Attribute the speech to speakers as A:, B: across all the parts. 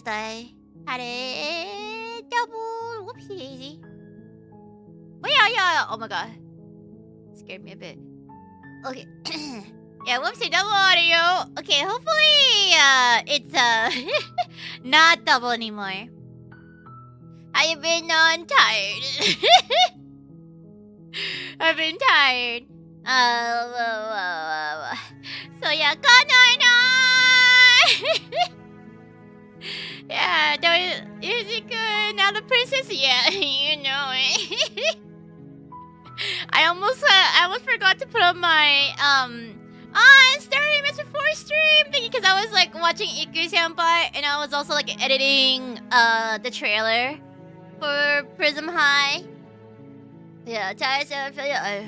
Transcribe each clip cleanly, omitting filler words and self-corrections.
A: realized I had it double. Whoopsie daisy. Oh yeah. Oh my god. Scared me a bit. Okay. Yeah, whoopsie, double audio. Okay, hopefully it's not double anymore. How you been? I'm tired. I've been tired. So yeah, good night. Yeah, is it good? Now the princess, yeah, you know it. I almost forgot to put up my starting Mr. 4 stream thingy because I was like watching Iku Senpai and I was also like editing the trailer for Prism High. Yeah,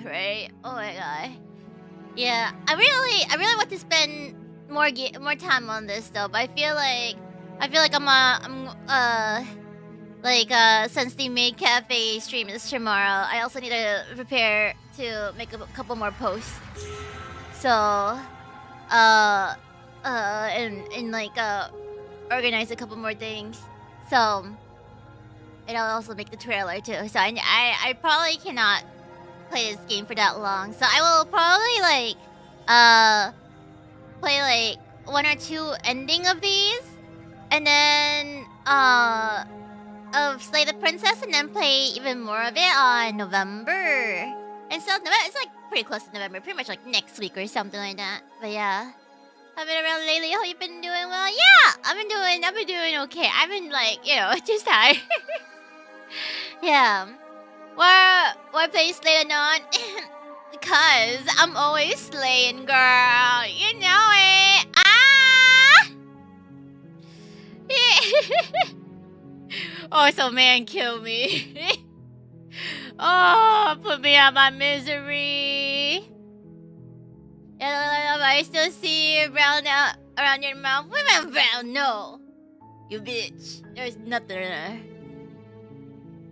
A: right? Oh my god. Yeah, I really want to spend more time on this though, but I feel like since the maid cafe stream is tomorrow, I also need to prepare to make a couple more posts. So, and organize a couple more things. So, and I'll also make the trailer too. So I probably cannot play this game for that long. So I will probably play like 1 or 2 ending of these, and then of Slay the Princess, and then play even more of it on November. And so it's like pretty close to November, pretty much like next week or something like that. But yeah, I've been around lately. Hope you've been doing well. Yeah, I've been doing okay. I've been just tired. Yeah. Why play Slay Anon? Because I'm always slaying, girl. You know it. Ah! Yeah. Oh, so man, kill me. Oh, put me out my misery. I still see you brown out around your mouth. Women brown, no. You bitch. There's nothing there.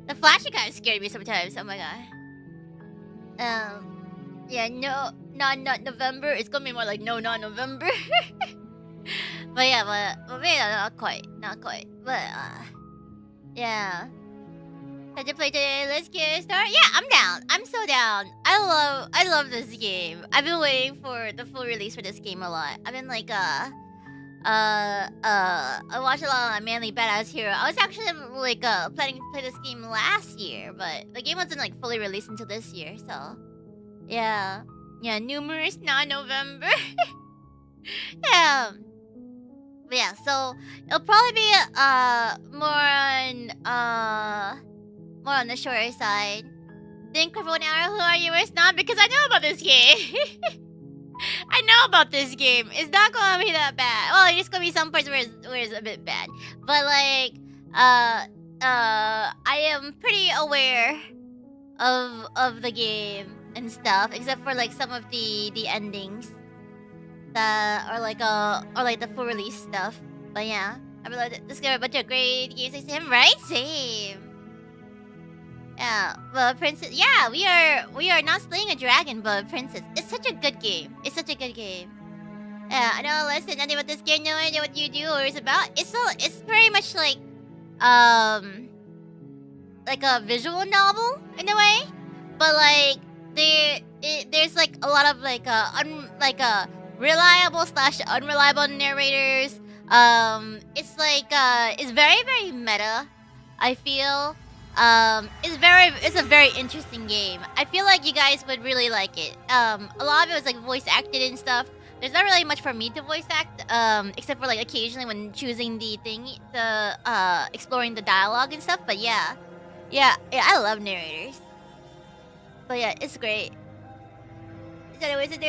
A: The flashing kind of scared me sometimes. Oh my god. Yeah, no, not November. It's gonna be more like no, not November. But yeah, but maybe not quite. But yeah. Had to play today. Let's get started. Yeah, I'm down. I'm so down. I love this game. I've been waiting for the full release for this game a lot. I've been like I watched a lot of Manly Badass Hero. I was actually planning to play this game last year, but the game wasn't like fully released until this year. So yeah, numerous non-November. Yeah. But yeah, so it'll probably be more on the shorter side. Think for 1 hour, who are you? It's not because I know about this game. I know about this game. It's not gonna be that bad. Well, it's gonna be some parts where it's a bit bad. But I am pretty aware of the game and stuff, except for like some of the endings that are like the full release stuff. But yeah, I really discovered a bunch of great games like him, right? Same. Yeah, but Princess. Yeah, we are not slaying a dragon, but Princess. It's such a good game. Yeah, I don't listen nothing about this game. No idea what you do or it's about. It's very much like a visual novel in a way, but like there's like a lot of reliable / unreliable narrators. It's very, very meta, I feel. It's a very interesting game. I feel like you guys would really like it. A lot of it was like voice acted and stuff. There's not really much for me to voice act, except for like occasionally when choosing the exploring the dialogue and stuff. But yeah, I love narrators. But yeah, it's great. Anyways, so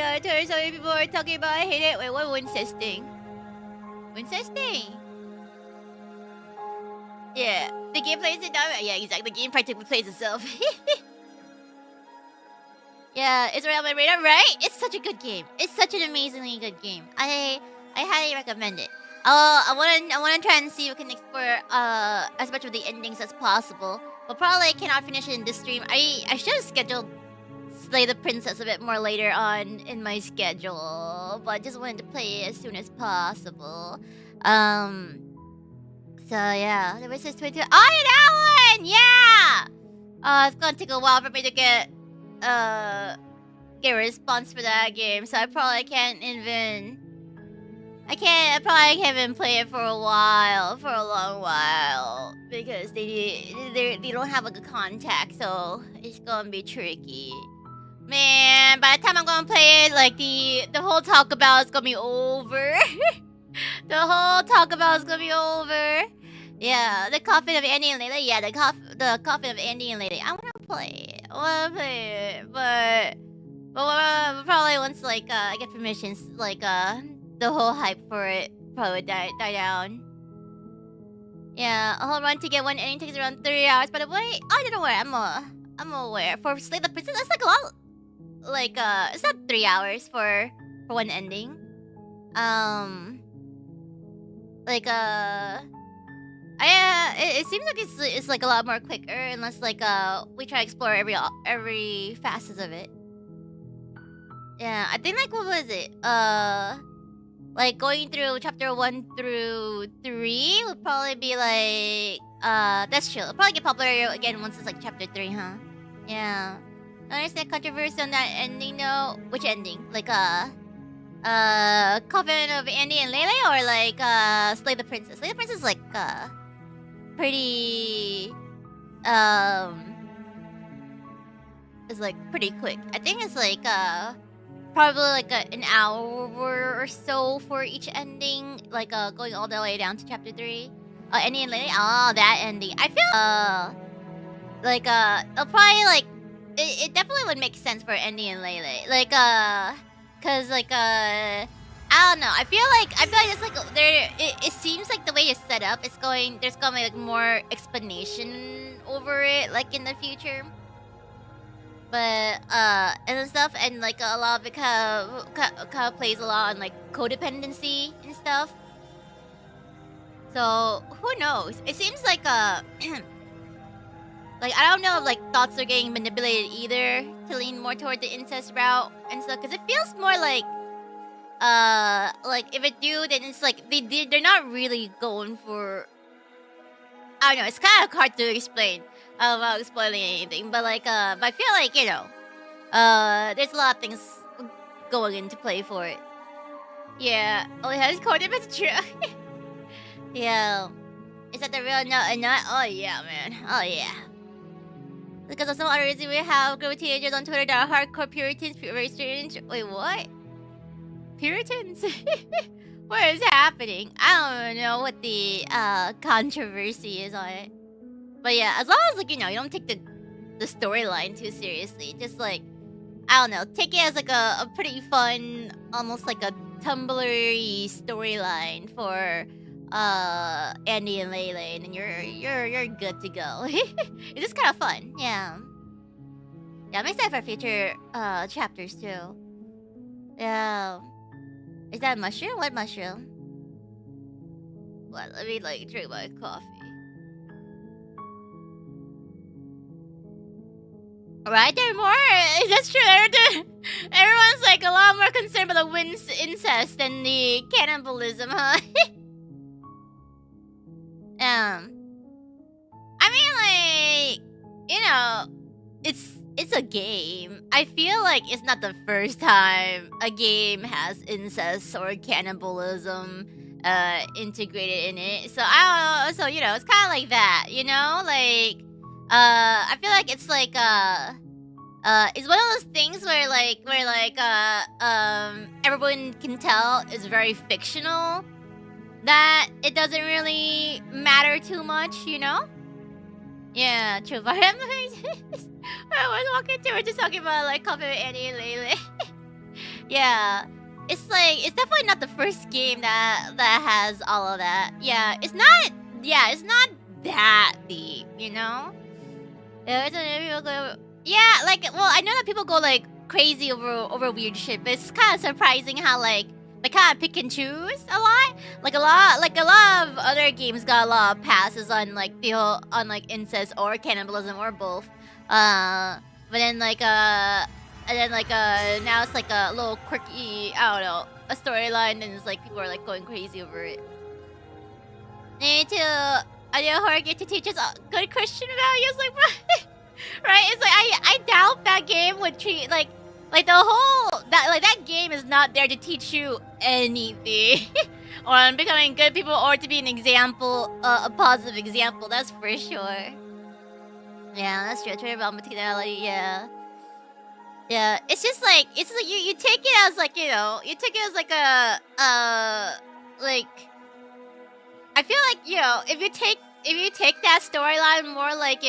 A: many people are talking about. I hate it. Wait, what Wincesting? Yeah, the game plays it down. Yeah, exactly. The game practically plays itself. Yeah, it's right on my radar, right? It's such a good game. It's such an amazingly good game. I highly recommend it. I wanna try and see if we can explore as much of the endings as possible. But probably I cannot finish it in this stream. I should have scheduled Slay the Princess a bit more later on in my schedule, but I just wanted to play it as soon as possible. So yeah, there was this 22. Oh, yeah, that one! Yeah! It's gonna take a while for me to get a response for that game, so I probably can't even... I probably can't even play it for a long while, because they don't have a good contact, so it's gonna be tricky. Man, by the time I'm gonna play it, like the whole talk about is gonna be over. The whole talk about is gonna be over. Yeah, the coffin of Andy and Layla. Yeah, the coffin of Andy and Layla. I wanna play it, but probably once like I get permissions, like the whole hype for it probably would die down. Yeah, a whole run to get one ending takes around 3 hours. By the way, oh, don't worry, I'm aware. For Slay the Princess, that's like a lot. Like it's not 3 hours for one ending. It seems like it's like a lot more quicker unless like we try to explore every facet of it. Yeah, I think like what was it? Like going through chapter 1 through 3 would probably be like that's true. It'll probably get popular again once it's like chapter 3, huh? Yeah. I understand controversy on that ending though. Which ending? Like Coven of Andy and Lele, or like Slay the Princess? Slay the Princess is like pretty is like pretty quick. I think it's like probably like an hour or so for each ending, like going all the way down to chapter 3. Andy and Lele. Oh, that ending. I feel like it'll probably like it definitely would make sense for Andy and Lele. Like cause like I don't know. I feel like it's like there. It seems like the way it's set up, there's gonna be like more explanation over it, like in the future. But and stuff, and like a lot of it kind of plays a lot on like codependency and stuff. So who knows? It seems like like I don't know if like thoughts are getting manipulated either to lean more toward the incest route and stuff, because it feels more like if it do, then it's like they're not really going for. I don't know. It's kind of hard to explain without spoiling anything, but like but I feel like, you know, there's a lot of things going into play for it. Yeah. Oh, it has coded, but it's true. Yeah. Is that the real nut? Oh yeah, man. Oh yeah. Because of some other reason, we have group of teenagers on Twitter that are hardcore Puritans. Very strange. Wait, what? Puritans? What is happening? I don't know what the controversy is on it. But yeah, as long as like, you know, you don't take the storyline too seriously. Just like, I don't know, take it as like a pretty fun, almost like a Tumblr-y storyline for Andy and Lele, and then you're good to go. It's just kind of fun, yeah. Yeah, I'm excited for future chapters too. Yeah. Is that a mushroom? What mushroom? What? Let me like drink my coffee. Alright, there are more. That's true. Everyone's like a lot more concerned about the incest than the cannibalism, huh? I mean, like, you know, it's a game. I feel like it's not the first time a game has incest or cannibalism integrated in it. So I don't know. So, you know, it's kind of like that, you know? Like, I feel like it's like it's one of those things where everyone can tell is very fictional, that it doesn't really matter too much, you know? Yeah, true. But I was walking through, we're just talking about like Coffee with Annie and Lele. Yeah, it's like it's definitely not the first game that has all of that. Yeah, it's not. Yeah, it's not that deep, you know. Yeah, like, well, I know that people go like crazy over weird shit, but it's kind of surprising how like they kind of pick and choose a lot. Like a lot of other games got a lot of passes on like the whole on like incest or cannibalism or both. But then like now it's like a little quirky, I don't know, a storyline, and it's like people are like going crazy over it. They need to audio horror game to teach us good Christian values, like right? It's like I doubt that game would treat like the whole that game is not there to teach you anything on becoming good people or to be an example, a positive example. That's for sure. Yeah, that's true. True about materiality. Yeah. Yeah, it's just like you take it as like, you know, you take it as like a like I feel like, you know, if you take that storyline more like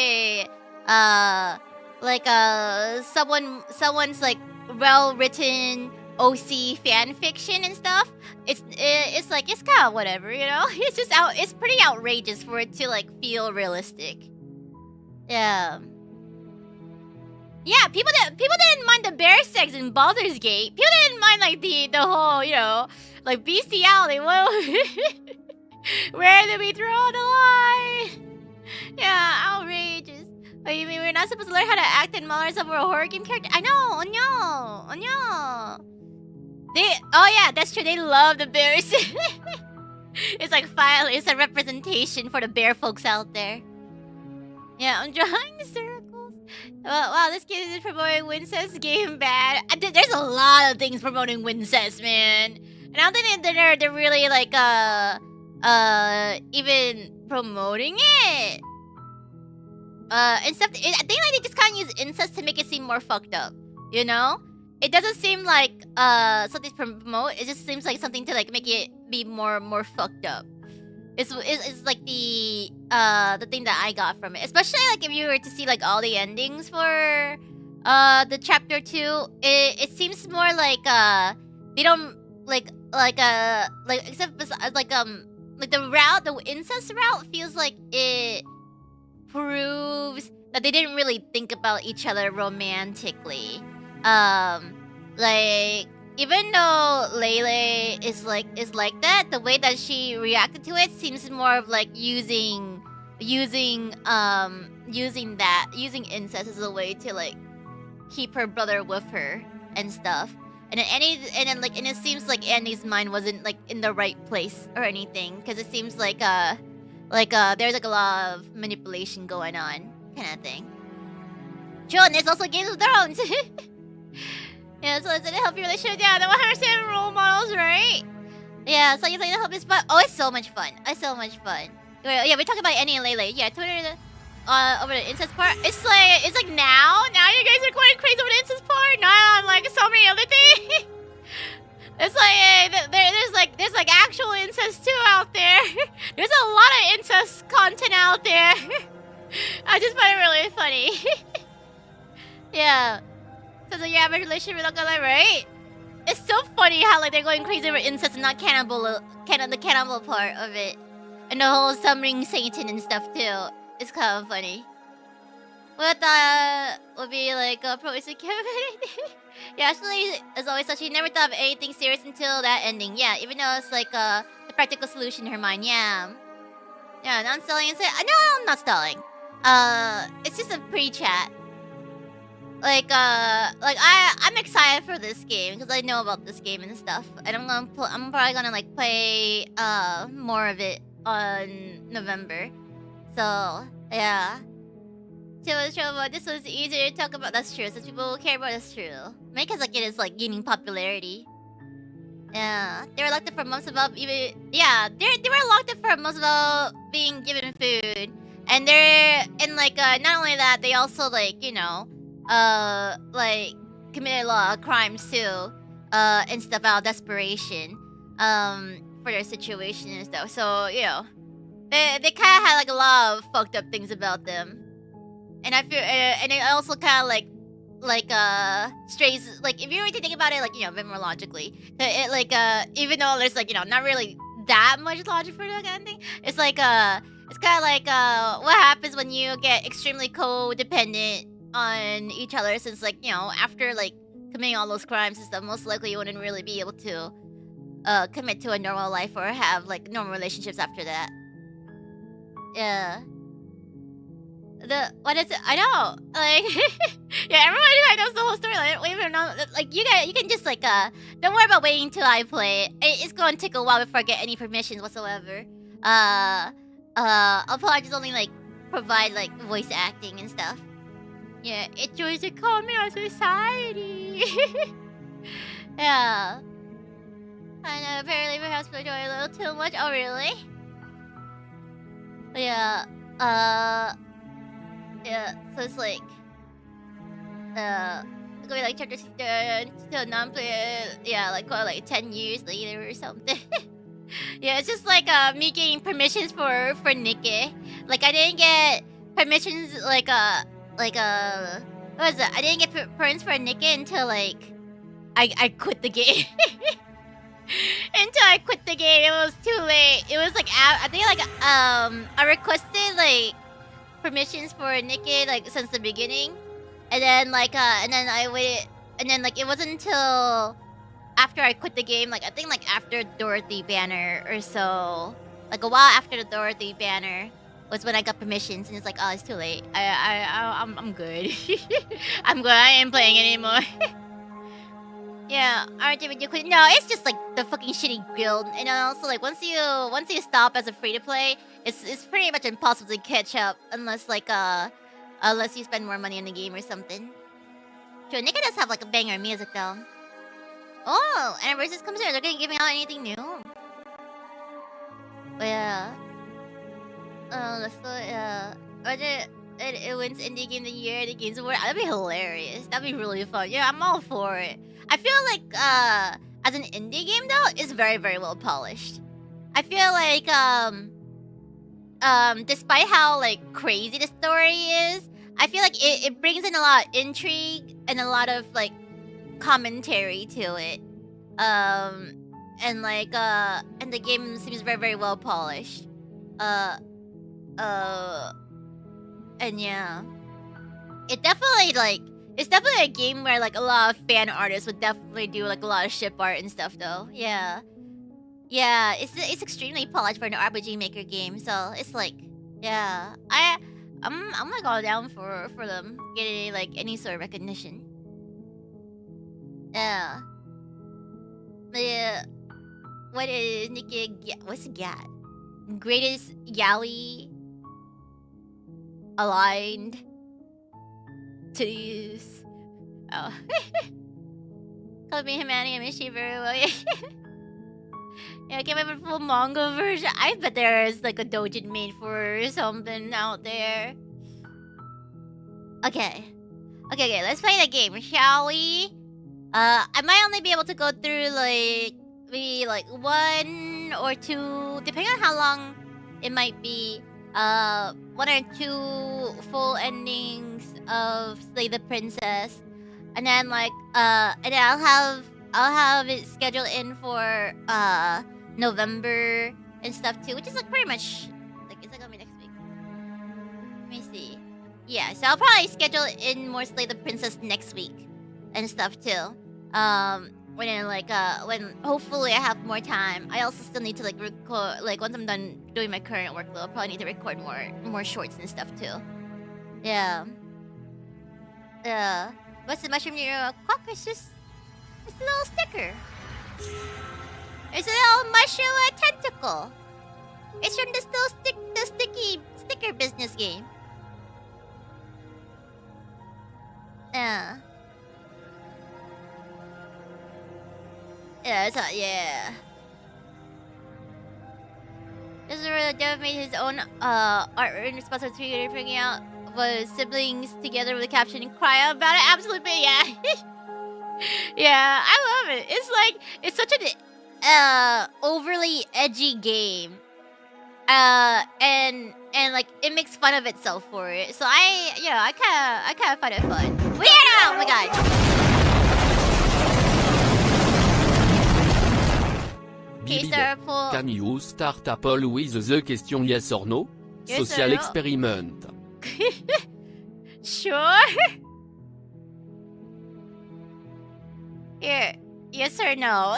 A: a someone's like well-written OC fan fiction and stuff, it's like it's kind of whatever, you know. It's pretty outrageous for it to like feel realistic. Yeah. Yeah, people didn't mind the bear sex in Baldur's Gate. People didn't mind like the whole, you know, like bestiality. Whoa. Where did we draw the line? Yeah, outrageous. Oh, you mean we're not supposed to learn how to act and model ourselves for a horror game character? I know, Onyo. Oh yeah, that's true. They love the bears. It's like finally, it's a representation for the bear folks out there. Yeah, I'm drawing the circles. Wow, this game is promoting Wincest game bad. There's a lot of things promoting Wincest, man. And I don't think they're really like even promoting it. And stuff. I think like they just kind of use incest to make it seem more fucked up. You know? It doesn't seem like something to promote. It just seems like something to like make it be more fucked up. It's like the thing that I got from it. Especially like if you were to see like all the endings for the chapter 2, it seems more like they don't like except like the incest route feels like it proves that they didn't really think about each other romantically. Like even though Lele is like that, the way that she reacted to it seems more of like using incest as a way to like keep her brother with her and stuff. And then it seems like Annie's mind wasn't like in the right place or anything, because it seems like there's like a lot of manipulation going on, kind of thing. True, and there's also Game of Thrones. Yeah, so does it help your relationship? Yeah, the 107 role models, right? Yeah, so you like to help this, but it's so much fun. It's so much fun. Yeah, we talk about Annie and Lele. Yeah, Twitter over the incest part. It's like now you guys are going crazy over the incest part. Not on like so many other things. It's like there's like actual incest too out there. There's a lot of incest content out there. I just find it really funny. Yeah. So your average relationship with Uncle, right? It's so funny how like they're going crazy over incest and not the cannibal part of it, and the whole summoning Satan and stuff too. It's kind of funny. What would be like a pro security? Yeah, actually, as always, she never thought of anything serious until that ending. Yeah, even though it's like the practical solution in her mind. Yeah. Yeah, non-stalling and say no, I'm not stalling. It's just a pre-chat. I'm excited for this game because I know about this game and stuff, and I'm probably gonna like play more of it on November. So yeah. This was easier to talk about. That's true. Since people care about, that's true. Maybe because like it is like gaining popularity. Yeah, they were locked up for months about even. Yeah, they were locked up for months about being given food, and not only that, they also like like committed a lot of crimes too, and stuff out of desperation, for their situation and stuff. So you know, they kind of had like a lot of fucked up things about them. And I feel, and it also kind of like strays, like if you were to think about it, like, you know, a bit more logically, it like even though there's like, you know, not really that much logic for that kind of thing, it's like it's kind of like what happens when you get extremely codependent on each other, since like, you know, after like committing all those crimes and stuff, most likely you wouldn't really be able to commit to a normal life or have like normal relationships after that. Yeah. What is it? I know. Like, yeah, everyone who knows the whole story. Like, you can just like don't worry about waiting till I play it. It's going to take a while before I get any permissions whatsoever. I'll probably just only like provide like voice acting and stuff. Yeah, it joins the common society. Yeah. I know, apparently perhaps we're doing a little too much. Oh, really? Yeah, yeah, so it's like, it's gonna be like chapter 6 to non-play, yeah, like 10 years later or something. Yeah, it's just like, me getting permissions for Nikki. Like, I didn't get permissions, like, what was it? I didn't get permissions for Nikki until, like, I quit the game. Until I quit the game, it was too late. It was like I think like I requested like permissions for Nikki like since the beginning, and then like and then I waited, and then like it wasn't until after I quit the game, like I think like after Dorothy banner or so, like a while after the Dorothy banner was when I got permissions, and it's like, oh, it's too late. I'm good. I'm good. I ain't playing anymore. Yeah, aren't you quit? No, it's just like the fucking shitty guild, and also like once you stop as a free to play, it's pretty much impossible to catch up unless like unless you spend more money on the game or something. True, Nika does have like a banger music though. Oh, Anniversaries comes here. They're gonna give me out anything new. But yeah. Yeah. It wins indie game of the year, the games award. That'd be hilarious. That'd be really fun. Yeah, I'm all for it. I feel like as an indie game though, it's very, very well polished. I feel like despite how like crazy the story is, I feel like it brings in a lot of intrigue and a lot of like commentary to it. And like and the game seems very, very well polished. And yeah, it's definitely a game where like a lot of fan artists would definitely do like a lot of ship art and stuff though. Yeah, it's extremely polished for an RPG Maker game. So it's like, yeah, I'm gonna go down for them getting like any sort of recognition. Yeah. Yeah. What is Nikki? What's GAT? Greatest yaoi aligned to use. Oh. Call me Himani, I miss you very well. Yeah, I can't remember full manga version. I bet there is like a doujin made for something out there. Okay, let's play the game, shall we? I might only be able to go through like maybe like 1 or 2, depending on how long it might be. 1 or 2 full endings of Slay the Princess, and then like and then I'll have it scheduled in for November and stuff too, which is like pretty much like, is that gonna be next week? Let me see. Yeah, so I'll probably schedule in more Slay the Princess next week and stuff too. When hopefully I have more time. I also still need to like record, like once I'm done doing my current workload, I'll probably need to record more shorts and stuff too. Yeah. What's the mushroom near a clock? It's a little sticker. It's a little mushroom tentacle. It's from the sticky sticker business game. Yeah. Yeah, yeah. This is where the dev made his own art in response to Twitter bringing out the siblings together with a caption and cry about it. Absolutely, yeah. Yeah, I love it. It's like, it's such an overly edgy game. And like it makes fun of itself for it. So I kinda find it fun. Yeah! Oh my god.
B: Can you start Apple with the question yes or no?
A: Yes
B: Social
A: or no?
B: experiment.
A: Sure. Here, yes or no?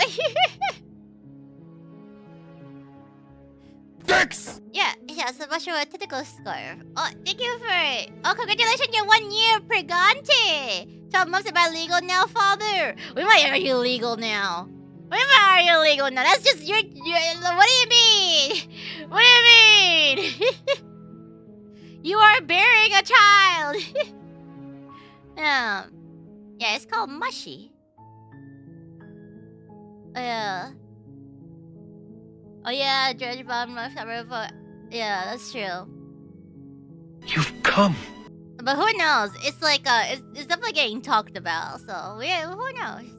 B: Dex!
A: Yeah, so what's your tentacle scarf? Oh, thank you for it. Oh, congratulations, you're 1 year pregante. 12 months, am I legal now, father? When are you legal now? When are you legal now? That's just, what do you mean? What do you are bearing a child. Yeah, it's called mushy. Yeah. Oh yeah, George Bomb, my favorite. Yeah, that's true.
C: You've come.
A: But who knows? It's like it's definitely getting talked about. So yeah, who knows?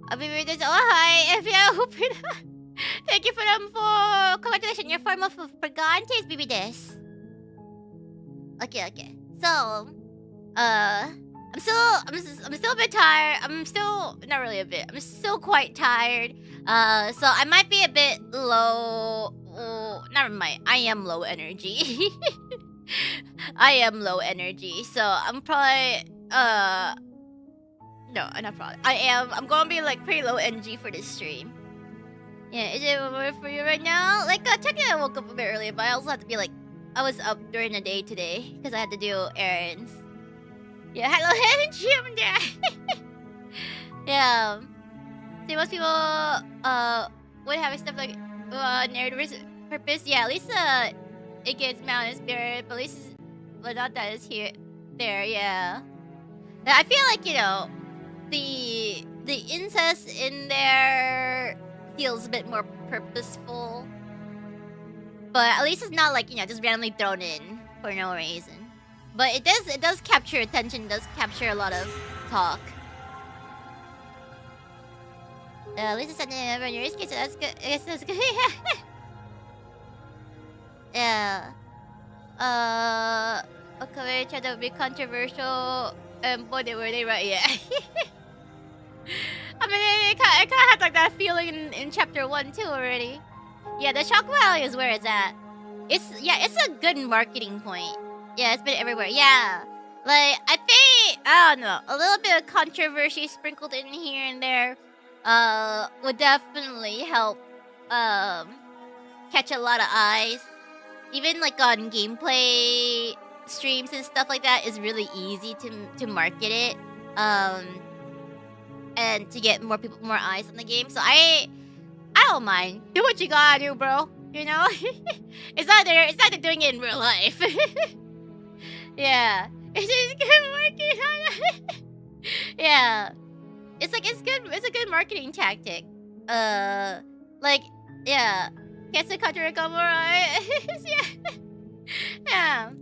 A: I'll be reading. Oh hi, if you open. Thank you for congratulations. Your form of forgotten taste, baby. This. Okay. So, I'm still a bit tired. I'm still not really a bit. I'm still quite tired. So I might be a bit low. Never mind. I am low energy. I am low energy. So I'm probably no, not probably. I'm gonna be like pretty low energy for this stream. Yeah, is it over for you right now? Like, technically I woke up a bit earlier, but I also had to be like, I was up during the day today because I had to do errands. Yeah, hello, Jim there. Yeah. See, most people would have stuff like narrator's purpose. Yeah, at least it gets mountain spirit, but at least but not that is here there. Yeah. I feel like, you know, the incest in there feels a bit more purposeful, but at least it's not like, you know, just randomly thrown in for no reason. But it does capture attention, does capture a lot of talk. At least it's something in your case, so that's good. I guess that's good. Yeah. Okay, try to be controversial, and boy, were they right? Yeah. I mean, I kind of had like that feeling in chapter 1 too already. Yeah, the shock value is where it's at. It's a good marketing point. Yeah, it's been everywhere. Yeah, like I think I don't know, a little bit of controversy sprinkled in here and there, would definitely help catch a lot of eyes. Even like on gameplay streams and stuff like that, is really easy to market it. And to get more eyes on the game. So I don't mind. Do what you gotta do, bro. You know? it's not they're doing it in real life. Yeah. It's just good marketing on it. Yeah. It's a good marketing tactic. Like, yeah. Gets the country come right. Yeah.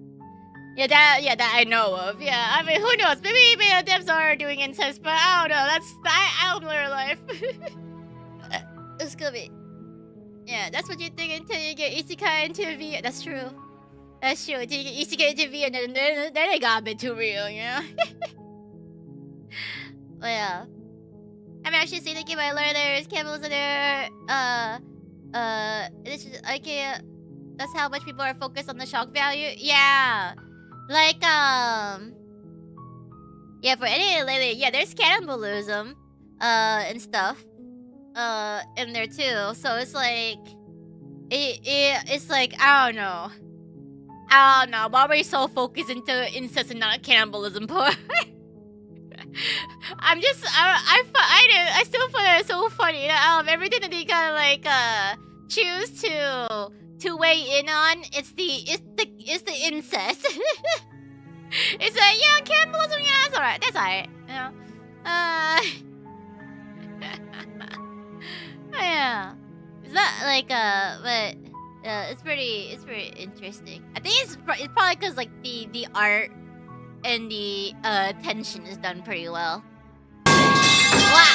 A: Yeah, that I know of. Yeah, I mean, who knows? Maybe devs are doing incest, but I don't know. I don't know real life. It's gonna be. Yeah, that's what you think until you get isekai into V. That's true. That's true. Until you get isekai into V, and then it got a bit too real, you know. But yeah, I'm actually seeing the game I learned there is camels in there. This is okay. That's how much people are focused on the shock value. Yeah. Like, yeah, for any lately, yeah, there's cannibalism, and stuff, in there too. So it's like, it's like, I don't know. Why are we so focused into incest and not cannibalism part? I still find it so funny. Everything that they kind of like, choose to weigh in on, it's the incest. It's like, yeah, cannibalism, yeah, that's alright, you know. Yeah, it's not like but it's pretty interesting. I think it's probably because like the art and the tension is done pretty well. Wow.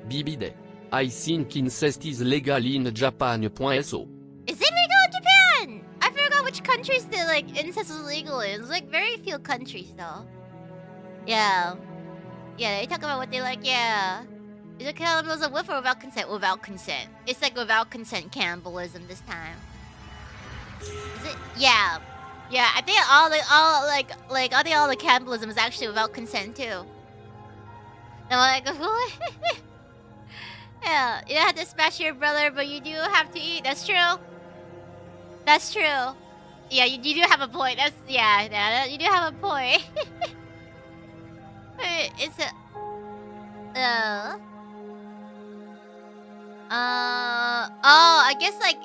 B: BBD. I think incest is legal in Japan. So.
A: Is it legal in Japan? I forgot which countries that like incest is legal in. It's like very few countries though. Yeah. Yeah, they talk about what they like, yeah. Is it cannibalism with or without consent? Without consent. It's like without consent cannibalism this time. Is it? Yeah. Yeah, I think all the cannibalism is actually without consent too. They're like, what? Yeah, you don't have to smash your brother, but you do have to eat. That's true. That's true. Yeah, you do have a point. Yeah, you do have a point. It's a... Oh, I guess like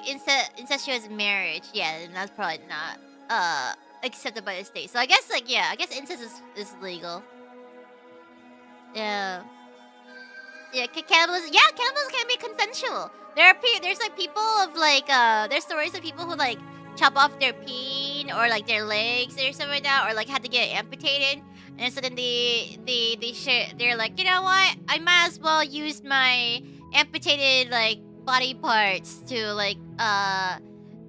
A: incestuous marriage, yeah, then that's probably not accepted by the state. So I guess like I guess incest is legal. Yeah. Yeah, cannibalism. Yeah, cannibalism can be consensual. There's like people of like there's stories of people who like chop off their peen or like their legs or something like that, or like had to get amputated, and so then they're like, you know what? I might as well use my amputated like body parts to like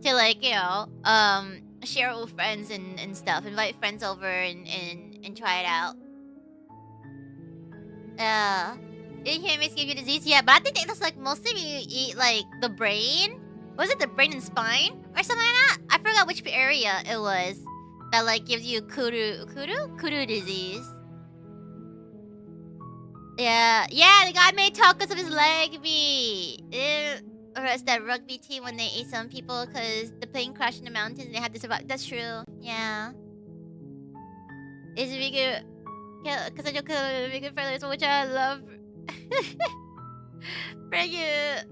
A: you know share with friends and stuff. Invite friends over and try it out. Inhumans give you disease, yeah, but I think that's like mostly you eat like the brain. Was it the brain and spine or something like that? I forgot which area it was that like gives you kudu disease. Yeah, the guy made tacos of his leg meat. Or it's that rugby team when they ate some people because the plane crashed in the mountains and they had to survive. That's true. Yeah. Is vegan? Yeah, because I do vegan friendly, which I love. Vegan.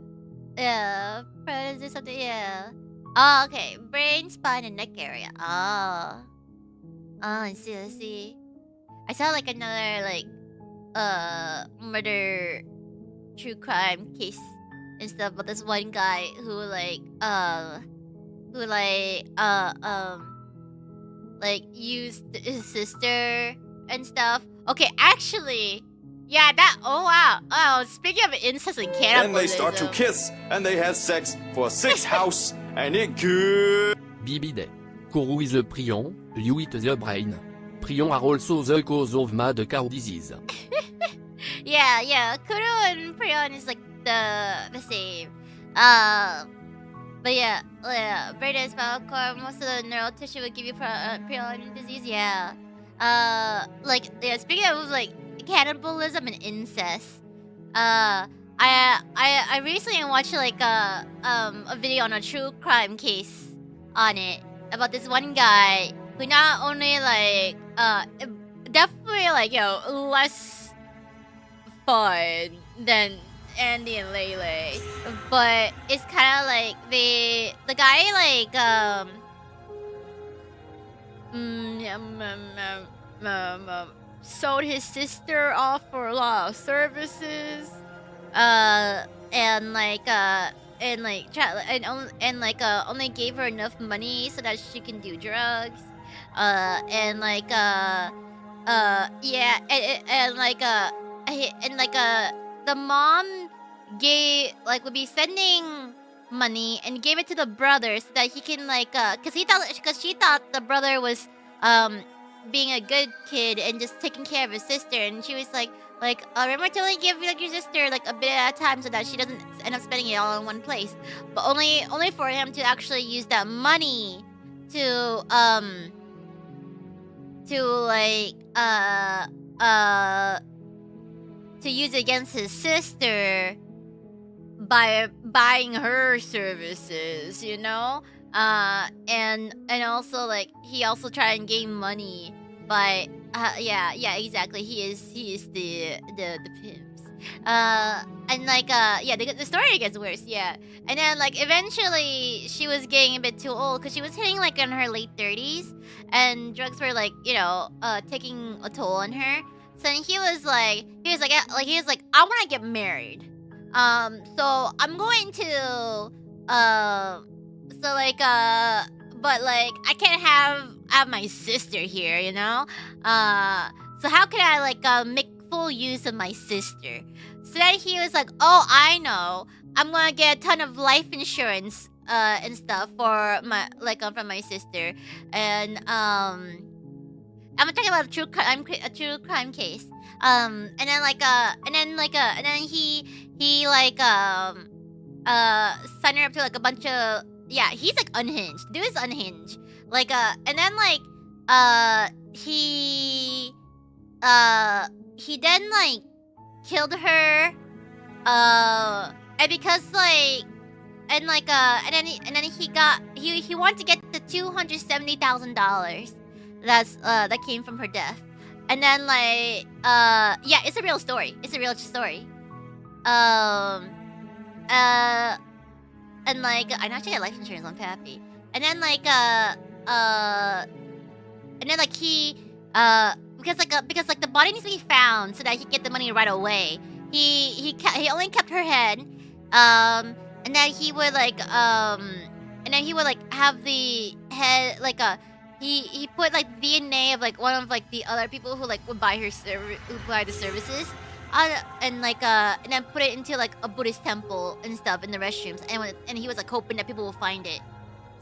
A: Yeah. Friends or something. Yeah. Oh, okay. Brain, spine, and neck area. Oh. I see. I saw like another like murder true crime case and stuff, but this one guy who like used his sister and stuff. Okay, actually, yeah, that. Oh wow. Oh, speaking of incest and cannibalism.
D: Then they start to kiss and they have sex for 6 house and it good.
B: Bibide. Kuru is the prion, you eat the brain. Prion are also the cause of mad cow disease.
A: Yeah. Kuru and prion is like the same. But yeah, brain and spinal cord, most of the neural tissue would give you prion disease. Yeah. Speaking of like cannibalism and incest, I recently watched like a video on a true crime case on it about this one guy who not only like definitely like, you know, less fun than Andy and Lele, but it's kind of like the guy like sold his sister off for a lot of services, only gave her enough money so that she can do drugs, the mom would be sending money and gave it to the brother so that he can because she thought the brother was being a good kid and just taking care of his sister, and she was like remember to like give like your sister like a bit at a time so that she doesn't end up spending it all in one place, but only for him to actually use that money to use against his sister by buying her services, you know? And also like he also tried and gain money by exactly. He is the pimps. The story gets worse, yeah. And then like eventually she was getting a bit too old because she was hitting like in her late 30s and drugs were like, you know, taking a toll on her. So then he was like I want to get married. So I'm going to but like I can't have my sister here, you know? So how can I like make full use of my sister? So then he was like, oh, I know. I'm gonna get a ton of life insurance and stuff for my from my sister. And I'm talking about a true crime case. And then he signed her up to like a bunch of, yeah, he's like unhinged. Dude is unhinged. And then he then like killed her. And because and then he wanted to get the $270,000 that came from her death. And then it's a real story. It's a real story. and like I actually get life insurance. I'm happy. And then like and then like he because like the body needs to be found so that he can get the money right away. He only kept her head, and then he would like have the head like he put like DNA of like one of like the other people who like would buy the services, and then put it into like a Buddhist temple and stuff in the restrooms, and he was like hoping that people will find it,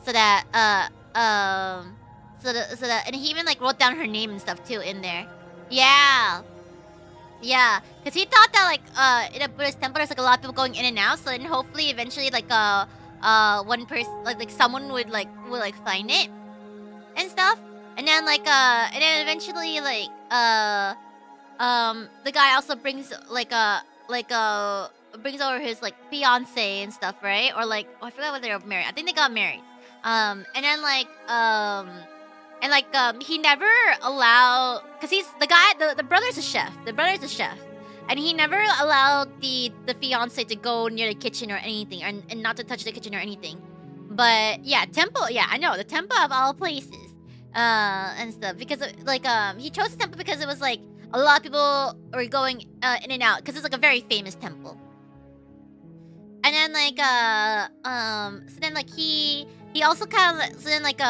A: so that and he even like wrote down her name and stuff too in there. Yeah, because he thought that like in a Buddhist temple there's like a lot of people going in and out, so then hopefully eventually like one person like someone would find it and stuff, and then eventually like the guy also brings brings over his like fiance and stuff, right? Or like I forgot whether they were married. I think they got married. And then he never allowed, because he's the guy, the brother's a chef. The brother's a chef, and he never allowed the fiance to go near the kitchen or anything, and not to touch the kitchen or anything. But yeah, temple. Yeah, I know, the temple of all places, and stuff, because he chose the temple because it was like a lot of people were going in and out, because it's like a very famous temple. And then so then like he also kind of, so then like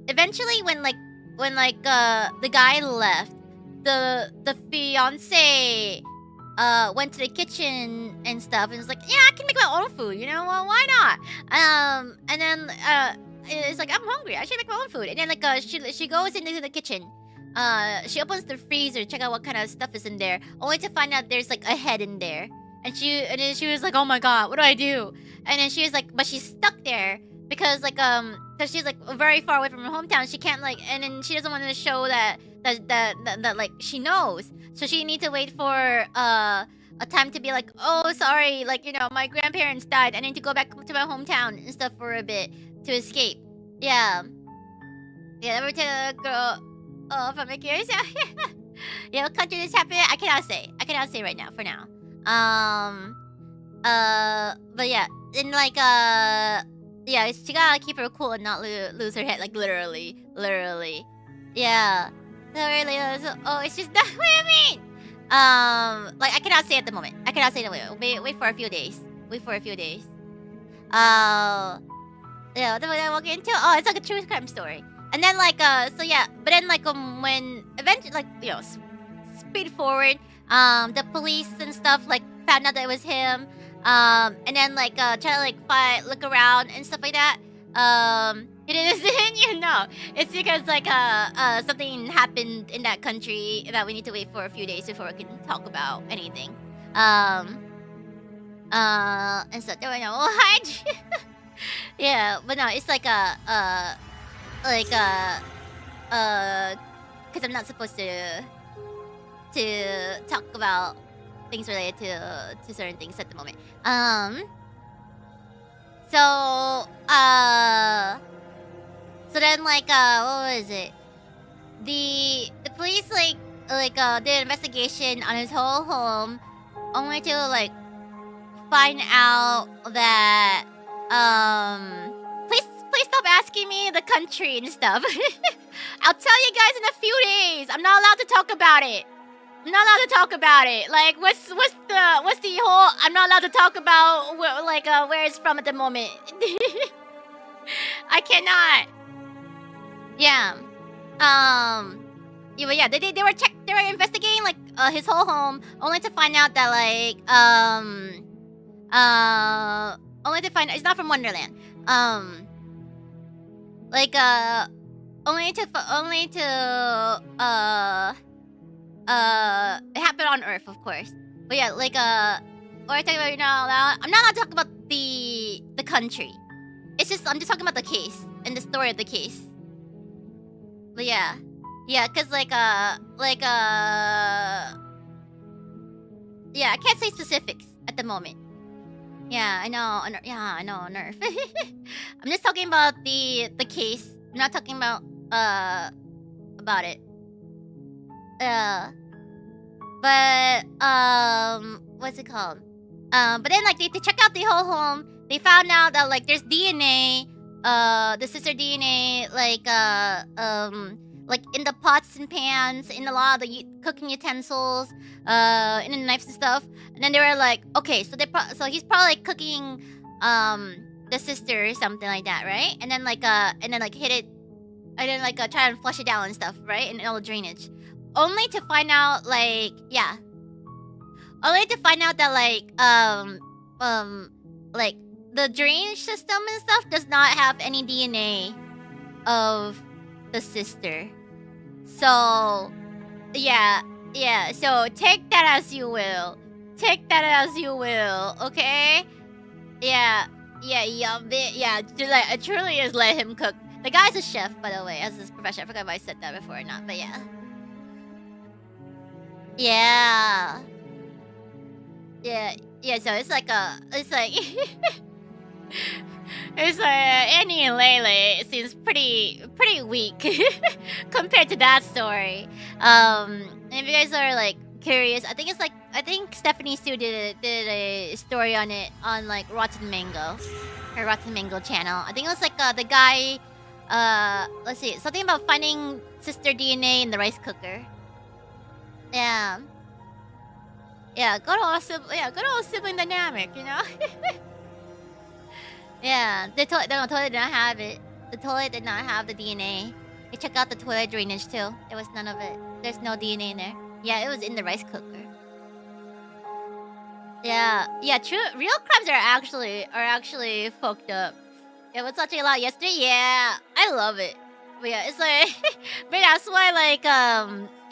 A: eventually when the guy left, the fiance went to the kitchen and stuff and was like, yeah, I can make my own food, you know, well, why not? And then it's like, I'm hungry, I should make my own food. And then like she goes into the kitchen, she opens the freezer to check out what kind of stuff is in there, only to find out there's like a head in there. And then she was like, oh my god, what do I do? And then she was like, but she's stuck there because because she's like very far away from her hometown. She can't like, and then she doesn't want to show that like she knows. So she needs to wait for a time to be like, oh sorry, like, you know, my grandparents died, I need to go back to my hometown and stuff for a bit to escape. Yeah, never tell a girl from a curious. Yeah, what country this happened? I cannot say right now, for now. But yeah, and like yeah, she gotta keep her cool and not lose her head, like literally. Yeah. So really, oh, it's just that. What do you mean? Like I cannot say at the moment. Wait for a few days. Yeah, what I walk into? Oh, it's like a true crime story. And then like so yeah, but then like when eventually, like, you know, speed forward, the police and stuff like found out that it was him. And then like try to like look around and stuff like that. It isn't, you know, it's because like something happened in that country that we need to wait for a few days before we can talk about anything. And stuff. There were no hide. Yeah, but no, it's like because I'm not supposed to talk about things related to certain things at the moment. So then like what was it? The police like did an investigation on his whole home, only to like find out that please stop asking me the country and stuff. I'll tell you guys in a few days. I'm not allowed to talk about it. Like, what's the whole? I'm not allowed to talk about where it's from at the moment. I cannot. Yeah. Yeah, but yeah, they were investigating like his whole home, only to find out that like it's not from Wonderland. It happened on Earth, of course. But yeah, like what are you talking about? You're not allowed. I'm not allowed to talk about the country. I'm just talking about the case and the story of the case. But yeah, cause yeah, I can't say specifics at the moment. Yeah, I know. I know on Earth. I'm just talking about the case. I'm not talking about it. But what's it called? But then like they check out the whole home, they found out that like there's DNA, the sister DNA, like in the pots and pans, in a lot of the cooking utensils, in the knives and stuff. And then they were like, okay, so he's probably like, cooking the sister or something like that, right? And then hit it, and then try and flush it down and stuff, right? And all the drainage, only to find out like that like the drainage system and stuff does not have any DNA of the sister. So yeah, so take that as you will. Okay? Yeah. Truly just let him cook. The guy's a chef, by the way, as his profession. I forgot if I said that before or not, but yeah. Yeah, so it's like it's like Annie and Lele, it seems pretty weak compared to that story. And if you guys are like curious, I think Stephanie Sue did a story on it on like Rotten Mango, her Rotten Mango channel. I think it was like the guy, let's see, something about finding sister DNA in the rice cooker. Yeah, good old sibling dynamic, you know. Yeah, the toilet did not have it. The toilet did not have the DNA. I checked out the toilet drainage too. There was none of it. There's no DNA in there. Yeah, it was in the rice cooker. Yeah, true. Real crimes are actually fucked up. Yeah, was watching a lot yesterday. Yeah, I love it. But yeah, it's like, but that's why like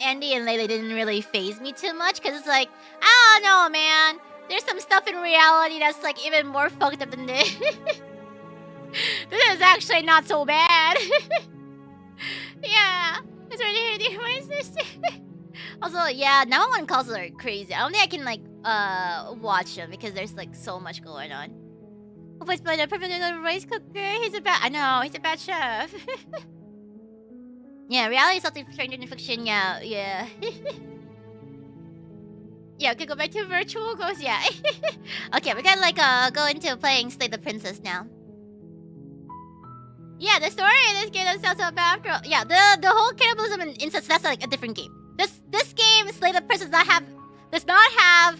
A: Andy and Lele didn't really faze me too much, because it's like, I don't know, man. There's some stuff in reality that's like even more fucked up than this. This is actually not so bad. Yeah, it's really hurting my sister. Also, yeah, now one calls her crazy. I don't think I can like watch them because there's like so much going on. Oh, but a perfect little rice cooker. He's a bad chef. Yeah, reality is something stranger than fiction. Yeah. Yeah, we could go back to virtual ghosts. Yeah. Okay, we gotta like go into playing Slay the Princess now. Yeah, the story in this game doesn't sound so bad after all. Yeah, the whole cannibalism and incest, that's like a different game. This game, Slay the Princess, does not have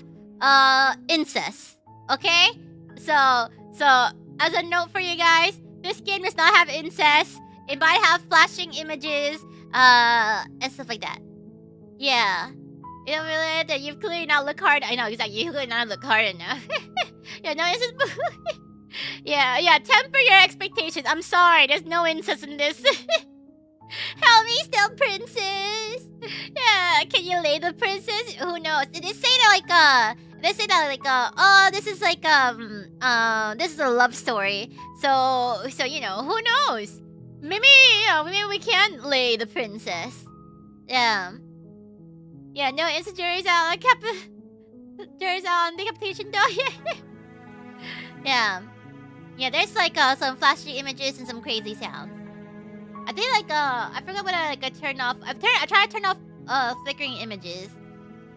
A: incest. Okay? So as a note for you guys, this game does not have incest. It might have flashing images, and stuff like that. Yeah. You don't really that you've clearly not looked hard. I know, exactly. You clearly not look hard enough. Yeah, no incest. Yeah, temper your expectations. I'm sorry, there's no incest in this. Help me still, princess. Yeah, can you lay the princess? Who knows? They say that oh, this is like this is a love story. So you know, who knows? Maybe we can lay the princess. Yeah, no, it's a jury's out. Jury's out on decapitation though. Yeah, there's like some flashy images and some crazy sounds. I think like I forgot what I turned off. I tried to turn off flickering images.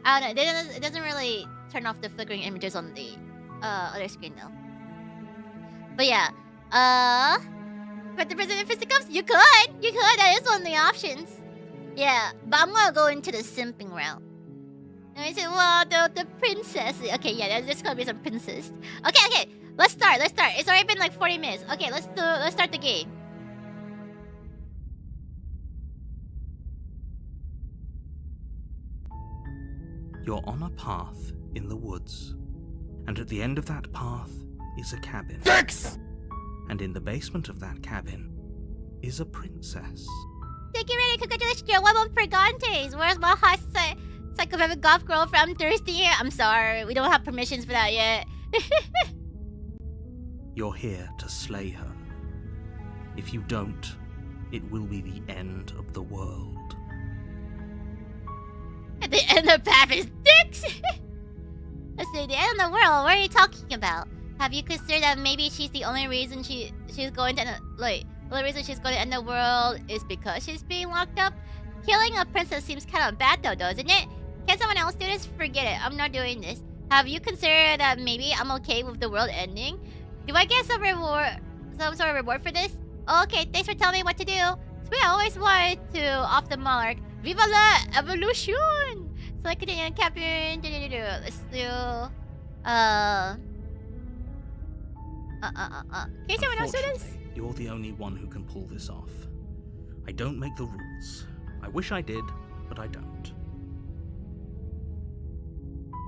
A: I don't know. It doesn't really turn off the flickering images on the other screen though. But yeah, but the president fisticuffs, you could. That is one of the options. Yeah, but I'm gonna go into the simping route. And I said, well, the princess. Okay, yeah, there's gonna be some princess. Okay. Let's start. It's already been like 40 minutes. Okay, let's start the game.
E: You're on a path in the woods, and at the end of that path is a cabin.
D: Fix!
E: And in the basement of that cabin is a princess.
A: Thank you, ready. Congratulations, you're 1 month pregantes. Where's my hot psychopathic goth girl from Thirsty? I'm sorry, we don't have permissions for that yet.
E: You're here to slay her. If you don't, it will be the end of the world.
A: At the end of the path is dicks! Let's say the end of the world, what are you talking about? Have you considered that maybe she's the only reason she's going to the only reason she's going to end the world is because she's being locked up? Killing a princess seems kind of bad though, doesn't it? Can someone else do this? Forget it, I'm not doing this. Have you considered that maybe I'm okay with the world ending? Do I get some reward? Some sort of reward for this? Okay, thanks for telling me what to do. Sweet, I always wanted to off the mark. Viva la evolution! So I continue captain. Let's do. Can someone else do this?
E: Unfortunately, you're the only one who can pull this off. I don't make the rules. I wish I did, but I don't.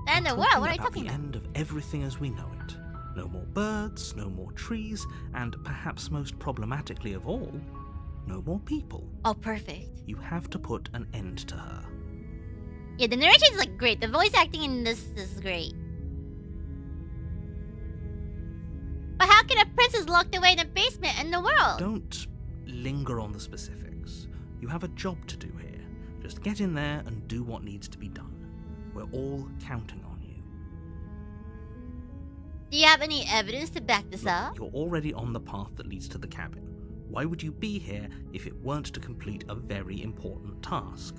A: And the world, what are you talking
E: the
A: about?
E: end of everything as we know it. No more birds, no more trees, and perhaps most problematically of all, no more people.
A: Oh, perfect.
E: You have to put an end to her.
A: Yeah, the narration is like great. The voice acting in this is great. But how can a princess locked away in a basement in the world?
E: Don't linger on the specifics. You have a job to do here. Just get in there and do what needs to be done. We're all counting on you.
A: Do you have any evidence to back this
E: Look,
A: up?
E: you're already on the path that leads to the cabin. Why would you be here if it weren't to complete a very important task?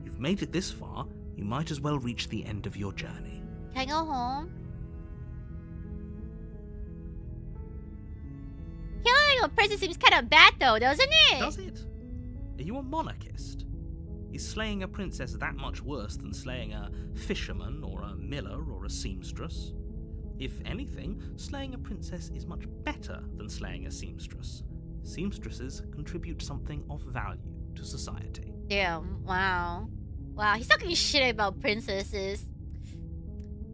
E: You've made it this far, you might as well reach the end of your journey.
A: Can I go home? Killing a princess seems kind of bad though, doesn't it?
E: Does it? Are you a monarchist? Is slaying a princess that much worse than slaying a fisherman or a miller or a seamstress? If anything, slaying a princess is much better than slaying a seamstress. Seamstresses contribute something of value to society.
A: Damn, wow. Wow, he's talking shit about princesses.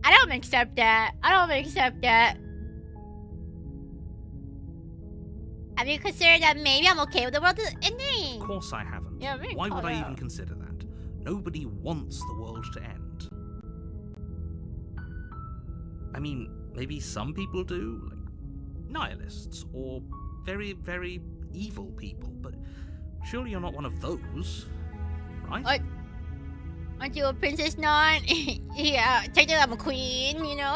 A: I don't accept that. I don't accept that. Have you considered that maybe I'm okay with the world ending?
E: Of course I haven't.
A: Yeah, really
E: Why would I
A: call
E: even
A: out.
E: consider that? Nobody wants the world to end. I mean, maybe some people do, like nihilists or very, very evil people, but surely you're not one of those, right?
A: Aren't you a princess, non? Yeah, technically I'm a queen, you know?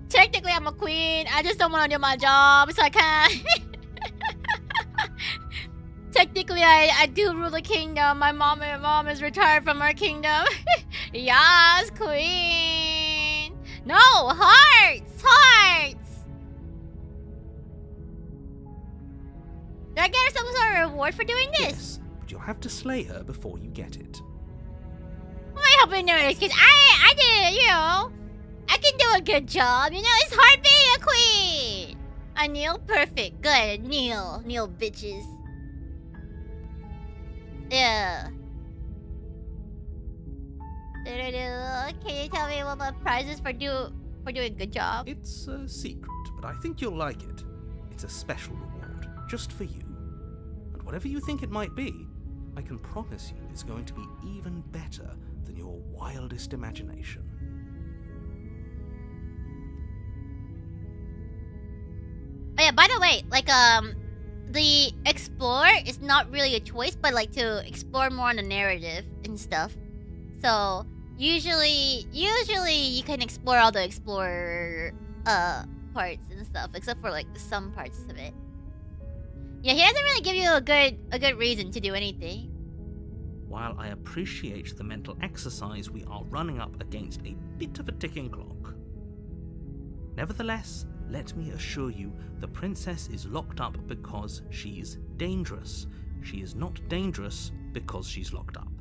A: Technically I'm a queen. I just don't want to do my job, so I can't. Technically I do rule the kingdom. My mom is retired from our kingdom. Yes, queen. No, hearts! Hearts! Did I get her some sort of reward for doing this?
E: Yes, but you'll have to slay her before you get it.
A: I hope I notice, because I did, you know, I can do a good job, you know, it's hard being a queen. A kneel, perfect, good, kneel, bitches. Yeah. Can you tell me what my prize is for doing a good job?
E: It's a secret, but I think you'll like it. It's a special reward, just for you. And whatever you think it might be, I can promise you it's going to be even better than your wildest imagination.
A: Oh yeah, by the way, like, the explore is not really a choice, but like to explore more on the narrative and stuff. So usually you can explore all the explorer parts and stuff, except for like some parts of it. Yeah, he doesn't really give you a good reason to do anything.
E: While I appreciate the mental exercise, we are running up against a bit of a ticking clock. Nevertheless, let me assure you, the princess is locked up because she's dangerous. She is not dangerous because she's locked up.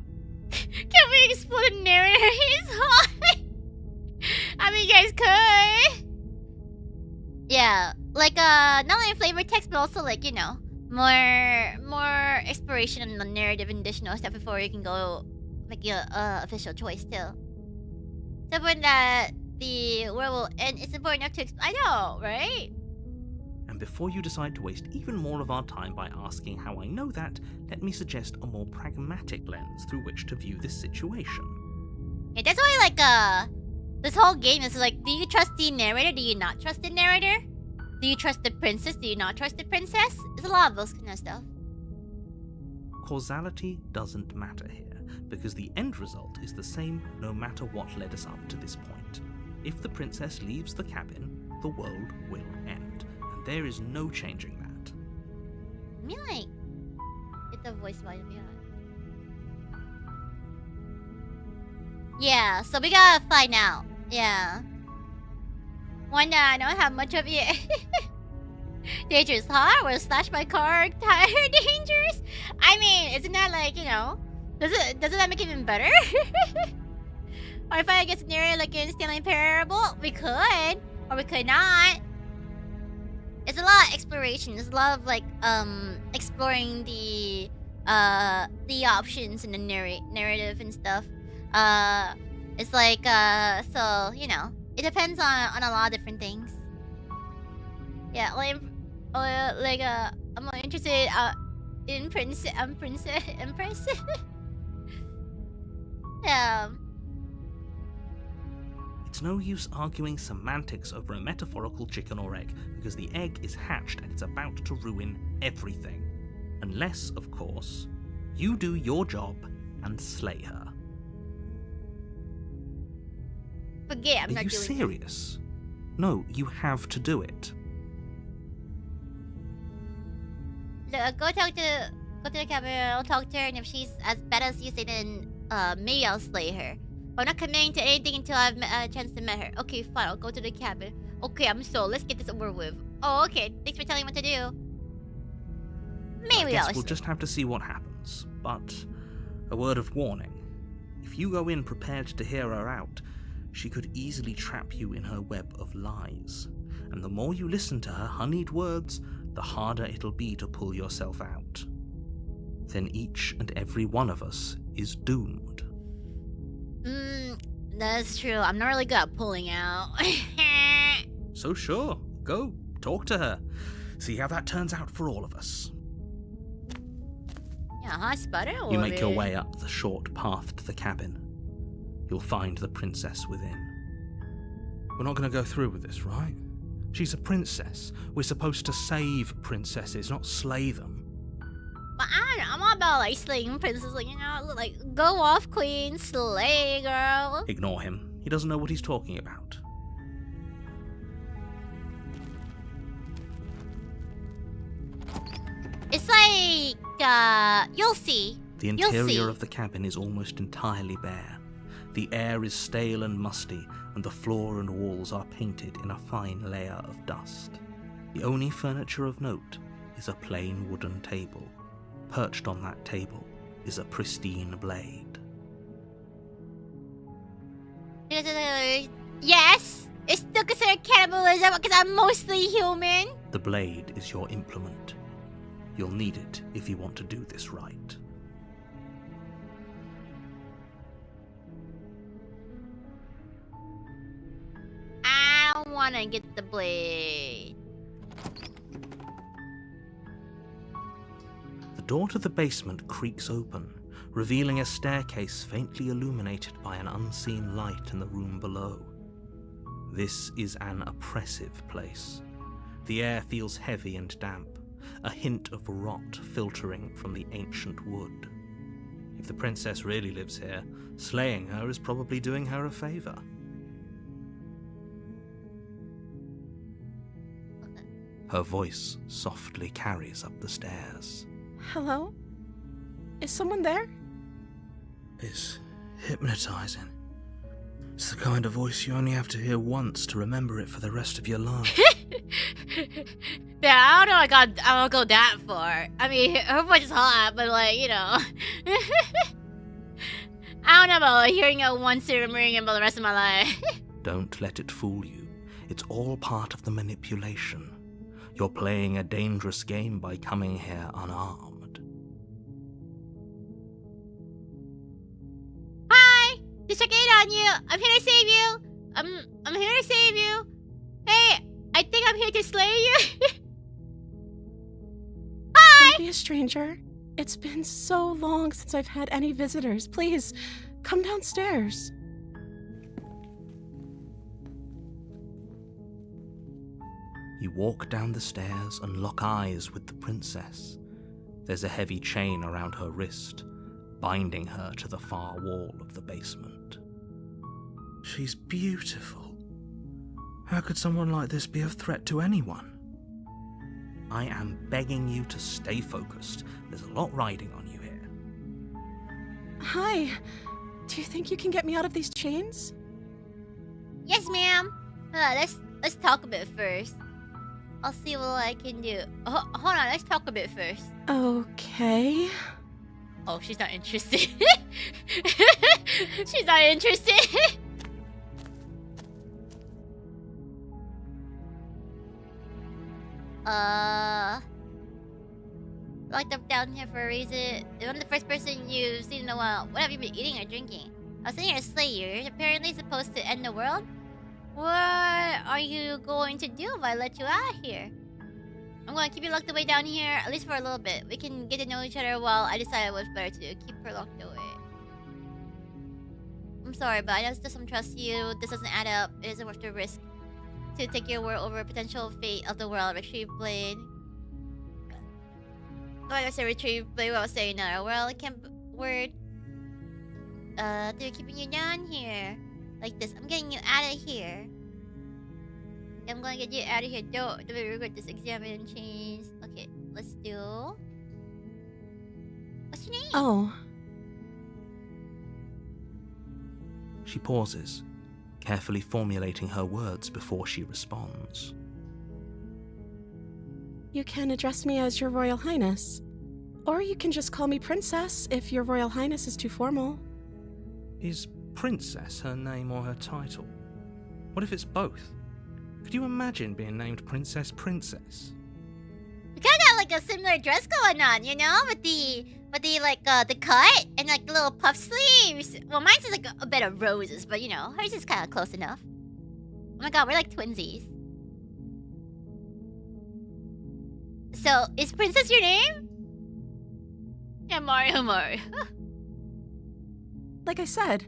A: Can we explore the narrator? He's hot. I mean, you guys could. Yeah, like not only flavor text, but also like, you know, more exploration on the narrative and additional stuff before you can go make your official choice too. It's important that the world will end. It's important enough to I know, right?
E: And before you decide to waste even more of our time by asking how I know that, let me suggest a more pragmatic lens through which to view this situation.
A: Yeah, that's why like this whole game is like, do you trust the narrator? Do you not trust the narrator? Do you trust the princess? Do you not trust the princess? There's a lot of those kind of stuff.
E: Causality doesn't matter here, because the end result is the same no matter what led us up to this point. If the princess leaves the cabin, the world will end, and there is no changing that.
A: Let me like get the voice volume behind. Yeah, so we gotta find out. Yeah. one that I don't have much of yet. Dangerous, huh? Was slashed by car tire dangerous? I mean, isn't that like, you know, doesn't that make it even better? Or if I get near like in Stanley Parable, we could, or we could not. It's a lot of exploration. There's a lot of like exploring the options in the narrative and stuff. It's like so you know, it depends on a lot of different things. Yeah, like I'm more interested in Empress.
E: It's no use arguing semantics over a metaphorical chicken or egg, because the egg is hatched and it's about to ruin everything. Unless, of course, you do your job and slay her.
A: Forget, I'm
E: Are
A: not
E: you
A: doing
E: serious? No, you have to do it.
A: Go talk to the cabin. I'll talk to her, and if she's as bad as you say, then maybe I'll slay her. But I'm not committing to anything until I've a chance to meet her. Okay, fine. I'll go to the cabin. Okay, I'm sold. Let's get this over with. Oh, okay. Thanks for telling me what to do. Maybe
E: I guess we'll just have to see what happens. But a word of warning: if you go in prepared to hear her out, she could easily trap you in her web of lies. And the more you listen to her honeyed words, the harder it'll be to pull yourself out. Then each and every one of us is doomed.
A: That's true. I'm not really good at pulling out.
E: So sure, go, talk to her. See how that turns out for all of us.
A: Yeah, huh, Sputter?
E: You make your way up the short path to the cabin. You'll find the princess within. We're not going to go through with this, right? She's a princess. We're supposed to save princesses, not slay them.
A: But I don't know. I'm all about like slaying princesses. Like, you know, like go off, queen, slay, girl.
E: Ignore him. He doesn't know what he's talking about.
A: It's like you'll see.
E: The interior of the cabin is almost entirely bare. The air is stale and musty, and the floor and walls are painted in a fine layer of dust. The only furniture of note is a plain wooden table. Perched on that table is a pristine blade.
A: Yes, it's still considered cannibalism because I'm mostly human.
E: The blade is your implement. You'll need it if you want to do this right.
A: I don't want to get the blade.
E: The door to the basement creaks open, revealing a staircase faintly illuminated by an unseen light in the room below. This is an oppressive place. The air feels heavy and damp, a hint of rot filtering from the ancient wood. If the princess really lives here, slaying her is probably doing her a favor. Her voice softly carries up the stairs.
F: Hello? Is someone there?
E: It's hypnotizing. It's the kind of voice you only have to hear once to remember it for the rest of your life.
A: Yeah, I don't know I don't go that far. I mean, her voice is hot, but like, you know. I don't know about like, hearing it once and remembering it for the rest of my life.
E: Don't let it fool you. It's all part of the manipulation. You're playing a dangerous game by coming here unarmed.
A: Hi! Just checking in on you. I'm here to save you. I'm here to save you. Hey, I think I'm here to slay you. Hi!
F: Don't be a stranger. It's been so long since I've had any visitors. Please, come downstairs.
E: You walk down the stairs and lock eyes with the princess. There's a heavy chain around her wrist, binding her to the far wall of the basement. She's beautiful. How could someone like this be a threat to anyone? I am begging you to stay focused. There's a lot riding on you here.
F: Hi. Do you think you can get me out of these chains?
A: Yes, ma'am. let's talk a bit first. I'll see what I can do. Hold on, let's talk a bit first.
F: Okay.
A: Oh, she's not interested. She's not interested. Locked up down here for a reason. I'm the first person you've seen in a while. What have you been eating or drinking? I was sitting here to slay you. You're apparently supposed to end the world? What are you going to do if I let you out here? I'm going to keep you locked away down here, at least for a little bit. We can get to know each other while I decide what's better to do. Keep her locked away. I'm sorry, but I just don't trust you. This doesn't add up. It isn't worth the risk to take your word over potential fate of the world. Retrieve blade. Like I said, retrieve blade while saying another world. I can't word. They're keeping you down here. Like this. I'm getting you out of here. I'm gonna get you out of here. Don't regret this. Examine and change. Okay, let's do. What's your name?
F: Oh.
E: She pauses, carefully formulating her words before she responds.
F: You can address me as Your Royal Highness. Or you can just call me Princess if Your Royal Highness is too formal.
E: Is Princess her name or her title? What if it's both? Could you imagine being named Princess Princess?
A: We kinda got like a similar dress going on, you know? With the the cut and like the little puff sleeves. Well, mine's is like a bit of roses, but you know, hers is kinda close enough. Oh my god, we're like twinsies. So, is Princess your name? Yeah, Mario.
F: Like I said,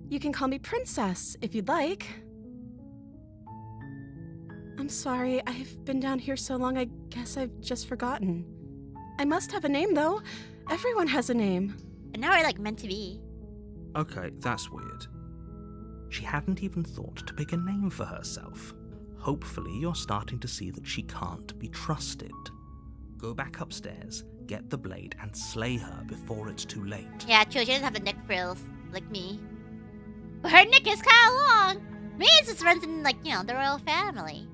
F: you can call me Princess if you'd like. I'm sorry, I've been down here so long, I guess I've just forgotten. I must have a name, though. Everyone has a name.
A: And now we're like meant to be.
E: Okay, that's weird. She hadn't even thought to pick a name for herself. Hopefully you're starting to see that she can't be trusted. Go back upstairs, get the blade, and slay her before it's too late.
A: Yeah, true, she doesn't have the neck frills, like me. But her neck is kinda long. Me, it just runs in, like, you know, the royal family.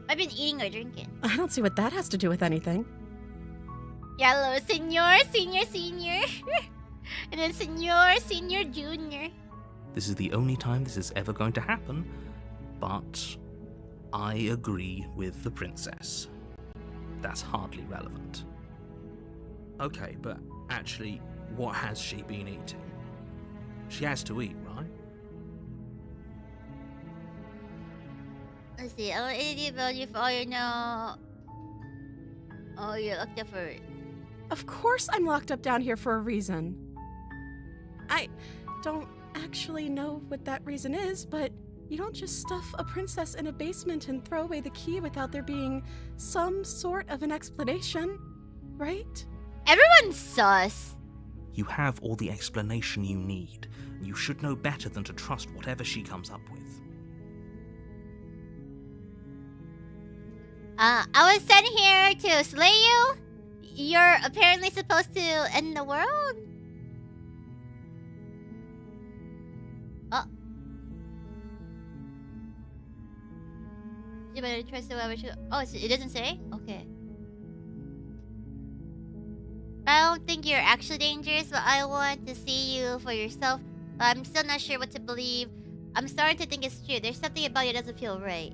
A: I've been eating or drinking.
F: I don't see what that has to do with anything.
A: Yellow, senior, senior. And then senior, junior.
E: This is the only time this is ever going to happen, but I agree with the princess. That's hardly relevant. Okay, but actually, what has she been eating? She has to eat, right?
A: Let's see, I will eat about you for all you know. Oh, you're locked up for it.
F: Of course I'm locked up down here for a reason. I don't actually know what that reason is, but you don't just stuff a princess in a basement and throw away the key without there being some sort of an explanation, right?
A: Everyone's sus.
E: You have all the explanation you need. You should know better than to trust whatever she comes up with.
A: I was sent here to slay you. You're apparently supposed to end the world. Oh. You better trust whoever you... Oh, it doesn't say? Okay. I don't think you're actually dangerous, but I want to see you for yourself. I'm still not sure what to believe. I'm starting to think it's true. There's something about you that doesn't feel right.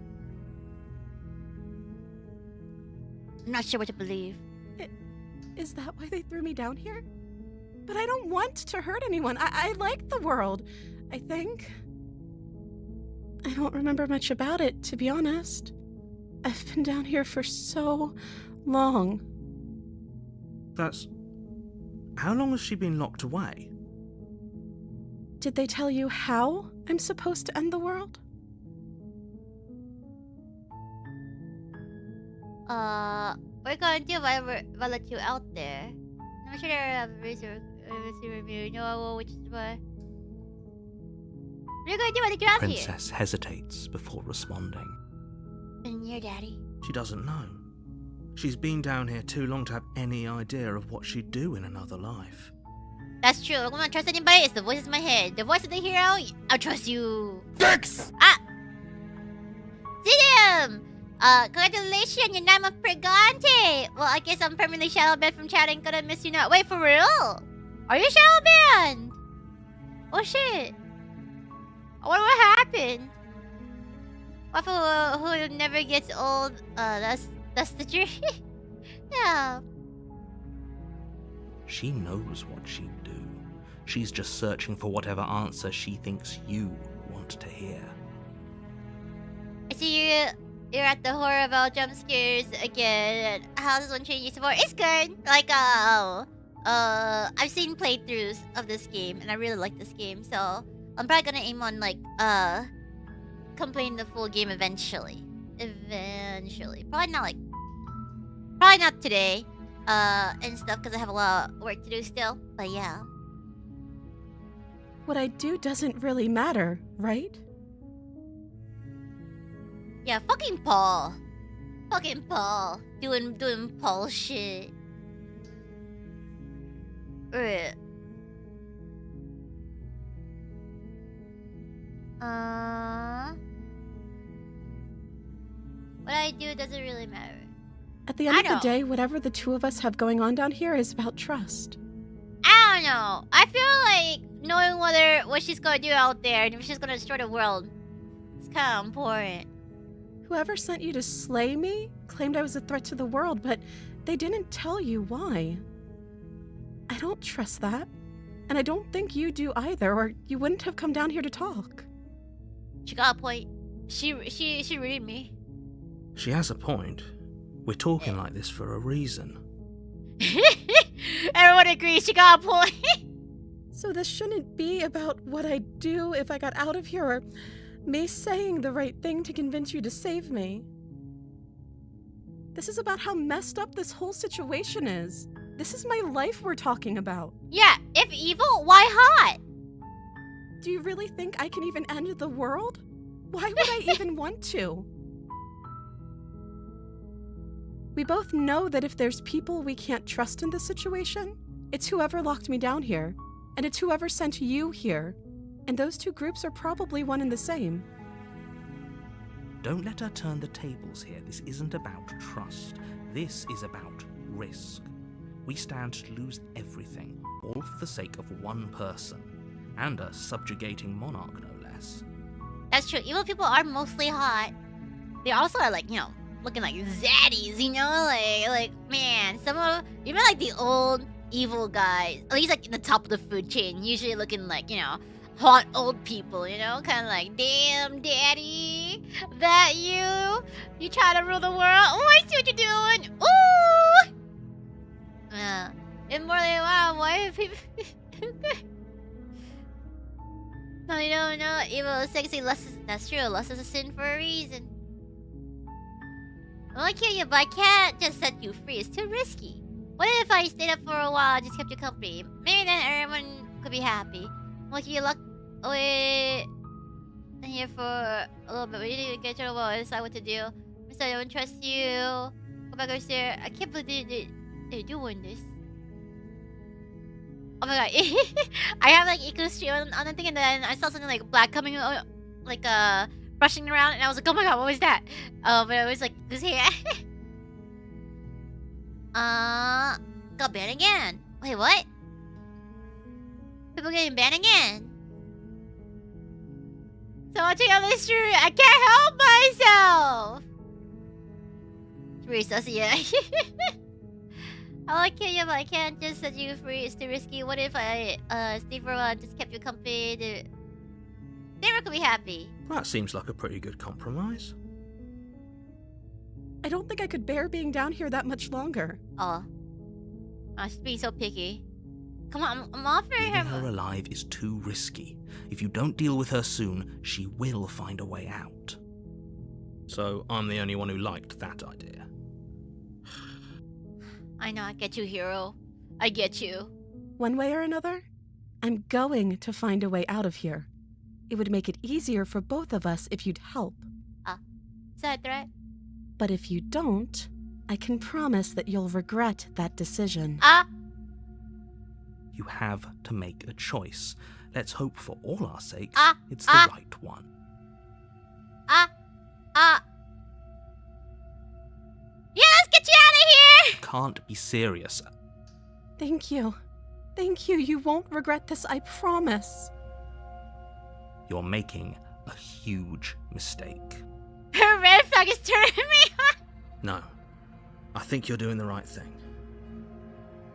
A: I'm not sure what to believe.
F: Is that why they threw me down here? But I don't want to hurt anyone. I like the world, I think. I don't remember much about it, to be honest. I've been down here for so long.
E: That's... How long has she been locked away?
F: Did they tell you how I'm supposed to end the world?
A: What are you gonna do if I let you out there? I'm sure there have a review. No, which is why. What are you gonna do when I get out here?
E: Princess hesitates before responding.
A: And your daddy?
E: She doesn't know. She's been down here too long to have any idea of what she'd do in another life.
A: That's true. I'm gonna trust anybody. It's the voices in my head. The voice of the hero. I'll trust you.
D: Fix!
A: Zidum! Congratulations, you're 9 months pregante! Well, I guess I'm permanently shadow banned from chat and gonna miss you now. Wait, for real? Are you shadow banned? Oh shit. I wonder what happened. Waffle who never gets old. That's the dream. Yeah.
E: She knows what she'd do. She's just searching for whatever answer she thinks you want to hear.
A: I see you're at the horror about jump scares again. How's this one treating you so far? It's good. Like I've seen playthroughs of this game and I really like this game, so I'm probably gonna aim on like completing the full game eventually. Probably not today. And stuff because I have a lot of work to do still. But yeah.
F: What I do doesn't really matter, right?
A: Yeah, fucking Paul. Fucking Paul. Doing Paul shit. Ugh. What I do doesn't really matter.
F: At the end of the day, whatever the two of us have going on down here is about trust.
A: I don't know. I feel like knowing what she's gonna do out there and if she's gonna destroy the world, it's kind of important.
F: Whoever sent you to slay me claimed I was a threat to the world, but they didn't tell you why. I don't trust that. And I don't think you do either, or you wouldn't have come down here to talk.
A: She got a point. She read me.
E: She has a point. We're talking like this for a reason.
A: Everyone agrees she got a point.
F: So this shouldn't be about what I'd do if I got out of here, or me saying the right thing to convince you to save me. This is about how messed up this whole situation is. This is my life we're talking about.
A: Yeah, if evil, why hot?
F: Do you really think I can even end the world? Why would I even want to? We both know that if there's people we can't trust in this situation, it's whoever locked me down here, and it's whoever sent you here. And those two groups are probably one and the same.
E: Don't let her turn the tables here. This isn't about trust. This is about risk. We stand to lose everything, all for the sake of one person. And a subjugating monarch, no less.
A: That's true. Evil people are mostly hot. They also are like, looking like zaddies, Like, man, some of... Even like the old evil guys, at least like in the top of the food chain, usually looking like, hot old people, kind of like, damn, daddy, that you? You try to rule the world? Oh, I see what you're doing. Ooh! And more than wow, why are people... No, you don't know. Evil is sexy. That's true. Lust is a sin for a reason. I want to kill you, but I can't just set you free. It's too risky. What if I stayed up for a while and just kept you company? Maybe then everyone could be happy. Like you luck away in here for a little bit, but you didn't get your well, decide what to do. So I don't trust you. Go back upstairs. I can't believe they're doing this. Oh my god. I have like eco stream on the thing, and then I saw something like black coming like brushing around, and I was like, oh my god, what was that? But it was like this hair. Got banned again. Wait, what? People getting banned again. So watching on this stream, I can't help myself. It's really sussy, yeah. I like kill you, but I can't just set you free. It's too risky. What if I stay for a while and just kept you company? They never could be happy.
E: That seems like a pretty good compromise.
F: I don't think I could bear being down here that much longer.
A: Oh, she's being so picky. Come on, I'm offering
E: Leaving her alive is too risky. If you don't deal with her soon, she will find a way out. So I'm the only one who liked that idea.
A: I know, I get you, hero. I get you.
F: One way or another, I'm going to find a way out of here. It would make it easier for both of us if you'd help.
A: Is that a threat?
F: But if you don't, I can promise that you'll regret that decision.
E: You have to make a choice. Let's hope for all our sakes it's the right one.
A: Yeah, let's get you out of here!
E: You can't be serious.
F: Thank you. Thank you. You won't regret this, I promise.
E: You're making a huge mistake.
A: Her red flag is turning me on.
E: No. I think you're doing the right thing.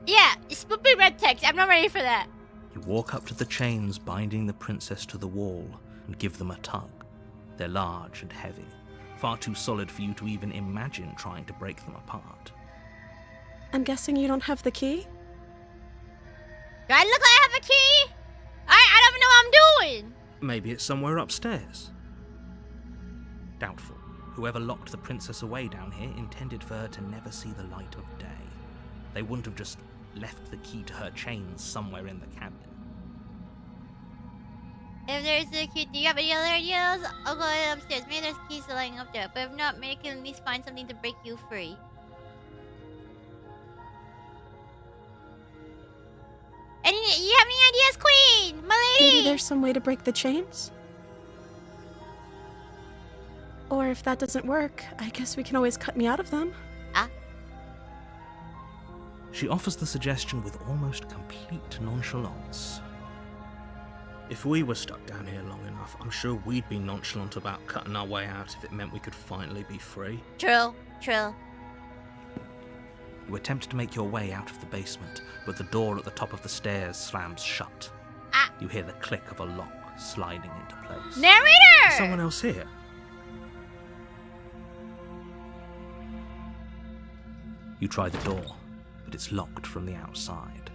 A: Yeah, spoopy red text. I'm not ready for that.
E: You walk up to the chains binding the princess to the wall and give them a tug. They're large and heavy, far too solid for you to even imagine trying to break them apart.
F: I'm guessing you don't have the key?
A: Do I look like I have a key? I don't even know what I'm doing.
E: Maybe it's somewhere upstairs. Doubtful. Whoever locked the princess away down here intended for her to never see the light of day. They wouldn't have just left the key to her chains somewhere in the cabin.
A: If there's a key, do you have any other ideas? I'll go upstairs. Maybe there's keys lying up there. But if not, maybe I can at least find something to break you free. You have any ideas, Queen? My lady!
F: Maybe there's some way to break the chains? Or if that doesn't work, I guess we can always cut me out of them.
E: She offers the suggestion with almost complete nonchalance. If we were stuck down here long enough, I'm sure we'd be nonchalant about cutting our way out if it meant we could finally be free.
A: True.
E: You attempt to make your way out of the basement, but the door at the top of the stairs slams shut. You hear the click of a lock sliding into place.
A: Narrator!
E: Is someone else here? You try the door, but it's locked from the outside.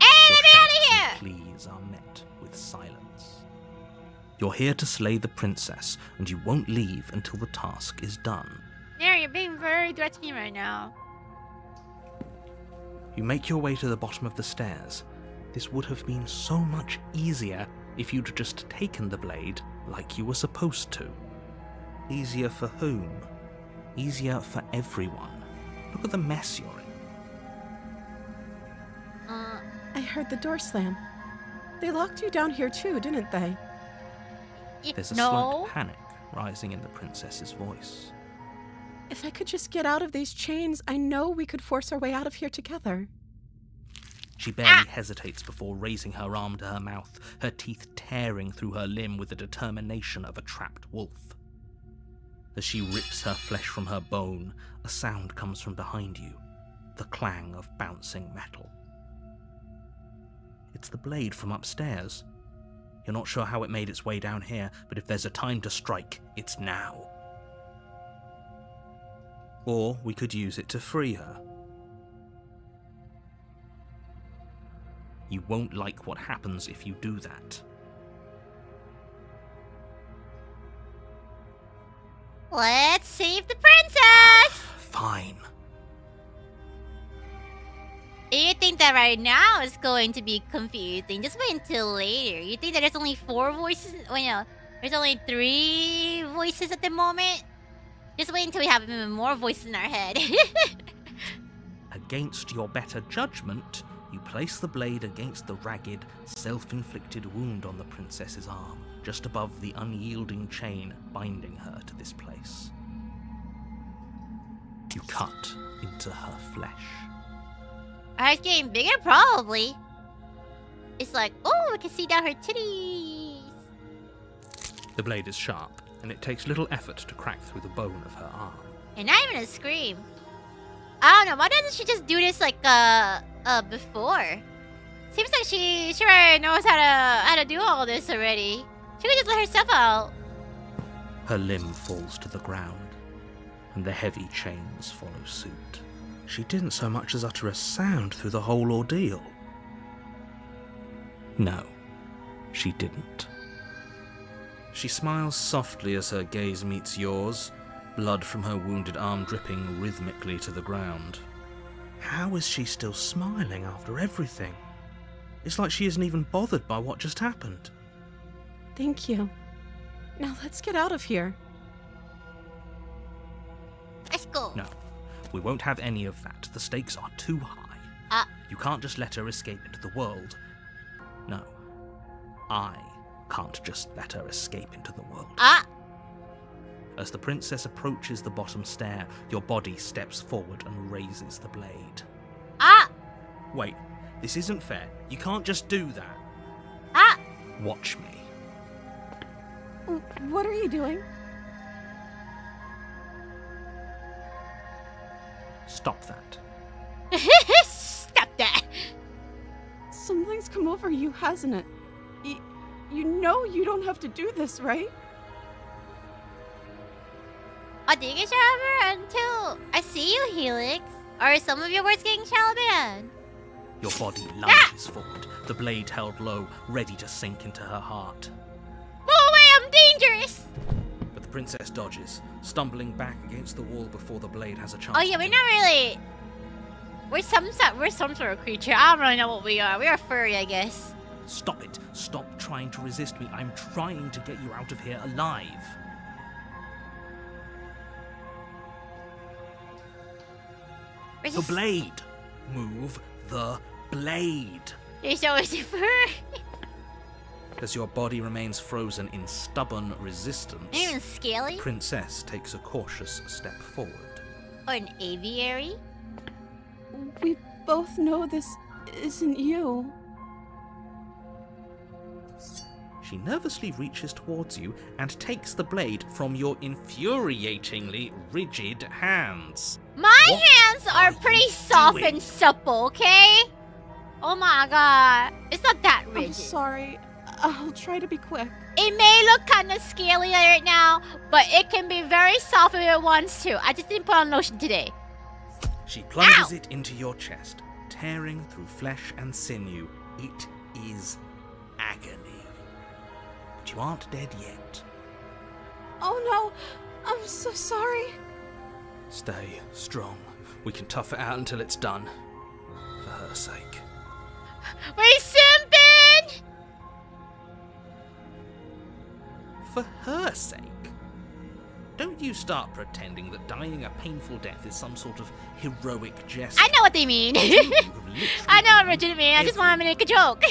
A: Hey,
E: Your
A: let me out of
E: shouts
A: here!
E: and pleas are met with silence. You're here to slay the princess, and you won't leave until the task is done.
A: Narrator, you're being very threatening right now.
E: You make your way to the bottom of the stairs. This would have been so much easier if you'd just taken the blade like you were supposed to. Easier for whom? Easier for everyone. Look at the mess you're in.
F: I heard the door slam. They locked you down here too, didn't they?
E: There's a
A: No.
E: slight panic rising in the princess's voice.
F: If I could just get out of these chains, I know we could force our way out of here together.
E: She barely hesitates before raising her arm to her mouth, her teeth tearing through her limb with the determination of a trapped wolf. As she rips her flesh from her bone, a sound comes from behind you, the clang of bouncing metal. It's the blade from upstairs. You're not sure how it made its way down here, but if there's a time to strike, it's now. Or we could use it to free her. You won't like what happens if you do that.
A: Let's save the princess!
E: Fine.
A: You think that right now is going to be confusing. Just wait until later. You think that there's only 4 voices? Well, no, there's only 3 voices at the moment? Just wait until we have even more voices in our head.
E: Against your better judgment, you place the blade against the ragged, self-inflicted wound on the princess's arm, just above the unyielding chain binding her to this place. You cut into her flesh.
A: Are it's getting bigger? Probably. It's like, oh, I can see down her titties.
E: The blade is sharp, and it takes little effort to crack through the bone of her arm.
A: And not even a scream. I don't know. Why doesn't she just do this like before? Seems like she already knows how to do all this already. She could just let herself out.
E: Her limb falls to the ground, and the heavy chains follow suit. She didn't so much as utter a sound through the whole ordeal. No, she didn't. She smiles softly as her gaze meets yours, blood from her wounded arm dripping rhythmically to the ground. How is she still smiling after everything? It's like she isn't even bothered by what just happened.
F: Thank you. Now let's get out of here.
A: Let's go.
E: No, we won't have any of that. The stakes are too high. You can't just let her escape into the world. No. I can't just let her escape into the world. As the princess approaches the bottom stair, your body steps forward and raises the blade. Wait, this isn't fair. You can't just do that. Watch me.
F: What are you doing?
E: Stop that.
A: Stop that.
F: Something's come over you, hasn't it? You know you don't have to do this, right?
A: Did you get shadow until I see you, Helix? Are some of your words getting shadow banned?
E: Your body lunges forward, the blade held low, ready to sink into her heart.
A: Move away, I'm dangerous!
E: But the princess dodges, stumbling back against the wall before the blade has a chance.
A: Oh yeah, we're not really... We're some sort of creature. I don't really know what we are. We are furry, I guess.
E: Stop it. Stop trying to resist me. I'm trying to get you out of here alive. The blade. Move the blade.
A: There's always a fur.
E: As your body remains frozen in stubborn resistance,
A: Not even scaly?
E: the princess takes a cautious step forward.
A: Or an aviary?
F: We both know this isn't you.
E: She nervously reaches towards you and takes the blade from your infuriatingly rigid hands.
A: My
E: What
A: hands are
E: are
A: pretty
E: you
A: soft
E: doing?
A: and supple, okay? Oh my god. It's not that
F: I'm
A: rigid.
F: sorry. I'll try to be quick.
A: It may look kind of scaly right now, but it can be very soft if it wants to. I just didn't put on lotion today.
E: She plunges
A: Ow!
E: it into your chest, tearing through flesh and sinew. It is agony. But you aren't dead yet.
F: Oh no, I'm so sorry.
E: Stay strong. We can tough it out until it's done. For her sake.
A: We're simping!
E: For her sake? Don't you start pretending that dying a painful death is some sort of heroic gesture.
A: I know what they mean. I know what Richard mean. I just want to make a joke.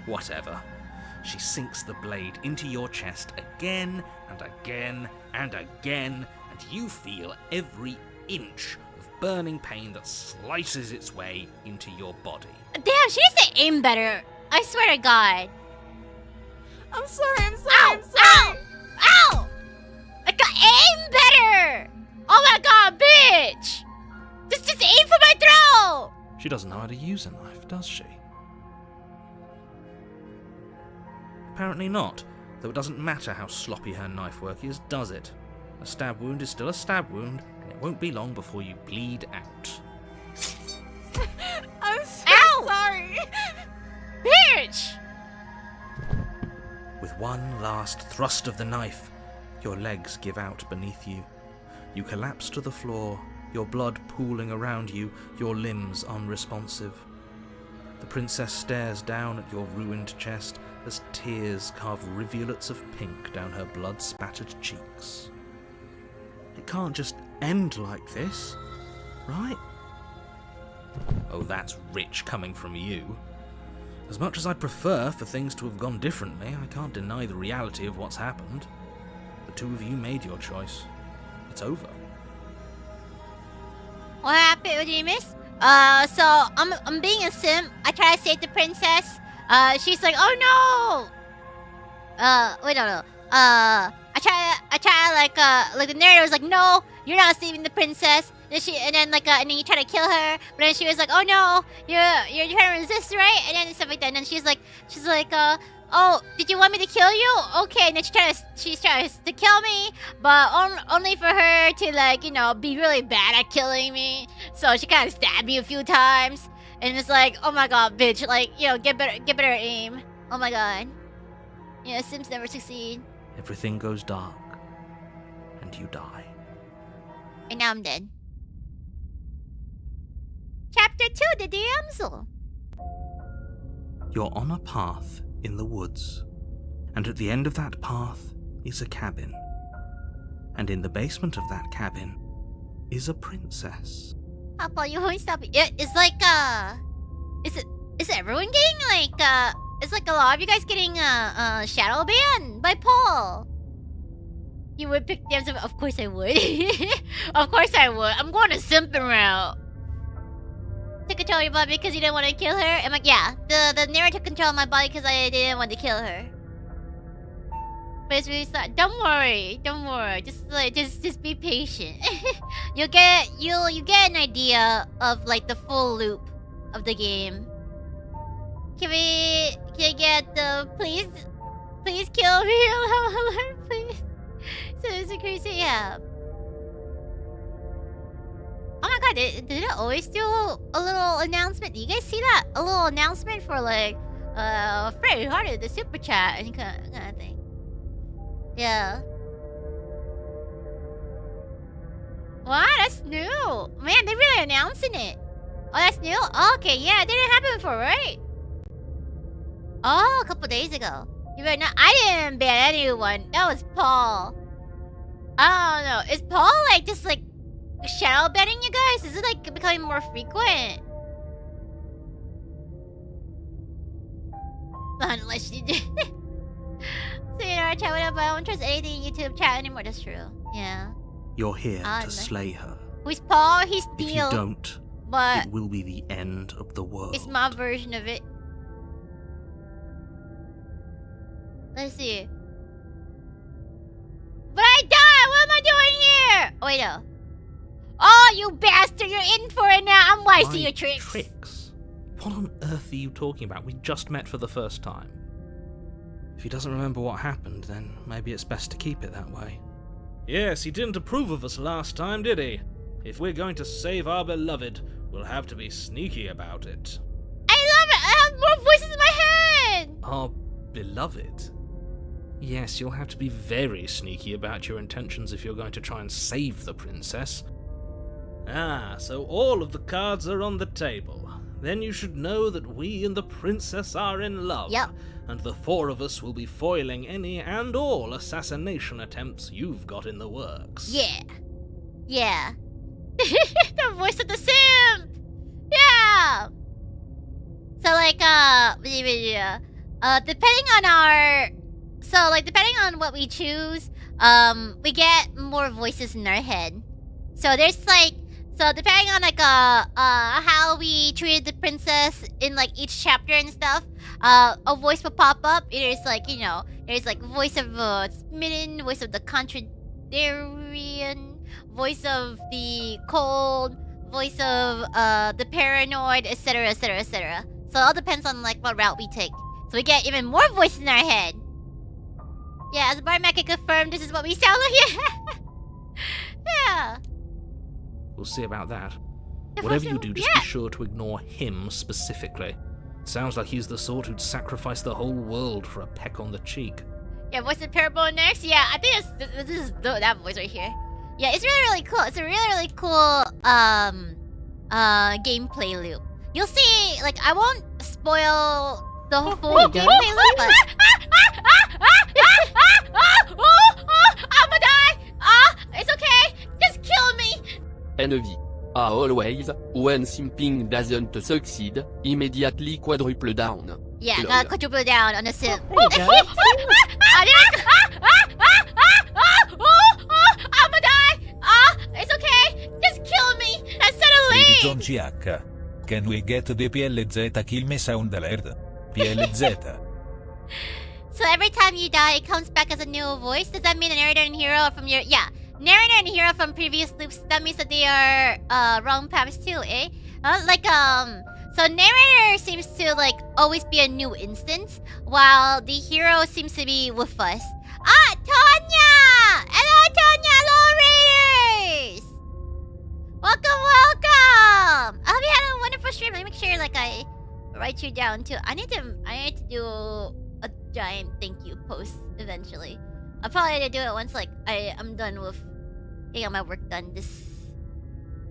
E: Whatever. She sinks the blade into your chest again and again and again, and you feel every inch of burning pain that slices its way into your body.
A: Damn, she needs to aim better. I swear to God.
F: I'm sorry, I'm sorry,
A: Ow!
F: I'm sorry.
A: Ow! Ow! I got aim better! Oh my god, bitch! Just aim for my throat!
E: She doesn't know how to use a knife, does she? Apparently not, though it doesn't matter how sloppy her knife work is, does it? A stab wound is still a stab wound, and it won't be long before you bleed out.
F: I'm so
A: Ow!
F: sorry.
A: Bitch!
E: With one last thrust of the knife, your legs give out beneath you. You collapse to the floor, your blood pooling around you, your limbs unresponsive. The princess stares down at your ruined chest as tears carve rivulets of pink down her blood-spattered cheeks. It can't just end like this, right? Oh, that's rich coming from you. As much as I'd prefer for things to have gone differently, I can't deny the reality of what's happened. The two of you made your choice. It's over.
A: What happened? What did you miss? So I'm being a simp. I try to save the princess. She's like, oh no. Wait, no. I try like the narrator was like, no, you're not saving the princess. And then you try to kill her, but then she was like, oh no, you're trying to resist, right? And then stuff like that. And then she's like, oh, did you want me to kill you? Okay. And then she tries to kill me, but only for her to be really bad at killing me. So she kind of stabbed me a few times, and it's like, oh my god, bitch, get better aim. Oh my god. Yeah, Sims never succeed.
E: Everything goes dark, and you die.
A: And now I'm dead. Chapter 2, The Damsel.
E: You're on a path in the woods, and at the end of that path is a cabin. And in the basement of that cabin is a princess.
A: Papa, you won't stop. It's like is everyone getting like it's like a lot of you guys getting shadow banned by Paul. You would pick them. Of course I would. Of course I would. I'm going to simping route. To control your body because you didn't want to kill her. I'm like, yeah, the narrator controlled my body because I didn't want to kill her. But it's really sad. Don't worry. Just be patient. you'll get an idea of like the full loop of the game. Can I get the please kill me alert, please. So it's a crazy, yeah. Oh my god, did it always do a little announcement? Do you guys see that? A little announcement for like Freddy Harder, the super chat and kind of thing. Yeah. Wow, that's new. Man, they're really announcing it. Oh, that's new? Oh, okay, yeah, it didn't happen before, right? Oh, a couple days ago. You better not. I didn't ban anyone. That was Paul. I don't know. Is Paul like just like shadow banning you guys? Is it like becoming more frequent? Unless you did. So you know, chat whatever. I don't trust anything in YouTube chat anymore. That's true. Yeah.
E: You're here to slay her.
A: Who's Paul? He's Steel.
E: If you don't,
A: but
E: it will be the end of the world.
A: It's my version of it. Let's see. But I died! What am I doing here? Oh, wait, no. Oh, you bastard! You're in for it now! I'm wise to your tricks!
E: Tricks? What on earth are you talking about? We just met for the first time. If he doesn't remember what happened, then maybe it's best to keep it that way.
G: Yes, he didn't approve of us last time, did he? If we're going to save our beloved, we'll have to be sneaky about it.
A: I love it! I have more voices in my head!
E: Our beloved? Yes, you'll have to be very sneaky about your intentions if you're going to try and save the princess.
G: Ah, so all of the cards are on the table. Then you should know that we and the princess are in love.
A: Yep.
G: And the four of us will be foiling any and all assassination attempts you've got in the works.
A: Yeah. Yeah. The voice of the simp! Yeah! So like, depending on our... So, like, depending on what we choose, we get more voices in our head. So there's, like... So, depending on, like, how we treated the princess in, like, each chapter and stuff, a voice will pop up. There's, like, you know, there's, like, voice of Smitten, voice of the contrarian, voice of the cold, voice of, the paranoid, etc., etc., etc. So, it all depends on, like, what route we take. So, we get even more voices in our head. Yeah, as Barmac can confirm, this is what we sound like. Yeah.
E: We'll see about that. Whatever you do, just be sure to ignore him specifically. It sounds like he's the sort who'd sacrifice the whole world for a peck on the cheek.
A: Yeah, voice of Parable next? Yeah, I think this is that voice right here. Yeah, it's really, really cool. It's a really, really cool, gameplay loop. You'll see, like, I won't spoil the whole gameplay loop, but... I'ma die! It's okay! Just kill me!
B: Envy. Always, when simping doesn't succeed, immediately quadruple down.
A: Yeah, gotta quadruple down on the simp.
F: There you go.
A: I'ma die! It's okay! Just kill me! And suddenly...
H: John CH. Can we get the PLZ kill me sound alert? PLZ.
A: So every time you die, it comes back as a new voice? Does that mean the narrator and hero are from your... Yeah. Narrator and hero from previous loops, that means that they are wrong paths too, eh? So narrator seems to like always be a new instance, while the hero seems to be with us. Ah, Tonya! Hello, Tonya! Hello, Raiders! Welcome! I hope you had a wonderful stream. Let me make sure like I write you down too. I need to do a giant thank you post eventually. I'll probably need to do it once like I'm done with getting all my work done this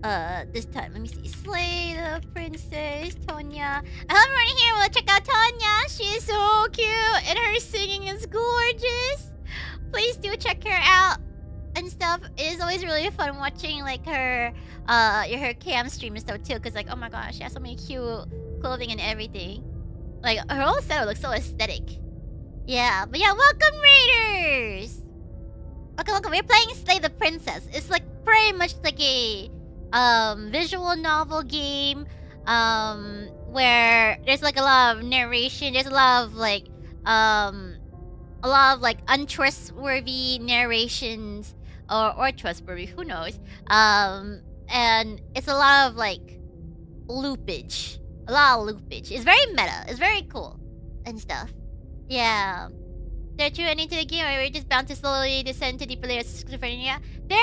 A: time. Let me see. Slay the princess, Tonya. I hope everyone here will check out Tonya. She is so cute and her singing is gorgeous. Please do check her out. I and stuff. It is always really fun watching like her cam stream and stuff too. Cause like, oh my gosh, she has so many cute clothing and everything. Like her whole setup looks so aesthetic. Yeah, but yeah, welcome Raiders. Welcome. We're playing Slay the Princess. It's like pretty much like a visual novel game where there's like a lot of narration. There's a lot of like untrustworthy narrations or trustworthy, who knows. And it's a lot of like loopage. It's very meta. It's very cool and stuff. Yeah. There true ending to the game, or we're just bound to slowly descend to deeper layers of schizophrenia. There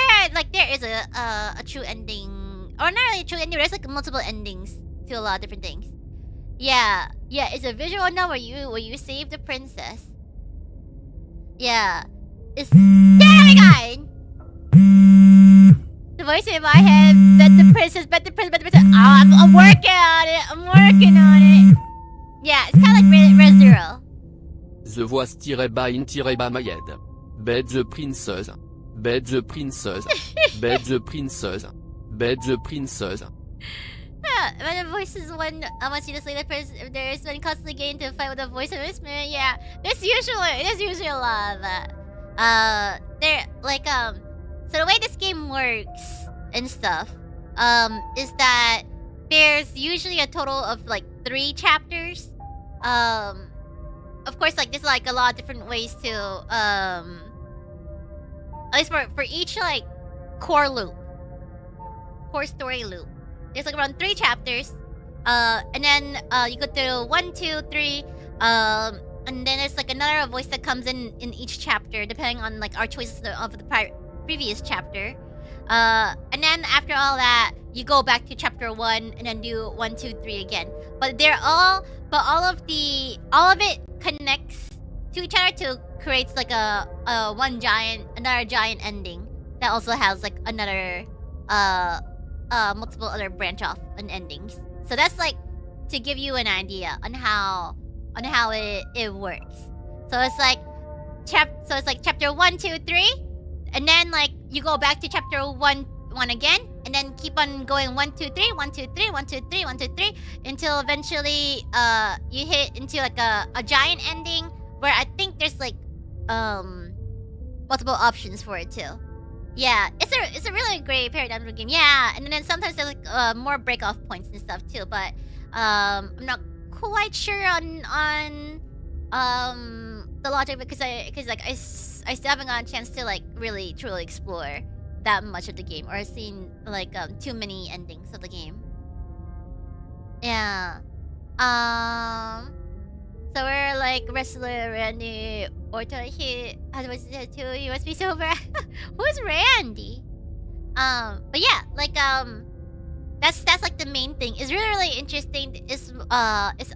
A: is a true ending, or not really a true ending. There's like multiple endings to a lot of different things. Yeah, it's a visual novel where you save the princess. Yeah, it's there we go. The voice in my head, bet the princess. Oh, I'm working on it. Yeah, it's kind of like Red Zero.
B: The voice-by-in-by Mayed. Bet the princess. Bet the princess. Bet the princess. Bet the princess.
A: When the voice is one wants you to slay the prince, if there is one constantly getting into a fight with the voice of this man, yeah. There's usually a lot of that. So the way this game works and stuff, is that there's usually a total of like 3 chapters. Of course, like there's like a lot of different ways to at least for each like core story loop. There's like around 3 chapters. And then you go through 1, 2, 3. And then there's like another voice that comes in each chapter, depending on like our choices of the previous chapter. And then after all that, you go back to chapter 1 and then do 1, 2, 3 again. But all of it connects to each other to creates like another giant ending that also has like another multiple other branch off and endings. So that's like to give you an idea on how it works. So it's like chapter 1, 2, 3, and then like you go back to chapter 1 again, and then keep on going 1, 2, 3, 1, 2, 3, 1, 2, 3, 1, 2, 3, until eventually you hit into like a giant ending where I think there's like multiple options for it too. Yeah, it's a really great paradigm game. Yeah, and then sometimes there's like more break off points and stuff too, but I'm not quite sure on the logic because I still haven't gotten a chance to like really truly explore that much of the game, or I've seen like too many endings of the game. Yeah. So we're like wrestler Randy Orton. He said too. He must be sober. Who's Randy? But yeah, like that's like the main thing. It's really interesting. It's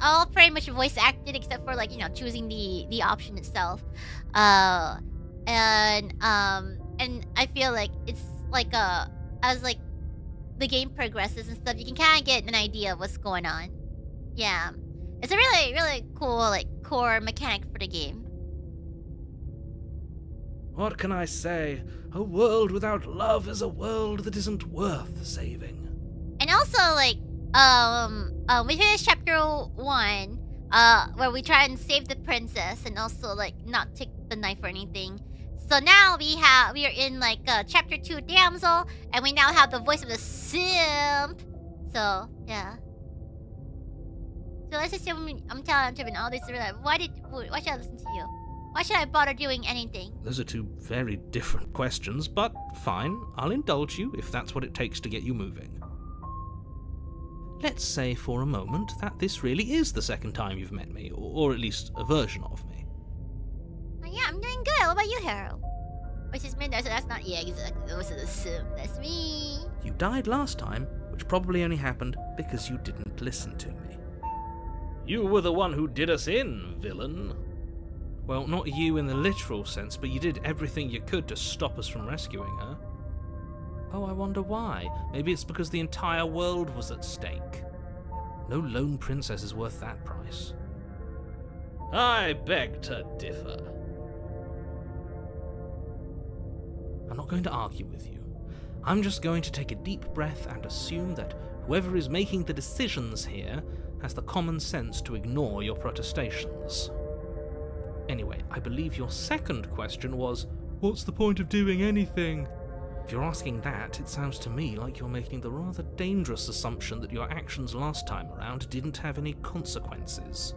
A: all pretty much voice acted except for like choosing the option itself. And I feel like it's like as like the game progresses and stuff, you can kind of get an idea of what's going on. Yeah, it's a really cool like core mechanic for the game.
G: What can I say? A world without love is a world that isn't worth saving.
A: And also like we finished chapter 1 where we try and save the princess and also like not take the knife or anything. So now we are in like chapter 2 damsel, and we now have the voice of the simp. So yeah. So let's assume I'm telling all this. Why should I listen to you? Why should I bother doing anything?
E: Those are 2 very different questions, but fine, I'll indulge you if that's what it takes to get you moving. Let's say for a moment that this really is the second time you've met me, or at least a version of me.
A: Yeah, I'm doing good. What about you, Harold? Which is me. That's not exactly. Those are the sim. That's me.
E: You died last time, which probably only happened because you didn't listen to me.
G: You were the one who did us in, villain.
E: Well, not you in the literal sense, but you did everything you could to stop us from rescuing her. Oh, I wonder why. Maybe it's because the entire world was at stake. No lone princess is worth that price.
G: I beg to differ.
E: I'm not going to argue with you. I'm just going to take a deep breath and assume that whoever is making the decisions here has the common sense to ignore your protestations. Anyway, I believe your second question was, what's the point of doing anything? If you're asking that, it sounds to me like you're making the rather dangerous assumption that your actions last time around didn't have any consequences.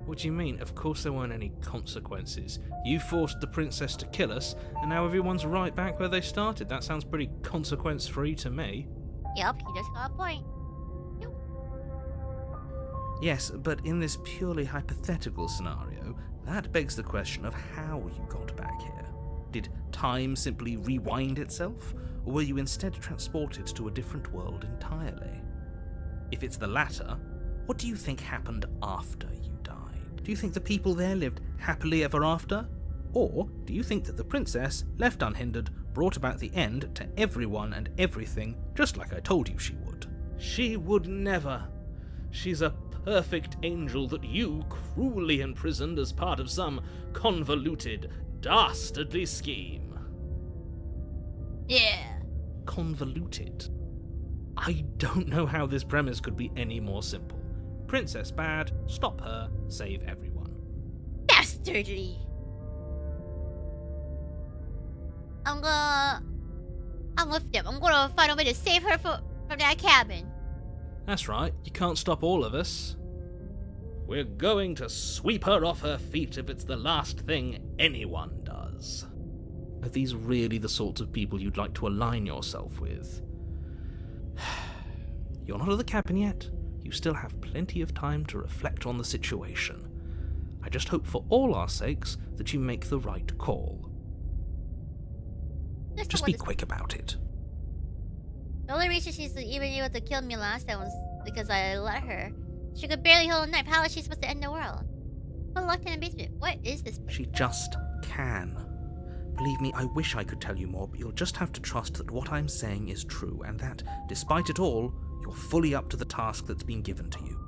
E: What do you mean? Of course there weren't any consequences. You forced the princess to kill us, and now everyone's right back where they started. That sounds pretty consequence-free to me.
A: Yep, he just got a point.
E: Yes, but in this purely hypothetical scenario, that begs the question of how you got back here. Did time simply rewind itself, or were you instead transported to a different world entirely? If it's the latter, what do you think happened after you died? Do you think the people there lived happily ever after? Or do you think that the princess, left unhindered, brought about the end to everyone and everything, just like I told you she would?
G: She would never. She's a perfect angel that you cruelly imprisoned as part of some convoluted, dastardly scheme.
A: Yeah.
E: Convoluted. I don't know how this premise could be any more simple. Princess bad, stop her, save everyone.
A: Dastardly. I'm with them. I'm gonna find a way to save her from that cabin.
E: That's right, you can't stop all of us.
G: We're going to sweep her off her feet if it's the last thing anyone does.
E: Are these really the sorts of people you'd like to align yourself with? You're not at the cabin yet. You still have plenty of time to reflect on the situation. I just hope for all our sakes that you make the right call. Just be quick about it.
A: The only reason she's even able to kill me last time was because I let her. She could barely hold a knife. How is she supposed to end the world? But locked in a basement. What is this?
E: She just can. Believe me, I wish I could tell you more, but you'll just have to trust that what I'm saying is true, and that, despite it all, you're fully up to the task that's been given to you.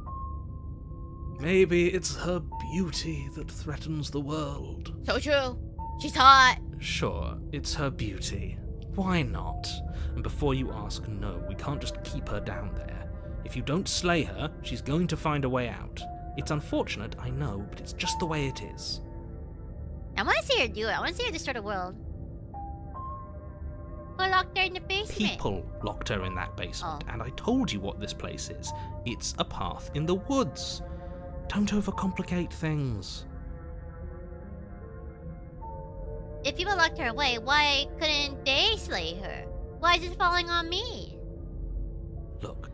G: Maybe it's her beauty that threatens the world.
A: So true. She's hot.
E: Sure, it's her beauty. Why not? And before you ask, no, we can't just keep her down there. If you don't slay her, she's going to find a way out. It's unfortunate, I know, but it's just the way it is.
A: I want to see her do it. I want to see her destroy the world. Who locked her in the basement?
E: People locked her in that basement, and I told you what this place is. It's a path in the woods. Don't overcomplicate things.
A: If people locked her away, why couldn't they slay her? Why is it falling on me?
E: Look,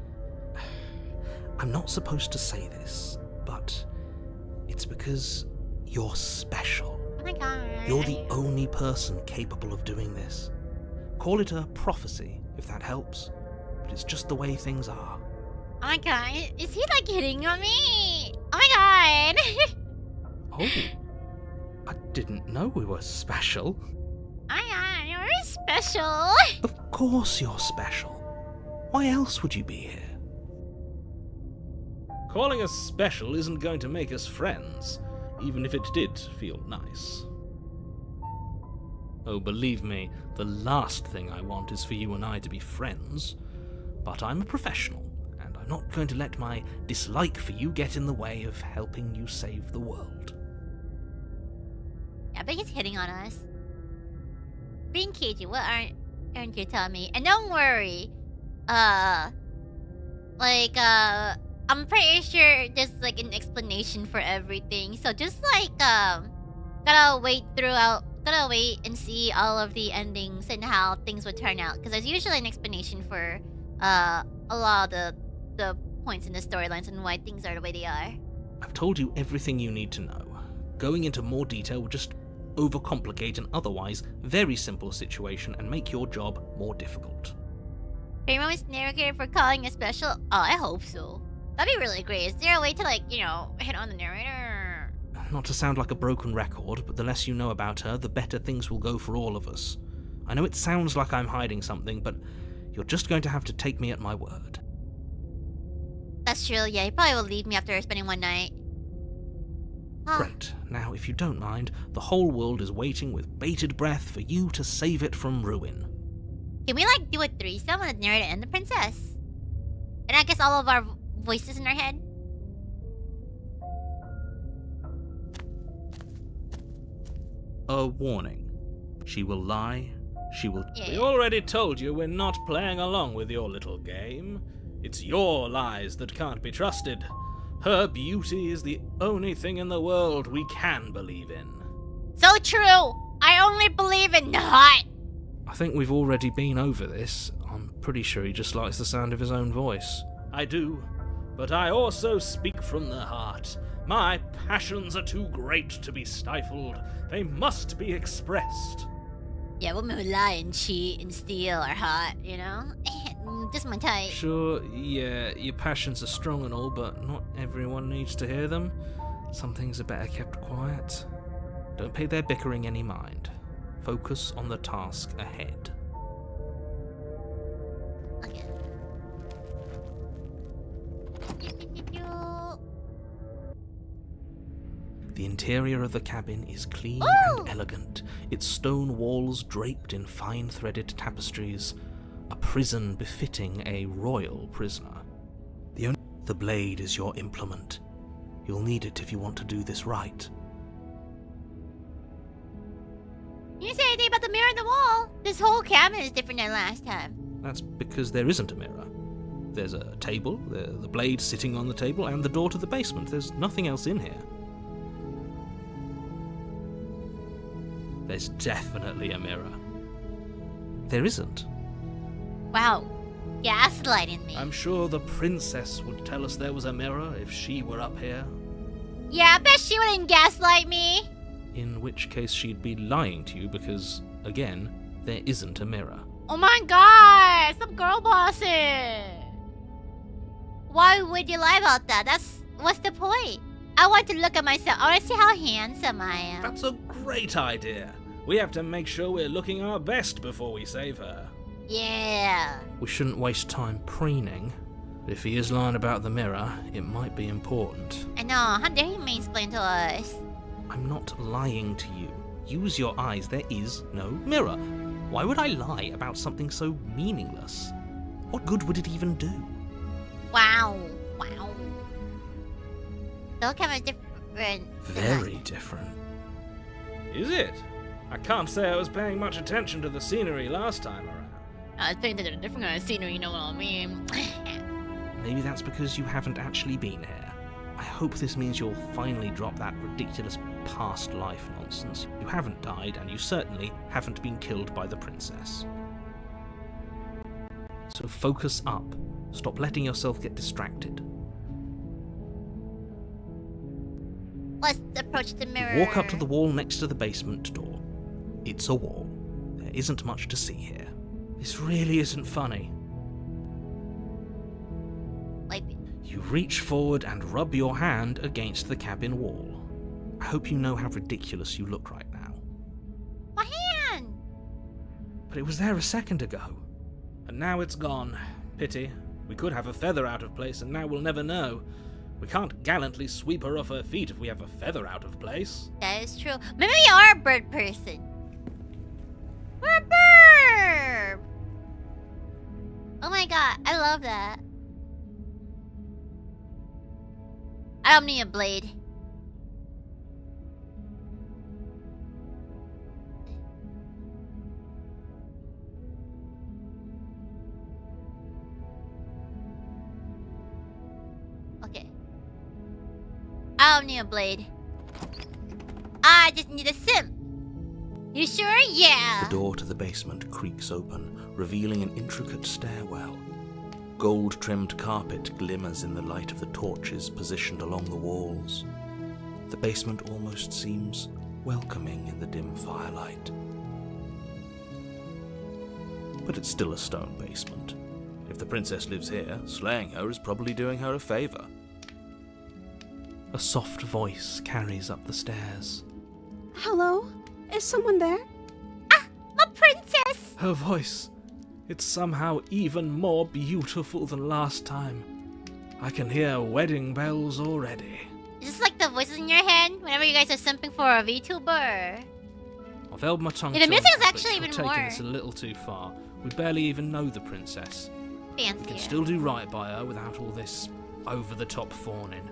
E: I'm not supposed to say this, but it's because you're special.
A: Oh my god.
E: You're the only person capable of doing this. Call it a prophecy, if that helps, but it's just the way things are.
A: Oh my god, is he like hitting on me? Oh my god.
E: Oh, I didn't know we were special.
A: Oh my god, you're special.
E: Of course you're special. Why else would you be here?
G: Calling us special isn't going to make us friends, even if it did feel nice.
E: Oh, believe me, the last thing I want is for you and I to be friends. But I'm a professional, and I'm not going to let my dislike for you get in the way of helping you save the world.
A: I bet he's hitting on us. Being cagey, what aren't you telling me? And don't worry, I'm pretty sure there's like an explanation for everything. So just like gotta wait and see all of the endings and how things would turn out. Because there's usually an explanation for a lot of the points in the storylines and why things are the way they are.
E: I've told you everything you need to know. Going into more detail will just overcomplicate an otherwise very simple situation and make your job more difficult.
A: Rainbow is narrator for calling a special? Oh, I hope so. That'd be really great. Is there a way to hit on the narrator?
E: Not to sound like a broken record, but the less you know about her, the better things will go for all of us. I know it sounds like I'm hiding something, but you're just going to have to take me at my word.
A: That's true, yeah, he probably will leave me after spending one night.
E: Great. Now, if you don't mind, the whole world is waiting with bated breath for you to save it from ruin.
A: Can we like do a threesome with the narrator and the princess? And I guess all of our voices in our head?
E: A warning. She will lie. She will...
G: We already told you we're not playing along with your little game. It's your lies that can't be trusted. Her beauty is the only thing in the world we can believe in.
A: So true! I only believe in hot!
E: I think we've already been over this. I'm pretty sure he just likes the sound of his own voice.
G: I do, but I also speak from the heart. My passions are too great to be stifled. They must be expressed.
A: Yeah, women who lie and cheat and steal are hot, you know? Just my type.
E: Sure, yeah, your passions are strong and all, but not everyone needs to hear them. Some things are better kept quiet. Don't pay their bickering any mind. Focus on the task ahead.
A: Okay.
E: The interior of the cabin is clean and elegant, its stone walls draped in fine-threaded tapestries, a prison befitting a royal prisoner. The blade is your implement. You'll need it if you want to do this right.
A: You didn't say anything about the mirror on the wall. This whole cabin is different than last time.
E: That's because there isn't a mirror. There's a table, the blade sitting on the table, and the door to the basement. There's nothing else in here. There's definitely a mirror. There isn't.
A: Wow. Gaslighting me.
G: I'm sure the princess would tell us there was a mirror if she were up here.
A: Yeah, I bet she wouldn't gaslight me.
E: In which case she'd be lying to you because, again, there isn't a mirror.
A: Oh my god! Stop girl bossing! Why would you lie about that? What's the point? I want to look at myself. I want to see how handsome I am.
G: That's a great idea. We have to make sure we're looking our best before we save her.
A: Yeah.
E: We shouldn't waste time preening. But if he is lying about the mirror, it might be important.
A: I know. How dare he mansplain to us?
E: I'm not lying to you. Use your eyes. There is no mirror. Why would I lie about something so meaningless? What good would it even do?
A: Wow. Wow. The camera is different.
E: Very different.
G: Is it? I can't say I was paying much attention to the scenery last time around.
A: I think that they're a different kind of scenery, you know what I mean?
E: Maybe that's because you haven't actually been here. I hope this means you'll finally drop that ridiculous past life nonsense. You haven't died, and you certainly haven't been killed by the princess. So focus up. Stop letting yourself get distracted.
A: Let's approach the mirror.
E: Walk up to the wall next to the basement door. It's a wall. There isn't much to see here. This really isn't funny.
A: Like,
E: You reach forward and rub your hand against the cabin wall. I hope you know how ridiculous you look right now.
A: my hand!
E: But it was there a second ago.
G: And now it's gone. Pity. We could have a feather out of place, and now we'll never know. We can't gallantly sweep her off her feet if we have a feather out of place.
A: That is true. Maybe we are a bird person. We're a bird! Oh my god, I love that. I don't need a blade. Okay. I don't need a blade. I just need a sim. You sure? Yeah.
E: The door to the basement creaks open, revealing an intricate stairwell. Gold-trimmed carpet glimmers in the light of the torches positioned along the walls. The basement almost seems welcoming in the dim firelight. But it's still a stone basement. If the princess lives here, slaying her is probably doing her a favor. A soft voice carries up the stairs.
F: Hello? Is someone there?
A: Ah, my princess!
G: Her voice. It's somehow even more beautiful than last time. I can hear wedding bells already.
A: Is this like the voices in your head whenever you guys are simping for a VTuber?
G: I've held my tongue.
A: Yeah, the
G: to
A: music's
G: but
A: actually
G: you're
A: even
G: taking
A: more
G: this a little too far. We barely even know the princess. We
A: fancy.
G: can still do right by her without all this over-the-top fawning.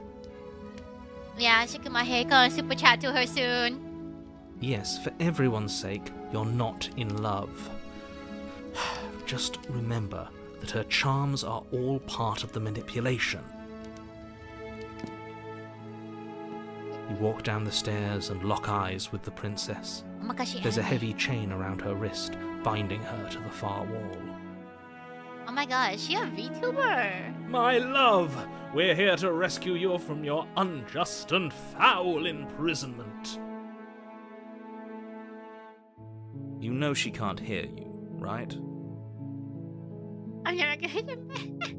A: Yeah, Shikumaheiko and SupaChat to her soon.
G: Yes, for everyone's sake, you're not in love. Just remember that her charms are all part of the manipulation. You walk down the stairs and lock eyes with the princess.
A: Oh my gosh,
G: There's a heavy chain around her wrist, binding her to the far wall.
A: Oh my god, is she a VTuber?
G: My love, we're here to rescue you from your unjust and foul imprisonment. You know she can't hear you, right?
A: I'm never gonna get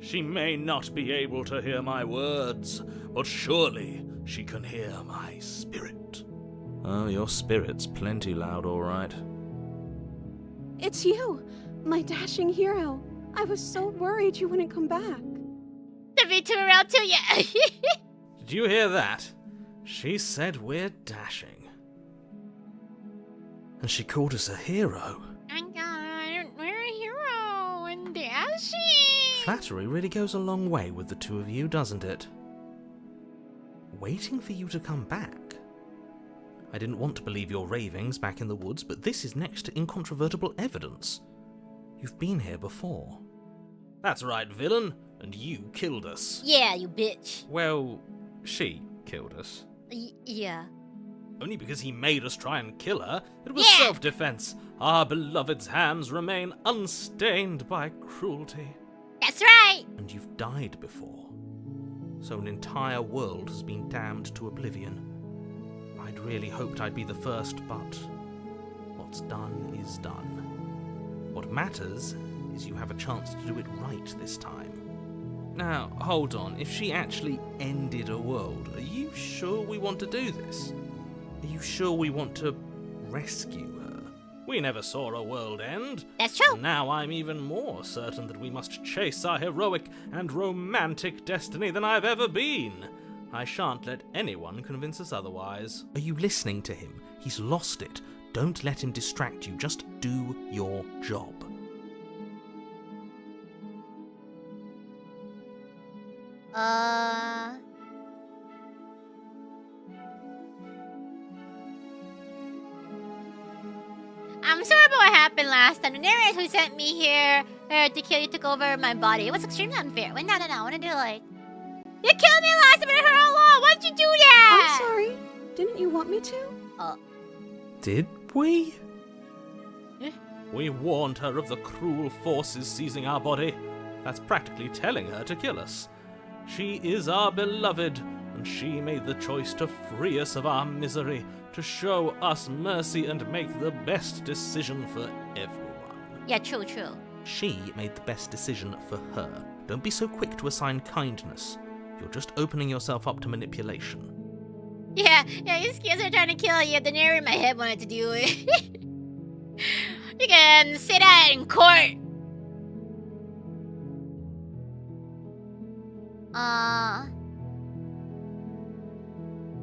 G: She may not be able to hear my words, but surely she can hear my spirit. Oh, your spirit's plenty loud, all right.
F: It's you, my dashing hero. I was so worried you wouldn't come back.
A: the VTuber round 2, yeah.
G: Did you hear that? She said we're dashing. And she called us a hero.
A: Oh my god, we're a hero and dashing.
G: Flattery really goes a long way with the two of you, doesn't it? Waiting for you to come back. I didn't want to believe your ravings back in the woods, but this is next to incontrovertible evidence. You've been here before. That's right, villain, and you killed us.
A: Yeah, you bitch.
G: Well, she killed us.
A: Yeah.
G: Only because he made us try and kill her. It was
A: Yeah.
G: self-defense. Our beloved's hands remain unstained by cruelty.
A: That's right.
G: And you've died before. So an entire world has been damned to oblivion. I'd really hoped I'd be the first, but what's done is done. What matters is you have a chance to do it right this time. Now, hold on. If she actually ended a world, are you sure we want to do this? Are you sure we want to rescue her? We never saw a world end.
A: That's true.
G: And now I'm even more certain that we must chase our heroic and romantic destiny than I've ever been. I shan't let anyone convince us otherwise. Are you listening to him? He's lost it. Don't let him distract you. Just do your job.
A: I'm sorry about what happened last time. The narrator who sent me here to kill you took over my body. It was extremely unfair. Wait, no. I want to do like... You killed me last time and it hurt a lot. Why'd you do that?
F: I'm sorry. Didn't you want me to?
G: Did we?
A: Eh?
G: We warned her of the cruel forces seizing our body. That's practically telling her to kill us. She is our beloved, and she made the choice to free us of our misery, to show us mercy and make the best decision for everyone.
A: Yeah, true.
G: She made the best decision for her. Don't be so quick to assign kindness. You're just opening yourself up to manipulation.
A: Yeah, these kids are trying to kill you. The narrator in my head wanted to do it. You can say that in court.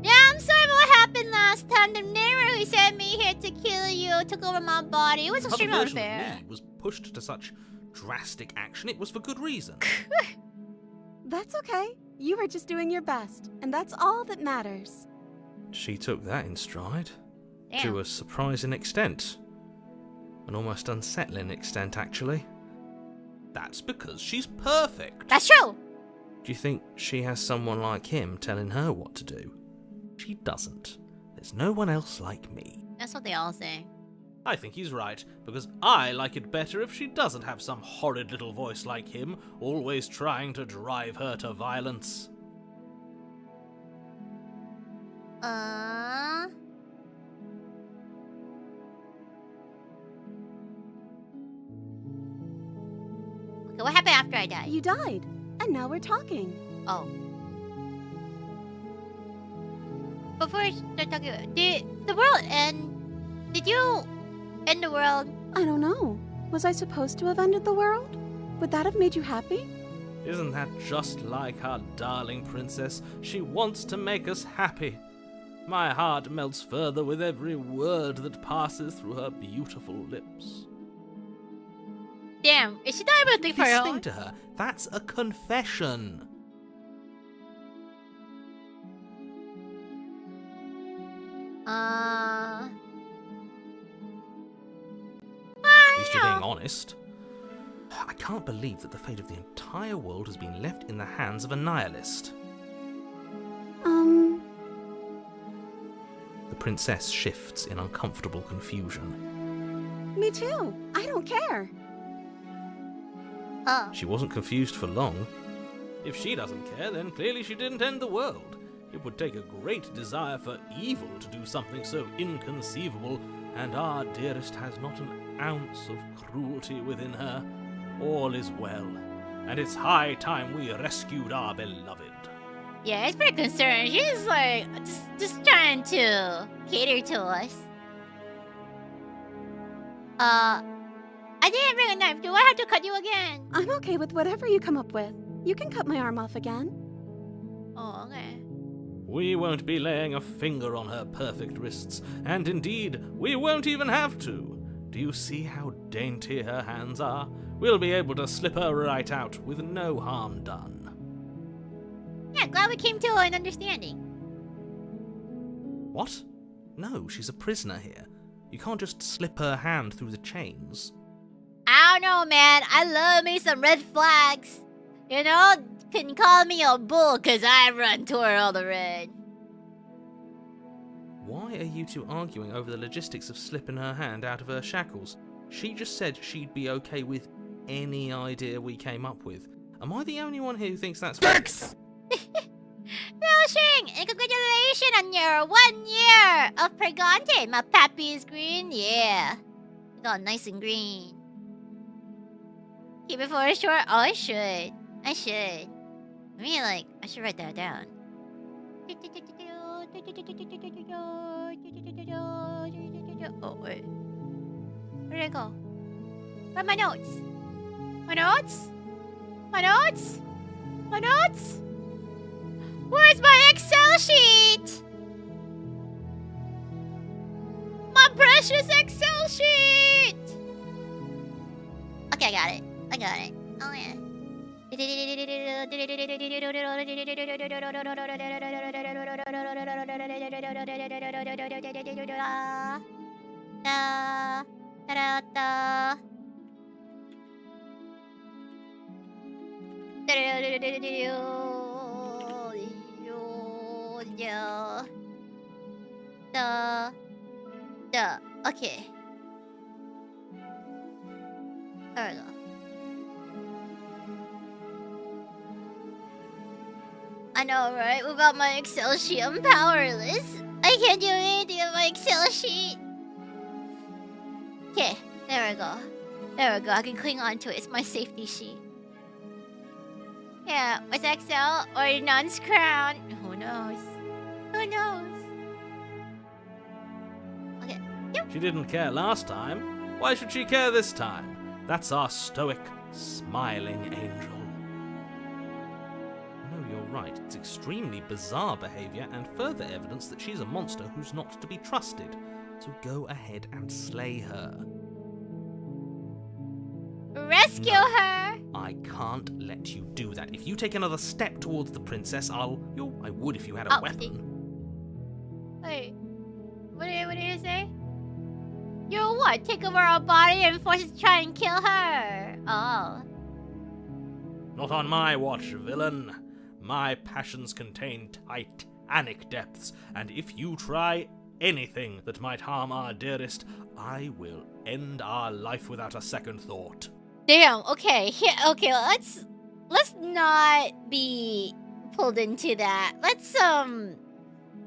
A: Yeah, I'm sorry about what happened last time. The narrator who sent me here to kill you took over my body. It was
G: This other
A: extremely
G: version of
A: unfair.
G: me was pushed to such drastic action. It was for good reason.
F: That's okay. You were just doing your best, and that's all that matters.
G: She took that in stride.
A: Damn.
G: To a surprising extent. An almost unsettling extent, actually. That's because she's perfect.
A: That's true.
G: Do you think she has someone like him telling her what to do? She doesn't. There's no one else like me.
A: That's what they all say.
G: I think he's right, because I like it better if she doesn't have some horrid little voice like him, always trying to drive her to violence.
A: Okay, what happened after I died?
F: You died, and now we're talking.
A: Oh. Before I start talking, did the world end? Did you end the world?
F: I don't know. Was I supposed to have ended the world? Would that have made you happy?
E: Isn't that just like our darling princess? She wants to make us happy. My heart melts further with every word that passes through her beautiful lips.
A: Damn, is she not able to think for her
E: Listening
A: own?
E: to her, that's a confession. At least you're being honest. I can't believe that the fate of the entire world has been left in the hands of a nihilist. The princess shifts in uncomfortable confusion.
F: Me too. I don't care.
A: Oh.
E: She wasn't confused for long. If she doesn't care, then clearly she didn't end the world. It would take a great desire for evil to do something so inconceivable, and our dearest has not an ounce of cruelty within her. All is well, and it's high time we rescued our beloved.
A: Yeah, it's pretty concerned. She's like just trying to cater to us. I didn't bring a knife. Do I have to cut you again?
F: I'm okay with whatever you come up with. You can cut my arm off again.
A: Oh, okay.
E: We won't be laying a finger on her perfect wrists, and indeed, we won't even have to. Do you see how dainty her hands are? We'll be able to slip her right out with no harm done.
A: Yeah, glad we came to an understanding.
E: What? No, she's a prisoner here. You can't just slip her hand through the chains.
A: I don't know, man. I love me some red flags. You know, can call me a bull because I run toward all the red.
E: Why are you two arguing over the logistics of slipping her hand out of her shackles? She just said she'd be okay with any idea we came up with. Am I the only one here who thinks that's
D: Fix!
A: Roshing, and congratulations on your 1 year of Pregante. My pappy is green. Yeah. It's all nice and green. Keep it for a short. Oh, I should. I should. I mean, like, I should write that down. Oh, wait. Where did I go? Where are my notes? My notes? My notes? My notes? Where's my Excel sheet? My precious Excel sheet! Okay, I got it. I got it. Oh, yeah. Okay. There we go. I know, right? Without my Excel sheet, I'm powerless. I can't do anything with my Excel sheet. Okay, there we go. There we go. I can cling on to it. It's my safety sheet. Yeah, was Excel or Nun's crown? Who knows? Who knows? Okay. Yep.
E: She didn't care last time. Why should she care this time? That's our stoic, smiling angel. No, you're right. It's extremely bizarre behavior and further evidence that she's a monster who's not to be trusted. So go ahead and slay her.
A: Rescue her!
E: I can't let you do that. If you take another step towards the princess, I would if you had a weapon.
A: Wait. What did you say? You what? Take over our body and force us to try and kill her? Oh.
E: Not on my watch, villain. My passions contain titanic depths, and if you try anything that might harm our dearest, I will end our life without a second thought.
A: Damn, okay. Okay, let's not be pulled into that. Let's can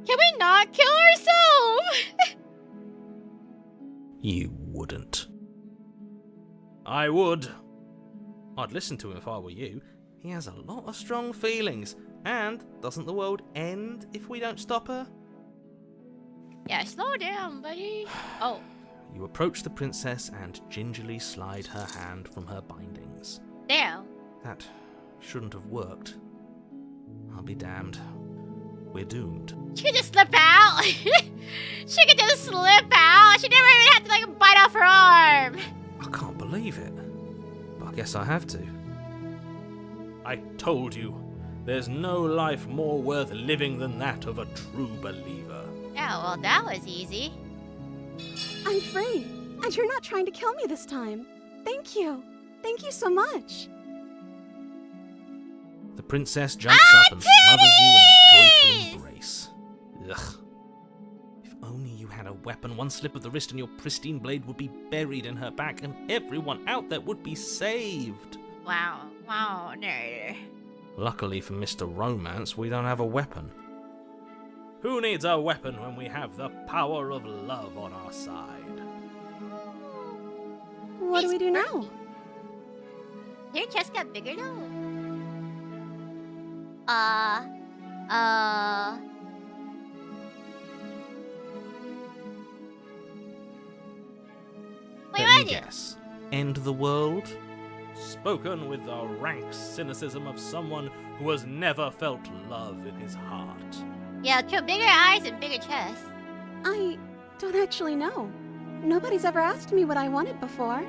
A: we not kill ourselves?
E: You wouldn't. I would. I'd listen to him if I were you. He has a lot of strong feelings. And doesn't the world end if we don't stop her?
A: Yeah, slow down, buddy. Oh.
E: You approach the princess and gingerly slide her hand from her bindings.
A: Damn.
E: That
G: shouldn't have worked. I'll be damned. We're doomed.
A: She could just slip out. She could just slip out. She never even had to like bite off her arm.
G: I can't believe it. But I guess I have to. I told you, there's no life more worth living than that of a true believer.
A: Yeah, well, that was easy.
F: I'm free, and you're not trying to kill me this time. Thank you. Thank you so much.
G: The princess jumps up and smothers you in a joyful embrace. Ugh. If only you had a weapon, one slip of the wrist and your pristine blade would be buried in her back and everyone out there would be saved.
A: Wow. Wow, narrator.
G: Luckily for Mr. Romance, we don't have a weapon. Who needs a weapon when we have the power of love on our side?
F: What do we do now?
A: Your chest got bigger though. Wait,
G: Let me
A: what?
G: guess. End the world? Spoken with the rank cynicism of someone who has never felt love in his heart.
A: Yeah, true. Bigger eyes and bigger chest.
F: I don't actually know. Nobody's ever asked me what I wanted before.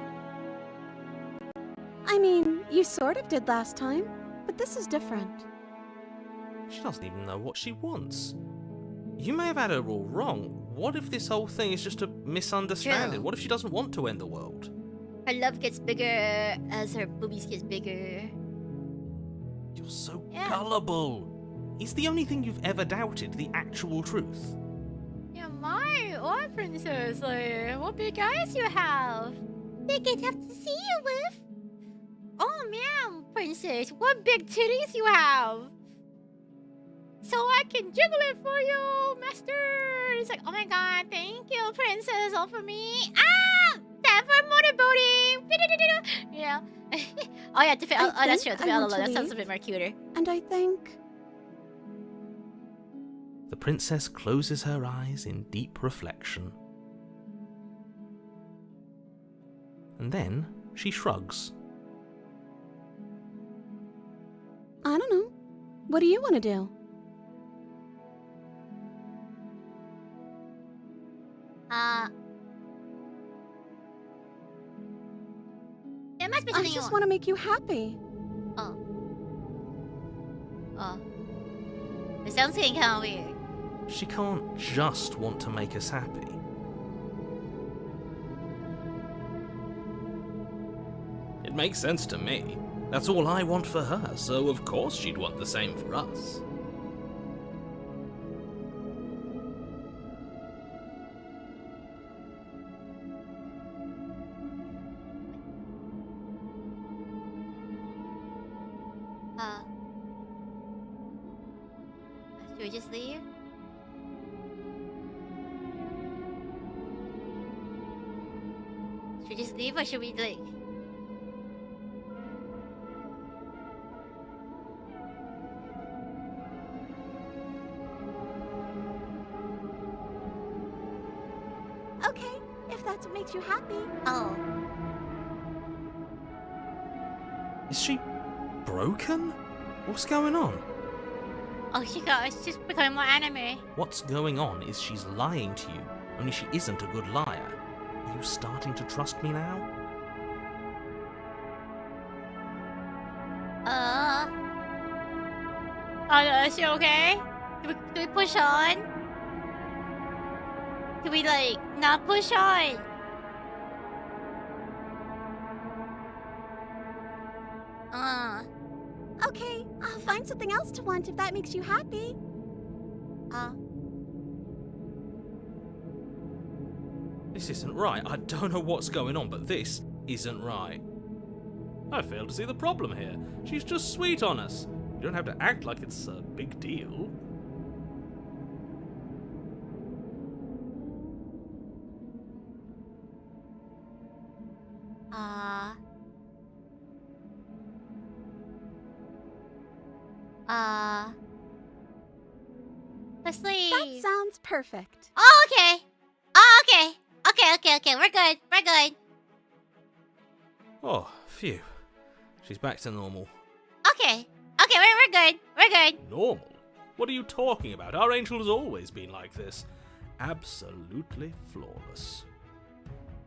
F: I mean, you sort of did last time, but this is different.
G: She doesn't even know what she wants. You may have had her all wrong. What if this whole thing is just a misunderstanding?
A: True.
G: What if she doesn't want to end the world?
A: Her love gets bigger as her boobies gets bigger.
G: You're so
A: Yeah.
G: gullible. Is the only thing you've ever doubted the actual truth?
A: Yeah, my or princess, like, what big eyes you have? Big enough to see you with. Oh man, princess, what big titties you have. So I can jiggle it for you, master. It's like, oh my god, thank you, princess, all for me. Ah, time for motorboating. You know. Oh yeah, to fit. Oh, that's true. To fit all that sounds a bit more cuter.
F: And I think...
G: The princess closes her eyes in deep reflection. And then she shrugs.
F: I don't know. What do you want to do?
A: There must be
F: I
A: something
F: just
A: you
F: want to make you happy.
A: Oh. Oh. It sounds getting kind of weird.
G: She can't just want to make us happy. It makes sense to me. That's all I want for her, so of course she'd want the same for us.
A: Should we just leave? Should we just leave or should we like...
F: Okay, if that's what makes you happy.
A: Oh.
G: Is she broken? What's going on?
A: Oh, she's just becoming more anime.
G: What's going on is she's lying to you, only she isn't a good liar. Are you starting to trust me now?
A: Is she okay? Do we push on? Do we like not push on?
F: Okay, I'll find something else to want if that makes you happy.
G: This isn't right. I don't know what's going on, but this isn't right. I fail to see the problem here. She's just sweet on us. You don't have to act like it's a big deal.
A: Let's leave.
F: That sounds perfect.
A: Oh, okay. Oh, okay. Okay. We're good.
G: Oh, phew. She's back to normal.
A: Okay. Okay, we're good. We're good.
G: Normal? What are you talking about? Our angel has always been like this. Absolutely flawless.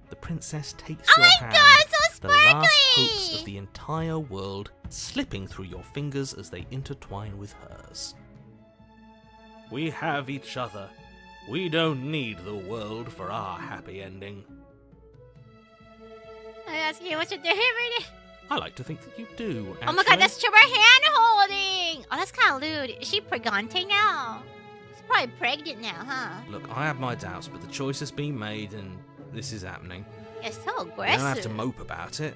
G: The princess takes your hand,
A: so
G: the last
A: sparkly!
G: hopes of the entire world slipping through your fingers as they intertwine with hers. We have each other. We don't need the world for our happy ending.
A: I'm asking you what you're doing right now.
G: I like to think that you do,
A: Oh my god, that's true. We're hand holding. Oh, that's kind of lewd. Is she pregante now? She's probably pregnant now, huh?
G: Look, I have my doubts, but the choice has been made and this is happening.
A: You're so
G: You
A: aggressive.
G: don't have to mope about it.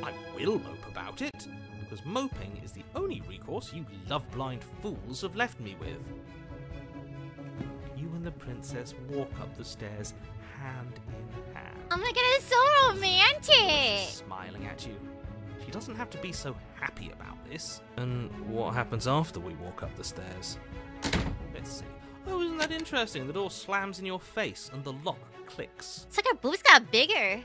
G: I will mope about it, because moping is the only recourse you love-blind fools have left me with. You and the princess walk up the stairs hand in hand.
A: Oh my god, it's so romantic.
G: Smiling at you. She doesn't have to be so happy about this. And what happens after we walk up the stairs? Let's see. Oh, isn't that interesting? The door slams in your face and the lock clicks.
A: It's like her boobs got bigger.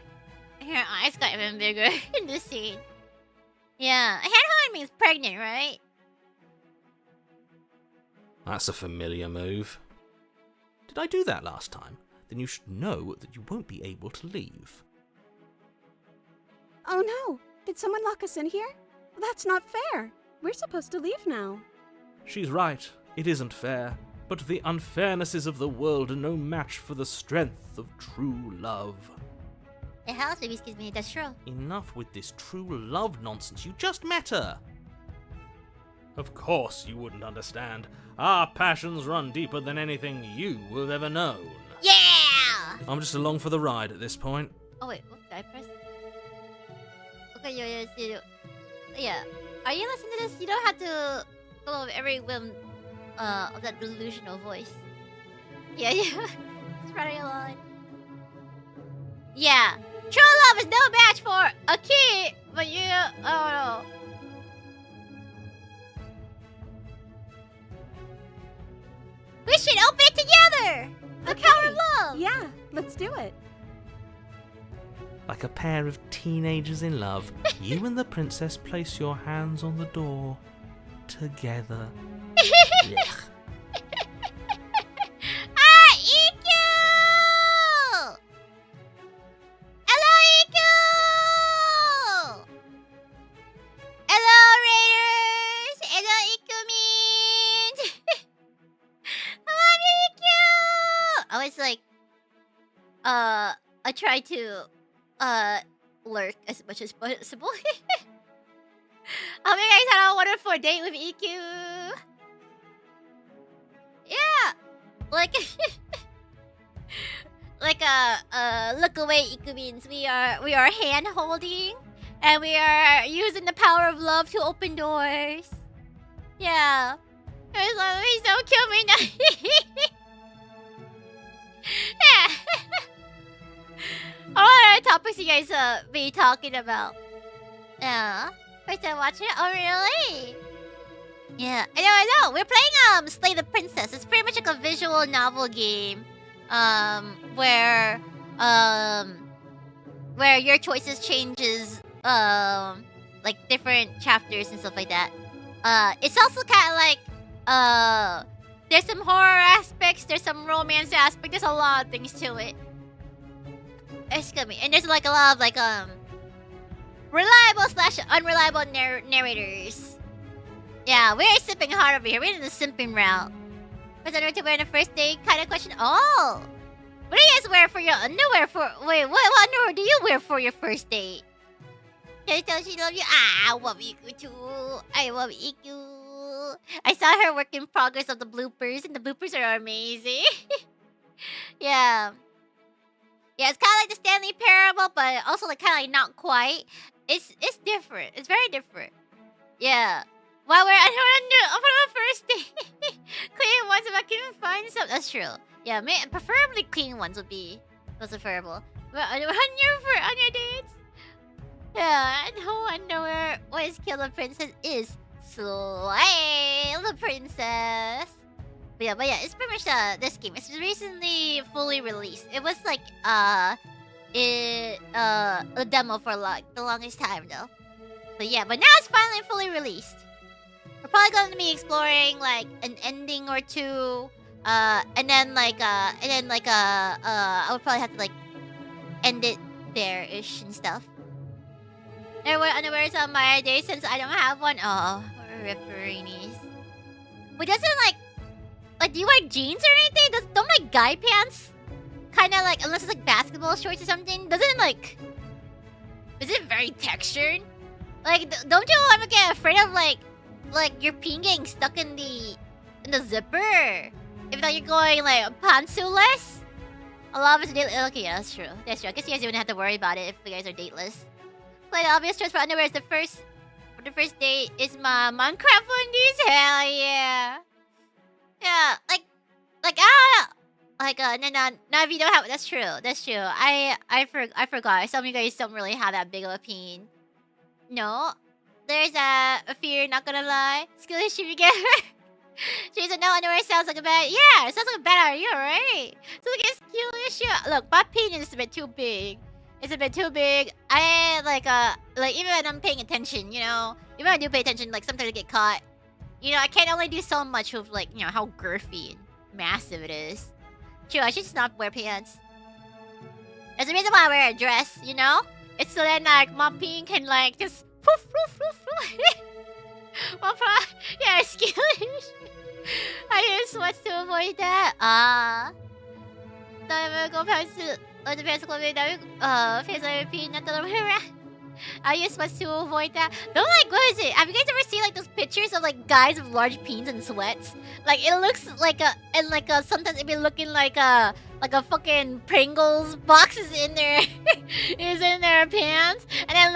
A: And her eyes got even bigger in this scene. Yeah, hand holding means pregnant, right?
G: That's a familiar move. Did I do that last time? Then you should know that you won't be able to leave.
F: Oh no! Did someone lock us in here? That's not fair. We're supposed to leave now.
G: She's right. It isn't fair. But the unfairnesses of the world are no match for the strength of true love.
A: The house baby, excuse me, that's true.
G: Enough with this true love nonsense. You just met her. Of course you wouldn't understand. Our passions run deeper than anything you have ever known.
A: Yeah!
G: I'm just along for the ride at this point.
A: Oh wait, what did I press? Okay, yeah. Are you listening to this? You don't have to follow every whim of that delusional voice. Yeah. Just running along. Yeah. True love is no match for a kid, but you, oh no. We should open it together! The power of love!
F: Yeah, let's do it.
G: Like a pair of teenagers in love, you and the princess place your hands on the door. Together. Blech.
A: Ah, EQ! Hello, EQ! Hello, Raiders! Hello, EQ means! I love you, EQ! I was like, I try to, lurk as much as possible. Hope you guys had a wonderful date with EQ. Yeah, like, like look away. EQ means we are hand holding, and we are using the power of love to open doors. Yeah, it's like, he's so cute, me now. Yeah. What other topics you guys be talking about? Yeah. First time watching it? Oh, really? Yeah, I know. We're playing Slay the Princess. It's pretty much like a visual novel game, where your choices changes, like different chapters and stuff like that. It's also kind of like, there's some horror aspects, there's some romance aspect, there's a lot of things to it. Excuse me, and there's like a lot of like reliable/unreliable narrators. Yeah, we're simping hard over here. We're in the simping route. Was I to wear on the first date kind of question? Oh, what do you guys wear for your underwear? Wait, what underwear do you wear for your first date? Can you tell she loves you? Ah, I love Iku too. I love Iku. I saw her work in progress of the bloopers, and the bloopers are amazing. Yeah. Yeah, it's kind of like the Stanley Parable, but also like kind of like not quite. It's different. It's very different. Yeah. While we're on the first date, clean ones if I can find some. That's true. Yeah, preferably clean ones would be preferable. But on your dates, yeah, no underwear. What is Kill the Princess is Slay the Princess. But yeah, it's pretty much this game. It's recently fully released. It was like a demo for like the longest time though. But yeah, but now it's finally fully released. We're probably going to be exploring like an ending or two, and then I would probably have to like end it there-ish and stuff. There were underwears on my day since I don't have one. Oh, ripperinis. But doesn't like do you wear jeans or anything? Don't like guy pants kind of like, unless it's like basketball shorts or something, doesn't it like, is it very textured? Like, don't you ever get afraid of like your peen getting stuck in the zipper? If like you're going like pantsuit-less? A lot of it's dateless. Okay, yeah, that's true. That's true. I guess you guys don't have to worry about it if you guys are dateless. Quite obvious choice for underwear is the first date is my Minecraft undies. Hell yeah. Yeah, no, if you don't have, that's true. I forgot. Some of you guys don't really have that big of a peen. No, there's a fear. Not gonna lie. Skill issue you get her. She said no underwear sounds like a bad. Yeah, it sounds like a bad idea, right? So like a skill issue. Look, my peen is a bit too big. It's a bit too big. I like even when I'm paying attention, you know, even when I do pay attention, like sometimes I get caught. You know, I can't only do so much with like, you know, how girthy and massive it is. True, I should just not wear pants. There's a reason why I wear a dress, you know? It's so that like my peen can like just poof poof poof poof. Yeah, skillish. I use sweats to avoid that. Go pants to the pants clothing that face like peen not the other way around. I use sweats to avoid that. Don't like, what is it? Have you guys ever seen like those pictures of like guys with large peens and sweats? Like it looks like sometimes it be looking like a fucking Pringles boxes in their is in their pants, and then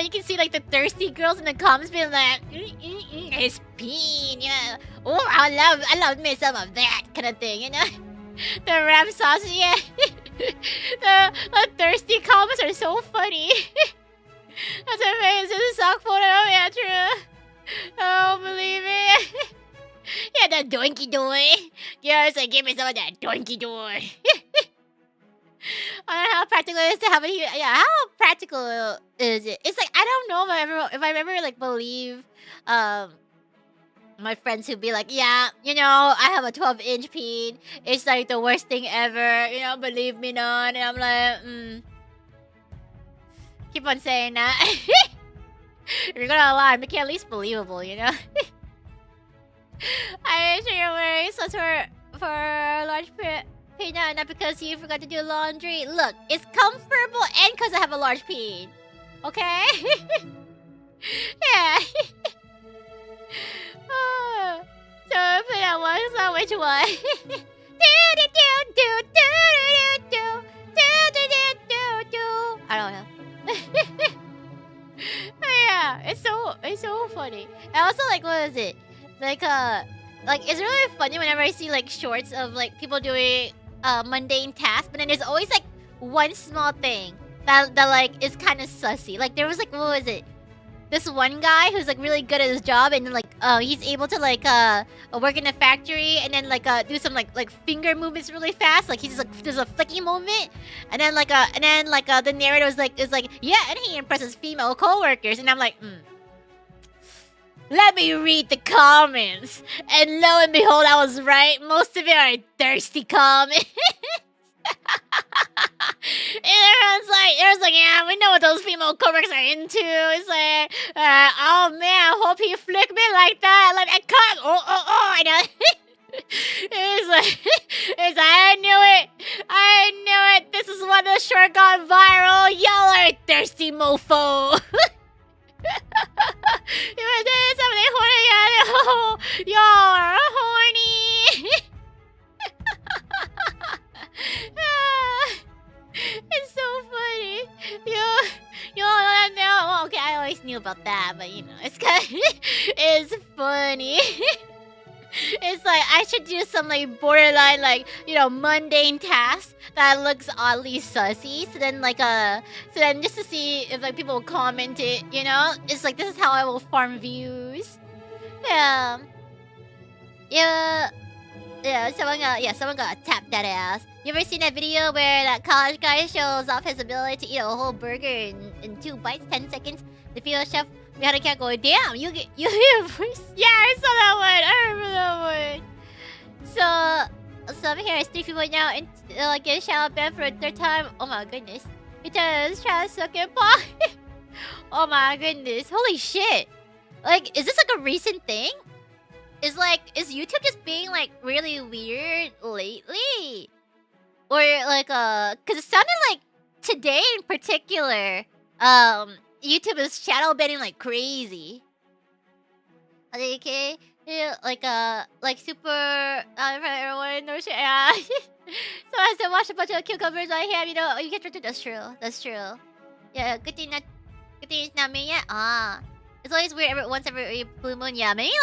A: you can see like the thirsty girls in the comments being like, his peen, yeah. Oh, I love me some of that kind of thing, you know. The wrap sauce, yeah. the thirsty comments are so funny. That's amazing. The sock photo, yeah, true. I don't believe it. Yeah, that doinky doy. Yes, like, give me some of that doinky doy. I don't know how practical it is to have a yeah. How practical is it? It's like I don't know if I ever like believe my friends who'd be like, yeah, you know, I have a 12-inch peen. It's like the worst thing ever. You know, believe me not. And I'm like, keep on saying that. If you're gonna lie, make it at least believable, you know? I sure you're wearing sweats for large peanut, not because you forgot to do laundry. Look, it's comfortable and because I have a large peen. Okay? Yeah. So I put out one song, which one? I don't know. Yeah, it's so funny. I also like, what is it? Like it's really funny whenever I see like shorts of like people doing mundane tasks, but then there's always like one small thing that like is kind of sussy. Like there was like, what was it? This one guy who's like really good at his job, and then like he's able to like work in a factory and then like do some like finger movements really fast. Like he's just like there's a flicky movement, and then the narrator is like yeah, and he impresses female coworkers, and I'm like, let me read the comments, and lo and behold, I was right. Most of it are thirsty comments. And everyone's like, yeah, we know what those female coworkers are into. It's like, oh man, I hope he flicked me like that. Like, I can't. I know. It's like, I knew it. This is when the short got viral. Y'all are thirsty mofo. Something horny. Y'all are horny. It's so funny. You all know. Well, okay, I always knew about that, but you know, it's it's funny. It's like I should do some like borderline, like, you know, mundane task that looks oddly sussy. So then just to see if like people will comment it, you know, it's like this is how I will farm views. Yeah. someone got tap that ass. You ever seen that video where that college guy shows off his ability to eat a whole burger in 2 bites, 10 seconds? The female chef behind the cat going, damn, you get first. Yeah, I saw that one. I remember that one. So I'm here. It's 3 people now and get shadow banned for a 3rd time. Oh my goodness. He trying to suck it paw. Oh my goodness. Holy shit. Like, is this like a recent thing? Is YouTube just being like really weird lately? Or like cause it sounded like today in particular, YouTube is shadow banning like crazy. Okay, yeah, like super everyone knows shit. Yeah. So I still watch a bunch of cucumbers I have, you know, you get to that's true. That's true. Yeah, good thing it's not me yet. Ah. It's always weird once every blue moon. Yeah, maybe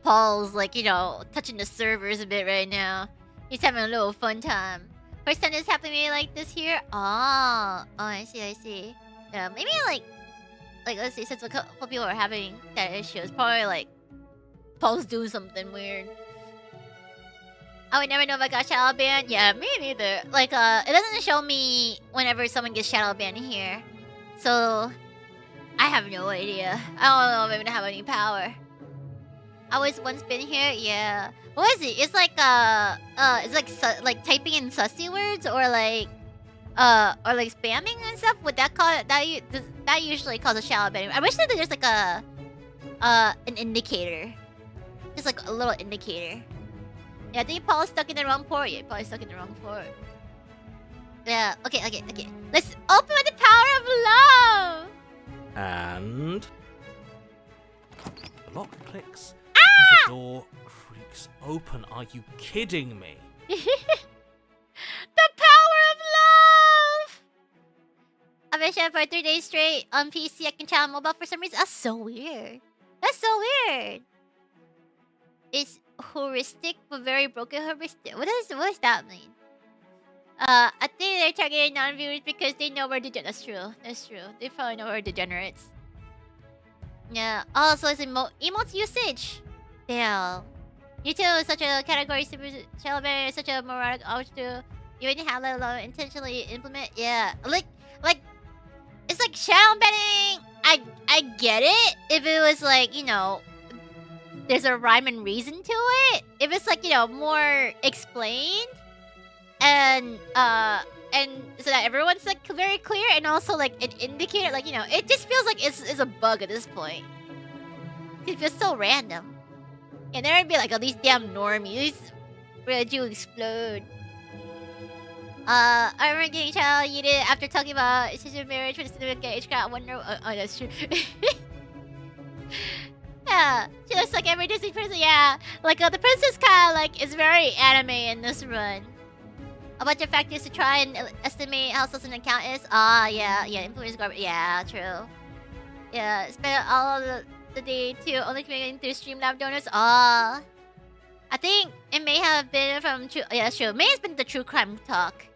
A: Paul's like, you know, touching the servers a bit right now. He's having a little fun time. First time this happened to me like this here. Oh, I see. Yeah, maybe like let's see, since a couple people are having that issue, it's probably like Paul's doing something weird. I would never know if I got shadow banned. Yeah, me neither. Like it doesn't show me whenever someone gets shadow banned here, so I have no idea. I don't know if I even have any power. I was once been here. Yeah. What is it? It's like like typing in sussy words or like spamming and stuff. Would that call it that usually causes shadow banning? I wish that there's like an indicator, just like a little indicator. Yeah, I think Paul's stuck in the wrong port. Yeah, Paul's stuck in the wrong port. Yeah. Okay. Let's open with the power of love.
G: And the lock clicks.
A: Ah!
G: And the door creaks open. Are you kidding me?
A: The power of love! I've been sharing for 3 days straight on PC. I can chat on mobile for some reason. That's so weird. It's heuristic, but very broken heuristic. What does that mean? I think they're targeting non-viewers because they know we're degenerates. That's true. They probably know we're degenerates. Yeah. Also, it's emotes usage. Damn. YouTube is such a category. Super Shellbear is such a moronic ouch to even have, let alone intentionally implement. Yeah. Like it's like shadow banning. I get it if it was like, you know, there's a rhyme and reason to it. If it's like, you know, more explained. And so that everyone's like very clear, and also like an indicator, like, you know, it just feels like it's a bug at this point. It feels so random. And there would be like all these damn normies ready to explode. I remember getting child yeeted after talking about sister marriage for the significant age cat. I wonder. Oh, that's true. Yeah, she looks like every Disney princess. Yeah, like the princess kind of like is very anime in this run. A bunch of factors to try and estimate how close an account is. Ah, yeah, influence garbage. Yeah, true. Yeah, spent all of the day too, only communicating through Streamlab donors. Ah, I think it may have been from true. Yeah, that's true. May have been the true crime talk.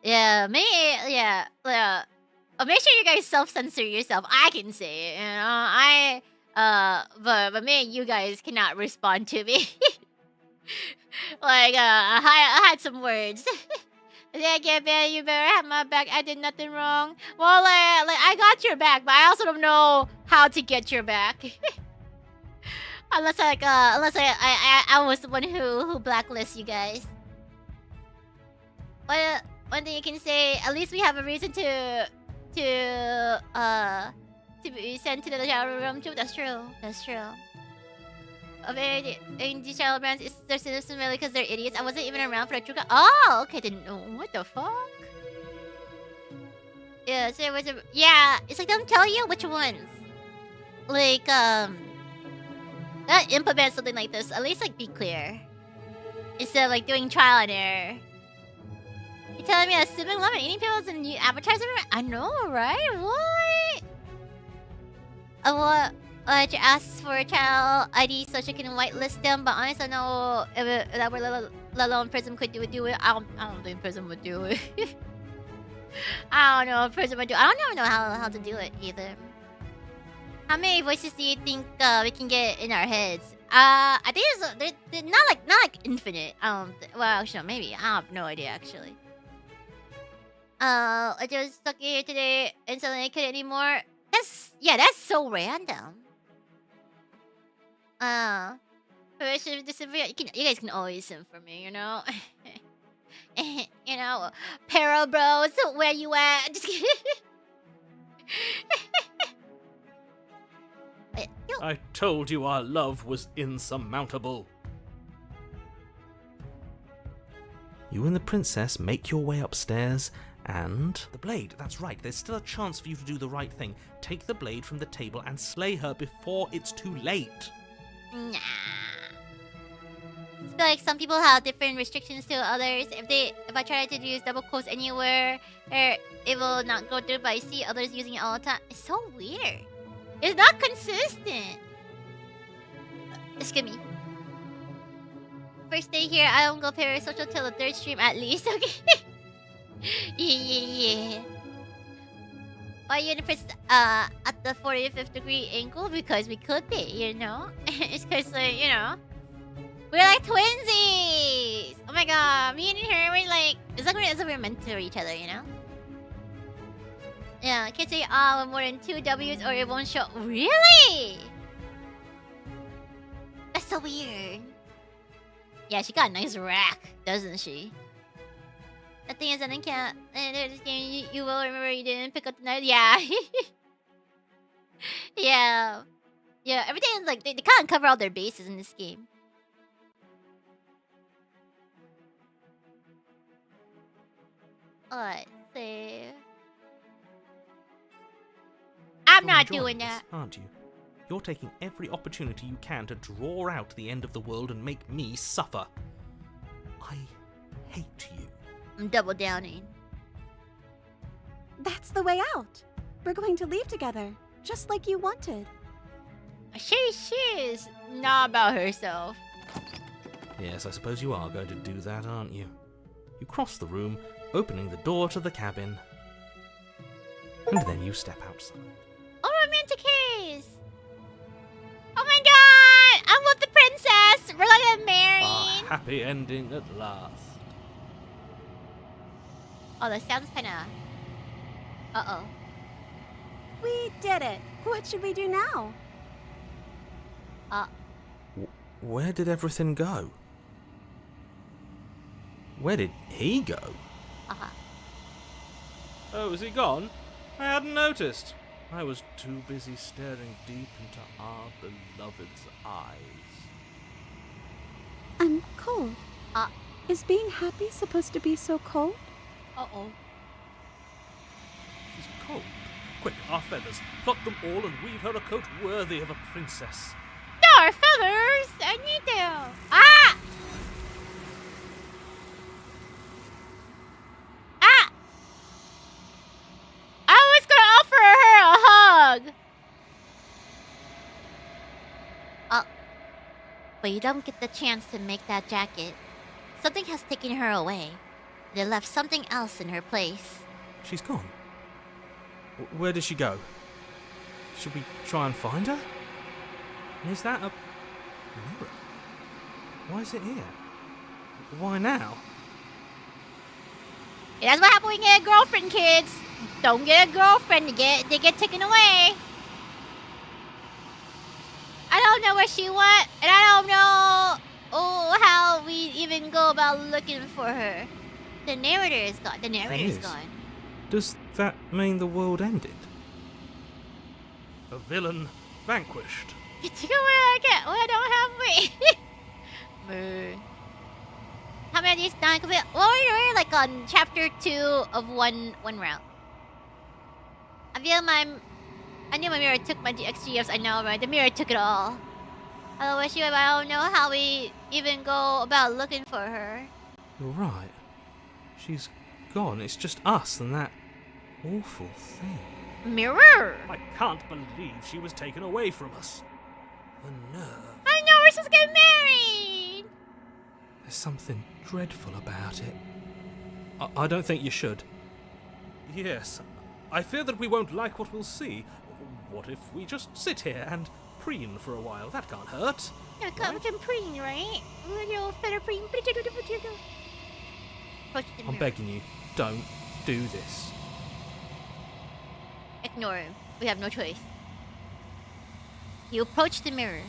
A: Yeah, yeah. Oh, make sure you guys self-censor yourself. I can say it, you know. But me and you guys cannot respond to me. Like, I had some words. Yeah, get banned, you better have my back. I did nothing wrong. Well, like I got your back, but I also don't know how to get your back. unless I was the one who blacklists you guys. But one thing you can say, at least we have a reason to be sent to the shower room too. That's true. Of indie channel brands, it's their citizens really because they're idiots. I wasn't even around for the true. Oh, okay. Didn't know. What the fuck? Yeah, so it was yeah. It's like they don't tell you which ones. Like that implement something like this. At least like be clear instead of like doing trial and error. You're telling me that sipping lemon eating pills and you advertise everywhere? I know, right? What? What? I just asked for a channel ID so she can whitelist them, but honestly, I don't know if that were let alone Prism could do it. I don't think Prism would do it. I don't know if Prism would do it. I don't even know how to do it either. How many voices do you think we can get in our heads? I think they're not like infinite. Well, actually, maybe I have no idea actually. I just stuck here today and suddenly I couldn't anymore. That's so random. You guys can always sim for me, you know. You know, Para Bros, where you at? Just kidding.
E: I told you our love was insurmountable. You and the princess make your way upstairs, and... The blade, that's right, there's still a chance for you to do the right thing. Take the blade from the table and slay her before it's too late.
A: Nah. I feel like some people have different restrictions to others. If I try to use double quotes anywhere, it will not go through, but I see others using it all the time. It's so weird. It's not consistent. Excuse me. First day here, I don't go parasocial till the 3rd stream at least, okay? Yeah. Why are you at the 45th degree angle? Because we could be, you know? It's because, like, you know, we're like twinsies! Oh my god, me and her, we're like, it's like we're meant to each other, you know? Yeah, can't say with more than 2 W's or it won't show. Really? That's so weird. Yeah, she got a nice rack, doesn't she? The thing is, I can't. This game, you will remember you didn't pick up the knife. Yeah. Yeah. Yeah, everything is like, they can't cover all their bases in this game. Let's see. I'm not doing that.
E: This, aren't you? You're taking every opportunity you can to draw out the end of the world and make me suffer. I hate you.
A: I'm double downing.
I: That's the way out. We're going to leave together, just like you wanted.
A: She is not about herself.
E: Yes, I suppose you are going to do that, aren't you? You cross the room, opening the door to the cabin. And then you step outside.
A: Oh, romantic case! Oh my god! I'm with the princess! We're gonna get married!
E: A happy ending at last.
A: Oh, that sounds kinda... Uh-oh.
I: We did it. What should we do now?
E: Where did everything go? Where did he go?
A: Uh-huh.
E: Oh, is he gone? I hadn't noticed. I was too busy staring deep into our beloved's eyes.
I: I'm cold. Is being happy supposed to be so cold?
A: Uh-oh.
E: She's cold. Quick, our feathers. Pluck them all and weave her a coat worthy of a princess.
A: No, our feathers! I need them! Ah! Ah! I was gonna offer her a hug! But you don't get the chance to make that jacket. Something has taken her away. They left something else in her place.
E: She's gone. Where did she go? Should we try and find her? And is that a mirror? Why is it here? Why now?
A: Yeah, that's what happens when you get a girlfriend, kids. Don't get a girlfriend, they get taken away. I don't know where she went, and I don't know how we even go about looking for her. The narrator is gone. The narrator is gone.
E: Does that mean the world ended? A villain vanquished.
A: You go where I get. Well, I don't have me. How many of these done? Well, we're like on chapter 2 of one round. I knew my mirror took my XGFs. I know, right? The mirror took it all. Otherwise, I don't know how we even go about looking for her.
E: You're right. She's gone. It's just us and that awful thing.
A: Mirror!
E: I can't believe she was taken away from us. The nerve.
A: I know, we're supposed to get married!
E: There's something dreadful about it. I don't think you should. Yes, I fear that we won't like what we'll see. What if we just sit here and preen for a while. That can't hurt.
A: Yeah, we can preen, right? We'll feather preen.
E: I'm begging you, don't do this.
A: Ignore him. We have no choice. You approach the mirror.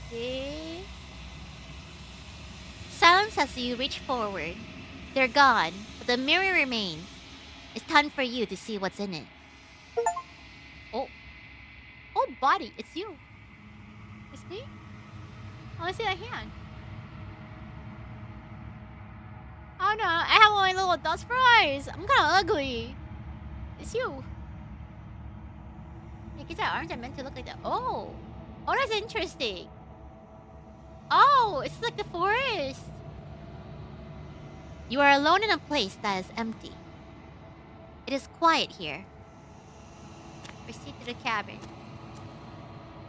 A: Okay. Silence as you reach forward. They're gone, but the mirror remains. It's time for you to see what's in it. Oh. Oh, body. It's you. It's me? I want to see that hand. Oh no, I have my little dust fries. I'm kind of ugly. It's you. I guess our arms are meant to look like that. Oh. Oh, that's interesting. Oh, it's like the forest. You are alone in a place that is empty. It is quiet here. Proceed to the cabin.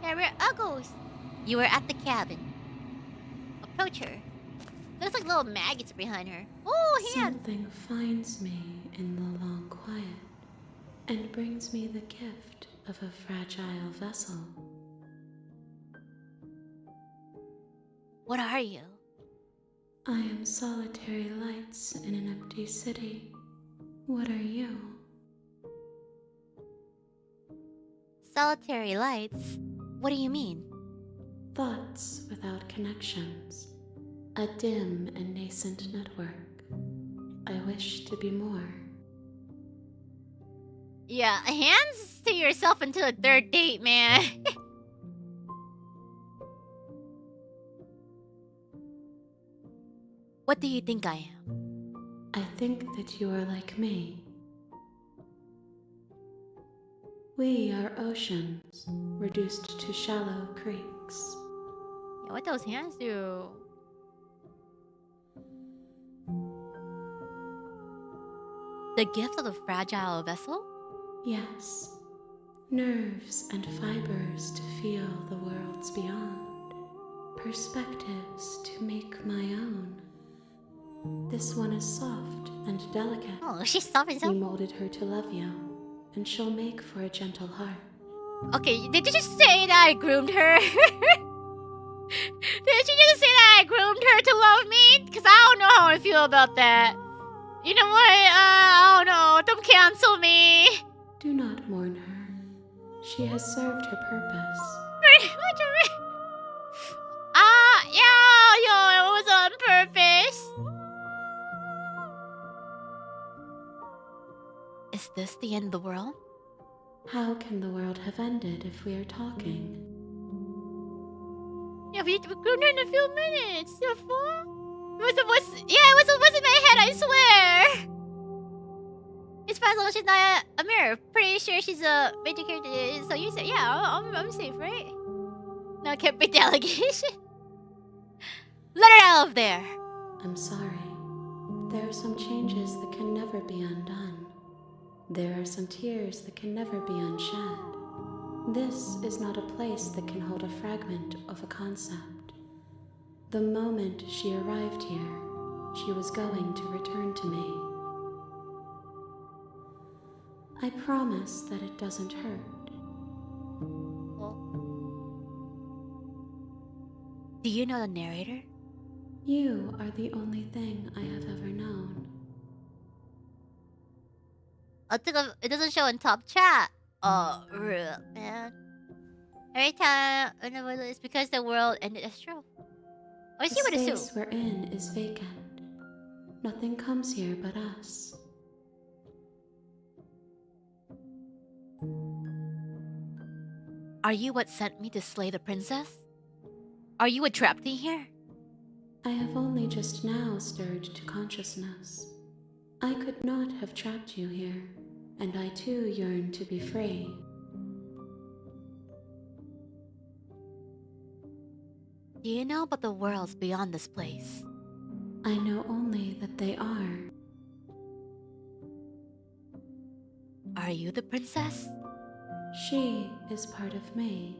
A: Yeah, we're uggles. You are at the cabin. Approach her. Looks like little maggots behind her. Oh, hands!
F: Something finds me in the long quiet and brings me the gift of a fragile vessel.
A: What are you?
F: I am solitary lights in an empty city. What are you?
A: Solitary lights? What do you mean?
F: Thoughts without connections. A dim and nascent network. I wish to be more.
A: Yeah, hands to yourself until a third date, man. What do you think I am?
F: I think that you are like me. We are oceans, reduced to shallow creeks.
A: Yeah, what those hands do? The gift of the fragile vessel?
F: Yes. Nerves and fibers to feel the worlds beyond. Perspectives to make my own. This one is soft and delicate.
A: Oh, she's soft and
F: You
A: so.
F: molded her to love you, and she'll make for a gentle heart.
A: Okay, did you just say that I groomed her? Did you just say that I groomed her to love me? Because I don't know how I feel about that. You know what? I don't know. Don't cancel me.
F: Do not mourn her. She has served her purpose.
A: What do you mean? Yo, it was on purpose. Is this the end of the world?
F: How can the world have ended if we are talking?
A: Yeah, we groomed her in a few minutes. The fuck? It was in my head, I swear. It's possible she's not a mirror. Pretty sure she's a major character. So you said, yeah, I'm safe, right? No, can't be delegation. Let her out of there.
F: I'm sorry. There are some changes that can never be undone. There are some tears that can never be unshed. This is not a place that can hold a fragment of a concept. The moment she arrived here, she was going to return to me. I promise that it doesn't hurt.
A: Do you know the narrator?
F: You are the only thing I have ever known.
A: It doesn't show in top chat. Oh, real man. Every time it's because the world ended. That's true. Or is
F: The
A: he would
F: space
A: assume?
F: we're in is vacant. Nothing comes here but us.
A: Are you what sent me to slay the princess? Are you what trapped me here?
F: I have only just now stirred to consciousness. I could not have trapped you here, and I too yearn to be free.
A: Do you know about the worlds beyond this place?
F: I know only that they are.
A: Are you the princess?
F: She is part of me,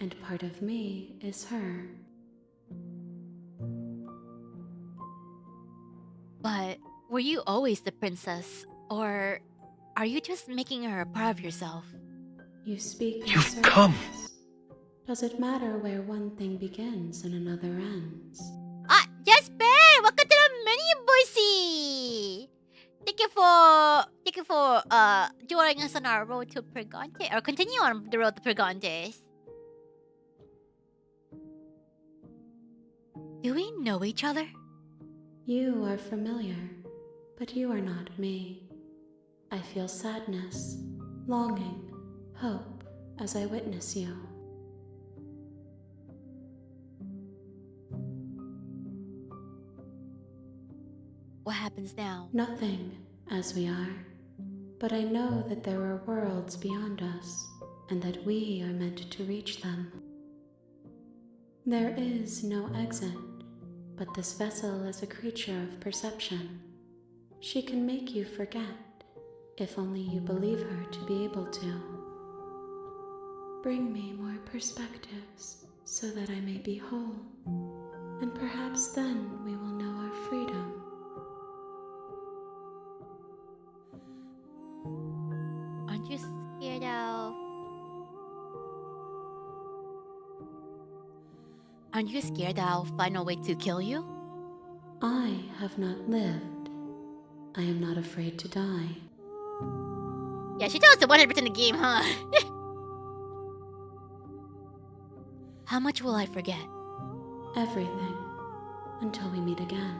F: and part of me is her.
A: But were you always the princess, or are you just making her a part of yourself?
J: You speak in
C: You've come.
J: circles. Does it matter where one thing begins and another ends?
A: Yes, Ben! Welcome to the mini bossy! Thank you for joining us on our road to Pergante, or continue on the road to Pergantes. Do we know each other?
J: You are familiar, but you are not me. I feel sadness, longing, hope as I witness you.
A: What happens now?
J: Nothing, as we are. But I know that there are worlds beyond us, and that we are meant to reach them. There is no exit, but this vessel is a creature of perception. She can make you forget, if only you believe her to be able to. Bring me more perspectives, so that I may be whole, and perhaps then we will know our freedom.
A: Aren't you scared of... Aren't you scared that I'll find a way to kill you?
J: I have not lived. I am not afraid to die.
A: Yeah, she tells us 100% the game, huh? How much will I forget?
J: Everything. Until we meet again.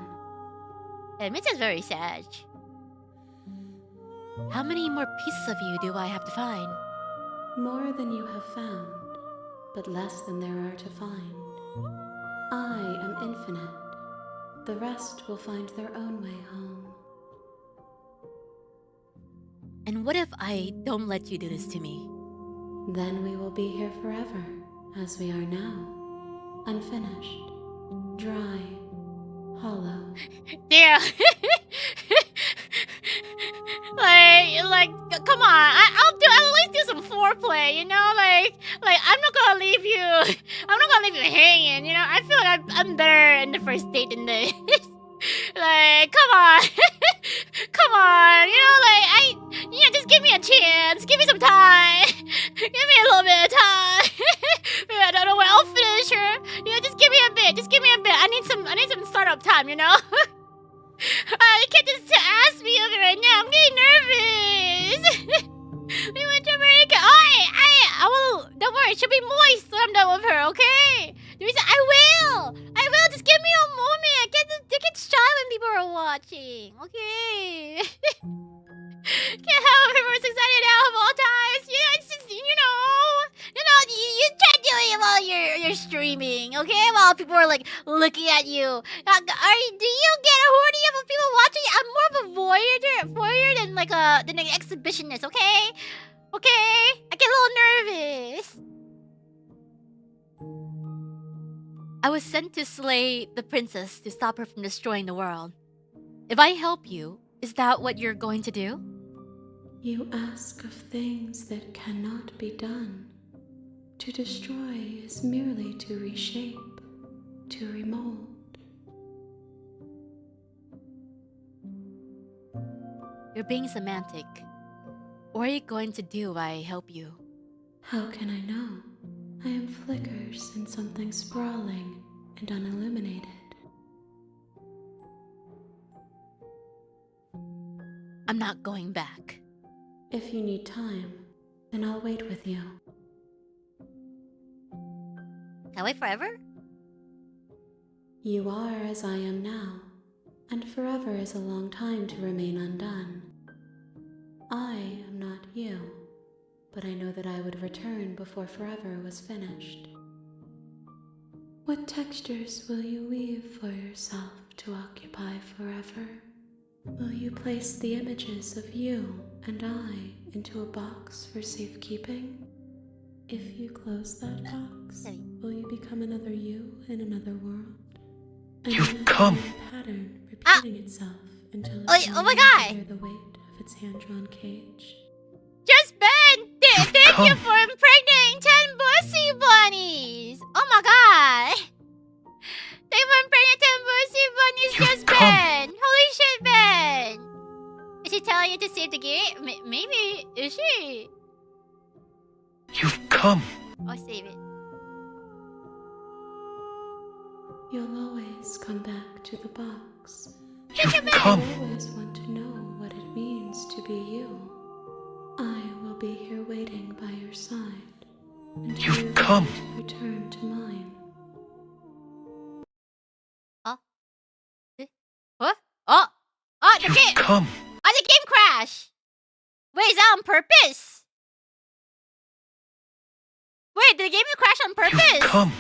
A: It makes us very sad. How many more pieces of you do I have to find?
J: More than you have found, but less than there are to find. I am infinite. The rest will find their own way home.
A: And what if I don't let you do this to me?
J: Then we will be here forever, as we are now. Unfinished, dry, hollow.
A: Damn. like, come on. I'll at least do some foreplay, you know? Like, I'm not gonna leave you. I'm not gonna leave you hanging, you know? I feel like I'm better in the first date than this. Like, come on. Come on. You know, just give me a chance. Give me some time. Give me a little bit of time. Maybe I don't know where I'll finish her. You know, just give me a bit. Just give me a bit. I need some startup time, you know? You can't just ask me of it right now. I'm getting nervous. We went to America. I will. Don't worry. She'll be moist when I'm done with her. Okay. I will. Just give me a moment. Get shy when people are watching. Okay. Can't help everyone's excited out of all times. You know, it's just you try doing it while you're streaming, okay? While people are like looking at you. Do you get horny of people watching? I'm more of a voyeur than an exhibitionist, okay? Okay? I get a little nervous. I was sent to slay the princess to stop her from destroying the world. If I help you, is that what you're going to do?
J: You ask of things that cannot be done. To destroy is merely to reshape, to remold.
A: You're being semantic. What are you going to do if I help you?
J: How can I know? I am flickers in something sprawling and unilluminated.
A: I'm not going back.
J: If you need time, then I'll wait with you.
A: Can I wait forever?
J: You are as I am now, and forever is a long time to remain undone. I am not you, but I know that I would return before forever was finished. What textures will you weave for yourself to occupy forever? Will you place the images of you and I into a box for safekeeping? If you close that box, will you become another you in another world?
C: You've come!
J: Pattern repeating itself until it's
A: oh my god!
J: under the weight of its hand-drawn cage.
A: Just Ben! Thank you for impregnating 10 bussy bunnies! Oh my god! Thank you for impregnating 10 bussy bunnies, Just Ben! Holy shit, Ben! Is she telling you to save the game? Maybe. Is she?
C: You've come.
A: I'll save it.
J: You'll always come back to the box.
C: You've come.
J: I always want to know what it means to be you. I will be here waiting by your side until
C: You've
J: you're
C: come.
J: ready to return to mine.
A: What? Oh, the
C: You've
A: game.
C: come.
A: Oh, the game crashed. Wait, is that on purpose? Wait, did the game crash on purpose?
C: You've come.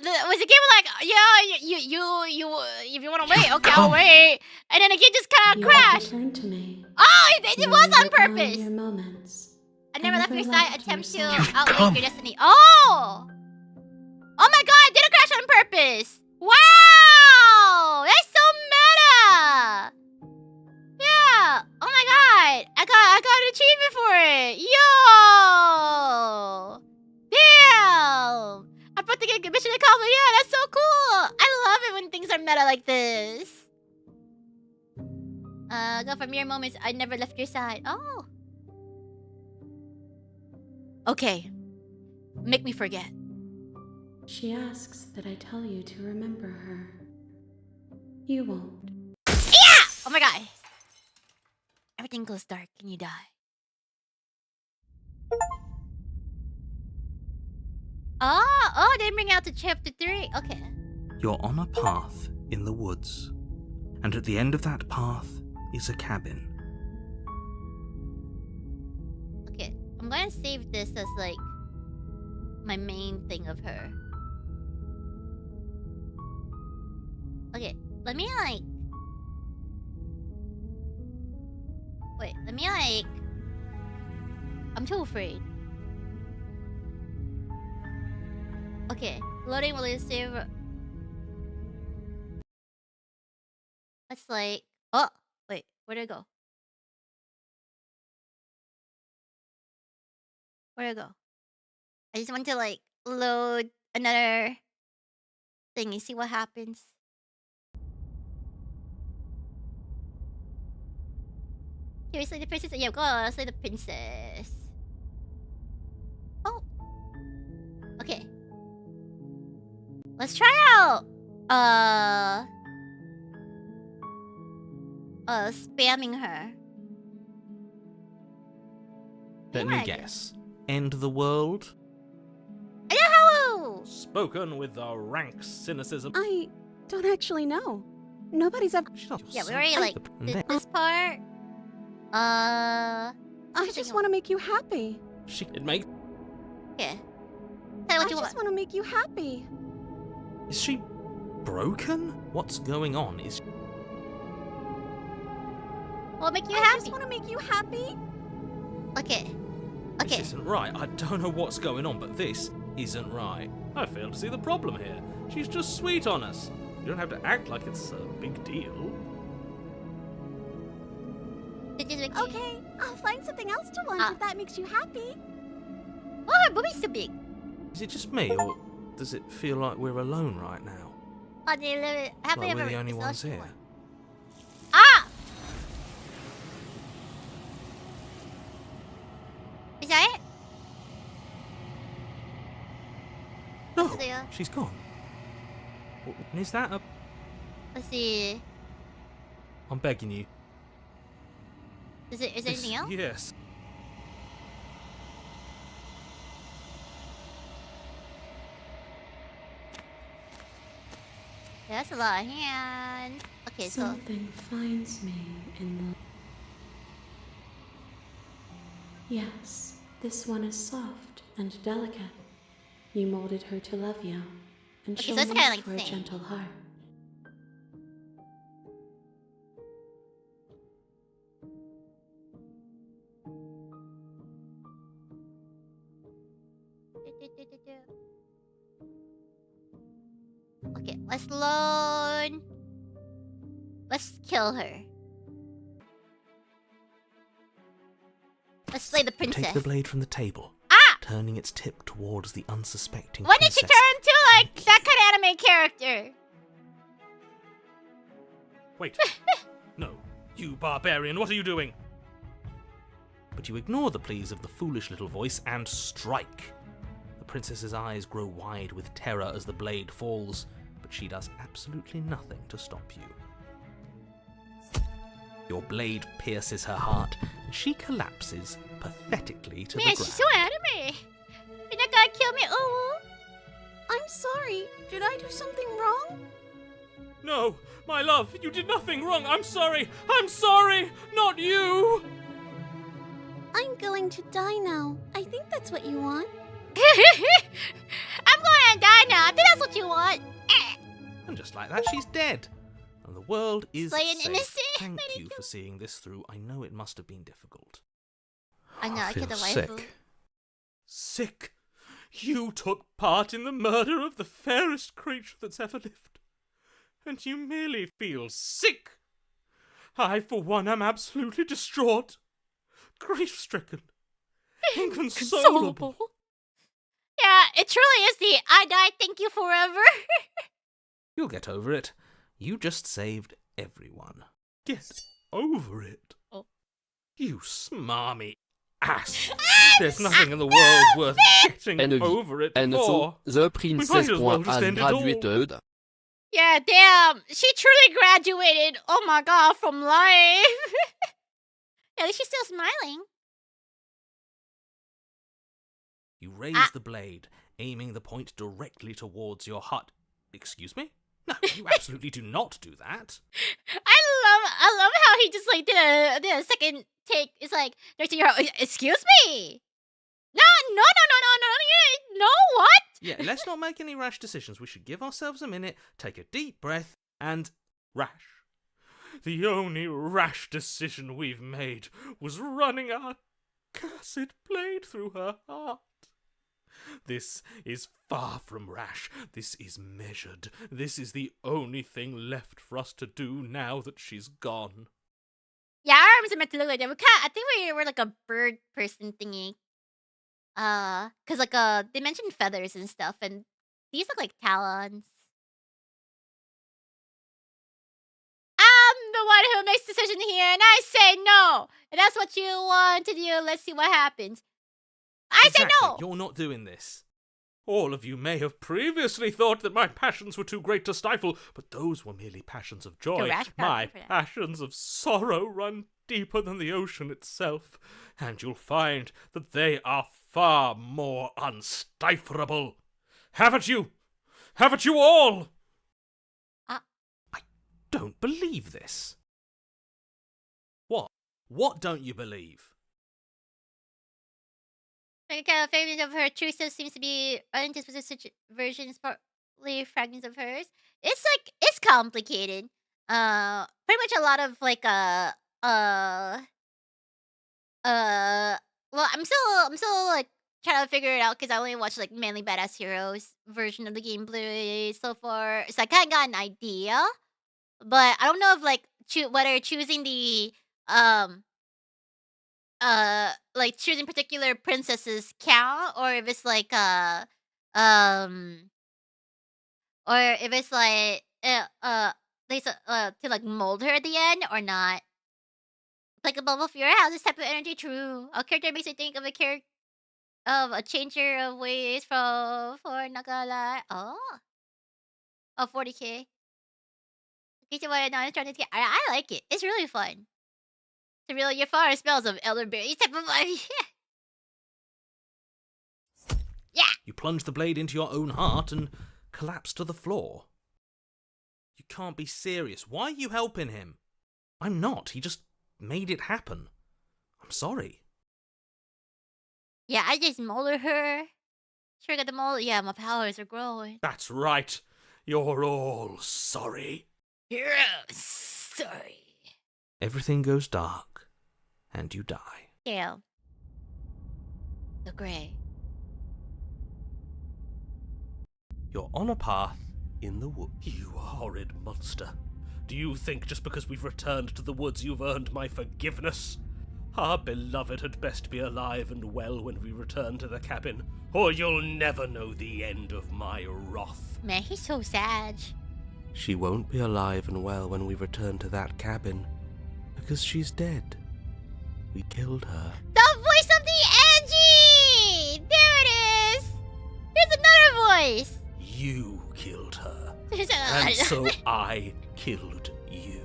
A: Was the game like, yeah, you, if you want to wait, okay, I'll
C: Come.
A: wait. And then the game just kind
J: You
A: of
J: have
A: crashed.
J: returned to me.
A: Oh, it
J: You
A: was
J: will
A: on
J: recall
A: purpose.
J: Your moments.
A: I never left your side. Attempt to
J: your side.
A: outlive
C: Come.
A: your destiny. Oh! Oh my god, did it crash on purpose? Wow! That's so meta! Yeah! Oh my god! I got an achievement for it! Yo! Damn! I put the mission accomplished. Yeah, that's so cool! I love it when things are meta like this. Go for mere moments. I never left your side. Oh. Okay. Make me forget.
J: She asks that I tell you to remember her. You won't.
A: Yeah! Oh my god. Everything goes dark and you die. Oh, they bring out to chapter 3. Okay.
E: You're on a path in the woods, and at the end of that path is a cabin.
A: Okay. I'm gonna save this as like my main thing of her. Okay, let me like... Wait, let me like... I'm too afraid. Okay, loading will save... Let's like... Oh! Wait, where'd it go? Where'd it go? I just want to like load another thing and see what happens. Here we slay the princess. Yeah, go on, slay the princess. Oh. Okay. Let's try out spamming her.
E: Let me guess. End the world?
A: Hello!
E: Spoken with the rank cynicism.
F: I don't actually know. Nobody's ever.
A: Yeah, we already like did this part.
F: I just want to make you happy.
E: It makes.
A: Okay. Tell me what
F: I
A: you
F: just
A: want.
F: want to make you happy.
E: Is she broken? What's going on? Is
A: Well, make you
F: I
A: happy.
F: just want to make you happy.
A: Okay.
E: This isn't right. I don't know what's going on, but this isn't right. I fail to see the problem here. She's just sweet on us. You don't have to act like it's a big deal.
I: Okay, I'll find something else to watch if that makes you happy.
A: Oh, her boobie's so big.
E: Is it just me, or does it feel like we're alone right now?
A: Oh, they live it.
E: Like we're the only ones here?
A: Ah! Is that it?
E: No, she's gone. Is that a...
A: Let's see.
E: I'm begging you.
A: Is there anything else?
E: Yes.
A: Yeah, that's a lot of hands. Okay, so...
J: Something finds me in the... Yes, this one is soft and delicate. You molded her to love you, and
A: Okay,
J: she'll
A: so it's
J: make
A: kinda like
J: for
A: the
J: a
A: same.
J: gentle heart.
A: Okay, let's load. Let's kill her. Let's slay the princess.
E: Take the blade from the table, turning its tip towards the unsuspecting
A: When did she
E: princess.
A: turn into like that kind of anime character?
E: Wait. No. You barbarian, what are you doing?
G: but you ignore the pleas of the foolish little voice and strike. The princess's eyes grow wide with terror as the blade falls, but she does absolutely nothing to stop you. Your blade pierces her heart, and she collapses pathetically to the ground.
A: she's so anime. You're not gonna kill me, oh.
I: I'm sorry. Did I do something wrong?
G: No, my love, you did nothing wrong. I'm sorry. I'm sorry. Not you.
I: I'm going to die now. I think that's what you want.
A: I'm gonna die now. I think that's what you want.
G: And just like that, she's dead. And the world is
A: Slay an
G: safe.
A: innocent
G: Thank
A: lady
G: you for seeing this through. I know it must have been difficult.
A: I know, I
G: feel
A: killed the waifu.
G: sick. Sick? You took part in the murder of the fairest creature that's ever lived. And you merely feel sick. I, for one, am absolutely distraught. Grief-stricken. Inconsolable.
A: Yeah, it truly is the I die, thank you forever.
G: You'll get over it. You just saved everyone. Get over it.
A: Oh.
G: You smarmy ass. There's nothing in the world worth getting
B: And
G: over it
B: And
G: for.
B: so, the
G: We might as well
B: princess
G: just
B: has
G: end it all.
B: graduated.
A: Yeah, damn. She truly graduated. Oh my god, from life. At least she's still smiling.
G: You raise the blade, aiming the point directly towards your heart. Excuse me? No, you absolutely do not do that.
A: I love how he just like did a second take. It's like there's your excuse me. No, what?
G: Yeah, let's not make any rash decisions. We should give ourselves a minute, take a deep breath, and rash. The only rash decision we've made was running our cursed blade through her heart. This is far from rash. This is measured. This is the only thing left for us to do now that she's gone.
A: Yeah, our arms are meant to look like that. I think we're like a bird person thingy. Cause like they mentioned feathers and stuff, and these look like talons. I'm the one who makes decision here, and I say no. And that's what you want to do. Let's see what happens. I say no.
G: You're not doing this. All of you may have previously thought that my passions were too great to stifle, but those were merely passions of joy. My passions of sorrow run deeper than the ocean itself, and you'll find that they are far more unstifleable. Haven't you? Haven't you all? I don't believe this. What? What don't you believe?
A: Like a fragment of her true self seems to be undisposed versions, partly fragments of hers. It's complicated. Pretty much a lot of like well, I'm still like trying to figure it out because I only watched like mainly Badass Heroes version of the gameplay so far. So I kind of got an idea, but I don't know if like whether choosing the like choosing particular princesses count, or if it's like or if it's like to like mold her at the end or not. Like a bubble for your house, this type of energy true. A character makes you think of a changer of ways for not gonna lie. Oh, 40k. I like it. It's really fun. To real your fire spells of elderberry type of vibe. Yeah.
G: You plunge the blade into your own heart and collapse to the floor. You can't be serious. Why are you helping him? I'm not. He just made it happen. I'm sorry.
A: Yeah, I just molded her. Sure got the mold. Yeah, my powers are growing.
G: That's right. You're all sorry.
A: You're sorry.
G: Everything goes dark, and you die.
A: Yeah. The gray.
G: You're on a path in the woods. You horrid monster. Do you think just because we've returned to the woods you've earned my forgiveness? Our beloved had best be alive and well when we return to the cabin, or you'll never know the end of my wrath.
A: Man, he's so sad.
G: She won't be alive and well when we return to that cabin, because she's dead. We killed her.
A: The voice of the Angie! There it is! Here's another voice!
G: You killed her.
A: There's
G: And so I killed you.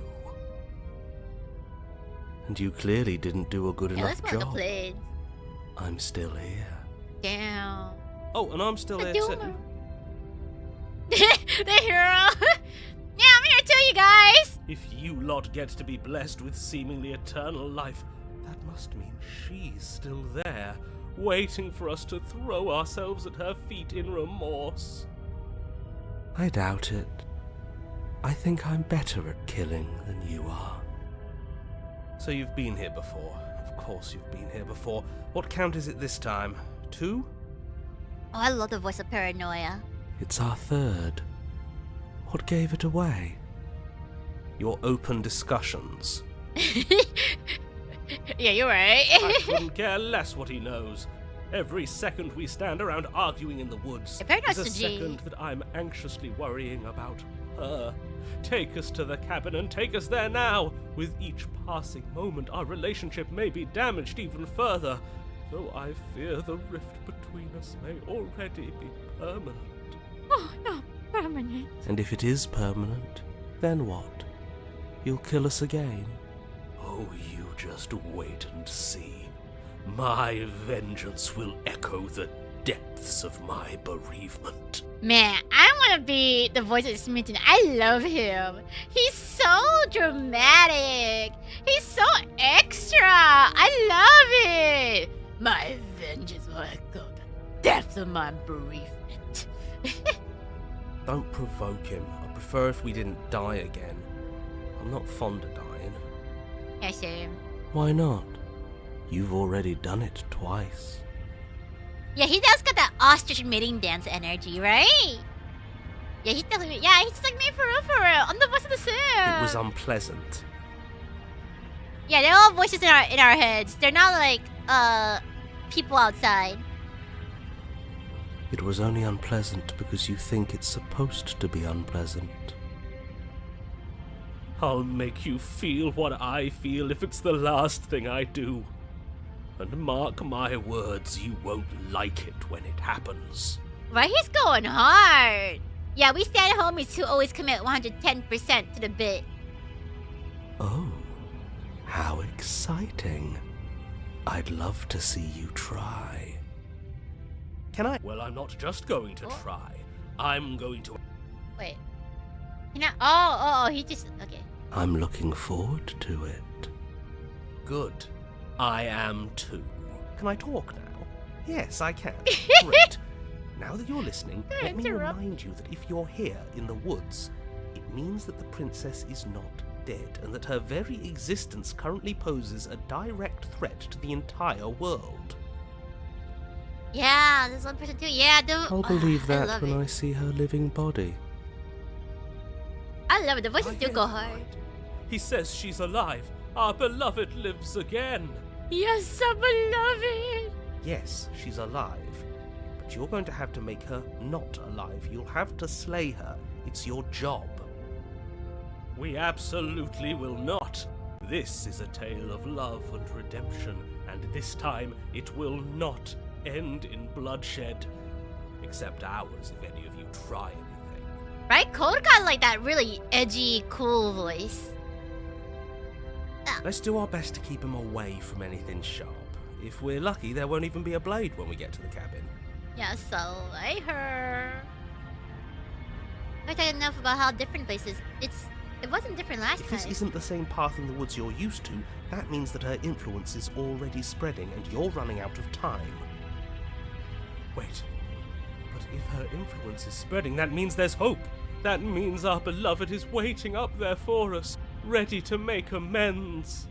G: And you clearly didn't do a good
A: Yeah,
G: enough
A: let's go on the
G: job.
A: planes.
G: I'm still here.
A: Damn.
G: Oh, and I'm still
A: The
G: here too.
A: humor. The hero! Yeah, I'm here too, you guys!
G: If you lot get to be blessed with seemingly eternal life, that must mean she's still there, waiting for us to throw ourselves at her feet in remorse. I doubt it. I think I'm better at killing than you are. So you've been here before. Of course you've been here before. What count is it this time? 2?
A: Oh, I love the voice of Paranoia.
G: It's our 3rd. What gave it away? Your open discussions.
A: Yeah, you're right.
G: I couldn't care less what he knows. Every second we stand around arguing in the woods is a second that I'm anxiously worrying about her. Take us to the cabin and take us there now. With each passing moment, our relationship may be damaged even further, though I fear the rift between us may already be permanent.
A: Oh, no, permanent.
G: And if it is permanent, then what? You'll kill us again? Oh, you just wait and see. My vengeance will echo the depths of my bereavement.
A: Man, I want to be the voice of Smitten. I love him. He's so dramatic. He's so extra. I love it. My vengeance will echo the depths of my bereavement.
G: Don't provoke him. I prefer if we didn't die again. I'm not fond of dying.
A: Yeah, same.
G: Why not? You've already done it twice.
A: Yeah, he does got that ostrich mating dance energy, right? Yeah, he's definitely. Yeah, he's just like me for real, for real. I'm the voice of the Sim.
G: It was unpleasant.
A: Yeah, they're all voices in our heads. They're not like people outside.
G: It was only unpleasant because you think it's supposed to be unpleasant. I'll make you feel what I feel if it's the last thing I do. And mark my words, you won't like it when it happens.
A: Right, he's going hard. Yeah, we stand homies who always commit 110% to the bit.
G: Oh, how exciting. I'd love to see you try. Can I? Well, I'm not just going to try. I'm going to...
A: Wait. Can I? Oh, he just... Okay.
G: I'm looking forward to it. Good. I am too. Can I talk now? Yes, I can. Great. Now that you're listening, let me remind you that if you're here in the woods, it means that the princess is not dead, and that her very existence currently poses a direct threat to the entire world.
A: Yeah, there's one person too. Yeah,
G: I'll believe that when I see her living body.
A: I love it. The voices do go hard.
G: He says she's alive. Our beloved lives again.
A: Yes, our beloved.
G: Yes, she's alive. But you're going to have to make her not alive. You'll have to slay her. It's your job. We absolutely will not. This is a tale of love and redemption, and this time it will not end in bloodshed. Except ours, if any of you try anything.
A: Right? Code got like that really edgy, cool voice.
G: Let's do our best to keep him away from anything sharp. If we're lucky, there won't even be a blade when we get to the cabin.
A: Yeah, so I heard. I talked enough about how different places. It wasn't different last time.
G: If this isn't the same path in the woods you're used to, that means that her influence is already spreading and you're running out of time. Wait. But if her influence is spreading, that means there's hope. That means our beloved is waiting up there for us, ready to make amends.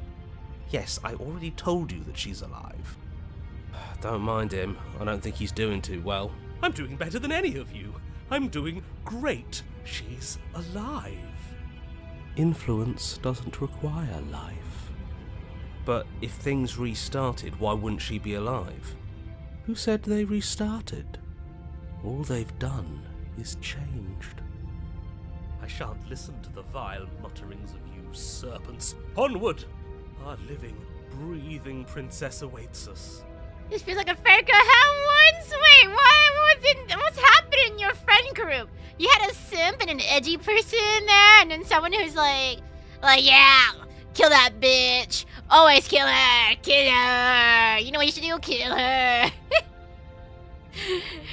G: Yes, I already told you that she's alive. Don't mind him. I don't think he's doing too well. I'm doing better than any of you. I'm doing great. She's alive. Influence doesn't require life. But if things restarted, why wouldn't she be alive? Who said they restarted? All they've done is changed. I shan't listen to the vile mutterings of you serpents. Onward! Our living, breathing princess awaits us.
A: This feels like a friend group. Wait, what's happening in your friend group? You had a simp and an edgy person in there, and then someone who's like, yeah, kill that bitch. Always kill her. Kill her. You know what you should do? Kill her.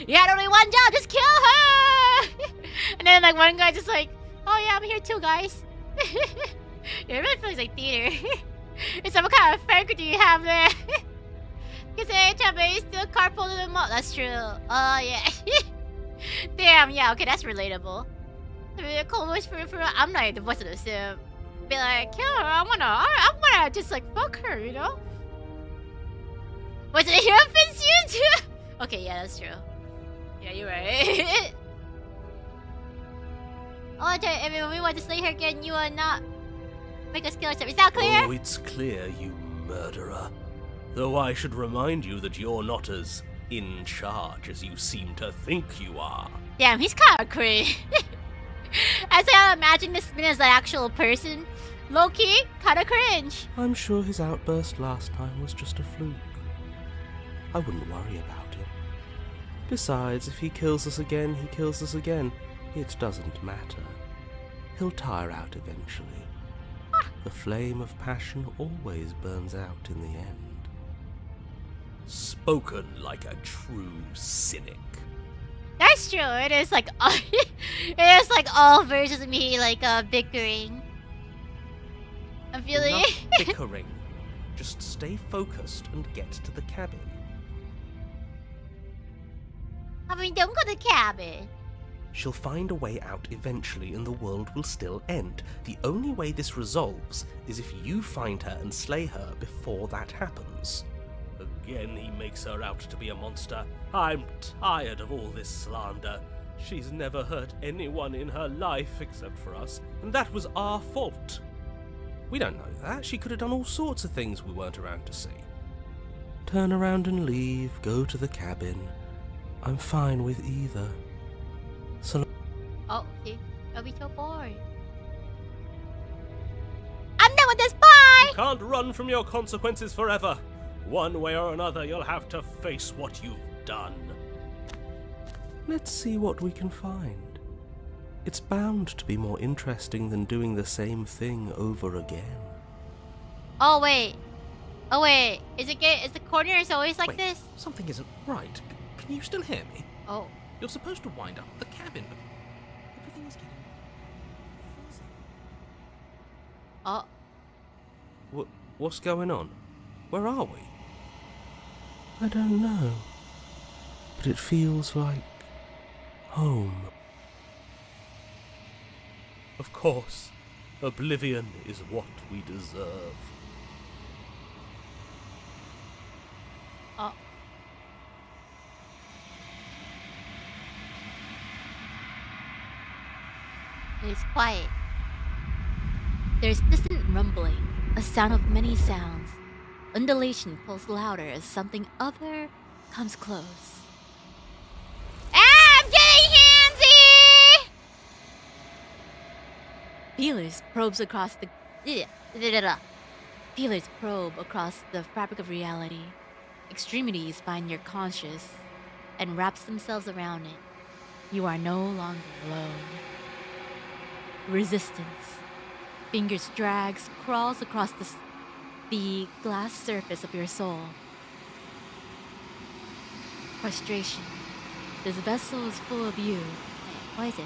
A: You had only one job, just kill her. And then like one guy just like, oh yeah, I'm here too, guys. It really feels like theater. It's what kind of friend group do you have there? Because HMA is still carpool to the mall. That's true. Oh, yeah. Damn, yeah, okay, that's relatable. I'm not the voice of the sim. Be like, kill her, I wanna just like fuck her, you know? Was it here fits you too? Okay, yeah, that's true. Yeah, you're right. Oh, if we want to slay her again, you are not make us kill ourselves. Is that clear?
G: Oh, it's clear, you murderer. Though I should remind you that you're not as in charge as you seem to think you are.
A: Damn, he's kind of cringe. As I imagine this man as an actual person, low-key, kind of cringe.
G: I'm sure his outburst last time was just a fluke. I wouldn't worry about it. Besides, if he kills us again, he kills us again. It doesn't matter. He'll tire out eventually. The flame of passion always burns out in the end. Spoken like a true cynic.
A: That's true. It is like all versions of me like bickering. I'm feeling
G: Enough bickering. Just stay focused and get to the cabin.
A: I mean, don't go to the cabin.
G: She'll find a way out eventually and the world will still end. The only way this resolves is if you find her and slay her before that happens. Again, he makes her out to be a monster. I'm tired of all this slander. She's never hurt anyone in her life except for us, and that was our fault. We don't know that. She could have done all sorts of things we weren't around to see. Turn around and leave, go to the cabin. I'm fine with either. So
A: oh, see? That'll be so boring. I'm done with this, bye!
G: You can't run from your consequences forever. One way or another, you'll have to face what you've done. Let's see what we can find. It's bound to be more interesting than doing the same thing over again.
A: Oh wait. Is the corners always like this?
G: Something isn't right. Can you still hear me?
A: Oh.
G: You're supposed to wind up the cabin, but everything is getting fuzzy.
A: Oh.
G: What's going on? Where are we? I don't know. But it feels like home. Of course, oblivion is what we deserve.
A: Oh. It's quiet. There's distant rumbling, a sound of many sounds. Undulation pulls louder as something other comes close. Ah, I'm getting handsy! Feelers probe across the fabric of reality. Extremities find your conscious and wraps themselves around it. You are no longer alone. Resistance. Fingers drags, crawls across the glass surface of your soul. Frustration. This vessel is full of you. Why is it?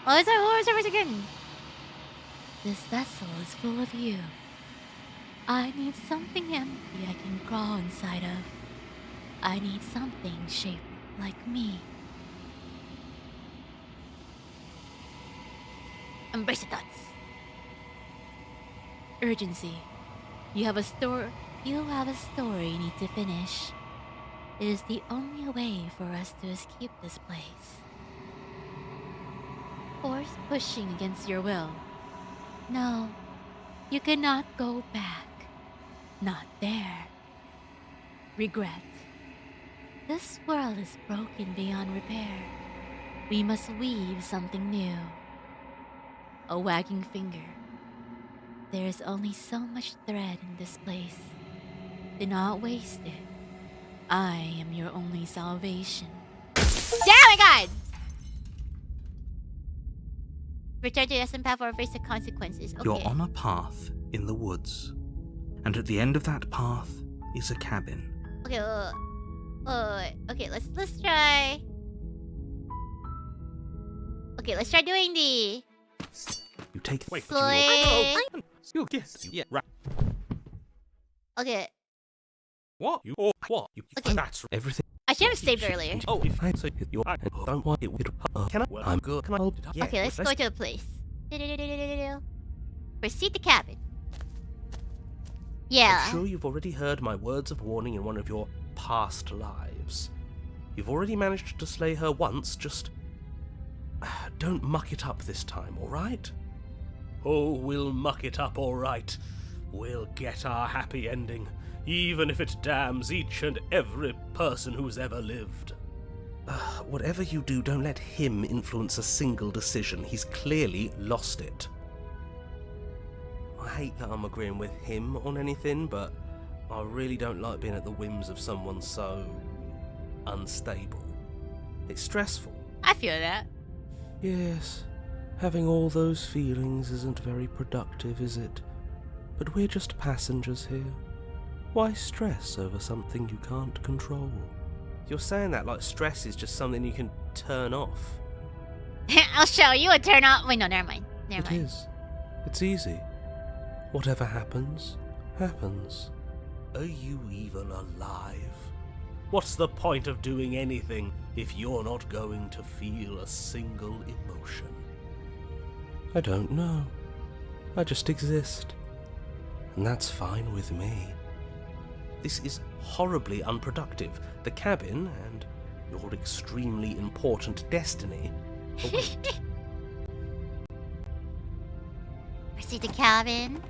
A: Oh, it's our again. This vessel is full of you. I need something empty I can crawl inside of. I need something shaped like me. Embrace the thoughts. Urgency. You have a story you need to finish. It is the only way for us to escape this place. Force pushing against your will. No, you cannot go back. Not there. Regret. This world is broken beyond repair. We must weave something new. A wagging finger. There is only so much thread in this place. Do not waste it. I am your only salvation. Damn my god! Return to the SM path or face the consequences. Okay.
E: You're on a path in the woods, and at the end of that path is a cabin.
A: Okay, okay, let's try. Okay, let's try doing the.
E: You take.
G: Wait,
A: Slay.
G: you yes, yeah, right.
A: Okay,
G: What? You or what? You
A: Okay.
G: That's everything.
A: I should have saved earlier.
G: Oh, if I say you I don't want it with can I? Well, I'm good. Can I? Yeah,
A: Okay, let's go to the place. Proceed to cabin. Yeah.
G: I'm sure you've already heard my words of warning in one of your past lives. You've already managed to slay her once, just don't muck it up this time, alright? Oh, we'll muck it up alright. We'll get our happy ending, even if it damns each and every person who's ever lived. Whatever you do, don't let him influence a single decision. He's clearly lost it. I hate that I'm agreeing with him on anything, but I really don't like being at the whims of someone so unstable. It's stressful.
A: I feel that.
G: Yes, having all those feelings isn't very productive, is it? But we're just passengers here. Why stress over something you can't control? You're saying that like stress is just something you can turn off.
A: I'll show you a turn off. Wait, no, never mind. Never
G: It
A: mind.
G: is. It's easy. Whatever happens, happens. Are you even alive? What's the point of doing anything if you're not going to feel a single emotion? I don't know. I just exist. And that's fine with me. This is horribly unproductive. The cabin and your extremely important destiny await.
A: Proceed to cabin.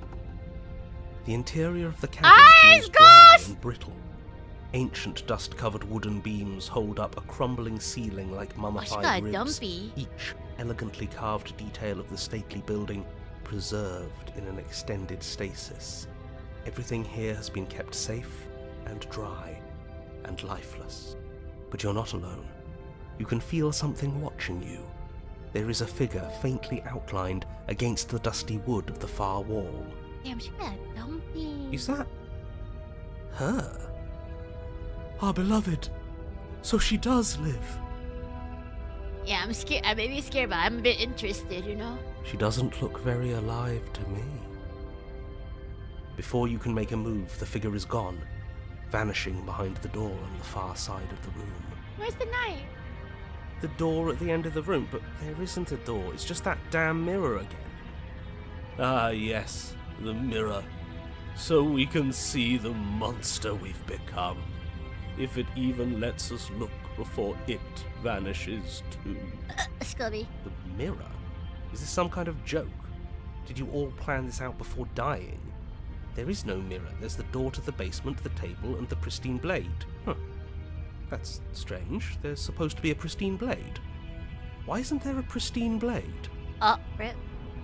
G: The interior of the cabin feels dry and brittle. Ancient dust-covered wooden beams hold up a crumbling ceiling like mummified
A: got
G: ribs,
A: dumpy.
G: each elegantly carved detail of the stately building preserved in an extended stasis. Everything here has been kept safe and dry and lifeless. But you're not alone. You can feel something watching you. There is a figure faintly outlined against the dusty wood of the far wall.
A: Damn, she got dumpy.
G: Is that her? Our beloved. So she does live.
A: Yeah, I'm scared. I may be scared, but I'm a bit interested, you know?
G: She doesn't look very alive to me. Before you can make a move, the figure is gone, vanishing behind the door on the far side of the room.
A: Where's the knife?
G: The door at the end of the room, but there isn't a door, it's just that damn mirror again. Ah, yes, the mirror. So we can see the monster we've become. If it even lets us look before it vanishes too.
A: Scubby.
G: The mirror? Is this some kind of joke? Did you all plan this out before dying? There is no mirror. There's the door to the basement, the table, and the pristine blade. Huh. That's strange. There's supposed to be a pristine blade. Why isn't there a pristine blade?
A: Oh, rip.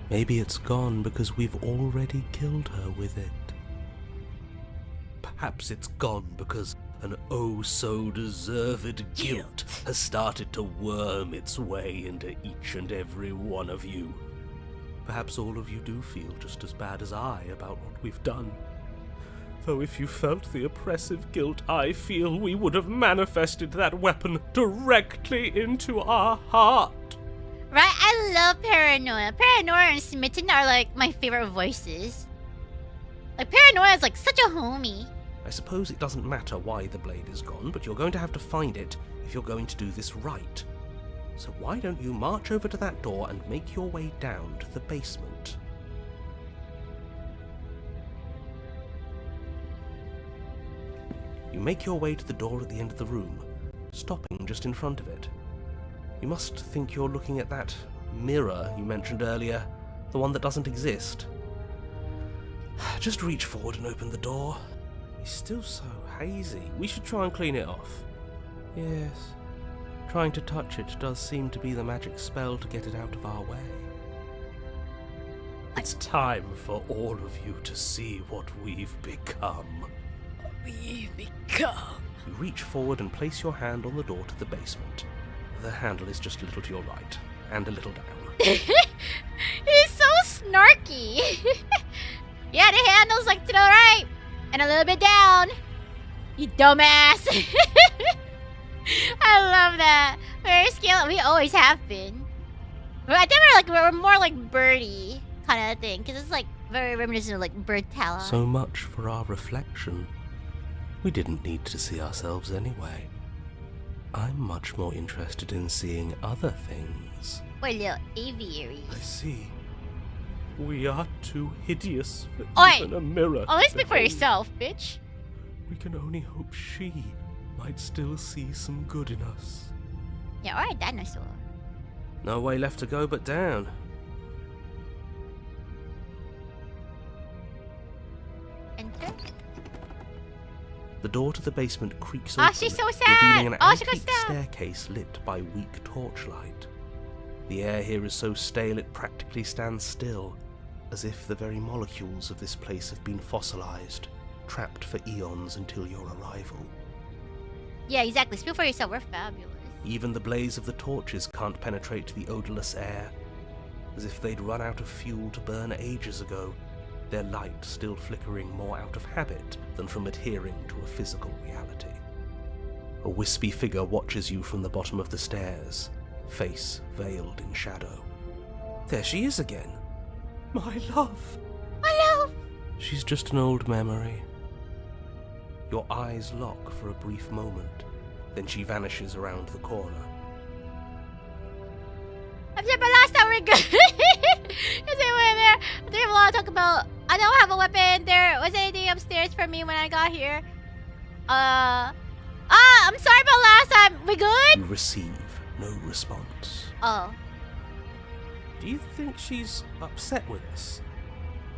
G: Maybe it's gone because we've already killed her with it. Perhaps it's gone because an oh-so-deserved guilt has started to worm its way into each and every one of you. Perhaps all of you do feel just as bad as I about what we've done. Though if you felt the oppressive guilt I feel, we would have manifested that weapon directly into our heart.
A: Right? I love Paranoia. Paranoia and Smitten are like my favorite voices. Like, Paranoia is like such a homie.
G: I suppose it doesn't matter why the blade is gone, but you're going to have to find it if you're going to do this right. So why don't you march over to that door and make your way down to the basement? You make your way to the door at the end of the room, stopping just in front of it. You must think you're looking at that mirror you mentioned earlier, the one that doesn't exist. Just reach forward and open the door. It's still so hazy. We should try and clean it off. Yes. Trying to touch it does seem to be the magic spell to get it out of our way. It's time for all of you to see what we've become.
A: we've become.
G: You reach forward and place your hand on the door to the basement. The handle is just a little to your right, and a little down.
A: He's so snarky. Yeah, the handle's like to the right, and a little bit down. You dumbass. I love that. Very scale. We always have been. But I think we're more like birdie kind of thing, because it's like very reminiscent of like bird talent.
G: So much for our reflection. We didn't need to see ourselves anyway. I'm much more interested in seeing other things.
A: What little aviary.
G: I see. We are too hideous for
A: Oi!
G: even a mirror.
A: Oh,
G: to
A: let's speak for
G: behold.
A: yourself, bitch.
G: We can only hope she might still see some good in us.
A: Yeah, alright, dinosaur.
G: No way left to go but down.
A: Enter.
G: The door to the basement creaks
A: Oh,
G: open,
A: she's so sad.
G: revealing an
A: Oh, she got
G: antique
A: stabbed.
G: staircase lit by weak torchlight. The air here is so stale it practically stands still, as if the very molecules of this place have been fossilized, trapped for eons until your arrival.
A: Yeah, exactly. Speak for yourself. We're fabulous.
G: Even the blaze of the torches can't penetrate the odorless air, as if they'd run out of fuel to burn ages ago, their light still flickering more out of habit than from adhering to a physical reality. A wispy figure watches you from the bottom of the stairs, face veiled in shadow. There she is again. My love!
A: My love!
G: She's just an old memory. Your eyes lock for a brief moment, then she vanishes around the corner.
A: I'm sure by last time we're good. Is it way there? I think we have a lot to talk about. I don't have a weapon. There was anything upstairs for me when I got here. I'm sorry about last time. We good?
G: You receive no response.
A: Oh.
G: Do you think she's upset with us?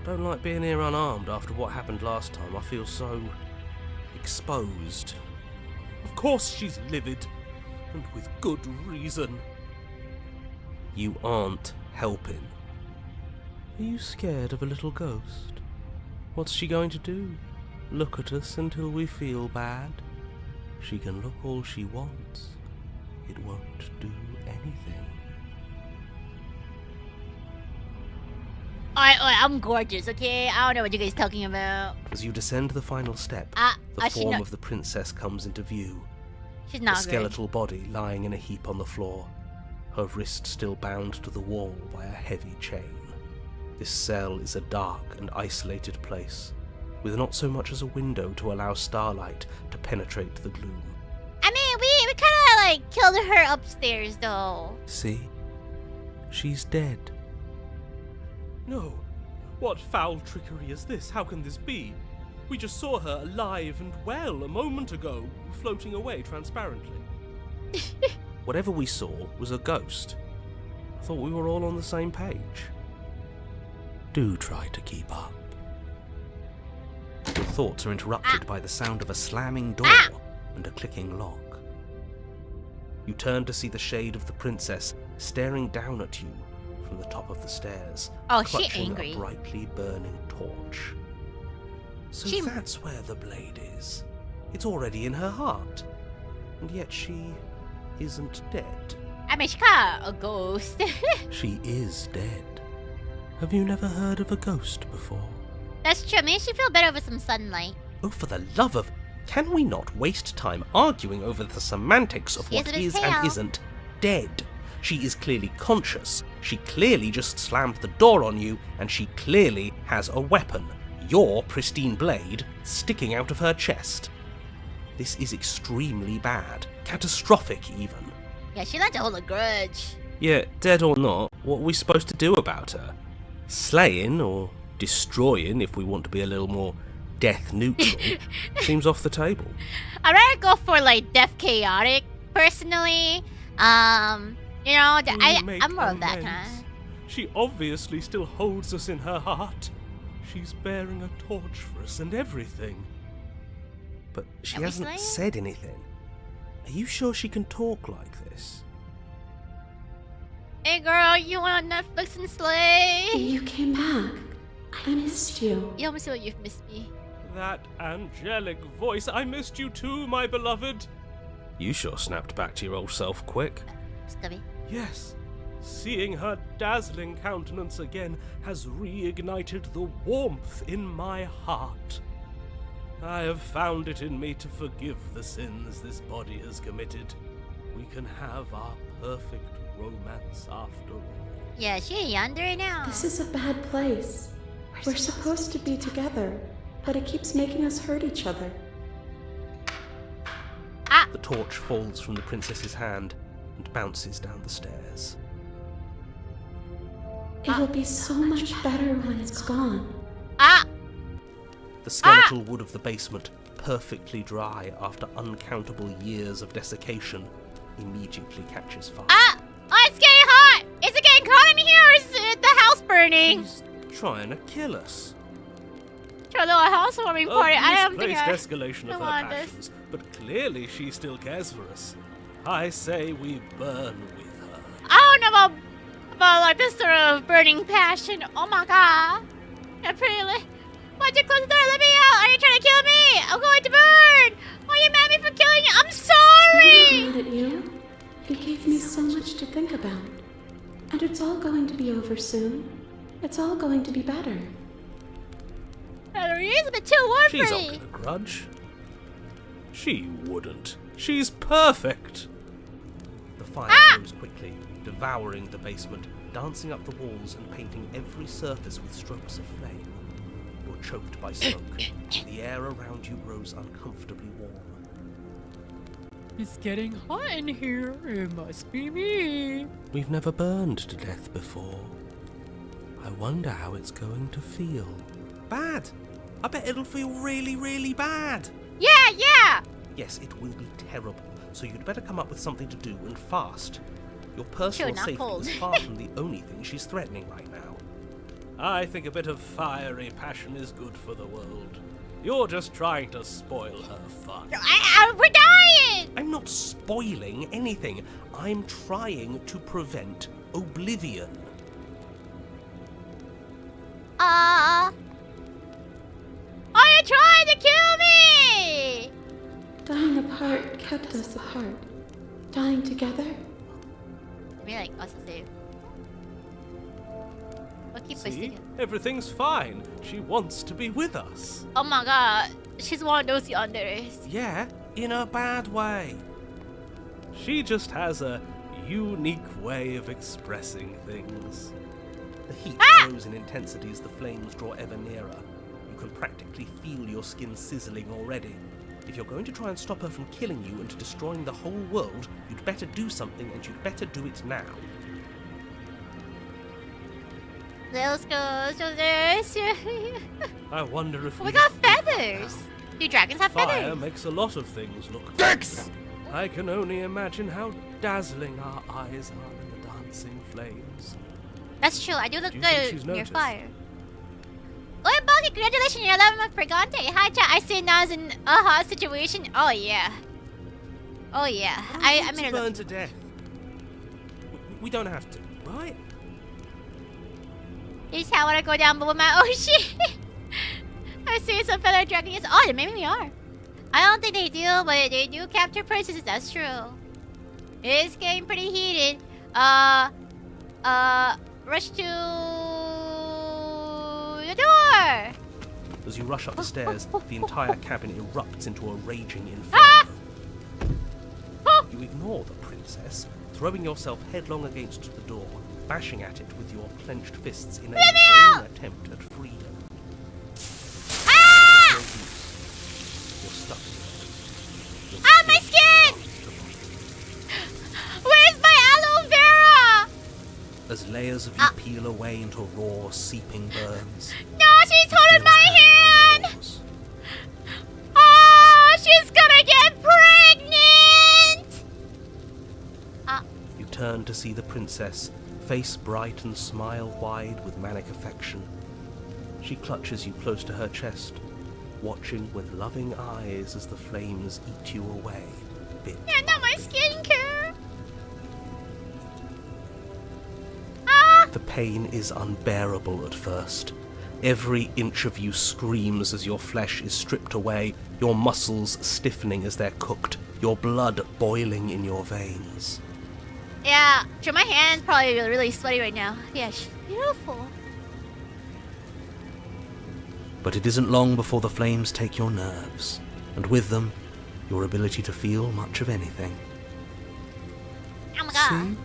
G: Don't like being here unarmed after what happened last time. I feel so exposed. Of course she's livid, and with good reason. You aren't helping. Are you scared of a little ghost? What's she going to do? Look at us until we feel bad? She can look all she wants. It won't do anything.
A: I'm gorgeous, okay? I don't know what you guys are talking about.
G: As you descend the final step, the form of the princess comes into view.
A: She's not
G: a skeletal body lying in a heap on the floor, her wrist still bound to the wall by a heavy chain. This cell is a dark and isolated place, with not so much as a window to allow starlight to penetrate the gloom.
A: I mean, we kind of like killed her upstairs, though.
G: See? She's dead. No. What foul trickery is this? How can this be? We just saw her alive and well a moment ago, floating away transparently. Whatever we saw was a ghost. I thought we were all on the same page. Do try to keep up. Your thoughts are interrupted by the sound of a slamming door and a clicking lock. You turn to see the shade of the princess staring down at you from the top of the stairs,
A: she's
G: clutching
A: angry.
G: a brightly burning torch. So that's where the blade is. It's already in her heart. And yet she isn't dead.
A: I mean, she's kind of a ghost.
G: She is dead. Have you never heard of a ghost before?
A: That's true. Maybe she feel better with some sunlight.
G: Oh, for the love of... Can we not waste time arguing over the semantics of what is and isn't dead? She is clearly conscious. She clearly just slammed the door on you, and she clearly has a weapon. Your pristine blade sticking out of her chest. This is extremely bad. Catastrophic, even.
A: Yeah, she likes to hold a grudge.
G: Yeah, dead or not, what are we supposed to do about her? Slaying, or destroying, if we want to be a little more death neutral, seems off the table.
A: I'd rather go for, like, death chaotic, personally. You know, I'm more of that kind.
G: She obviously still holds us in her heart. She's bearing a torch for us and everything. But she hasn't said anything. Are you sure she can talk like this?
A: Hey girl, you want Netflix and slay?
J: You came back. I missed you.
A: You almost feel like you've missed me.
G: That angelic voice. I missed you too, my beloved. You sure snapped back to your old self quick.
A: Stubby.
G: Yes. Seeing her dazzling countenance again has reignited the warmth in my heart. I have found it in me to forgive the sins this body has committed. We can have our perfect romance after all.
A: Yeah, she yandere now.
J: This is a bad place. We're supposed to be together, but it keeps making us hurt each other.
A: Ah!
G: The torch falls from the princess's hand and bounces down the stairs.
J: It'll be so much better when it's gone.
A: Ah!
G: The skeletal wood of the basement, perfectly dry after uncountable years of desiccation, immediately catches fire.
A: Ah! Oh, it's getting hot! Is it getting hot in here or is it the house burning?
G: She's trying to kill us.
A: To a little housewarming party. I don't think
G: Misplaced escalation of her
A: want this.
G: passions, but clearly she still cares for us. I say we burn with her.
A: I don't know about like this sort of burning passion. Oh my god. I'm pretty why'd you close the door? Let me out! Are you trying to kill me? I'm going to burn! Why are you mad at me for killing you? I'm sorry!
J: I'm not mad at you. You gave me so much to think about. And it's all going to be over soon. It's all going to be better.
A: Valerie is a bit too warm
G: She's
A: for
G: not
A: me.
G: gonna grudge. She wouldn't. She's perfect. The fire grows quickly, devouring the basement, dancing up the walls and painting every surface with strokes of flame. You're choked by smoke. The air around you grows uncomfortably warm.
K: It's getting hot in here. It must be me.
G: We've never burned to death before. I wonder how it's going to feel. Bad. I bet it'll feel really, really bad.
A: Yeah!
G: Yes, it will be terrible. So you'd better come up with something to do and fast. Your personal
A: not
G: safety
A: cold.
G: is far from the only thing she's threatening right now. I think a bit of fiery passion is good for the world. You're just trying to spoil her fun.
A: We're dying!
G: I'm not spoiling anything. I'm trying to prevent oblivion.
A: Are you trying to kill me?
J: Dying apart kept us apart. Dying together?
A: I mean, like, us to save. We'll keep
G: See?
A: pushing.
G: Everything's fine. She wants to be with us.
A: Oh my god. She's one of those yanderes.
G: Yeah, in a bad way. She just has a unique way of expressing things. The heat grows in intensity as the flames draw ever nearer. You can practically feel your skin sizzling already. If you're going to try and stop her from killing you and destroying the whole world, you'd better do something, and you'd better do it now.
A: Let's go to this.
G: I wonder if
A: We got feathers. Do dragons have
G: Fire
A: feathers?
G: makes a lot of things look fix. I can only imagine how dazzling our eyes are in the dancing flames.
A: That's true. I do look
G: Do you think
A: good
G: she's
A: near
G: noticed?
A: fire. Oh, Boggy, congratulations, you're 11 month pregante. Hi, chat. I see now is in a hot situation. Oh, yeah. Oh, yeah. I made her
G: burn
A: look.
G: to death. We don't have to, right?
A: Is how I go down below my. Oh, shit. I see some feather dragon. Yes. Oh, maybe we are. I don't think they do, but they do capture princesses. That's true. It's getting pretty heated. Rush to the door.
G: As you rush up the stairs, the entire cabin erupts into a raging inferno. You ignore the princess, throwing yourself headlong against the door, bashing at it with your clenched fists in a vain attempt at freedom.
A: Ah!
G: You're stuck.
A: Ah, my skin! Where's my aloe vera?
G: As layers of you peel away into raw, seeping burns.
A: No, she's holding my hand! Oh, she's gonna get pregnant!
G: You turn to see the princess, face bright and smile wide with manic affection. She clutches you close to her chest, watching with loving eyes as the flames eat you away, bit
A: Yeah, not my skincare.
G: The pain is unbearable at first. Every inch of you screams as your flesh is stripped away, your muscles stiffening as they're cooked, your blood boiling in your veins.
A: Yeah, sure, my hand's probably really sweaty right now. Yeah, she's beautiful.
G: But it isn't long before the flames take your nerves, and with them, your ability to feel much of anything.
A: Oh my god.
G: See?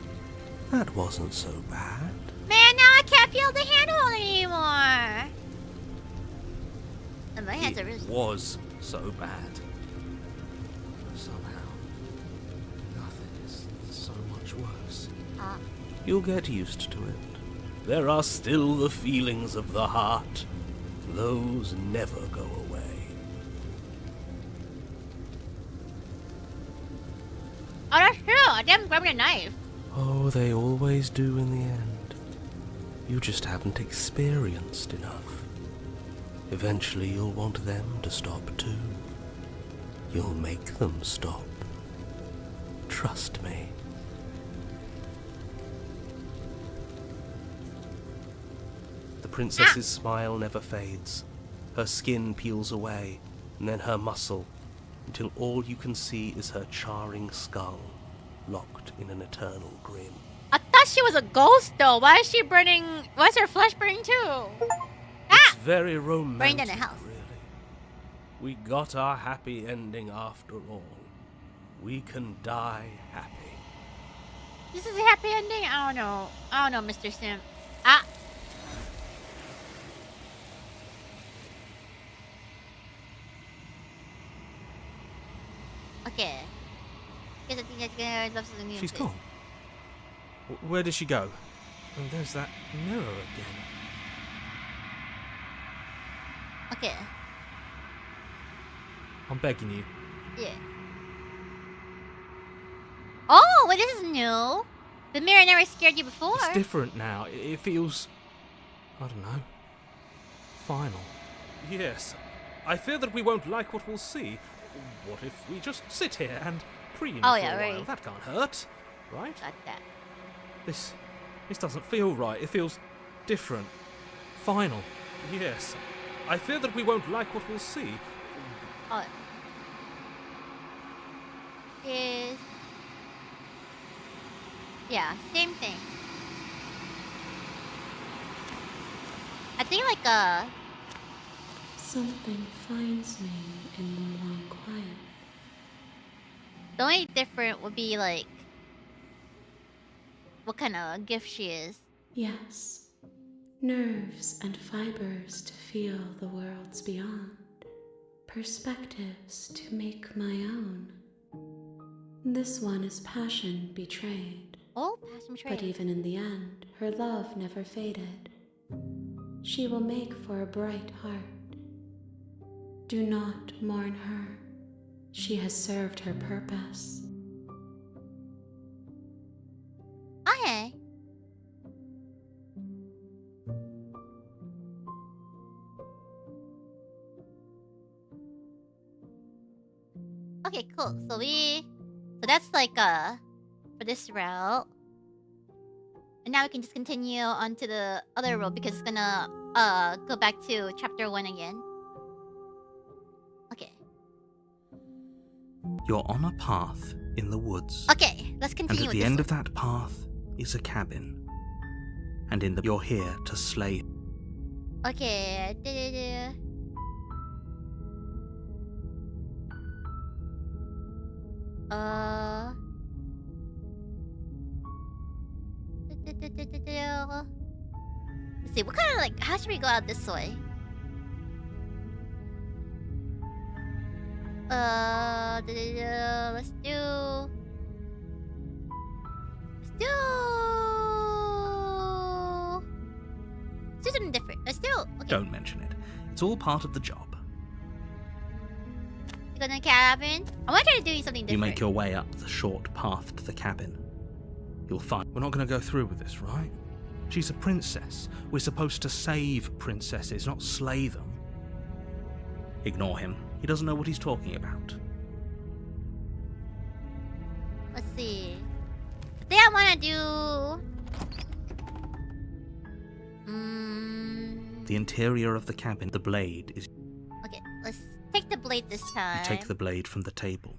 G: That wasn't so bad.
A: Man, now I can't feel the handhold anymore. And my hands are really...
G: It was so bad. Somehow, nothing is so much worse. You'll get used to it. There are still the feelings of the heart. Those never go away.
A: Oh, that's true. I didn't grab a knife.
G: Oh, they always do in the end. You just haven't experienced enough. Eventually you'll want them to stop too. You'll make them stop. Trust me. The princess's smile never fades. Her skin peels away, and then her muscle, until all you can see is her charring skull, locked in an eternal grin.
A: I thought she was a ghost though. Why is she burning? Why is her flesh burning too?
G: It's very romantic,
A: Burned in a house.
G: really. We got our happy ending after all. We can die happy.
A: This is a happy ending? I don't know, Mr. Sim. Okay. Guess I think that's gonna love something new.
G: She's gone. Where did she go? And there's that mirror again.
A: Okay.
G: I'm begging you.
A: Yeah. Oh, well, this is new. The mirror never scared you before.
G: It's different now. It feels... I don't know. Final. Yes. I fear that we won't like what we'll see. What if we just sit here and preen for a while? That can't hurt, right?
A: Got that.
G: This doesn't feel right. It feels different. Final. Yes. I fear that we won't like what we'll see.
A: Oh. Is... Yeah, same thing. I think like
J: Something finds me in the long quiet.
A: the only different would be like what kind of gift she is.
J: Yes. Nerves and fibers to feel the worlds beyond. Perspectives to make my own. This one is passion betrayed.
A: Oh, passion betrayed.
J: But even in the end, her love never faded. She will make for a bright heart. Do not mourn her. She has served her purpose.
A: Okay. Okay, cool. So that's like for this route. And now we can just continue on to the other road because it's gonna go back to chapter 1 again. Okay.
G: You're on a path in the woods.
A: Okay, let's continue
G: And at
A: with
G: the end
A: this
G: of that path is a cabin. And you're here to slay.
A: Okay. Let's see, what kind of like, how should we go out this way? Let's do something different. Let's do, okay.
G: Don't mention it. It's all part of the job.
A: You go to the cabin? I want to try to do something different.
G: You make your way up the short path to the cabin. You'll find... We're not going to go through with this, right? She's a princess. We're supposed to save princesses, not slay them. Ignore him. He doesn't know what he's talking about.
A: Let's see. I think I want to do...
G: The interior of the cabin, the blade is...
A: Okay, let's take the blade this time.
G: You take the blade from the table.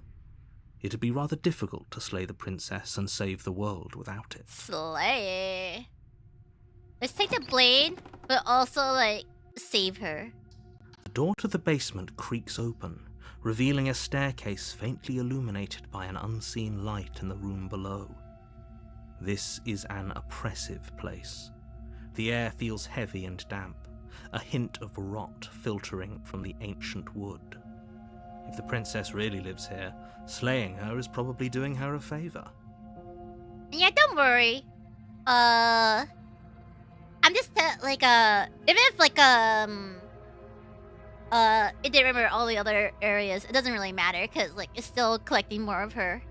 G: It'd be rather difficult to slay the princess and save the world without it.
A: Slay. Let's take the blade, but also, like, save her.
G: The door to the basement creaks open, revealing a staircase faintly illuminated by an unseen light in the room below. This is an oppressive place. The air feels heavy and damp, a hint of rot filtering from the ancient wood. If the princess really lives here, slaying her is probably doing her a favor.
A: Yeah, don't worry. I'm just like even if like it didn't remember all the other areas, it doesn't really matter because like it's still collecting more of her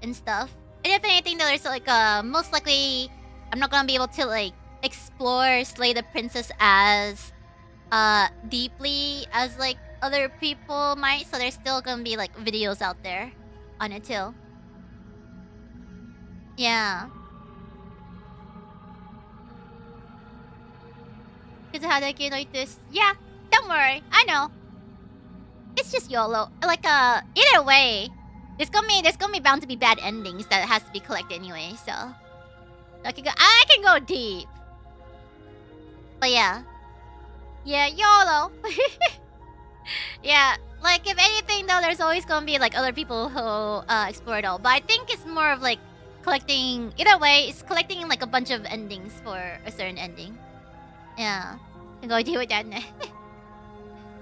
A: and stuff. And if anything, though, there's like most likely I'm not gonna be able to like explore slay the princess as deeply as like other people might. So there's still gonna be like videos out there on it too. Yeah. Because how they get like this? Yeah, don't worry. I know. It's just YOLO. Like either way, there's gonna be bound to be bad endings that has to be collected anyway. So I can go deep. But yeah, YOLO. Yeah, like if anything though, there's always gonna be like other people who explore it all. But I think it's more of like collecting. Either way, it's collecting like a bunch of endings for a certain ending. Yeah, and go deal with that.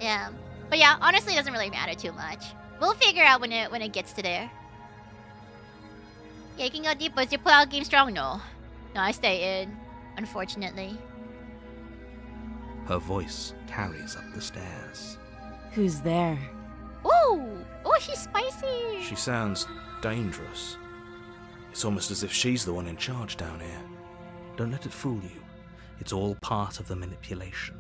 A: Yeah, but yeah, honestly, it doesn't really matter too much. We'll figure out when it gets to there. Yeah, you can go deep, but is your pull-out game strong? No, I stay in. Unfortunately.
G: Her voice carries up the stairs.
F: Who's there?
A: Ooh, she's spicy.
C: She sounds dangerous. It's almost as if she's the one in charge down here.
G: Don't let it fool you. It's all part of the manipulation.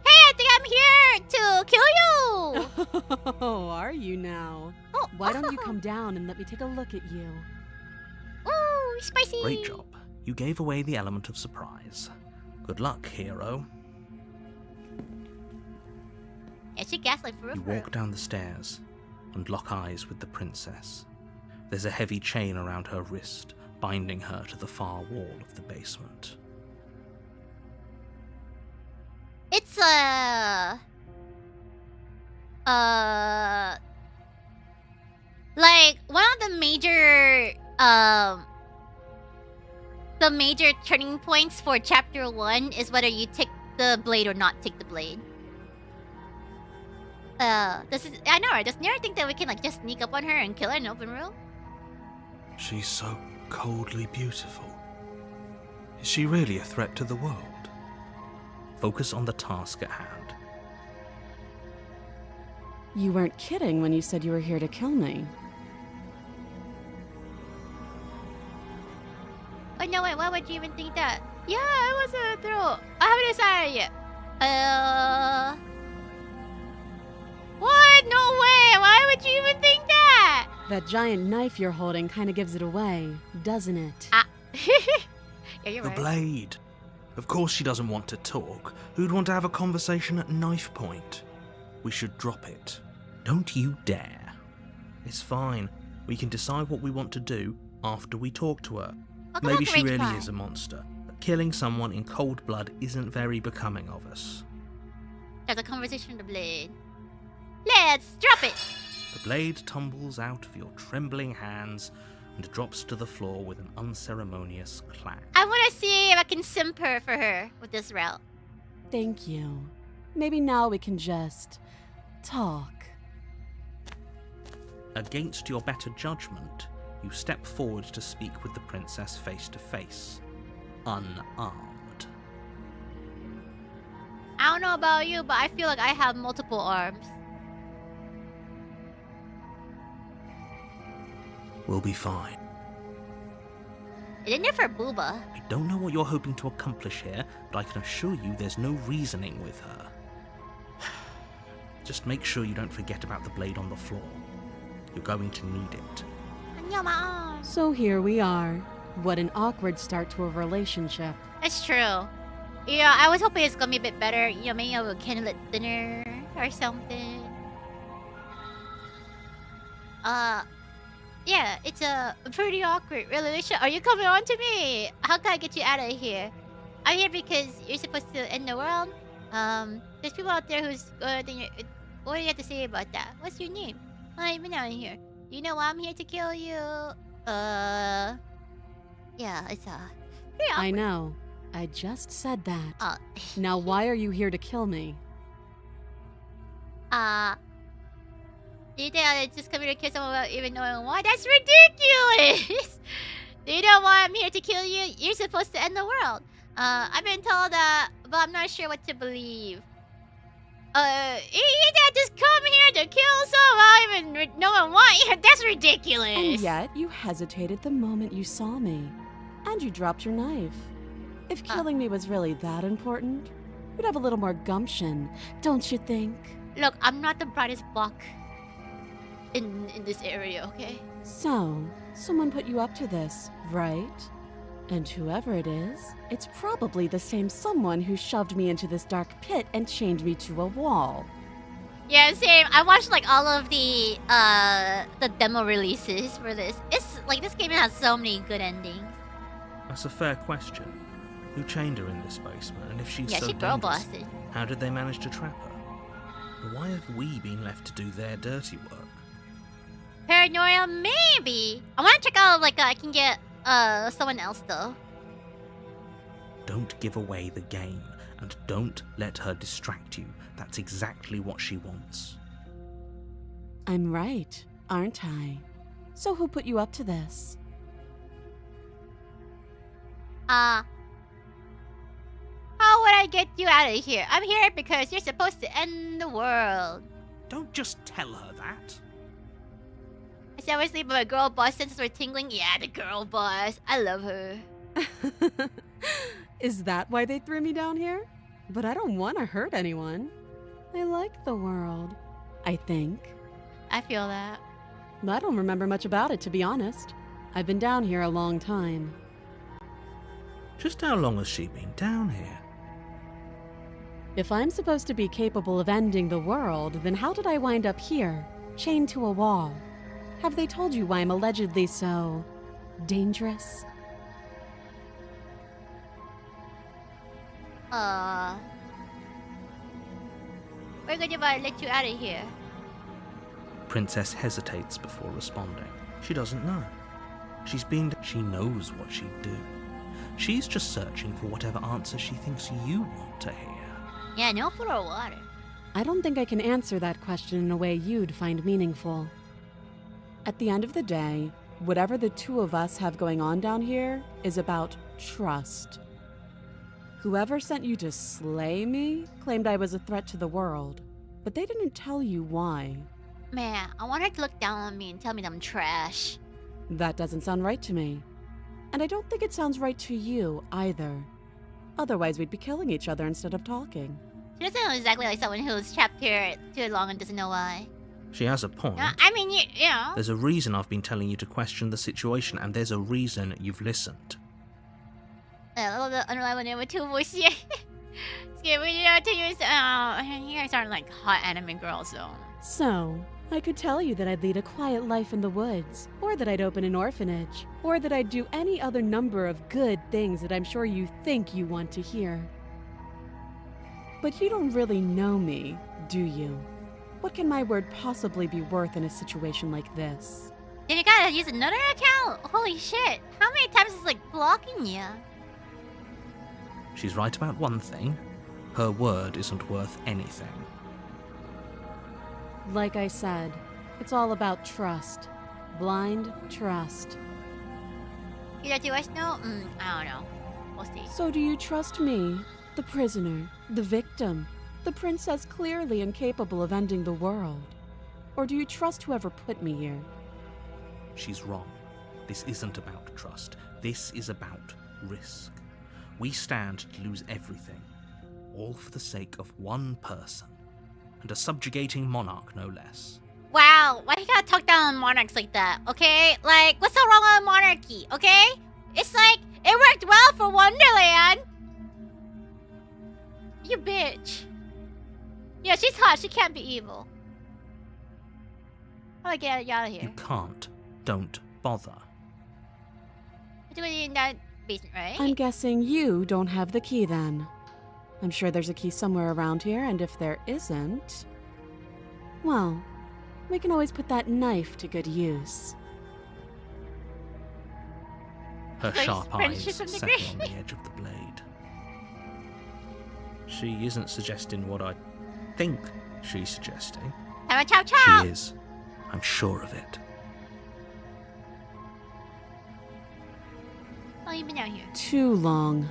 A: Hey, I think I'm here to kill you!
F: Oh, are you now?
A: Oh,
F: why don't you come down and let me take a look at you?
A: Ooh, spicy!
G: Great job. You gave away the element of surprise. Good luck, hero.
A: Yeah, she gaslight for real.
G: You walk down the stairs and lock eyes with the princess. There's a heavy chain around her wrist, binding her to the far wall of the basement.
A: It's like one of the major turning points for chapter 1 is whether you take the blade or not take the blade. I know, right? Does Nera think that we can like just sneak up on her and kill her in open room?
C: She's so coldly beautiful. Is she really a threat to the world?
G: Focus on the task at hand.
F: You weren't kidding when you said you were here to kill me.
A: Oh no, wait, why would you even think that? Yeah, it was a throw. I haven't decided yet. What? No way! Why would you even think that?
F: That giant knife you're holding kind of gives it away, doesn't it?
A: Yeah, you're
G: The
A: right.
G: blade. Of course she doesn't want to talk. Who'd want to have a conversation at knife point? We should drop it. Don't you dare. It's fine. We can decide what we want to do after we talk to her. Maybe she really is a monster. But killing someone in cold blood isn't very becoming of us.
A: There's a conversation with the blade. Let's drop it!
G: The blade tumbles out of your trembling hands and drops to the floor with an unceremonious clack.
A: I want to see if I can simper for her with this route.
F: Thank you. Maybe now we can just talk.
G: Against your better judgment, you step forward to speak with the princess face to face, unarmed.
A: I don't know about you, but I feel like I have multiple arms.
G: We'll be fine.
A: It isn't it for Booba.
G: I don't know what you're hoping to accomplish here, but I can assure you there's no reasoning with her. Just make sure you don't forget about the blade on the floor. You're going to need it.
A: I know my arms.
F: So here we are. What an awkward start to a relationship.
A: That's true. Yeah, I was hoping it's gonna be a bit better. You know, maybe a candlelit dinner or something. Yeah, it's a pretty awkward relationship. Are you coming on to me? How can I get you out of here? I'm here because you're supposed to end the world. There's people out there who's what do you have to say about that? What's your name? I've been out here. Do you know why I'm here to kill you? Yeah, it's pretty awkward.
F: I know. I just said that. Now why are you here to kill me?
A: Do you think I just come here to kill someone without even knowing why? That's ridiculous! Do you know why I'm here to kill you? You're supposed to end the world. I've been told that, but I'm not sure what to believe. You can't just come here to kill someone without even knowing why. That's ridiculous!
F: And yet, you hesitated the moment you saw me. And you dropped your knife. If killing me was really that important, you'd have a little more gumption, don't you think?
A: Look, I'm not the brightest block in this area, okay?
F: So, someone put you up to this, right? And whoever it is, it's probably the same someone who shoved me into this dark pit and chained me to a wall.
A: Yeah, same. I watched like all of the demo releases for this. It's like this game has so many good endings.
G: That's a fair question. Who chained her in this basement? And if she's so
A: she girl
G: dangerous,
A: bossed.
G: how did they manage to trap her? And why have we been left to do their dirty work?
A: Paranoia, maybe. I want to check out like I can get someone else though.
G: Don't give away the game, and don't let her distract you. That's exactly what she wants.
F: I'm right, aren't I? So who put you up to this?
A: How would I get you out of here? I'm here because you're supposed to end the world.
G: Don't just tell her that.
A: I said I was sleeping with a girl boss senses were tingling. Yeah, the girl boss. I love her.
F: Is that why they threw me down here? But I don't want to hurt anyone. I like the world, I think.
A: I feel that.
F: I don't remember much about it, to be honest. I've been down here a long time.
G: Just how long has she been down here?
F: If I'm supposed to be capable of ending the world, then how did I wind up here, chained to a wall? Have they told you why I'm allegedly so dangerous?
A: We're going to let you out of here.
G: Princess hesitates before responding. She doesn't know. She knows what she'd do. She's just searching for whatever answer she thinks you want to hear.
A: Yeah, no food or water.
F: I don't think I can answer that question in a way you'd find meaningful. At the end of the day, whatever the two of us have going on down here is about trust. Whoever sent you to slay me claimed I was a threat to the world, but they didn't tell you why.
A: Man, I want her to look down on me and tell me that I'm trash.
F: That doesn't sound right to me. And I don't think it sounds right to you either. Otherwise, we'd be killing each other instead of talking.
A: She doesn't know exactly like someone who's trapped here too long and doesn't know why.
G: She has a point.
A: I mean, you know.
G: There's a reason I've been telling you to question the situation, and there's a reason you've listened.
A: The unreliable name with two voices. You guys aren't like hot anime girls, though.
F: So, I could tell you that I'd lead a quiet life in the woods, or that I'd open an orphanage, or that I'd do any other number of good things that I'm sure you think you want to hear. But you don't really know me, do you? What can my word possibly be worth in a situation like this?
A: Then you gotta use another account? Holy shit. How many times is like blocking you?
G: She's right about one thing. Her word isn't worth anything.
F: Like I said, it's all about trust. Blind trust.
A: You don't do us know? I don't know. We'll see.
F: So do you trust me, the prisoner, the victim, the princess clearly incapable of ending the world? Or do you trust whoever put me here?
G: She's wrong. This isn't about trust. This is about risk. We stand to lose everything, all for the sake of one person, and a subjugating monarch no less.
A: Wow, why you gotta talk down on monarchs like that, okay? Like, what's so wrong with monarchy, okay? It's like, it worked well for Wonderland. You bitch. Yeah, she's hot. She can't be evil. How do I get you out of here?
G: You can't. Don't bother.
A: We're doing it in that basement, right?
F: I'm guessing you don't have the key then. I'm sure there's a key somewhere around here, and if there isn't... well, we can always put that knife to good use.
G: Her
A: Like
G: sharp
A: French
G: eyes
A: from the
G: settle
A: grave.
G: on the edge of the blade. She isn't suggesting what I think she's suggesting.
A: Have a chow chow.
G: She is. I'm sure of it.
A: How long you been out here?
F: Too long.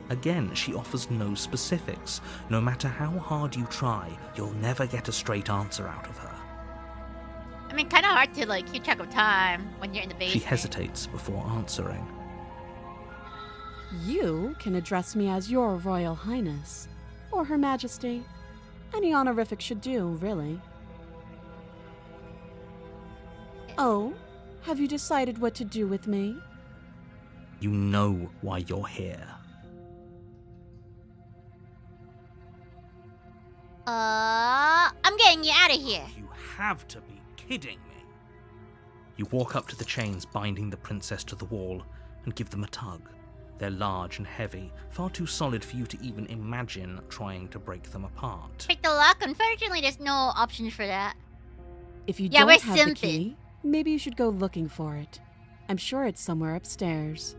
G: Again, she offers no specifics. No matter how hard you try, you'll never get a straight answer out of her.
A: I mean, kind of hard to like keep track of time when you're in the basement.
G: She hesitates before answering.
F: You can address me as Your Royal Highness, or Her Majesty. Any honorific should do, really. Oh, have you decided what to do with me?
G: You know why you're here.
A: I'm getting you out of here.
G: You have to be kidding me. You walk up to the chains binding the princess to the wall and give them a tug. They're large and heavy, far too solid for you to even imagine trying to break them apart.
A: Pick the lock. Unfortunately, there's no option for that.
F: If you
A: Yeah,
F: don't
A: we're
F: have the
A: simping.
F: key, maybe you should go looking for it. I'm sure it's somewhere upstairs.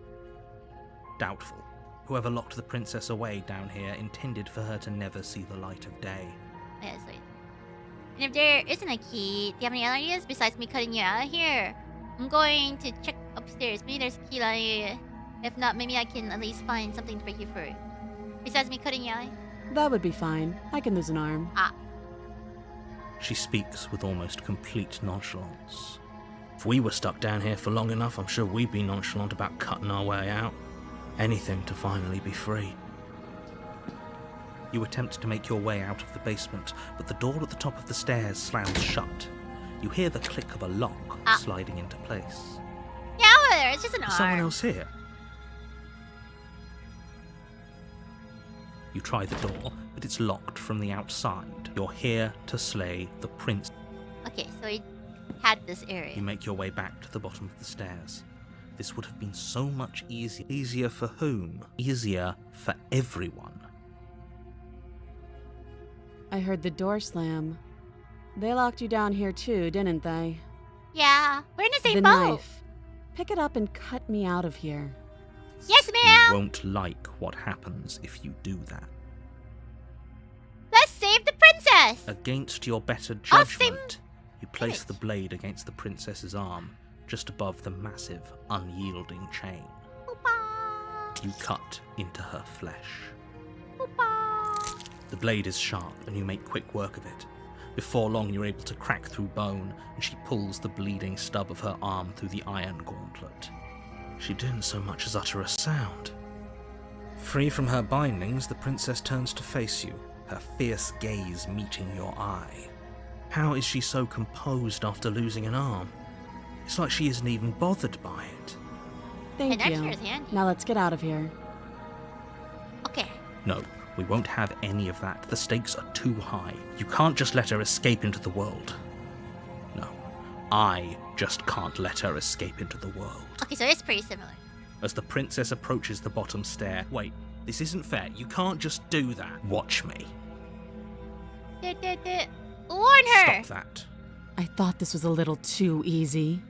G: Doubtful. Whoever locked the princess away down here intended for her to never see the light of day.
A: Yeah, sweet. And if there isn't a key, do you have any other ideas besides me cutting you out of here? I'm going to check upstairs. Maybe there's a key lying here. If not, maybe I can at least find something to break you through. Besides me cutting you out.
F: That would be fine. I can lose an arm.
G: She speaks with almost complete nonchalance. If we were stuck down here for long enough, I'm sure we'd be nonchalant about cutting our way out. Anything to finally be free. You attempt to make your way out of the basement, but the door at the top of the stairs slams shut. You hear the click of a lock sliding into place.
A: Yeah, over there. It's just an
G: Is
A: arm.
G: someone else here? You try the door, but it's locked from the outside. You're here to slay the prince.
A: Okay, so we had this area.
G: You make your way back to the bottom of the stairs. This would have been so much easier. Easier for whom? Easier for everyone.
F: I heard the door slam. They locked you down here too, didn't they?
A: Yeah, we're in the same
F: The
A: boat.
F: knife. Pick it up and cut me out of here.
A: Yes,
G: You
A: ma'am.
G: won't like what happens if you do that.
A: Let's save the princess.
G: Against your better
A: I'll
G: judgment, you place the blade against the princess's arm, just above the massive, unyielding chain. You cut into her flesh. The blade is sharp, and you make quick work of it. Before long, you're able to crack through bone, and she pulls the bleeding stub of her arm through the iron gauntlet. She didn't so much as utter a sound. Free from her bindings, the princess turns to face you, her fierce gaze meeting your eye. How is she so composed after losing an arm? It's like she isn't even bothered by it.
F: Thank
A: that
F: you.
A: sure is handy.
F: Now let's get out of here.
A: Okay.
G: No, we won't have any of that. The stakes are too high. You can't just let her escape into the world. No, I just can't let her escape into the world.
A: Okay, so it's pretty similar.
G: As the princess approaches the bottom stair, wait, this isn't fair. You can't just do that. Watch me.
A: Warn her.
G: Stop that.
F: I thought this was a little too easy.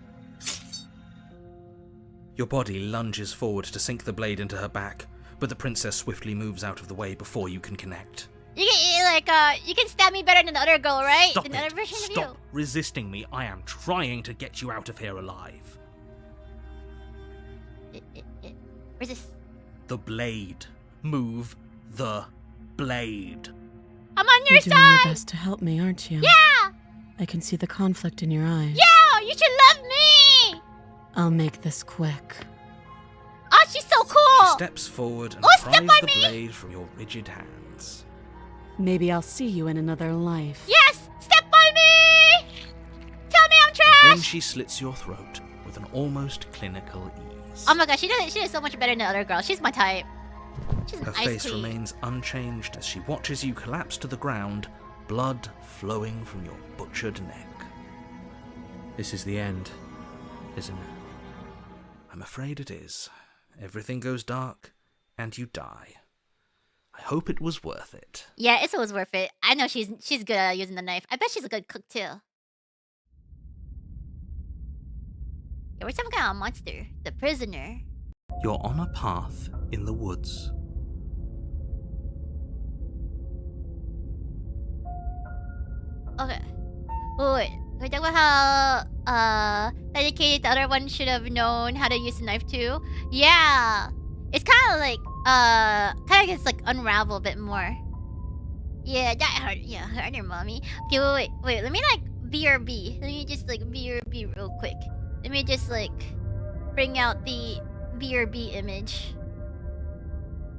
G: Your body lunges forward to sink the blade into her back, but the princess swiftly moves out of the way before you can connect.
A: You can stab me better than the other girl, right?
G: Stop
A: Than the
G: it.
A: other version
G: Stop
A: of you.
G: resisting me. I am trying to get you out of here alive.
A: Resist.
G: The blade. Move the blade.
A: I'm on your
F: You're doing your
A: side.
F: best to help me, aren't you?
A: Yeah.
F: I can see the conflict in your eyes.
A: Yeah, you should love me.
F: I'll make this quick.
A: Oh, she's so cool.
G: She steps forward and
A: step
G: pries
A: on
G: the
A: me.
G: blade from your rigid hands.
F: Maybe I'll see you in another life.
A: Yes, step on me. Tell me I'm trash.
G: Then she slits your throat with an almost clinical
C: is.
A: Oh my gosh, she did so much better than the other girl. She's my type. She's an
G: Her
A: ice
G: face
A: queen.
G: remains unchanged as she watches you collapse to the ground, blood flowing from your butchered neck. This is the end, isn't it? I'm afraid it is. Everything goes dark, and you die. I hope it was worth it.
A: Yeah, it was worth it. I know she's good at using the knife. I bet she's a good cook too. Yeah, we're some kind of monster. The prisoner.
G: You're on a path in the woods.
A: Okay. Wait. We talk about how dedicated the other one should have known how to use the knife too. Yeah. It's kind of like kind of gets like unravel a bit more. Yeah, that hurt. Yeah, harder, mommy. Okay, wait. Let me like BRB. Let me just like BRB real quick. Let me just like bring out the BRB image.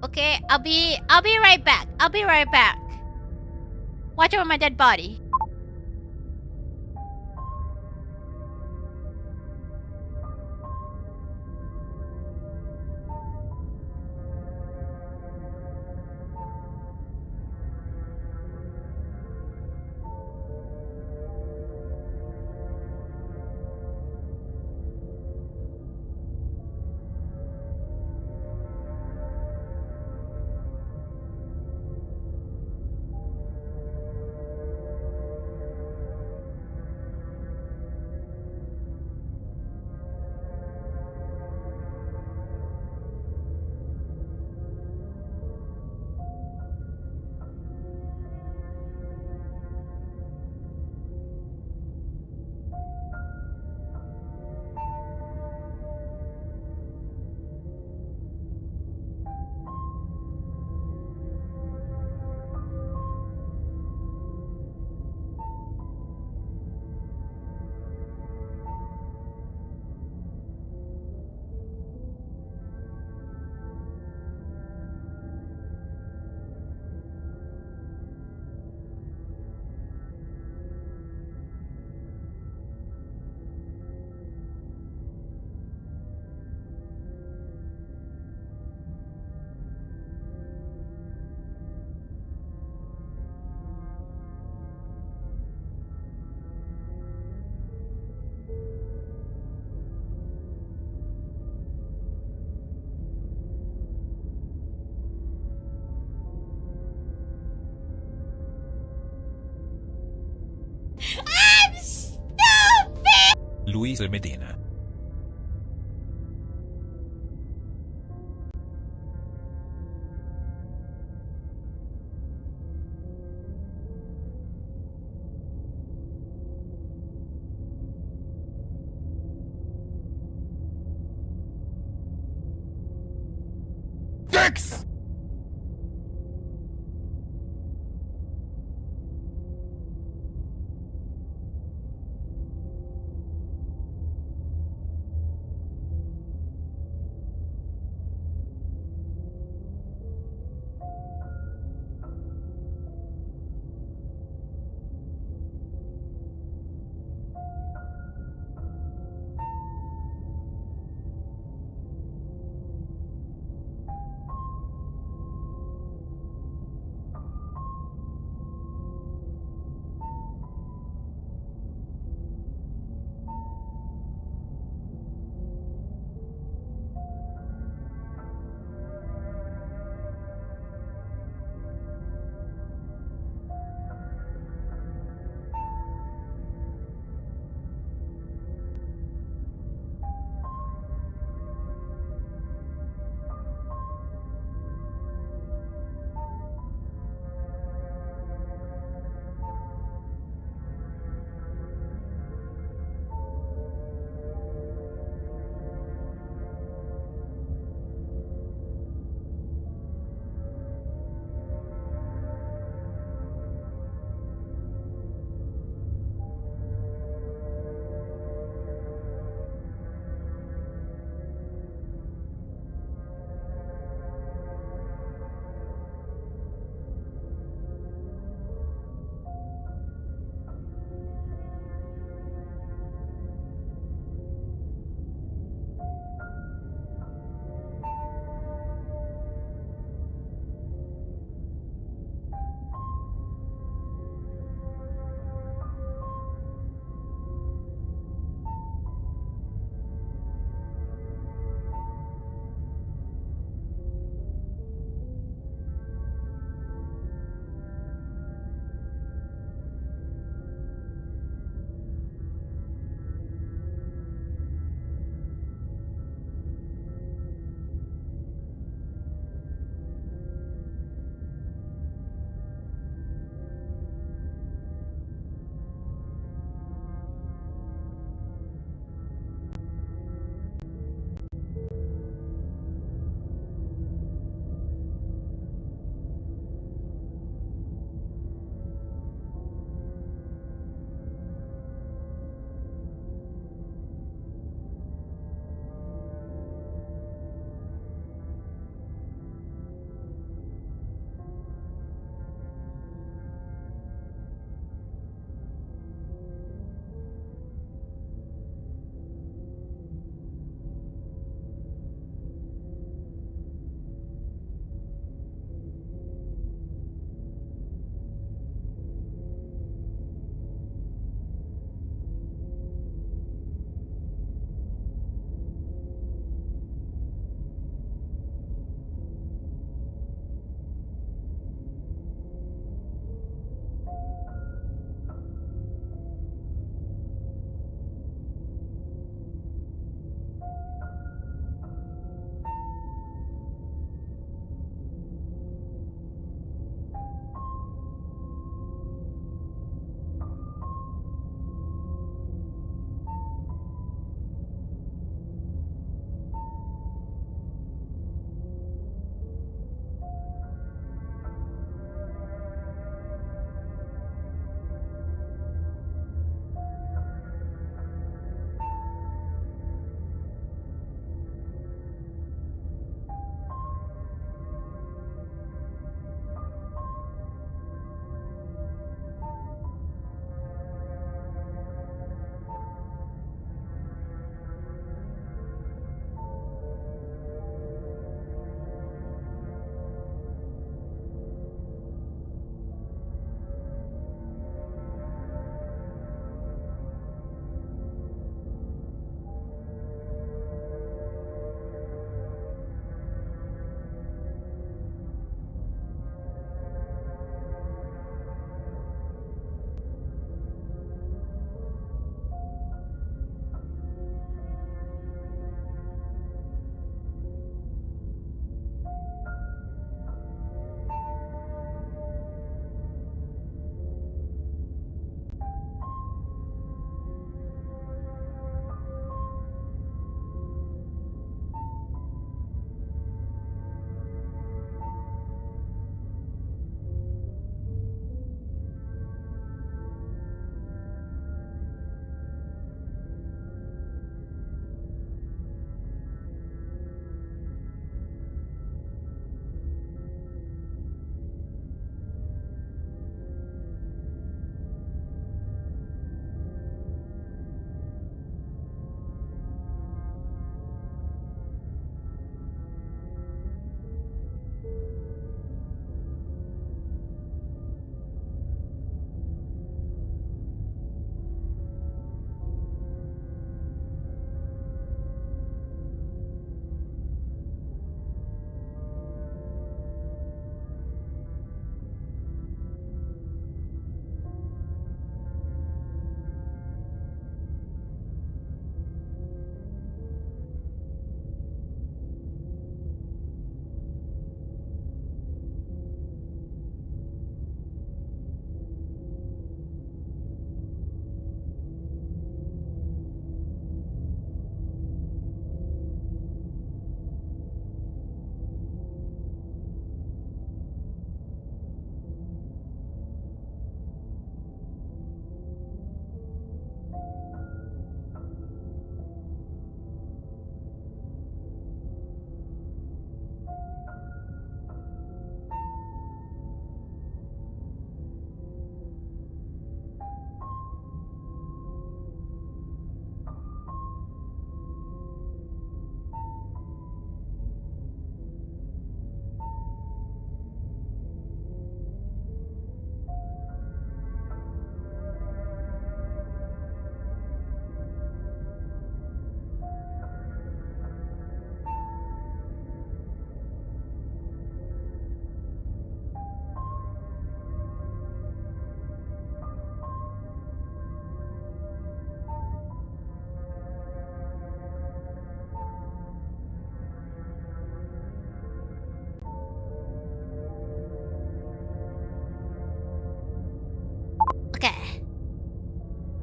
A: Okay, I'll be right back. I'll be right back. Watch over my dead body. I'm stupid!
H: Luis Medina.
D: Dicks!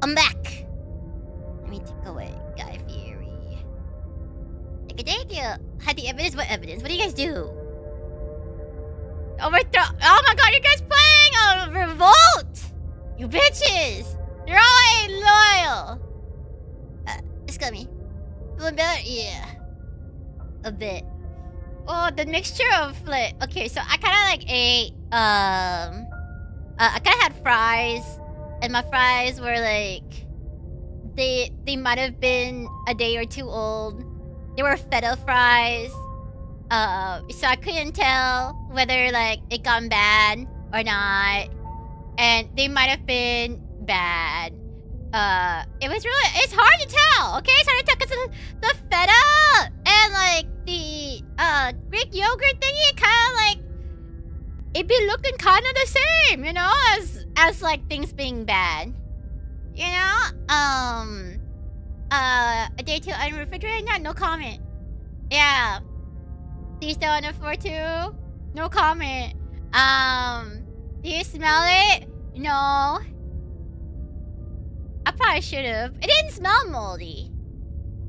A: I'm back. Let me take away Guy Fieri. Thank you. Had the evidence? What evidence? What do you guys do? Overthrow. Oh my god, you guys playing a revolt! You bitches! You're all ain't loyal! Scummy. A little bit? Yeah. A bit. Oh, the mixture of like... Okay, so I kind of like ate... I kind of had fries. And my fries were like... They might have been a day or two old. They were feta fries. So I couldn't tell whether like it gone bad or not. And they might have been bad. It's hard to tell, okay? It's hard to tell because the feta and like the Greek yogurt thingy kind of like it be looking kind of the same, you know, as like things being bad. You know? A day two unrefrigerated? No comment. Yeah. Do you still on the floor too? No comment. Do you smell it? No. I probably should have. It didn't smell moldy.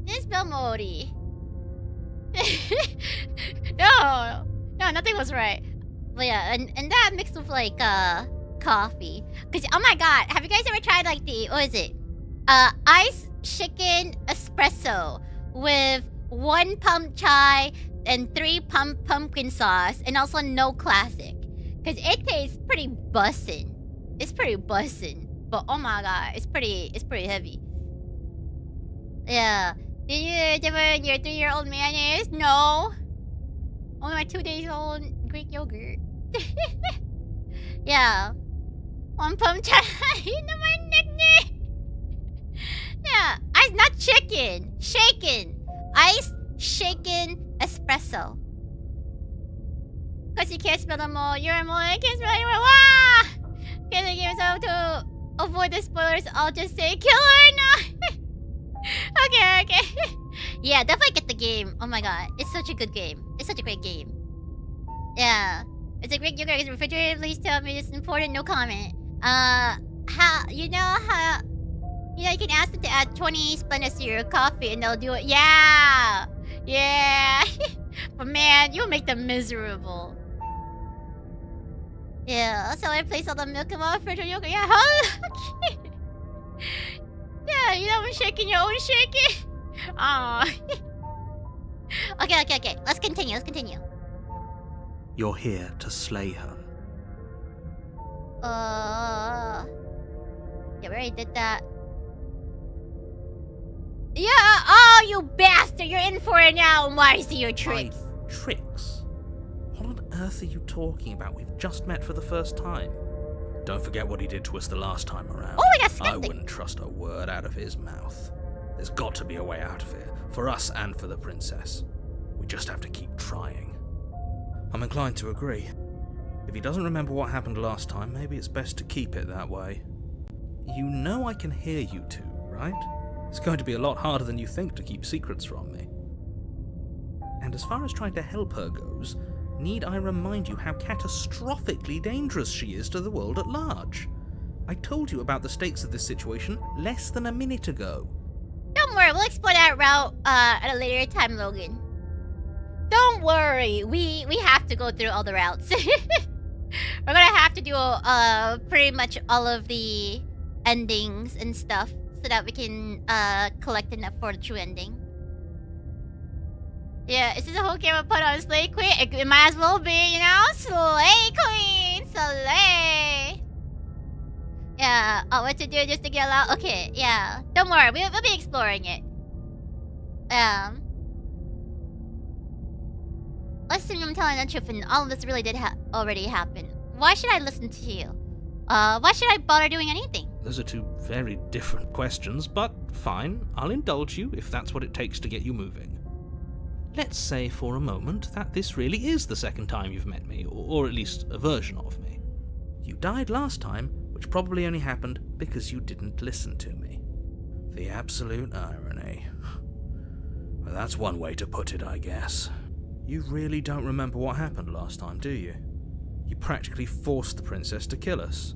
A: It didn't smell moldy. No, nothing was right. But yeah, and that mixed with like coffee. Cause oh my god, have you guys ever tried like the what is it? Ice chicken espresso with 1 pump chai and 3 pump pumpkin sauce, and also no classic. Cause it tastes pretty bussin'. It's pretty bussin'. But oh my god, it's pretty heavy. Yeah. Did you ever your 3-year-old mayonnaise? No. Only my 2 days old Greek yogurt. Yeah. 1 pump chai. You know my nickname. Yeah. Ice, not chicken. Shaken. Ice shaken espresso. Cause you can't smell them all. You're more. I can't smell anymore. Wah! Can I give myself to avoid the spoilers? I'll just say kill her not. Okay. Yeah, definitely get the game. Oh my god, it's such a good game. It's such a great game. Yeah, it's a great yogurt. It's refrigerated. Please tell me it's important. No comment. You can ask them to add 20 Splendors to your coffee and they'll do it. Yeah. But man, you'll make them miserable. Yeah, so I place all the milk in my refrigerator yogurt. Yeah, okay. Yeah, you know I'm shaking your own shaking. Aw. Okay. Let's continue.
C: You're here to slay her.
A: Yeah, we already did that. Yeah, oh, you bastard! You're in for it now, and why see your tricks?
G: Tricks? What on earth are you talking about? We've just met for the first time. Don't forget what he did to us the last time around.
A: Oh, we got
G: I wouldn't trust a word out of his mouth. There's got to be a way out of here, for us and for the princess. We just have to keep trying. I'm inclined to agree. If he doesn't remember what happened last time, maybe it's best to keep it that way. You know I can hear you two, right? It's going to be a lot harder than you think to keep secrets from me. And as far as trying to help her goes, need I remind you how catastrophically dangerous she is to the world at large? I told you about the stakes of this situation less than a minute ago.
A: Don't worry, we'll explore that route at a later time, Logan. Don't worry, we have to go through all the routes. We're gonna have to do pretty much all of the endings and stuff so that we can collect enough for the true ending. Yeah, is this a whole camera put on Slay Queen? It might as well be, you know? Slay Queen! Slay! Yeah, what to do just to get out? Okay, yeah. Don't worry, we'll be exploring it. Let's assume I'm telling the truth and all of this really did already happen. Why should I listen to you? Why should I bother doing anything?
G: Those are two very different questions, but fine. I'll indulge you if that's what it takes to get you moving. Let's say for a moment that this really is the second time you've met me, or at least a version of me. You died last time, which probably only happened because you didn't listen to me. The absolute irony. Well, that's one way to put it, I guess. You really don't remember what happened last time, do you? You practically forced the princess to kill us.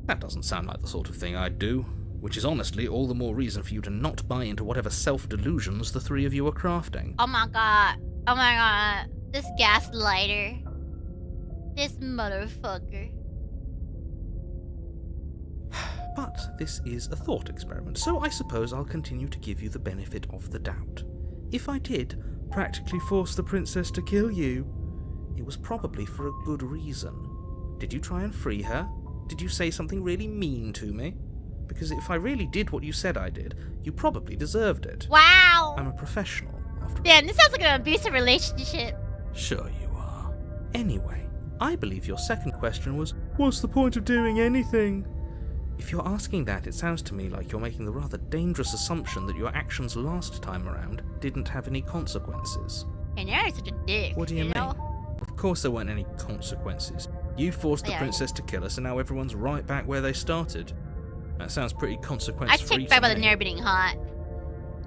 G: That doesn't sound like the sort of thing I'd do, Which is honestly all the more reason for you to not buy into whatever self-delusions the three of you are crafting.
A: Oh my god. Oh my god. This gaslighter. This motherfucker.
G: But this is a thought experiment, so I suppose I'll continue to give you the benefit of the doubt. If I did practically force the princess to kill you, it was probably for a good reason. Did you try and free her? Did you say something really mean to me? Because if I really did what you said I did, you probably deserved it.
A: Wow.
G: I'm a professional, after all.
A: Damn, this sounds like an abusive relationship.
G: Sure you are. Anyway, I believe your second question was, what's the point of doing anything? If you're asking that, it sounds to me like you're making the rather dangerous assumption that your actions last time around didn't have any consequences.
A: And you're such a dick.
G: What do you mean?
A: Know?
G: Of course there weren't any consequences. You forced the princess to kill us, and now everyone's right back where they started. That sounds pretty consequence-free.
A: I take back by the nerve being hot.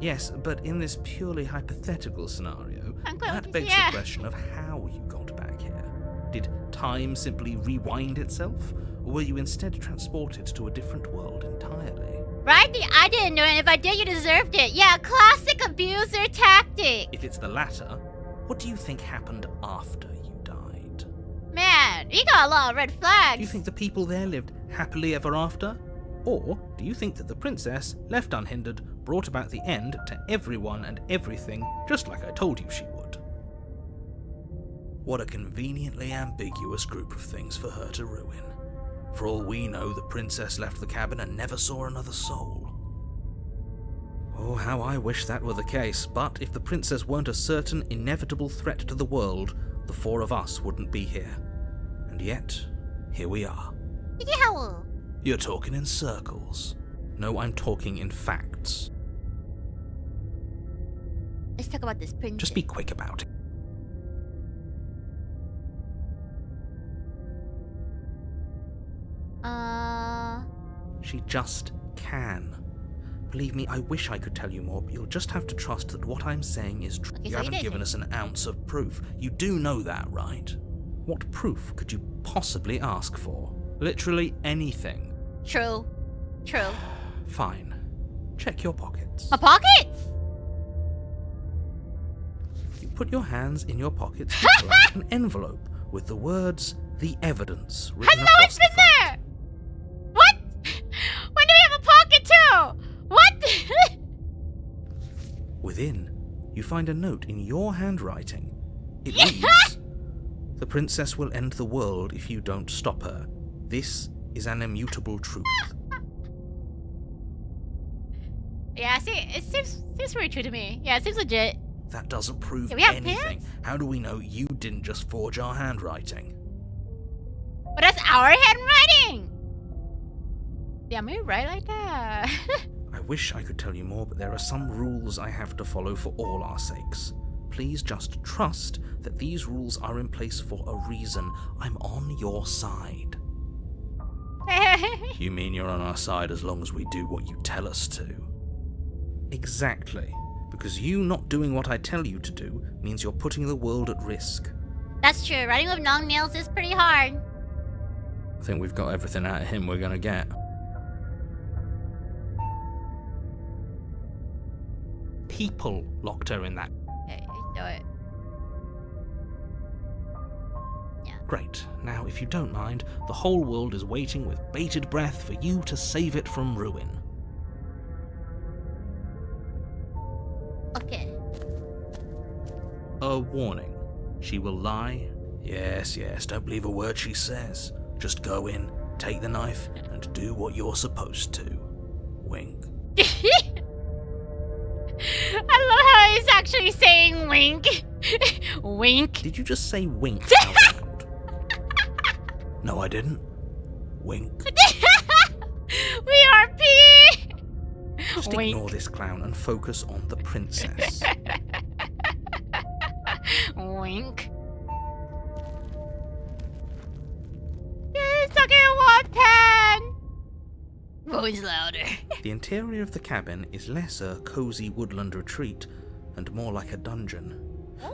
G: Yes, but in this purely hypothetical scenario, that begs the question of how you got back here. Did time simply rewind itself? Or were you instead transported to a different world entirely?
A: Right? I didn't know it, and if I did, you deserved it. Yeah, classic abuser tactic.
G: If it's the latter, what do you think happened after you died?
A: Man, you got a lot of red flags.
G: Do you think the people there lived happily ever after? Or do you think that the princess, left unhindered, brought about the end to everyone and everything, just like I told you she would? What a conveniently ambiguous group of things for her to ruin. For all we know, the princess left the cabin and never saw another soul. Oh, how I wish that were the case, but if the princess weren't a certain, inevitable threat to the world, the four of us wouldn't be here. And yet, here we are. You're talking in circles. No, I'm talking in facts.
A: Let's talk about this princess.
G: Just be quick about it. She just can. Believe me, I wish I could tell you more, but you'll just have to trust that what I'm saying is true.
A: Okay,
G: you haven't given us an ounce of proof. You do know that, right? What proof could you possibly ask for? Literally anything.
A: True. True.
G: Fine. Check your pockets.
A: My pockets?
G: You put your hands in your pockets and pull out an envelope with the words, "The Evidence," written across
A: it's been there! What? When do we have a pocket too? What?
G: Within, you find a note in your handwriting. It reads, "The princess will end the world if you don't stop her. This is an immutable truth."
A: Yeah, see, it seems very true to me. Yeah, it seems legit.
G: That doesn't prove
A: we have
G: anything.
A: pants?
G: How do we know you didn't just forge our handwriting?
A: But that's our handwriting! Damn, we write like that.
G: I wish I could tell you more, but there are some rules I have to follow for all our sakes. Please just trust that these rules are in place for a reason. I'm on your side. You mean you're on our side as long as we do what you tell us to? Exactly. Because you not doing what I tell you to do means you're putting the world at risk.
A: That's true. Writing with long nails is pretty hard.
G: I think we've got everything out of him we're gonna get. People locked her in that.
A: Okay, do it. Yeah.
G: Great. Now, if you don't mind, the whole world is waiting with bated breath for you to save it from ruin.
A: Okay.
G: A warning. She will lie. Yes, don't believe a word she says. Just go in, take the knife, and do what you're supposed to. Wink.
A: I love how he's actually saying wink. Wink.
G: Did you just say wink out loud? No, I didn't. Wink.
A: We are P.
G: Just ignore this clown and focus on the princess.
A: Wink. He's talking in Wattpad. Who's louder?
G: The interior of the cabin is less a cozy woodland retreat and more like a dungeon.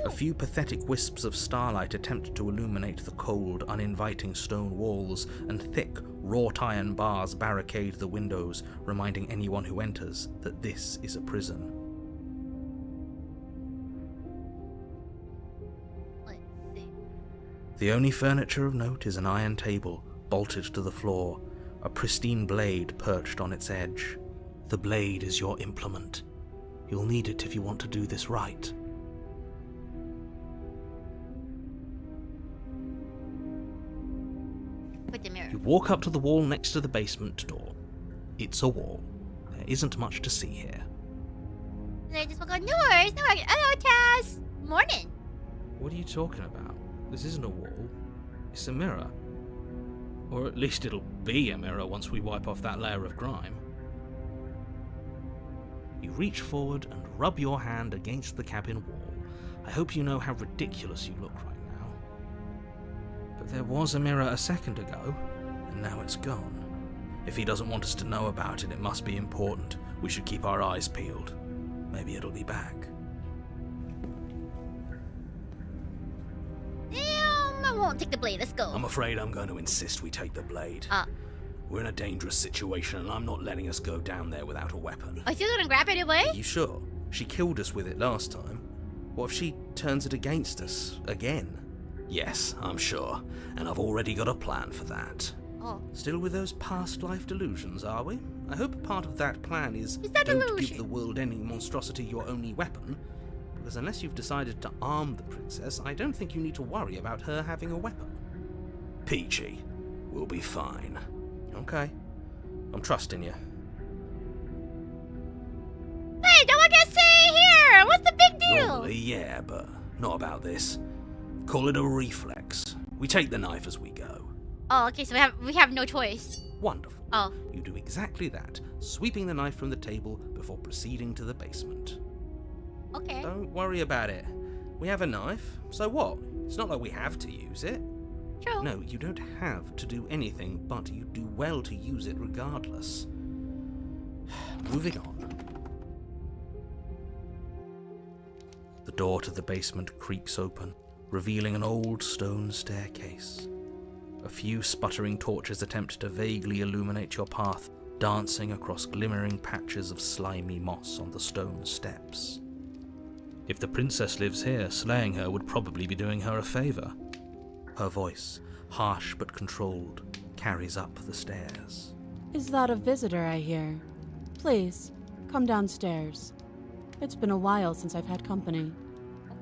G: A few pathetic wisps of starlight attempt to illuminate the cold, uninviting stone walls and thick, Wrought iron bars barricade the windows, reminding anyone who enters that this is a prison.
A: Let's see.
G: The only furniture of note is an iron table, bolted to the floor, a pristine blade perched on its edge. The blade is your implement. You'll need it if you want to do this right.
A: With the mirror.
G: You walk up to the wall next to the basement door. It's a wall. There isn't much to see here.
A: And I just walk on doors. No, hello, Taz. Morning.
G: What are you talking about? This isn't a wall. It's a mirror. Or at least it'll be a mirror once we wipe off that layer of grime. You reach forward and rub your hand against the cabin wall. I hope you know how ridiculous you look right now. But there was a mirror a second ago, and now it's gone. If he doesn't want us to know about it, it must be important. We should keep our eyes peeled. Maybe it'll be back.
A: I won't take the blade. Let's go.
G: I'm afraid I'm going to insist we take the blade. We're in a dangerous situation, and I'm not letting us go down there without a weapon.
A: Are you gonna grab it away?
G: Are you sure? She killed us with it last time. What if she turns it against us again? Yes, I'm sure, and I've already got a plan for that.
A: Oh.
G: Still with those past life delusions, are we? I hope part of that plan is
A: that
G: don't
A: delusion?
G: give the world any monstrosity your only weapon. Because unless you've decided to arm the princess, I don't think you need to worry about her having a weapon. Peachy, we'll be fine. Okay, I'm trusting you.
A: Hey, don't I get say here? What's the big deal?
G: Normally, yeah, but not about this. Call it a reflex. We take the knife as we go.
A: Oh, okay, so we have no choice.
G: Wonderful.
A: Oh.
G: You do exactly that, sweeping the knife from the table before proceeding to the basement.
A: Okay.
G: Don't worry about it. We have a knife, so what? It's not like we have to use it.
A: True.
G: No, you don't have to do anything, but you do well to use it regardless. Moving on. The door to the basement creaks open, revealing an old stone staircase. A few sputtering torches attempt to vaguely illuminate your path, dancing across glimmering patches of slimy moss on the stone steps. If the princess lives here, slaying her would probably be doing her a favor. Her voice, harsh but controlled, carries up the stairs.
F: Is that a visitor I hear? Please, come downstairs. It's been a while since I've had company.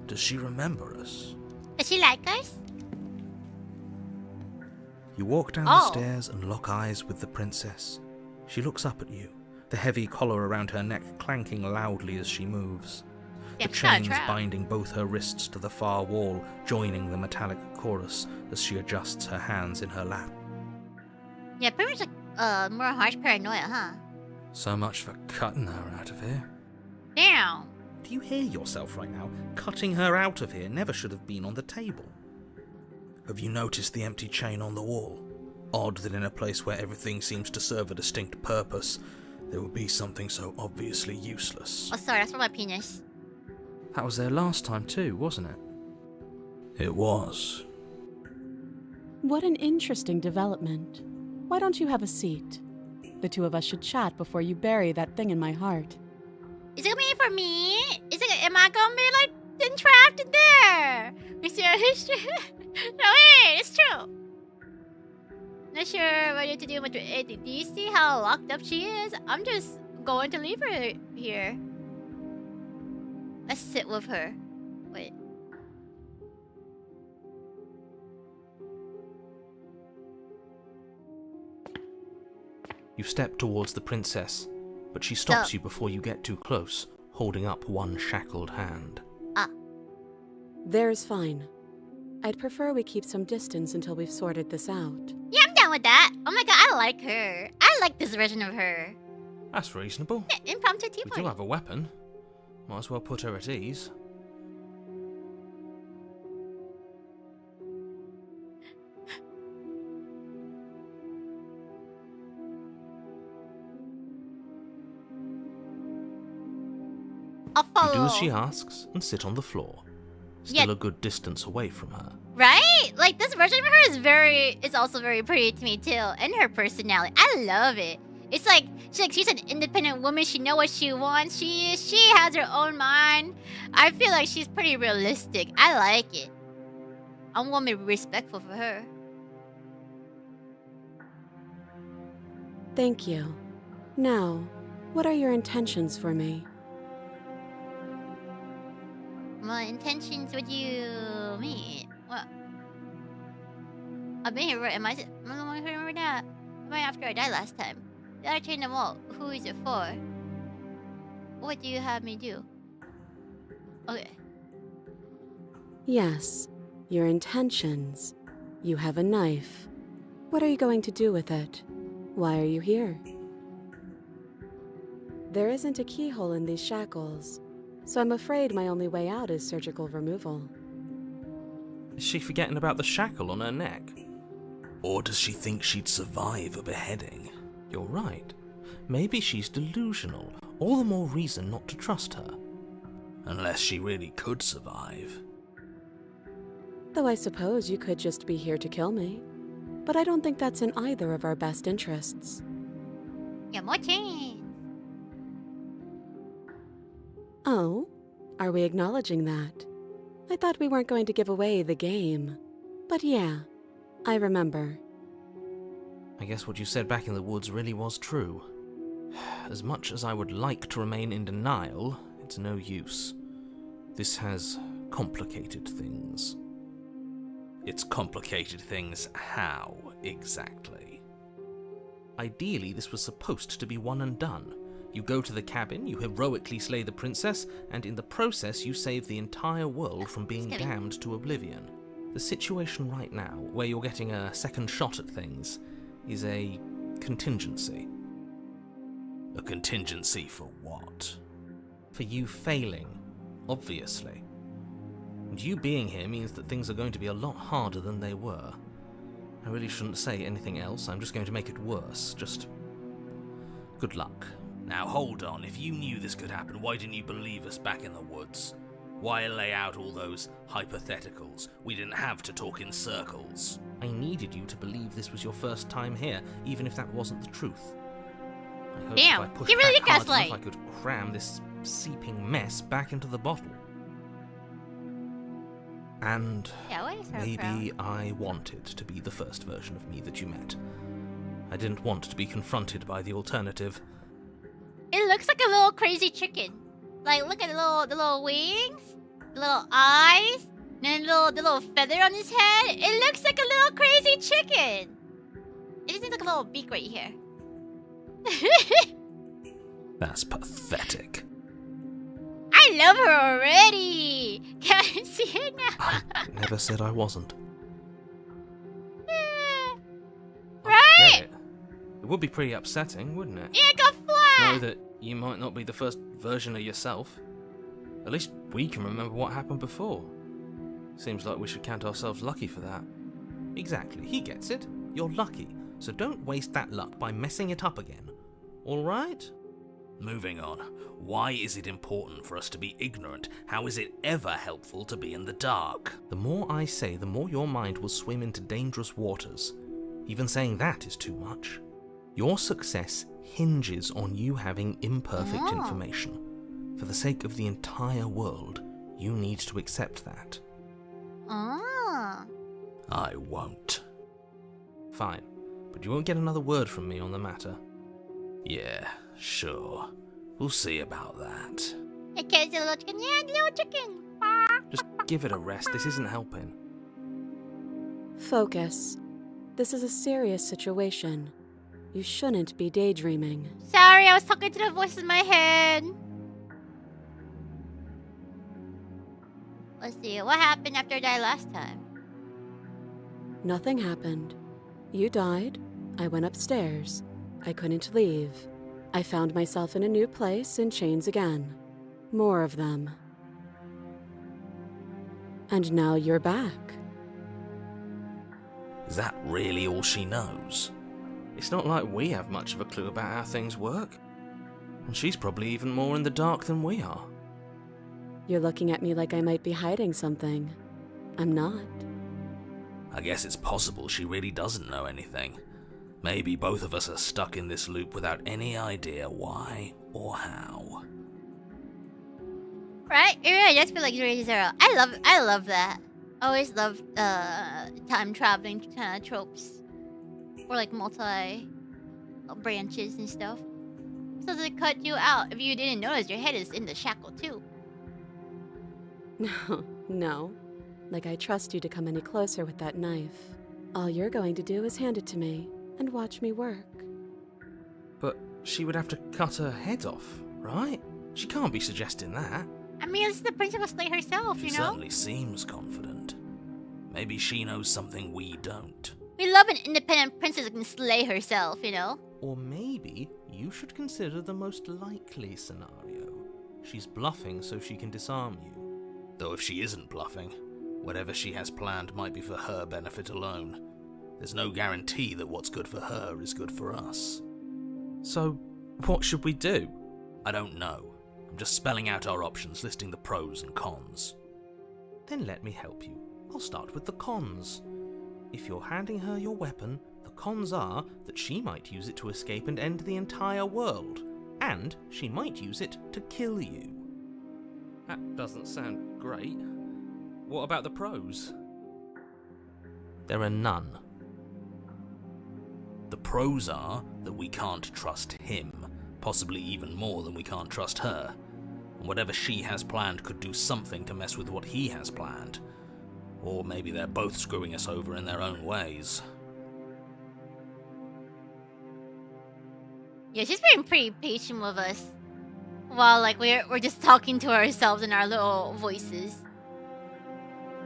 G: Does she remember us?
A: Does she like us?
G: You walk down the stairs and lock eyes with the princess. She looks up at you, the heavy collar around her neck clanking loudly as she moves. The chains binding both her wrists to the far wall, joining the metallic chorus as she adjusts her hands in her lap.
A: Yeah, pretty much like more harsh paranoia, huh?
G: So much for cutting her out of here.
A: Damn.
G: Do you hear yourself right now? Cutting her out of here never should have been on the table. Have you noticed the empty chain on the wall? Odd that in a place where everything seems to serve a distinct purpose, there would be something so obviously useless.
A: Oh, sorry, that's for my penis.
G: That was there last time too, wasn't it? It was.
F: What an interesting development. Why don't you have a seat? The two of us should chat before you bury that thing in my heart.
A: Is it gonna be for me? Am I gonna be like entrapped in there? No, wait, it's true. Not sure what to do with it. Do you see how locked up she is? I'm just going to leave her here. Let's sit with her. Wait.
G: You step towards the princess, but she stops you before you get too close, holding up one shackled hand.
F: There's fine. I'd prefer we keep some distance until we've sorted this out.
A: Yeah, I'm down with that. Oh my god, I like her. I like this version of her.
G: That's reasonable.
A: Yeah, impromptu tea
G: We
A: party.
G: do have a weapon. Might as well put her at ease.
A: I'll follow.
G: You do as she asks and sit on the floor, still a good distance away from her.
A: Right? like this version of her is also very pretty to me too, and her personality. I love it. It's like she's an independent woman. She knows what she wants. She has her own mind. I feel like she's pretty realistic. I like it. I want to be respectful for her.
F: Thank you. Now, what are your intentions for me?
A: My intentions, what do you mean? What? I've been here, right? Am I the one who remember that? Right after I died last time. Did I train them all? Who is it for? What do you have me do? Okay.
F: Yes, your intentions. You have a knife. What are you going to do with it? Why are you here? There isn't a keyhole in these shackles, so I'm afraid my only way out is surgical removal.
G: Is she forgetting about the shackle on her neck? Or does she think she'd survive a beheading? You're right. Maybe she's delusional. All the more reason not to trust her. Unless she really could survive.
F: Though I suppose you could just be here to kill me. But I don't think that's in either of our best interests.
A: Yeah, more chance.
F: Oh? Are we acknowledging that? I thought we weren't going to give away the game. But yeah, I remember.
G: I guess what you said back in the woods really was true. As much as I would like to remain in denial, it's no use. This has complicated things. It's complicated things how, exactly? Ideally, this was supposed to be one and done. You go to the cabin, you heroically slay the princess, and in the process you save the entire world from being damned to oblivion. The situation right now, where you're getting a second shot at things, is a contingency. A contingency for what? For you failing, obviously. And you being here means that things are going to be a lot harder than they were. I really shouldn't say anything else, I'm just going to make it worse. Just good luck. Now hold on, if you knew this could happen, why didn't you believe us back in the woods? Why lay out all those hypotheticals? We didn't have to talk in circles. I needed you to believe this was your first time here, even if that wasn't the truth. I hoped if I pushed back hard enough, I could cram this seeping mess back into the bottle. And maybe I wanted to be the first version of me that you met. I didn't want to be confronted by the alternative.
A: It looks like a little crazy chicken. Like, look at the little wings, the little eyes, and the little feather on his head. It looks like a little crazy chicken. It just needs like a little beak right here.
G: That's pathetic.
A: I love her already. Can I see it now?
G: I never said I wasn't.
A: Right?
G: It would be pretty upsetting, wouldn't it?
A: Yeah, go flat.
G: Know that you might not be the first version of yourself. At least we can remember what happened before. Seems like we should count ourselves lucky for that. Exactly, he gets it. You're lucky, so don't waste that luck by messing it up again. Alright? Moving on. Why is it important for us to be ignorant? How is it ever helpful to be in the dark? The more I say, the more your mind will swim into dangerous waters. Even saying that is too much. Your success hinges on you having imperfect information. For the sake of the entire world, you need to accept that. I won't. Fine, but you won't get another word from me on the matter. Yeah, sure. We'll see about that.
A: Okay, it's a little chicken. Yeah, little chicken.
G: Just give it a rest, this isn't helping.
F: Focus. This is a serious situation. You shouldn't be daydreaming.
A: Sorry, I was talking to the voice in my head. Let's see, what happened after I died last time?
F: Nothing happened. You died. I went upstairs. I couldn't leave. I found myself in a new place in chains again. More of them. And now you're back.
G: Is that really all she knows? It's not like we have much of a clue about how things work. And she's probably even more in the dark than we are.
F: You're looking at me like I might be hiding something. I'm not.
G: I guess it's possible she really doesn't know anything. Maybe both of us are stuck in this loop without any idea why or how.
A: Right? You're right. That's for like 0. I love that. I always loved time traveling tropes. Or like multi branches and stuff. So does it cut you out? If you didn't notice, your head is in the shackle too.
F: No. Like I trust you to come any closer with that knife. All you're going to do is hand it to me and watch me work.
G: But she would have to cut her head off, right? She can't be suggesting that.
A: I mean, it's the Princess Slay herself, you know?
G: She certainly seems confident. Maybe she knows something we don't.
A: We love an independent princess who can slay herself, you know?
G: Or maybe you should consider the most likely scenario. She's bluffing so she can disarm you. Though if she isn't bluffing, whatever she has planned might be for her benefit alone. There's no guarantee that what's good for her is good for us.
E: So, what should we do?
G: I don't know. I'm just spelling out our options, listing the pros and cons. Then let me help you. I'll start with the cons. If you're handing her your weapon, the cons are that she might use it to escape and end the entire world. And she might use it to kill you.
E: That doesn't sound great. What about the pros?
G: There are none. The pros are that we can't trust him, possibly even more than we can't trust her. And whatever she has planned could do something to mess with what he has planned. Or maybe they're both screwing us over in their own ways.
A: Yeah, she's been pretty patient with us. While like we're just talking to ourselves in our little voices.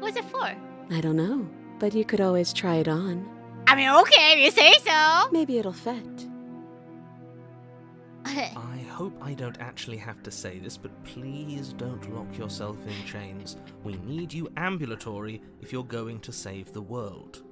A: Who's it for?
F: I don't know, but you could always try it on.
A: I mean, okay, if you say so.
F: Maybe it'll fit.
G: I hope I don't actually have to say this, but please don't lock yourself in chains. We need you ambulatory if you're going to save the world.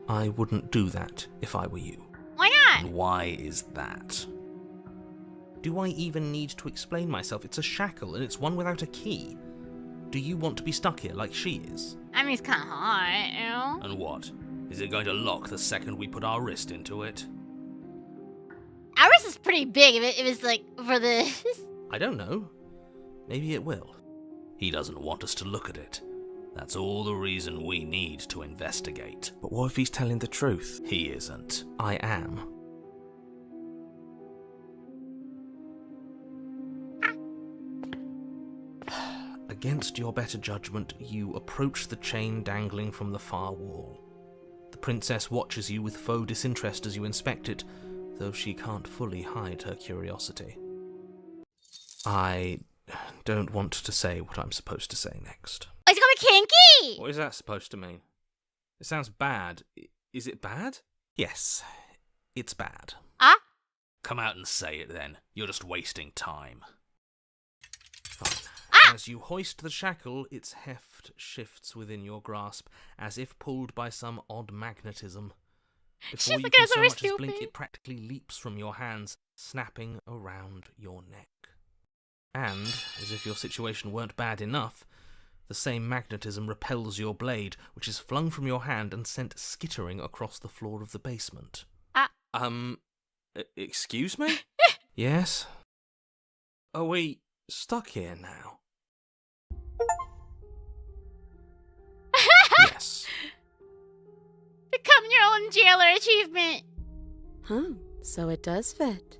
G: I wouldn't do that if I were you.
A: Why not?
G: And why is that? Do I even need to explain myself? It's a shackle and it's one without a key. Do you want to be stuck here like she is?
A: I mean, it's kind of hard, you know?
G: And what? Is it going to lock the second we put our wrist into it?
A: Our wrist is pretty big if it was like for this.
G: I don't know. Maybe it will. He doesn't want us to look at it. That's all the reason we need to investigate.
C: But what if he's telling the truth?
G: He isn't. I am. Against your better judgment, you approach the chain dangling from the far wall. The princess watches you with faux disinterest as you inspect it, though she can't fully hide her curiosity. I don't want to say what I'm supposed to say next.
A: It's gonna be kinky!
E: What is that supposed to mean? It sounds bad. Is it bad?
G: Yes, it's bad.
A: Ah?
G: Come out and say it then. You're just wasting time.
E: Fine. As you hoist the shackle, its heft shifts within your grasp, as if pulled by some odd magnetism. Before you can so much as blink, it practically leaps from your hands, snapping around your neck. And, as if your situation weren't bad enough, the same magnetism repels your blade, which is flung from your hand and sent skittering across the floor of the basement. Excuse me?
G: Yes?
E: Are we stuck here now?
G: Yes.
A: Become your own jailer achievement.
F: Huh, so it does fit.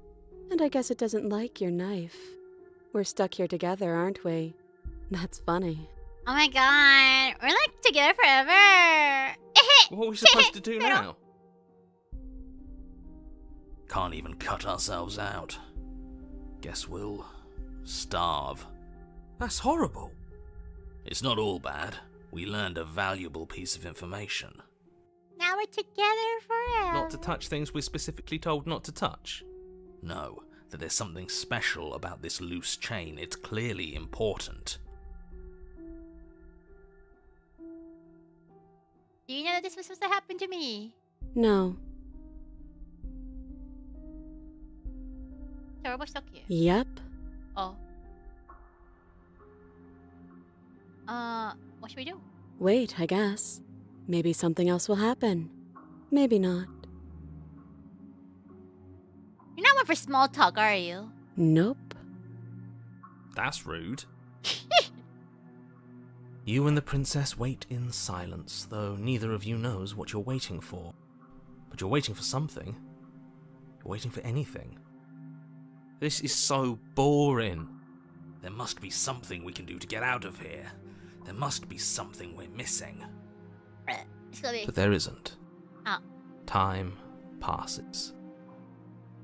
F: And I guess it doesn't like your knife. We're stuck here together, aren't we? That's funny.
A: Oh my god, we're like together forever.
E: What are we supposed to do now?
G: Can't even cut ourselves out. Guess we'll starve.
E: That's horrible.
G: It's not all bad. We learned a valuable piece of information.
A: Now we're together forever.
E: Not to touch things we're specifically told not to touch.
G: No, that there's something special about this loose chain. It's clearly important.
A: Do you know that this was supposed to happen to me?
F: No.
A: So we're stuck here.
F: Yep.
A: Oh. What should we do?
F: Wait, I guess. Maybe something else will happen. Maybe not.
A: You're not one for small talk, are you?
F: Nope.
G: That's rude. You and the princess wait in silence, though neither of you knows what you're waiting for. But you're waiting for something. You're waiting for anything. This is so boring. There must be something we can do to get out of here. There must be something we're missing.
A: It's gonna be...
G: But there isn't.
A: Oh.
G: Time passes.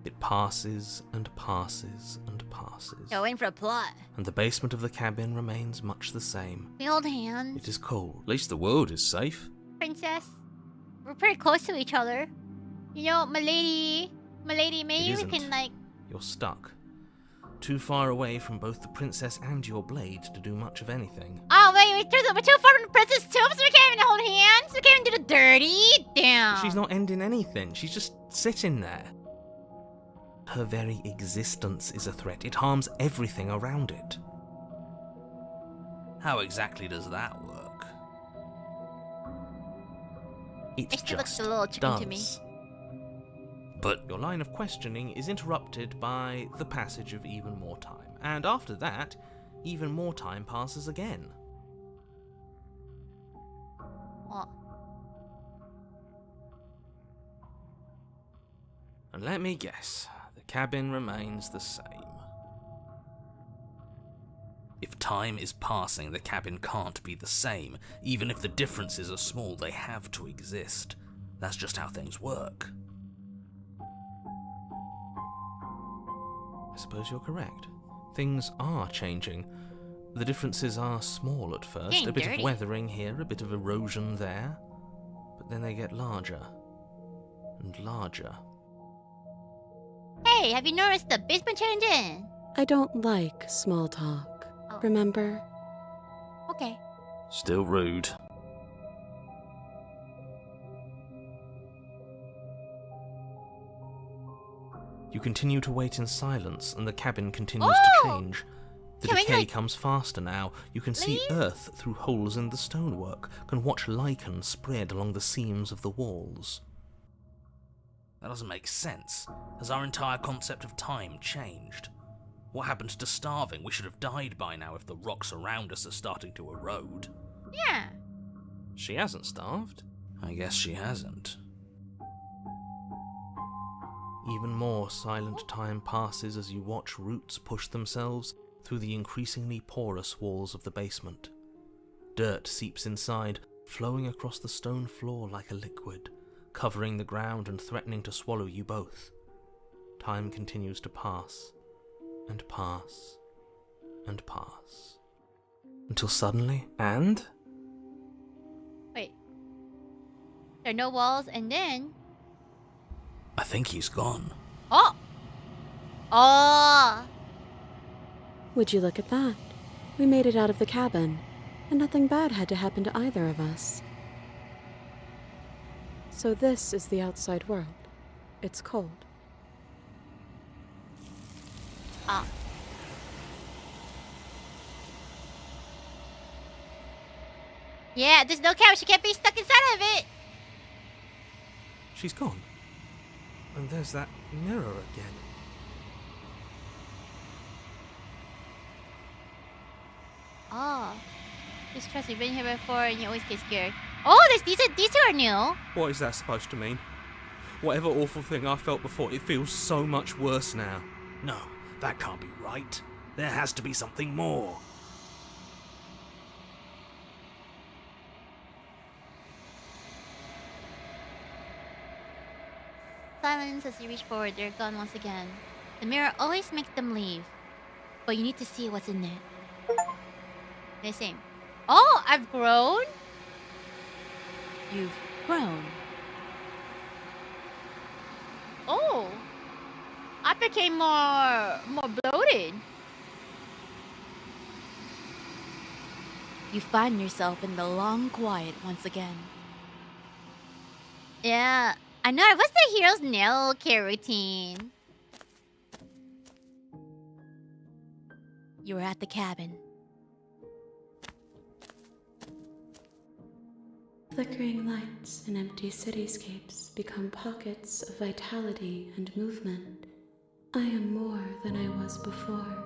G: It passes and passes and passes.
A: You're waiting for a plot.
G: And the basement of the cabin remains much the same.
A: We hold hands.
G: It is cold. At least the world is safe.
A: Princess, we're pretty close to each other. You know, milady, maybe we can like...
G: You're stuck. Too far away from both the princess and your blade to do much of anything.
A: Oh wait, we're too far from the princess too, so we can't even hold hands? We can't even do the dirty? Damn.
G: She's not ending anything. She's just sitting there. Her very existence is a threat. It harms everything around it. How exactly does that work? It
A: still looks
G: just
A: a little chicken
G: does.
A: to me.
G: But your line of questioning is interrupted by the passage of even more time. And after that, even more time passes again.
A: What?
G: And let me guess, the cabin remains the same. If time is passing, the cabin can't be the same. Even if the differences are small, they have to exist. That's just how things work. I suppose you're correct. Things are changing. The differences are small at first.
A: Getting
G: A bit
A: dirty.
G: of weathering here, a bit of erosion there. But then they get larger and larger.
A: Hey, have you noticed the basement changing?
F: I don't like small talk.
A: Oh.
F: Remember?
A: Okay.
G: Still rude. You continue to wait in silence, and the cabin continues to change. The
A: Can we,
G: decay
A: like,
G: comes faster now. You can see earth through holes in the stonework, can watch lichen spread along the seams of the walls. That doesn't make sense. Has our entire concept of time changed? What happened to starving? We should have died by now if the rocks around us are starting to erode.
A: Yeah.
G: She hasn't starved. I guess she hasn't. Even more silent time passes as you watch roots push themselves through the increasingly porous walls of the basement. Dirt seeps inside, flowing across the stone floor like a liquid, covering the ground and threatening to swallow you both. Time continues to pass, and pass, and pass. Until suddenly, and...
A: Wait. There are no walls, and then...
G: I think he's gone.
A: Oh! Oh!
F: Would you look at that? We made it out of the cabin, and nothing bad had to happen to either of us. So this is the outside world. It's cold.
A: Ah. Yeah, there's no cabin. She can't be stuck inside of it.
G: She's gone. And there's that mirror again.
A: Oh. Just trust you've been here before and you always get scared. Oh, these two are new.
G: What is that supposed to mean? Whatever awful thing I felt before, it feels so much worse now. No, that can't be right. There has to be something more.
A: Silence as you reach forward, they're gone once again. The mirror always makes them leave. But you need to see what's in it. The same. Oh, I've grown? You've grown. Oh. I became more bloated. You find yourself in the long quiet once again. Yeah, I know. What's the hero's nail care routine? You were at the cabin.
J: Flickering lights and empty cityscapes become pockets of vitality and movement. I am more than I was before.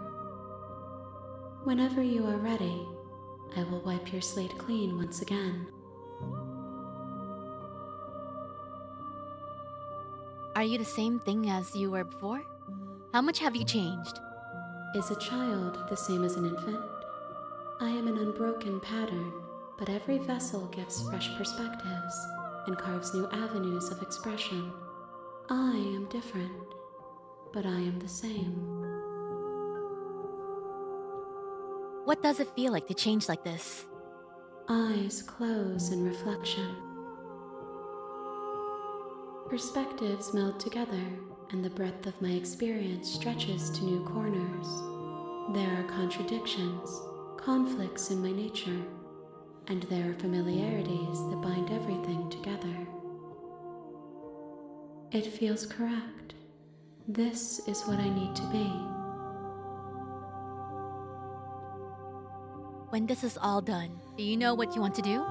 J: Whenever you are ready, I will wipe your slate clean once again.
A: Are you the same thing as you were before? How much have you changed?
J: Is a child the same as an infant? I am an unbroken pattern, but every vessel gives fresh perspectives and carves new avenues of expression. I am different, but I am the same.
A: What does it feel like to change like this?
J: Eyes close in reflection. Perspectives meld together, and the breadth of my experience stretches to new corners. There are contradictions, conflicts in my nature, and there are familiarities that bind everything together. It feels correct. This is what I need to be.
A: When this is all done, do you know what you want to do?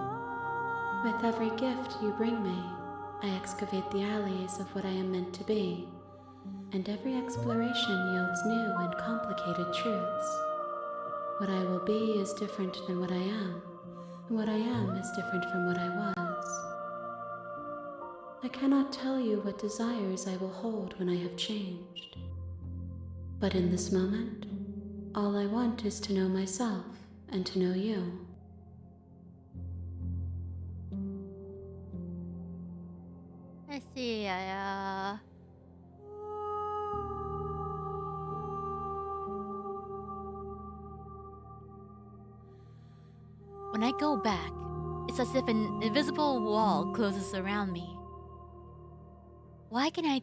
J: With every gift you bring me, I excavate the alleys of what I am meant to be, and every exploration yields new and complicated truths. What I will be is different than what I am, and what I am is different from what I was. I cannot tell you what desires I will hold when I have changed. But in this moment, all I want is to know myself and to know you.
A: Let's see, When I go back, it's as if an invisible wall closes around me. Why can I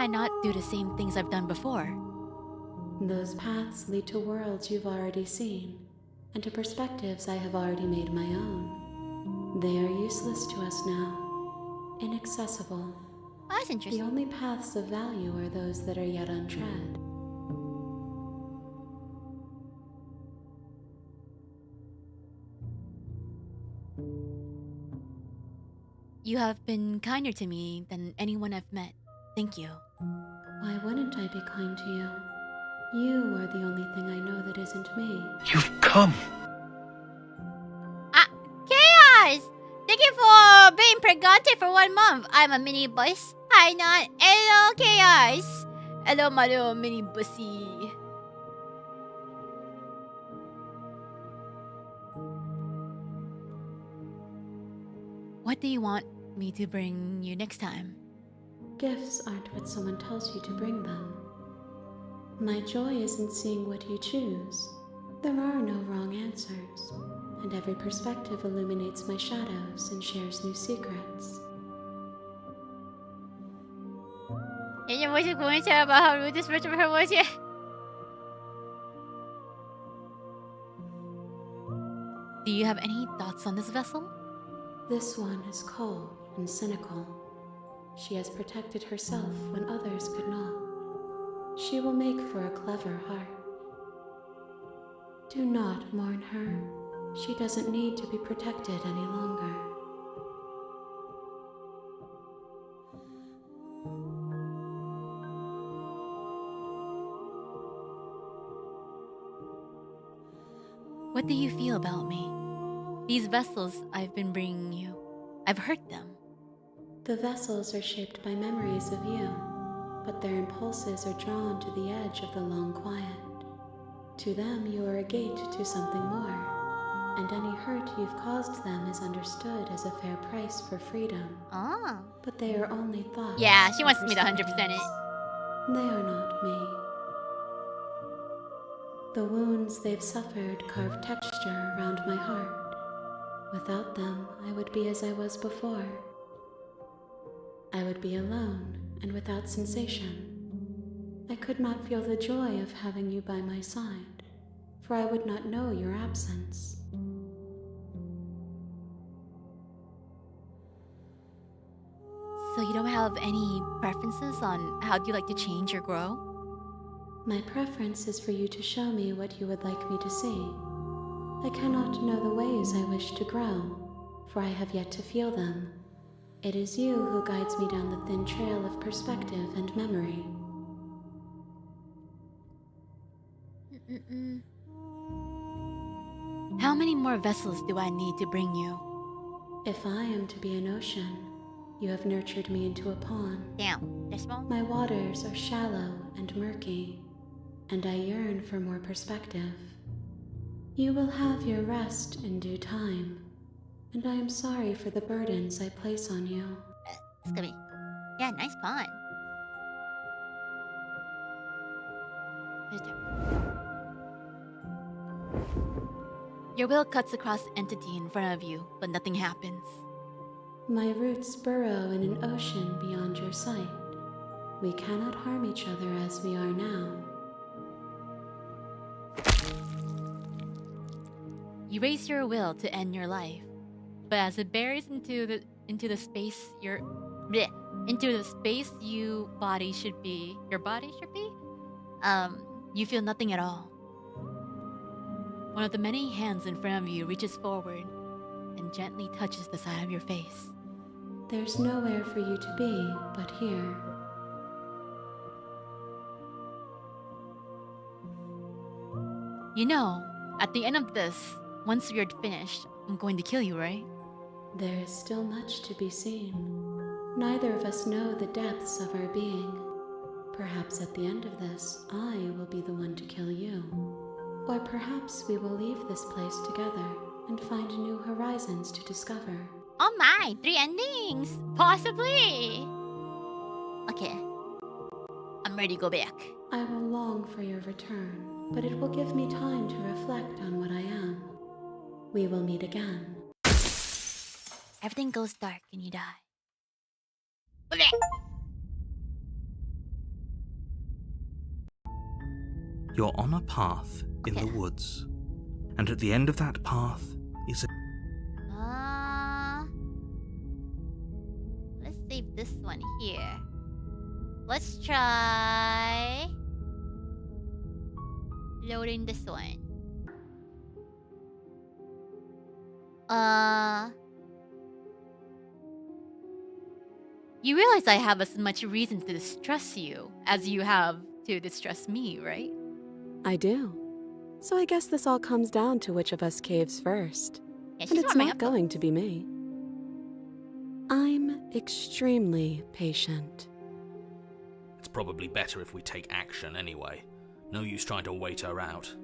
A: not do the same things I've done before?
J: Those paths lead to worlds you've already seen, and to perspectives I have already made my own. They are useless to us now, inaccessible.
A: Oh, that's interesting.
J: The only paths of value are those that are yet untread.
A: You have been kinder to me than anyone I've met. Thank you.
J: Why wouldn't I be kind to you? You are the only thing I know that isn't me.
C: You've come!
A: Chaos! Thank you for being pregante for 1 month. I'm a mini bus. Hi, Not. Hello, Chaos. Hello, my little mini bussy. What do you want me to bring you next time?
J: Gifts aren't what someone tells you to bring them. My joy isn't seeing what you choose. There are no wrong answers, and every perspective illuminates my shadows and shares new secrets.
A: And your voice is going to tell about how rude this version of her was, yeah. Do you have any thoughts on this vessel?
J: This one is cold and cynical. She has protected herself when others could not. She will make for a clever heart. Do not mourn her. She doesn't need to be protected any longer.
A: What do you feel about me? These vessels I've been bringing you, I've hurt them.
J: The vessels are shaped by memories of you, but their impulses are drawn to the edge of the long quiet. To them, you are a gate to something more, and any hurt you've caused them is understood as a fair price for freedom.
A: Ah.
J: But they are only thoughts.
A: Yeah, she wants
J: and
A: me to 100% it.
J: They are not me. The wounds they've suffered carve texture around my heart. Without them, I would be as I was before. I would be alone and without sensation. I could not feel the joy of having you by my side, for I would not know your absence.
A: So you don't have any preferences on how do you like to change or grow?
J: My preference is for you to show me what you would like me to see. I cannot know the ways I wish to grow, for I have yet to feel them. It is you who guides me down the thin trail of perspective and memory.
A: How many more vessels do I need to bring you?
J: If I am to be an ocean, you have nurtured me into a pond.
A: Damn, they're small.
J: My waters are shallow and murky, and I yearn for more perspective. You will have your rest in due time, and I am sorry for the burdens I place on you.
A: It's gonna be... Yeah, nice pond. Your will cuts across the entity in front of you, but nothing happens.
J: My roots burrow in an ocean beyond your sight. We cannot harm each other as we are now.
A: You raise your will to end your life, but as it buries into the space your body should be, you feel nothing at all. One of the many hands in front of you reaches forward and gently touches the side of your face.
J: There's nowhere for you to be but here.
A: You know, at the end of this, once you're finished, I'm going to kill you, right?
J: There is still much to be seen. Neither of us know the depths of our being. Perhaps at the end of this, I will be the one to kill you. Or perhaps we will leave this place together and find new horizons to discover.
A: Oh my, 3 endings! Possibly! Okay. I'm ready to go back.
J: I will long for your return, but it will give me time to reflect on what I am. We will meet again.
A: Everything goes dark and you die.
G: You're on a path in the woods, and at the end of that path is a...
A: Let's save this one here. Let's try loading this one. You realize I have as much reason to distrust you as you have to distrust me, right?
F: I do. So I guess this all comes down to which of us caves first.
A: Yeah,
F: and it's not going to be me. I'm extremely patient.
G: It's probably better if we take action anyway. No use trying to wait her out.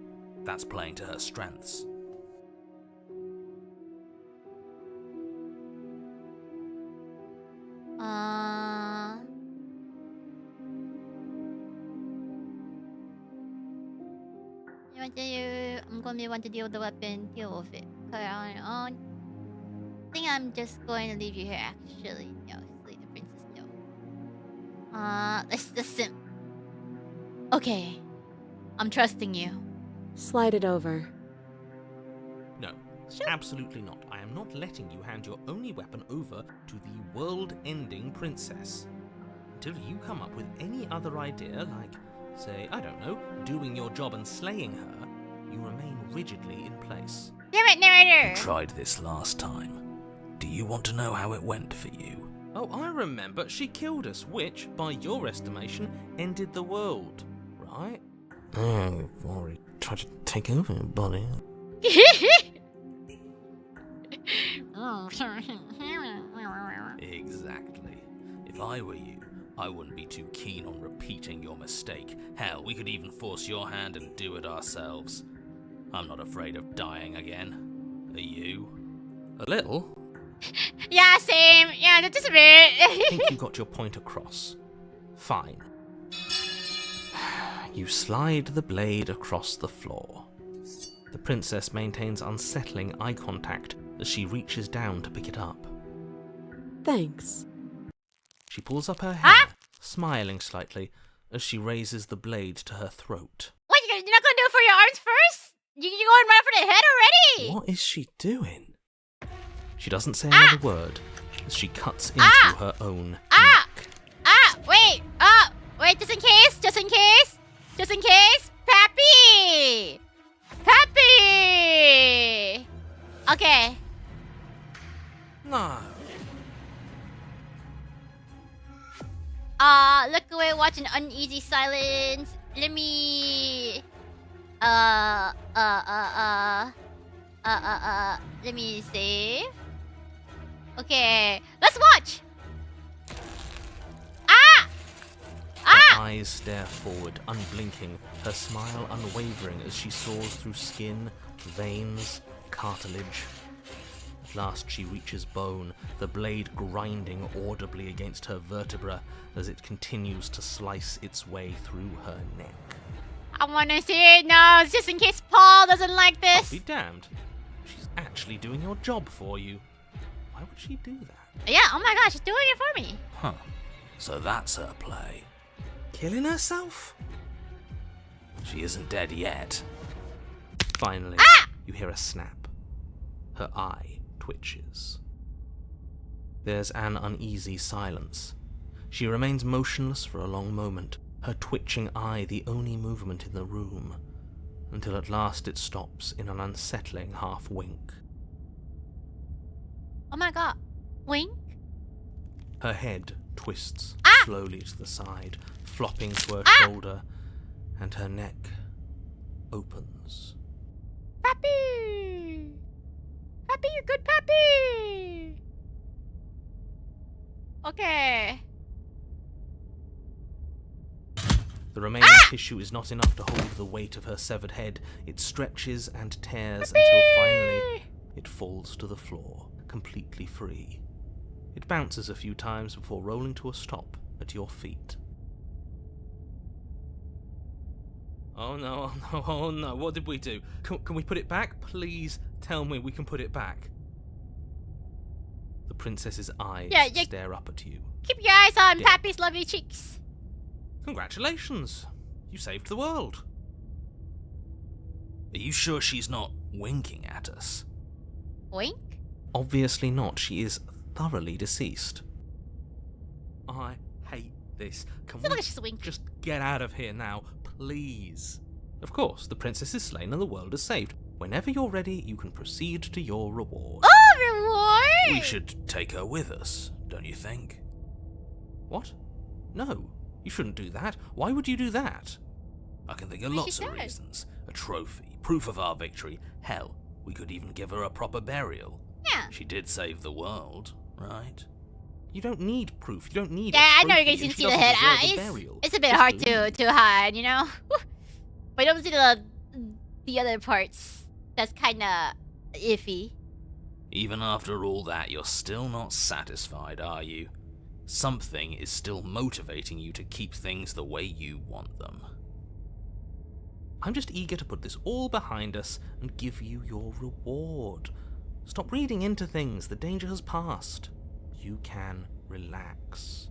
G: That's playing to her strengths.
A: I'm going to want to deal with the weapon, deal with it. I think I'm just going to leave you here, actually. No, leave the princess, no. Let's okay. I'm trusting you.
F: Slide it over.
G: No, absolutely not. I am not letting you hand your only weapon over to the world-ending princess. Until you come up with any other idea, like, say, I don't know, doing your job and slaying her, you remain rigidly in place.
A: Damn it, narrator!
G: I tried this last time. Do you want to know how it went for you? Oh, I remember. She killed us, which, by your estimation, ended the world, right?
C: Oh, you've already tried to take over, buddy.
G: Exactly. If I were you, I wouldn't be too keen on repeating your mistake. Hell, we could even force your hand and do it ourselves. I'm not afraid of dying again. Are you? A little?
A: Yeah, same. Yeah, just a bit.
G: I think you got your point across. Fine. You slide the blade across the floor. The princess maintains unsettling eye contact as she reaches down to pick it up.
F: Thanks.
G: She pulls up her hair, smiling slightly, as she raises the blade to her throat.
A: What, you're not gonna do it for your arms first? You're going right for the head already?
G: What is she doing? She doesn't say another word as she cuts into her own neck.
A: Wait, just in case. Pappy! Okay.
G: No.
A: Look away, watch an uneasy silence. Let me... let me save. Okay, let's watch!
G: Her eyes stare forward, unblinking, her smile unwavering as she soars through skin, veins, cartilage. At last she reaches bone, the blade grinding audibly against her vertebra as it continues to slice its way through her neck.
A: I wanna see it now, just in case Paul doesn't like this.
G: I'll be damned. She's actually doing your job for you. Why would she do that?
A: Yeah, oh my gosh, she's doing it for me.
C: Huh. So that's her play.
G: Killing herself?
C: She isn't dead yet.
G: Finally, you hear a snap. Her eye twitches. There's an uneasy silence. She remains motionless for a long moment, her twitching eye the only movement in the room, until at last it stops in an unsettling half-wink.
A: Oh my god. Wink?
G: Her head twists slowly to the side, flopping to her shoulder, and her neck opens.
A: Pappy! Pappy, you good, Pappy! Okay.
G: The remaining tissue is not enough to hold the weight of her severed head. It stretches and tears until finally it falls to the floor, completely free. It bounces a few times before rolling to a stop at your feet. Oh no, oh no, what did we do? Can we put it back? Please tell me we can put it back. The princess's eyes stare up at you.
A: Keep your eyes on Pappy's lovely cheeks.
G: Congratulations, you saved the world.
C: Are you sure she's not winking at us?
A: Wink?
G: Obviously not, she is thoroughly deceased. I hate this. Can we just get out of here now, please? Of course, the princess is slain and the world is saved. Whenever you're ready, you can proceed to your reward.
A: Oh, reward!
C: We should take her with us, don't you think?
G: What? No, you shouldn't do that. Why would you do that?
C: I can think of lots of reasons. A trophy, proof of our victory. Hell, we could even give her a proper burial.
A: Yeah.
C: She did save the world, right?
G: You don't need proof. You don't need
A: Yeah,
G: a
A: I know
G: trophy,
A: you guys can
G: and
A: see
G: she
A: the
G: doesn't
A: head.
G: deserve a burial.
A: It's a bit
G: Just
A: hard
G: leave.
A: to hide, you know? But you don't see the other parts. That's kinda iffy.
C: Even after all that, you're still not satisfied, are you? Something is still motivating you to keep things the way you want them.
G: I'm just eager to put this all behind us and give you your reward. Stop reading into things. The danger has passed. You can relax.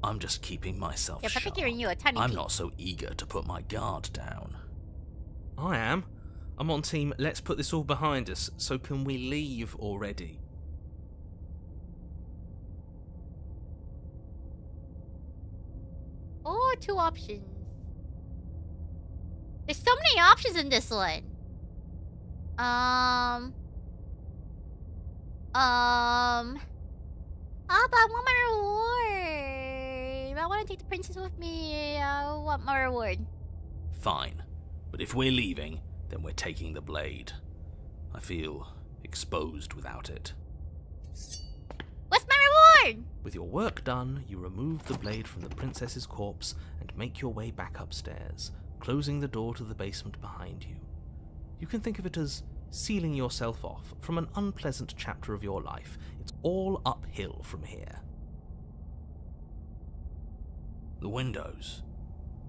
C: I'm just keeping myself
A: Yeah,
C: sharp.
A: giving you a tiny
C: I'm
A: peek.
C: not so eager to put my guard down.
G: I am. I'm on team let's put this all behind us, so can we leave already?
A: Oh, 2 options. There's so many options in this one. But I want my reward. I want to take the princess with me. I want my reward.
C: Fine. But if we're leaving, then we're taking the blade. I feel exposed without it.
A: What's my reward?
G: With your work done, you remove the blade from the princess's corpse and make your way back upstairs, closing the door to the basement behind you. You can think of it as sealing yourself off from an unpleasant chapter of your life. It's all uphill from here.
C: The windows.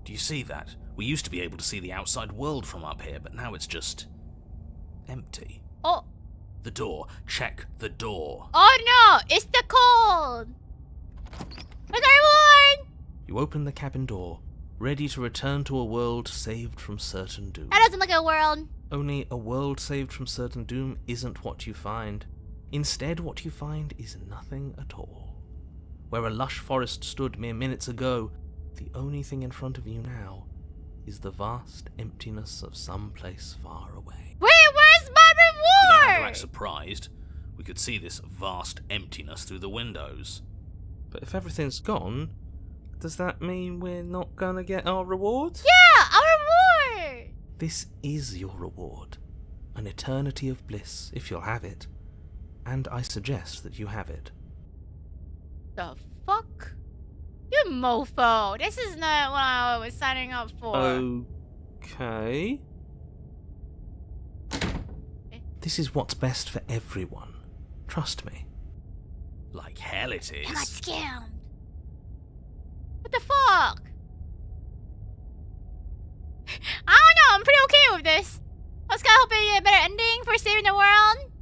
C: Do you see that? We used to be able to see the outside world from up here, but now it's just empty.
A: Oh.
C: The door. Check the door.
A: Oh no! It's the cold! Where's our reward?
G: You open the cabin door, ready to return to a world saved from certain doom.
A: That doesn't look like a world.
G: Only a world saved from certain doom isn't what you find. Instead, what you find is nothing at all. Where a lush forest stood mere minutes ago, the only thing in front of you now is the vast emptiness of some place far away.
A: Wait, where's my
C: We don't have to
A: reward?
C: act surprised. We could see this vast emptiness through the windows.
G: But if everything's gone, does that mean we're not gonna get our reward?
A: Yeah, our reward.
G: This is your reward. An eternity of bliss, if you'll have it. And I suggest that you have it.
A: The fuck? You mofo. This is not what I was signing up for.
G: Okay. This is what's best for everyone. Trust me.
C: Like hell it
A: I got
C: is.
A: scammed. What the fuck? I don't know. I'm pretty okay with this. I was kind of hoping a better ending for saving the world.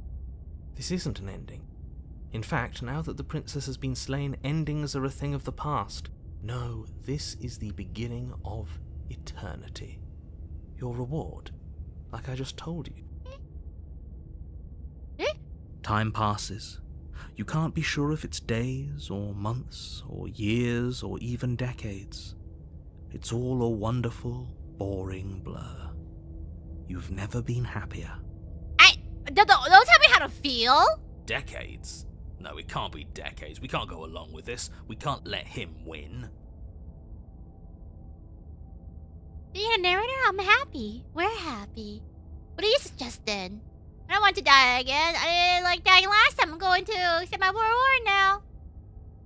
G: This isn't an ending. In fact, now that the princess has been slain, endings are a thing of the past. No, this is the beginning of eternity. Your reward, like I just told you. Time passes. You can't be sure if it's days, or months, or years, or even decades. It's all a wonderful, boring blur. You've never been happier.
A: Don't tell me how to feel.
C: Decades? No, it can't be decades. We can't go along with this. We can't let him win.
A: Being a narrator, I'm happy. We're happy. What do you suggest then? I don't want to die again. I didn't like dying last time. I'm going to accept my reward now.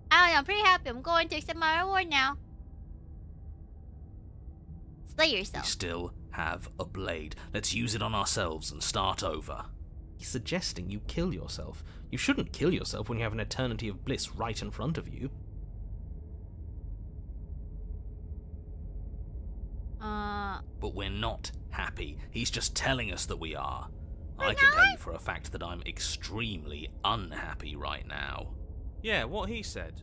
A: I don't know. I'm pretty happy. I'm going to accept my reward now. Slay
C: We
A: yourself.
C: still have a blade. Let's use it on ourselves and start over.
G: He's suggesting you kill yourself. You shouldn't kill yourself when you have an eternity of bliss right in front of you.
C: But we're not happy. He's just telling us that we are.
A: We're
C: I can tell
A: not?
C: you for a fact that I'm extremely unhappy right now.
G: Yeah, what he said.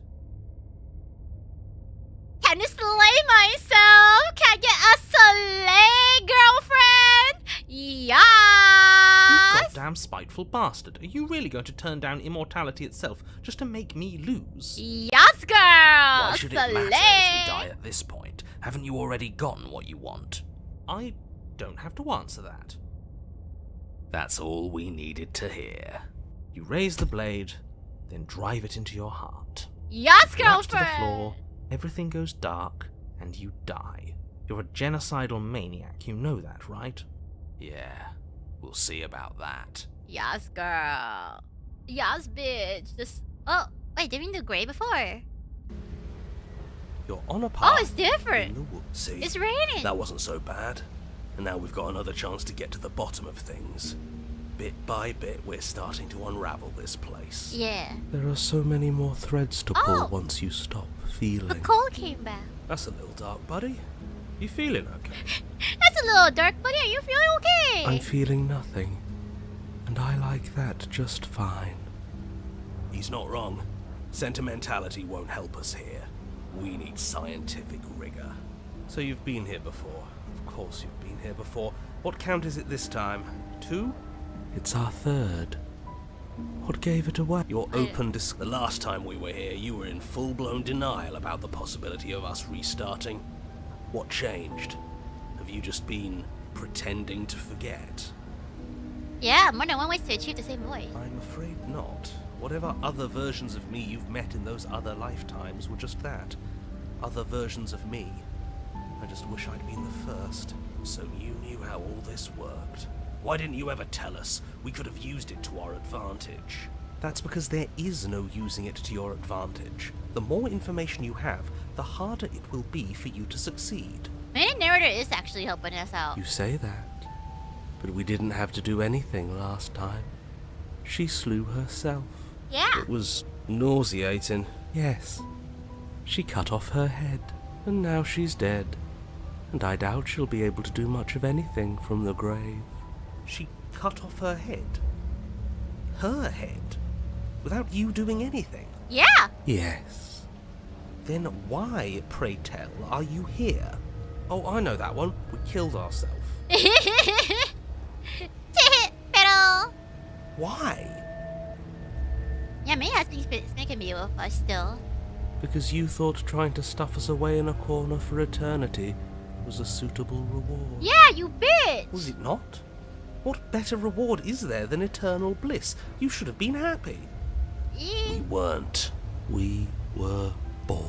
A: Can I slay myself? Can I get a slay girlfriend?
G: You
A: Yes.
G: goddamn spiteful bastard. Are you really going to turn down immortality itself just to make me lose?
A: Yes, girl.
C: Why should it
A: slay.
C: matter if we die at this point? Haven't you already gotten what you want?
G: I don't have to answer that.
C: That's all we needed to hear.
G: You raise the blade, then drive it into your heart.
A: Yes,
G: Collapse to the
A: girlfriend.
G: floor, everything goes dark, and you die. You're a genocidal maniac, you know that, right?
C: Yeah, we'll see about that.
A: Yes, girl. Yes, bitch. This. Oh, wait, didn't we do gray before?
G: You're on a path.
A: Oh, it's different.
G: in the woods.
L: See,
A: It's raining.
L: that wasn't so bad. And now we've got another chance to get to the bottom of things. Bit by bit, we're starting to unravel this place.
A: Yeah.
G: There are so many more threads to pull
A: Oh.
G: once you stop
A: The
G: feeling.
A: cold came back.
L: That's a little dark, buddy.
G: You feeling okay?
A: That's a little dark, buddy. Are you feeling okay?
G: I'm feeling nothing. And I like that just fine.
L: He's not wrong. Sentimentality won't help us here. We need scientific rigor.
G: So you've been here before. Of course you've been here before. What count is it this time? 2? It's our 3rd. What gave it away?
L: Your open The last time we were here, you were in full-blown denial about the possibility of us restarting. What changed? Have you just been pretending to forget?
A: Yeah, more than one way to achieve the same voice.
G: I'm afraid not. Whatever other versions of me you've met in those other lifetimes were just that. Other versions of me. I just wish I'd been the first.
L: So you knew how all this worked. Why didn't you ever tell us? We could have used it to our advantage.
G: That's because there is no using it to your advantage. The more information you have, the harder it will be for you to succeed.
A: Maybe narrator is actually helping us out.
G: You say that, but we didn't have to do anything last time. She slew herself.
A: Yeah.
G: It was nauseating. Yes. She cut off her head, and now she's dead. And I doubt she'll be able to do much of anything from the grave. She cut off her head? Her head? Without you doing anything?
A: Yeah.
G: Yes. Then why, pray tell, are you here? Oh, I know that one. We killed ourselves.
A: Pero...
G: Why?
A: Yeah, maybe it's making me with us still.
G: Because you thought trying to stuff us away in a corner for eternity was a suitable reward.
A: Yeah, you bitch!
G: Was it not? What better reward is there than eternal bliss? You should have been happy.
L: We weren't. We were bored.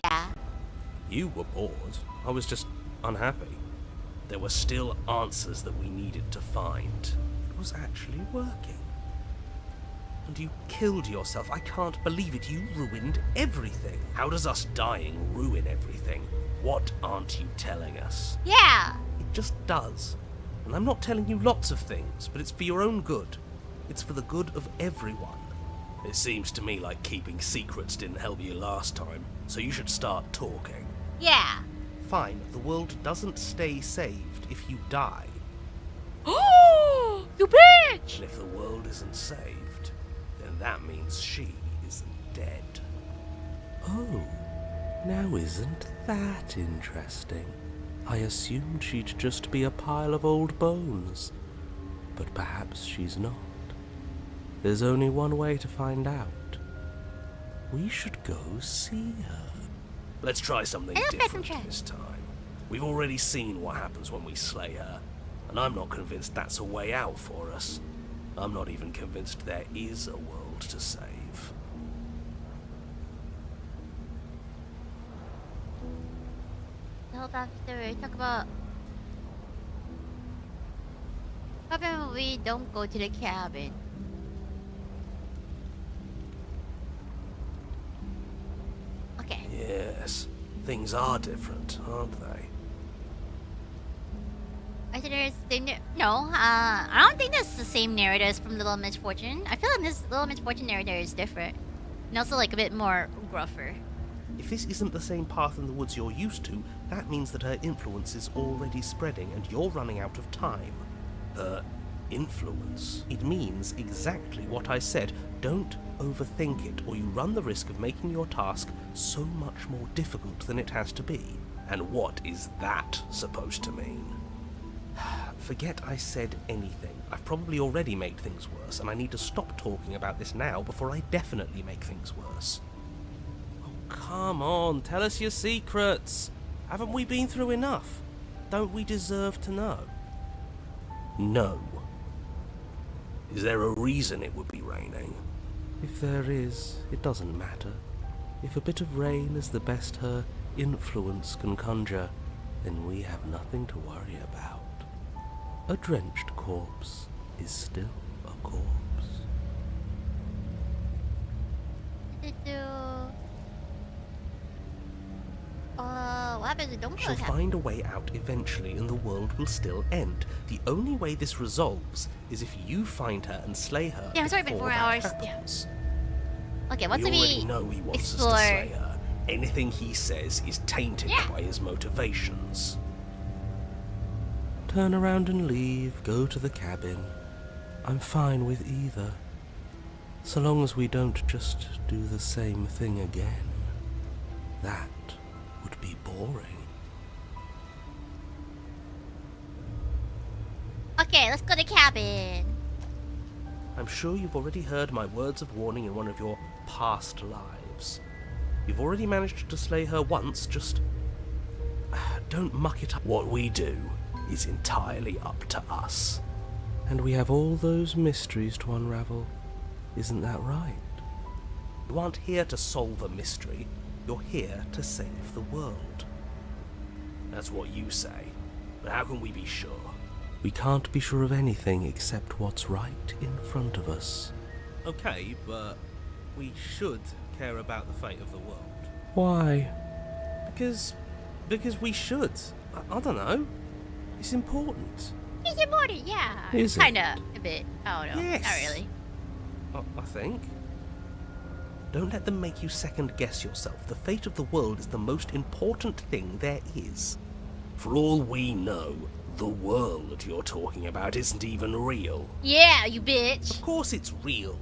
A: Yeah.
G: You were bored. I was just unhappy.
L: There were still answers that we needed to find.
G: It was actually working. And you killed yourself. I can't believe it. You ruined everything.
L: How does us dying ruin everything? What aren't you telling us?
A: Yeah.
G: It just does. And I'm not telling you lots of things, but it's for your own good. It's for the good of everyone.
L: It seems to me like keeping secrets didn't help you last time, so you should start talking.
A: Yeah.
G: Fine, the world doesn't stay saved if you die.
A: Oh, you bitch!
L: And if the world isn't saved, then that means she isn't dead.
G: Oh, now isn't that interesting? I assumed she'd just be a pile of old bones. But perhaps she's not. There's only one way to find out. We should go see her.
L: Let's try something different this time. We've already seen what happens when we slay her, and I'm not convinced that's a way out for us. I'm not even convinced there is a world to save.
A: Hold on, talk about... How come we don't go to the cabin? Okay.
L: Yes, things are different, aren't they?
A: I think there's no. I don't think that's the same narrator as from Little Misfortune. I feel like this Little Misfortune narrator is different, and also like a bit more gruffer.
G: If this isn't the same path in the woods you're used to, that means that her influence is already spreading, and you're running out of time.
L: Her influence?
G: It means exactly what I said. Don't overthink it, or you run the risk of making your task so much more difficult than it has to be.
L: And what is that supposed to mean?
G: Forget I said anything. I've probably already made things worse, and I need to stop talking about this now before I definitely make things worse. Oh, come on, tell us your secrets. Haven't we been through enough? Don't we deserve to know?
L: No. Is there a reason it would be raining?
G: If there is, it doesn't matter. If a bit of rain is the best her influence can conjure, then we have nothing to worry about. A drenched corpse is still a corpse.
A: What happens if don't
G: She'll find a way out eventually, and the world will still end. The only way this resolves is if you find her and slay her.
A: Yeah, it's already been 4 hours. Yeah. Okay, what's
L: we
A: if
L: already
A: we
L: know he wants
A: explore...
L: us to slay her. Anything he says is tainted by his motivations.
G: Turn around and leave, go to the cabin. I'm fine with either. So long as we don't just do the same thing again. That would be boring.
A: Okay, let's go to the cabin.
G: I'm sure you've already heard my words of warning in one of your past lives. You've already managed to slay her once, just... don't muck it up.
L: What we do is entirely up to us.
G: And we have all those mysteries to unravel. Isn't that right? You aren't here to solve a mystery. You're here to save the world.
L: That's what you say. But how can we be sure?
G: We can't be sure of anything except what's right in front of us.
E: Okay, but we should care about the fate of the world.
G: Why?
E: Because we should. I don't know. It's important.
A: It's important, yeah.
G: Is it?
A: Kinda, a bit. I don't know.
E: Yes.
A: Not really.
E: I think.
G: Don't let them make you second guess yourself. The fate of the world is the most important thing there is.
L: For all we know, the world you're talking about isn't even real.
A: Yeah, you bitch.
G: Of course it's real.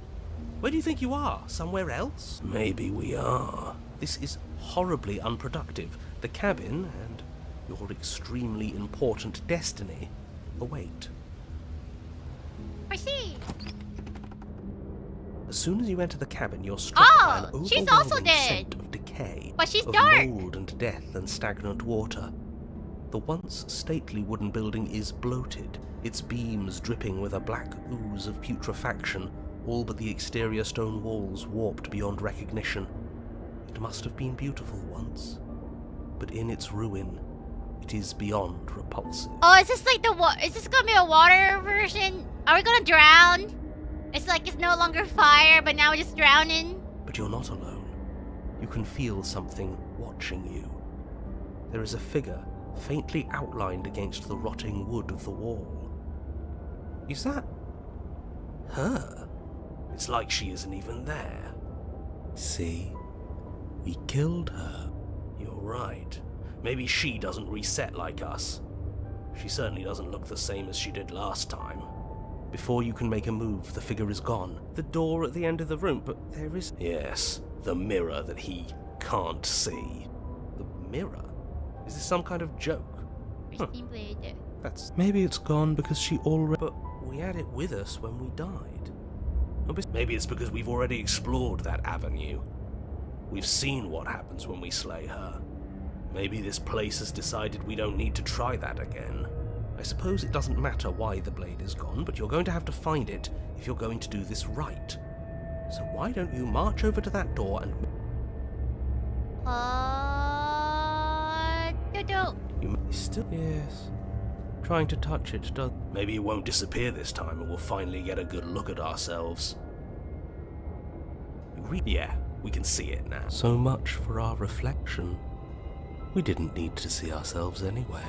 G: Where do you think you are? Somewhere else?
L: Maybe we are.
G: This is horribly unproductive. The cabin and your extremely important destiny await.
A: Proceed.
G: As soon as you enter the cabin, you're struck by an overwhelming
A: she's also dead.
G: scent of decay,
A: But she's
G: of
A: dark.
G: mold and death and stagnant water. The once stately wooden building is bloated, its beams dripping with a black ooze of putrefaction, all but the exterior stone walls warped beyond recognition. It must have been beautiful once, but in its ruin, it is beyond repulsive.
A: Oh, is this like is this gonna be a water version? Are we gonna drown? It's like it's no longer fire, but now we're just drowning.
G: But you're not alone. You can feel something watching you. There is a figure faintly outlined against the rotting wood of the wall. Is that her?
L: It's like she isn't even there.
G: See? We killed her.
L: You're right. Maybe she doesn't reset like us. She certainly doesn't look the same as she did last time.
G: Before you can make a move, the figure is gone. The door at the end of the room, but there is...
L: Yes, the mirror that he can't see.
G: The mirror? Is this some kind of joke? Huh.
A: Blade.
G: That's... Maybe it's gone because she already... But we had it with us when we died.
L: Maybe it's because we've already explored that avenue. We've seen what happens when we slay her. Maybe this place has decided we don't need to try that again.
G: I suppose it doesn't matter why the blade is gone, but you're going to have to find it if you're going to do this right. So why don't you march over to that door and... You still... Yes. Trying to touch it does...
L: Maybe it won't disappear this time and we'll finally get a good look at ourselves. Yeah, we can see it now.
G: So much for our reflection. We didn't need to see ourselves anyway.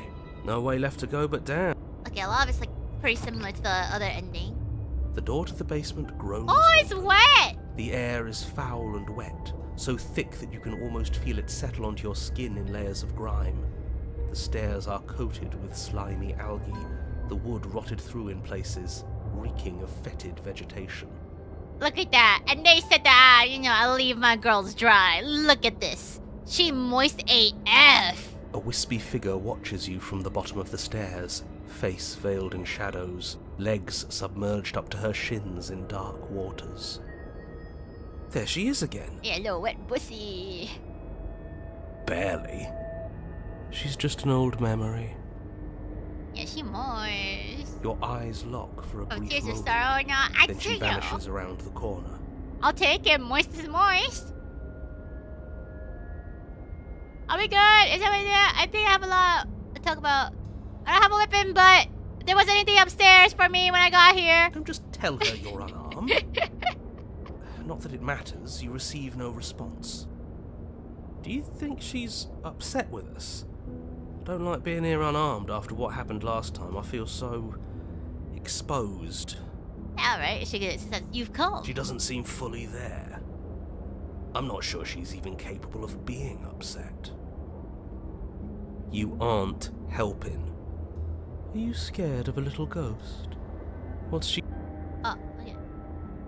G: No way left to go but down.
A: Okay, a lot of it's like pretty similar to the other ending.
G: The door to the basement groans.
A: Oh, it's wet!
G: The air is foul and wet, so thick that you can almost feel it settle onto your skin in layers of grime. The stairs are coated with slimy algae, the wood rotted through in places, reeking of fetid vegetation.
A: Look at that. And they said that, I leave my girls dry. Look at this. She moist AF.
G: A wispy figure watches you from the bottom of the stairs, face veiled in shadows, legs submerged up to her shins in dark waters. There she is again.
A: Yeah, little wet pussy.
L: Barely.
G: She's just an old memory.
A: Yeah, she moist.
G: Your eyes lock for a brief
A: Tears of
G: moment.
A: sorrow. No, I
G: Then she
A: take it.
G: vanishes around the corner.
A: I'll take it. Moist is moist. Are we good? Is everything there? I think I have a lot to talk about. I don't have a weapon, but there wasn't anything upstairs for me when I got here.
G: Don't just tell her you're unarmed. Not that it matters. You receive no response. Do you think she's upset with us? I don't like being here unarmed after what happened last time. I feel so exposed.
A: Alright, she says you've come.
L: She doesn't seem fully there. I'm not sure she's even capable of being upset.
G: You aren't helping. Are you scared of a little ghost? What's she...
A: Oh, okay.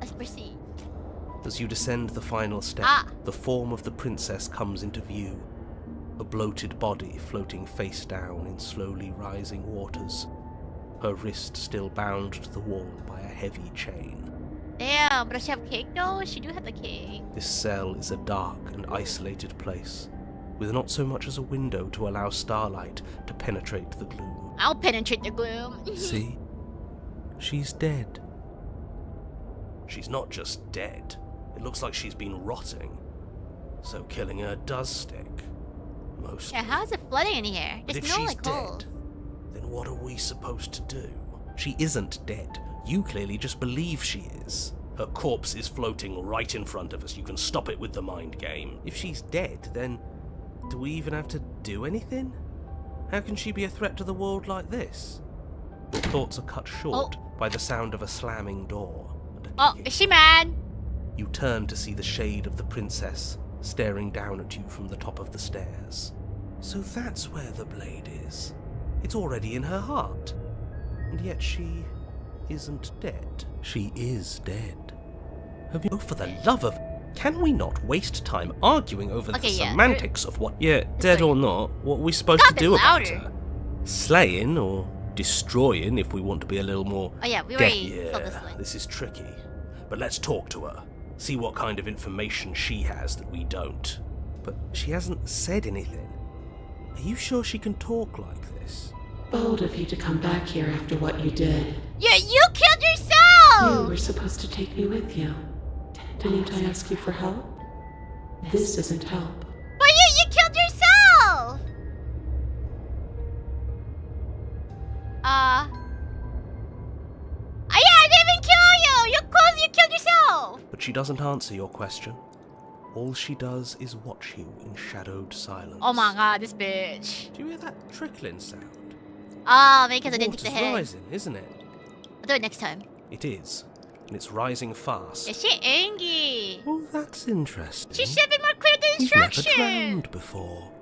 A: Let's proceed.
G: As you descend the final step, the form of the princess comes into view. A bloated body floating face down in slowly rising waters. Her wrist still bound to the wall by a heavy chain.
A: Damn, but does she have cake though? She do have the cake.
G: This cell is a dark and isolated place, with not so much as a window to allow starlight to penetrate the gloom.
A: I'll penetrate the gloom.
G: See? She's dead.
L: She's not just dead. It looks like she's been rotting. So killing her does stick. Mostly.
A: Yeah, how is it flooding in here?
L: But
A: There's
L: if
A: no
L: she's
A: like holes.
L: dead, then what are we supposed to do?
G: She isn't dead. You clearly just believe she is.
L: Her corpse is floating right in front of us. You can stop it with the mind game.
G: If she's dead, then do we even have to do anything? How can she be a threat to the world like this? Your thoughts are cut short by the sound of a slamming door.
A: Oh, is she mad?
G: You turn to see the shade of the princess staring down at you from the top of the stairs. So that's where the blade is. It's already in her heart. And yet she isn't dead. She is dead. Have you... Oh, for the love of...
L: Can we not waste time arguing over the
A: yeah,
L: semantics of what... Yeah, dead or not, what are we supposed to do about her? Slaying or destroying, if we want to be a little more...
A: Oh yeah, we already saw this one.
L: This is tricky. But let's talk to her. See what kind of information she has that we don't. But she hasn't said anything. Are you sure she can talk like this?
J: Bold of you to come back here after what you did.
A: Yeah, you killed yourself!
J: You were supposed to take me with you. Didn't I ask you for help? This isn't help.
A: But you killed yourself! Yeah, I didn't even kill you! You killed yourself!
L: But she doesn't answer your question. All she does is watch you in shadowed silence.
A: Oh my god, this bitch.
L: Do you hear that trickling sound?
A: Because I didn't get the head.
L: Water's rising, isn't it?
A: I'll do it next time.
L: It is. And it's rising fast.
A: Is she angry?
L: Oh, that's interesting.
A: She should have been more clear with the instructions.
L: You've never drowned before.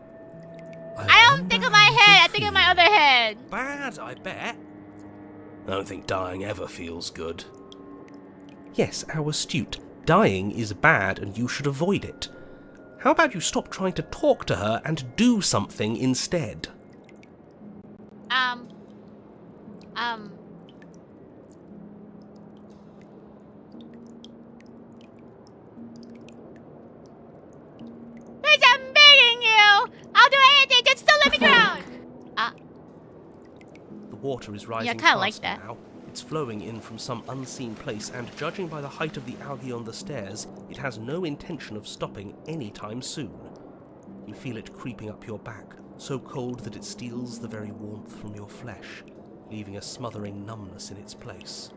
A: I don't think of my head, I think of my other head.
L: Bad, I bet. I don't think dying ever feels good. Yes, how astute. Dying is bad and you should avoid it. How about you stop trying to talk to her and do something instead?
A: Please, I'm begging you! I'll do anything, just don't let me drown!
L: The water is rising
A: I kinda like
L: faster
A: that.
L: now. It's flowing in from some unseen place, and judging by the height of the algae on the stairs, it has no intention of stopping anytime soon. You feel it creeping up your back, so cold that it steals the very warmth from your flesh, leaving a smothering numbness in its place.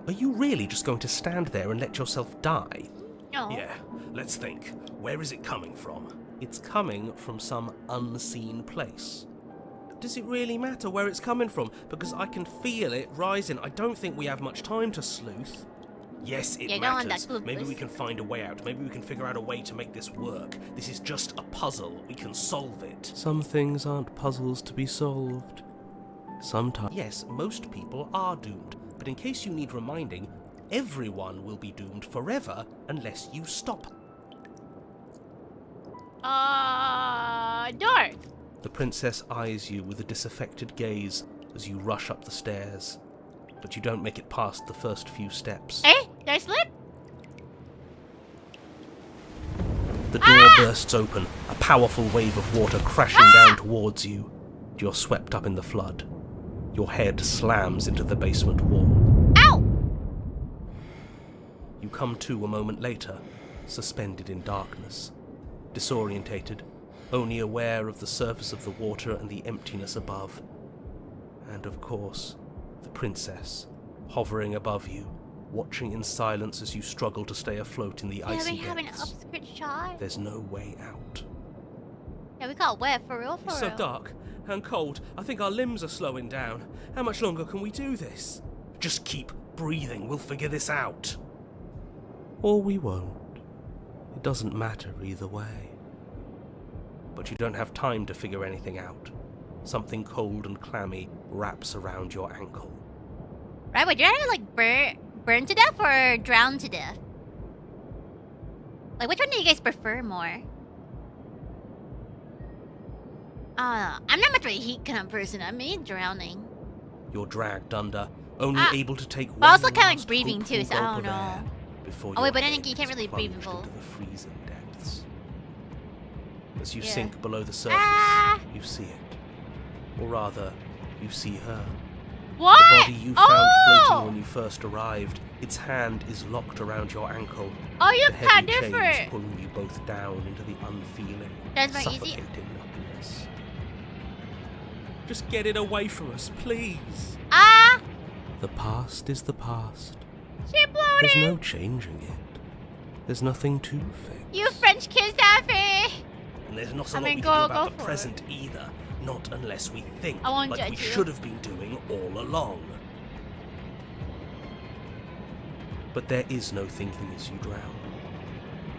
L: Are you really just going to stand there and let yourself die?
A: No.
L: Yeah, let's think. Where is it coming from? It's coming from some unseen place. Does it really matter where it's coming from? Because I can feel it rising. I don't think we have much time to sleuth. Yes, it matters. Maybe we can find a way out. Maybe we can figure out a way to make this work. This is just a puzzle. We can solve it. Some things aren't puzzles to be solved. Sometimes. Yes, most people are doomed. But in case you need reminding, everyone will be doomed forever unless you stop.
A: Door.
L: The princess eyes you with a disaffected gaze as you rush up the stairs, but you don't make it past the first few steps.
A: Did I slip?
L: The door bursts open, a powerful wave of water crashing down towards you. You're swept up in the flood. Your head slams into the basement wall.
A: Ow!
L: You come to a moment later, suspended in darkness, disorientated, only aware of the surface of the water and the emptiness above. And of course, the princess, hovering above you, watching in silence as you struggle to stay afloat in the icy
A: we have an
L: depths.
A: obscure shot.
L: There's no way out.
A: Yeah, we got wet, for real,
L: It's so dark and cold, I think our limbs are slowing down. How much longer can we do this? Just keep breathing, we'll figure this out. Or we won't. It doesn't matter either way. But you don't have time to figure anything out. Something cold and clammy wraps around your ankle.
A: Right, wait, did I like burn to death or drown to death? Like, which one do you guys prefer more? I'm not much of a heat kind of person. I mean, drowning.
L: You're dragged under, only able to take one
A: but also kind of like
L: last
A: breathing too, so I don't
L: hopeful gulp of
A: know.
L: air before
A: Oh wait,
L: your
A: but I
L: head
A: think you can't
L: is
A: really breathe in
L: plunged
A: full.
L: into the freezing depths. As you
A: Yeah.
L: sink below the surface, you see it. Or rather, you see her.
A: What?
L: The body you found floating when you first arrived, its hand is locked around your ankle.
A: Oh, you're
L: the heavy
A: kind
L: chains
A: different.
L: pulling you both down into the unfeeling,
A: That's very easy.
L: suffocating nothingness. Just get it away from us, please.
A: The
L: The past is the past.
A: She bloated.
L: There's no changing it. There's nothing to fix.
A: You French kissed Effie.
L: And there's not a
A: I
L: lot
A: mean,
L: we
A: go-
L: can do
A: go
L: about the
A: for
L: present either. Not unless we think
A: I won't
L: like we
A: judge you.
L: should have been doing all along. But there is no thinking as you drown.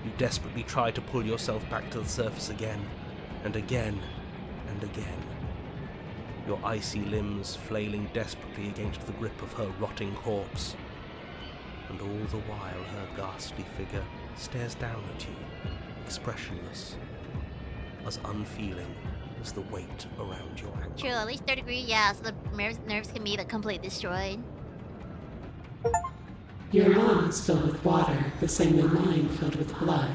L: You desperately try to pull yourself back to the surface again, and again, and again. Your icy limbs flailing desperately against the grip of her rotting corpse. And all the while her ghastly figure
G: stares down at you, expressionless, as unfeeling as the weight around your ankle.
A: True, at least third degree, yeah, so the nerves can be like completely destroyed.
M: Your lungs filled with water, the same way mine filled with blood.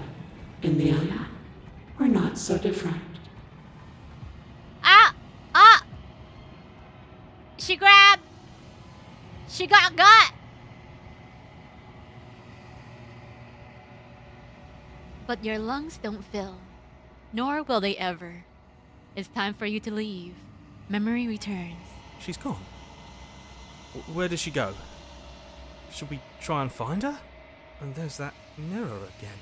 M: In the end, we're not so different.
A: Ah! Ah! She grabbed! She got! But your lungs don't fill, nor will they ever. It's time for you to leave. Memory returns.
G: She's gone. Where did she go? Should we try and find her? And there's that mirror again.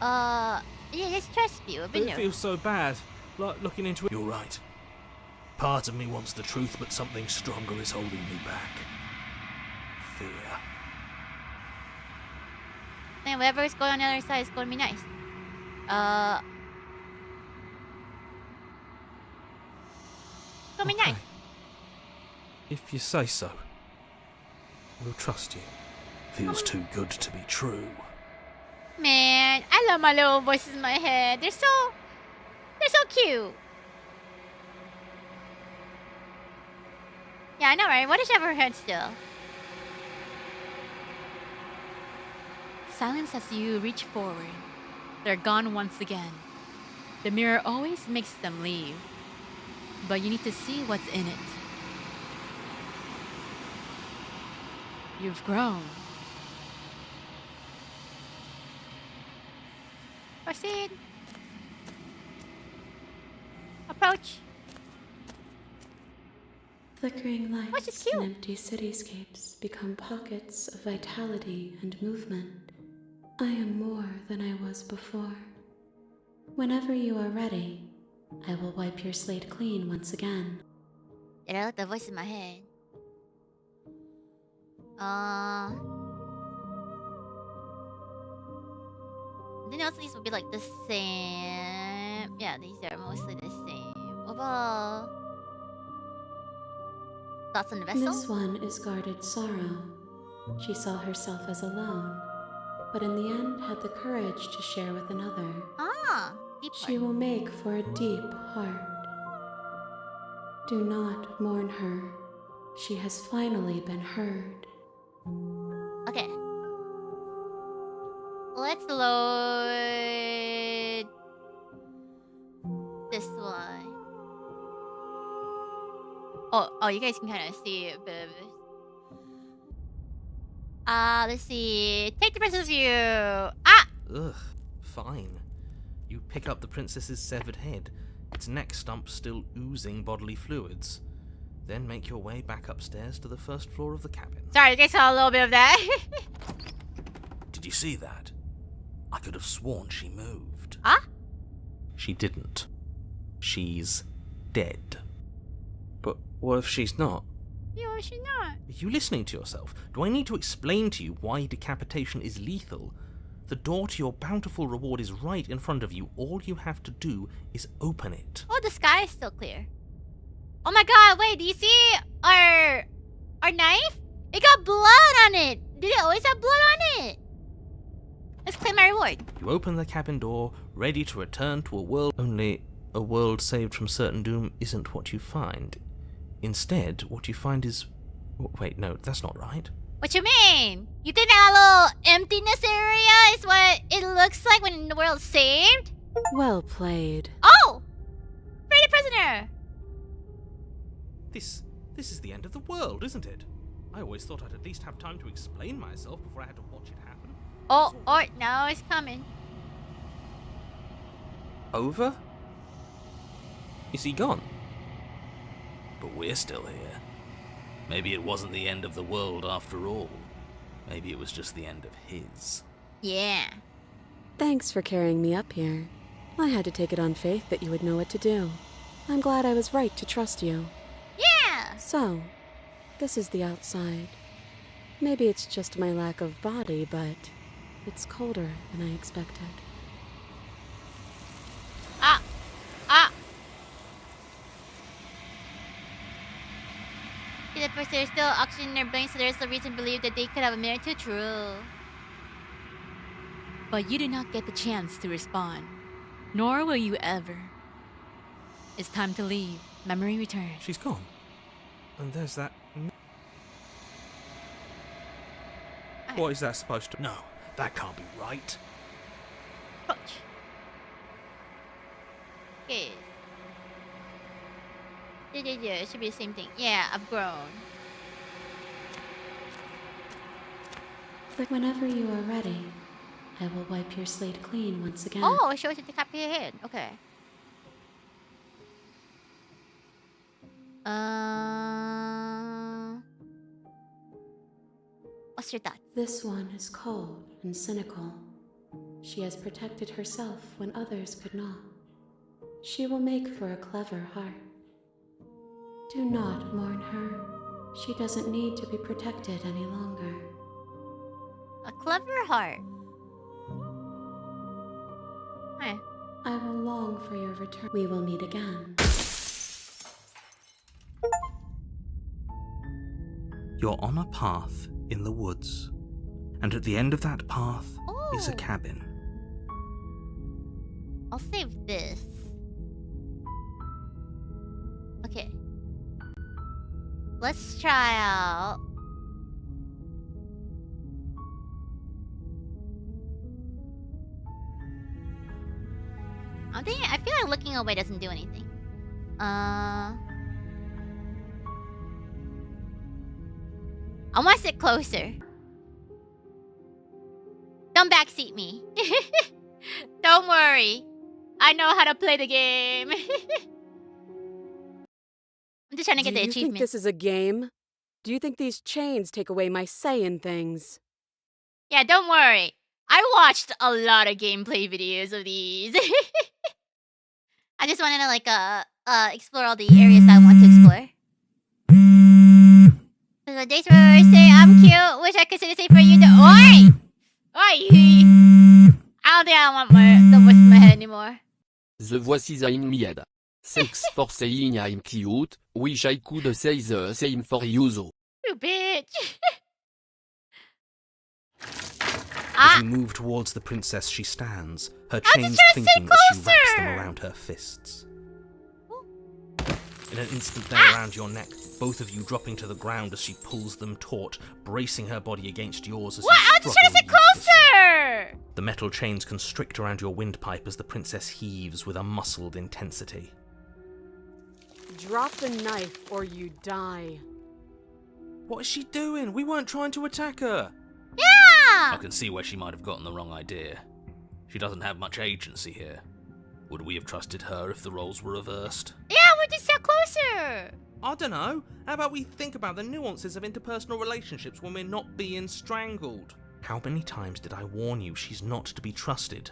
A: Yeah, just trust you.
G: It feels so bad, like looking into it.
L: You're right. Part of me wants the truth, but something stronger is holding me back. Fear.
A: And whatever is going on the other side is going to be nice. It's going to be nice.
G: If you say so, we'll trust you.
L: Feels too good to be true.
A: Man, I love my little voices in my head. They're so cute. Yeah, I know, right? What does she have her head still? Silence as you reach forward. They're gone once again. The mirror always makes them leave. But you need to see what's in it. You've grown. Proceed. Approach.
J: Flickering lights
A: Which is cute.
J: and empty cityscapes become pockets of vitality and movement. I am more than I was before. Whenever you are ready, I will wipe your slate clean once again.
A: Did I let the voice in my head? Didn't know these would be like the same. Yeah, these are mostly the same. What about thoughts on the vessel?
J: This one is guarded sorrow. She saw herself as alone, but in the end had the courage to share with another.
A: Ah, deep
J: She
A: part.
J: will make for a deep heart. Do not mourn her. She has finally been heard.
A: Okay. Let's load this one. Oh, you guys can kind of see a bit of this. Let's see. Take the princess view. Ah!
G: Ugh, fine. You pick up the princess's severed head, its neck stump still oozing bodily fluids. Then make your way back upstairs to the first floor of the cabin.
A: Sorry, you guys saw a little bit of that.
L: Did you see that? I could have sworn she moved.
A: Huh?
G: She didn't. She's dead. But what if she's not?
A: Yeah, she's not.
G: Are you listening to yourself? Do I need to explain to you why decapitation is lethal? The door to your bountiful reward is right in front of you. All you have to do is open it.
A: Oh, the sky is still clear. Oh my god, wait, do you see our knife? It got blood on it. Did it always have blood on it? Let's claim my reward.
G: You open the cabin door, ready to return to a world. Only a world saved from certain doom isn't what you find. Instead, what you find is... Wait, no, that's not right.
A: What you mean? You think that little emptiness area is what it looks like when the world's saved?
J: Well played.
A: Oh! Free the prisoner!
G: This is the end of the world, isn't it? I always thought I'd at least have time to explain myself before I had to watch it happen.
A: Oh, now it's coming.
G: Over? Is he gone?
C: But we're still here. Maybe it wasn't the end of the world after all. Maybe it was just the end of his.
A: Yeah.
J: Thanks for carrying me up here. I had to take it on faith that you would know what to do. I'm glad I was right to trust you.
A: Yeah!
J: So, this is the outside. Maybe it's just my lack of body, but it's colder than I expected.
A: See the first they're still oxygenating their brains, so there's a reason to believe that they could have a minute too. True.
K: But you did not get the chance to respond. Nor will you ever. It's time to leave. Memory returns.
G: She's gone. And there's that... What is that supposed to...
L: No, that can't be right.
A: Approach. Okay. Yeah, it should be the same thing. Yeah, I've grown.
J: But whenever you are ready, I will wipe your slate clean once again.
A: Oh, it shows you the top of your head. Okay. What's your thought?
J: This one is cold and cynical. She has protected herself when others could not. She will make for a clever heart. Do not mourn her. She doesn't need to be protected any longer.
A: A clever heart. Hey.
J: I will long for your return. We will meet again.
G: You're on a path in the woods, and at the end of that path is a cabin.
A: I'll save this. Okay. Let's try out. I feel like looking away doesn't do anything. I want to sit closer. Don't backseat me. Don't worry. I know how to play the game. I'm just trying to get the achievement.
F: Do you think this is a game? Do you think these chains take away my say in things?
A: Yeah, don't worry. I watched a lot of gameplay videos of these. I just wanted to explore all the areas I want to explore. There's a days where I say I'm cute. Wish I could say the same for you. Oi! Oi! I don't think I want the voice in my head anymore.
B: The voices in my head. Thanks for saying I'm cute. Wish I could say the same for you though.
A: You bitch.
G: As you move towards the princess, she stands, her chains clinking as she wraps them around her fists. In an instant they're around your neck, both of you dropping to the ground as she pulls them taut, bracing her body against yours as
A: what?
G: you
A: I'm just trying to sit closer!
G: The metal chains constrict around your windpipe as the princess heaves with a muscled intensity.
F: Drop the knife or you die.
G: What is she doing? We weren't trying to attack her.
C: I can see where she might have gotten the wrong idea. She doesn't have much agency here. Would we have trusted her if the roles were reversed?
A: Yeah, we're just so closer.
G: I don't know. How about we think about the nuances of interpersonal relationships when we're not being strangled? How many times did I warn you she's not to be trusted?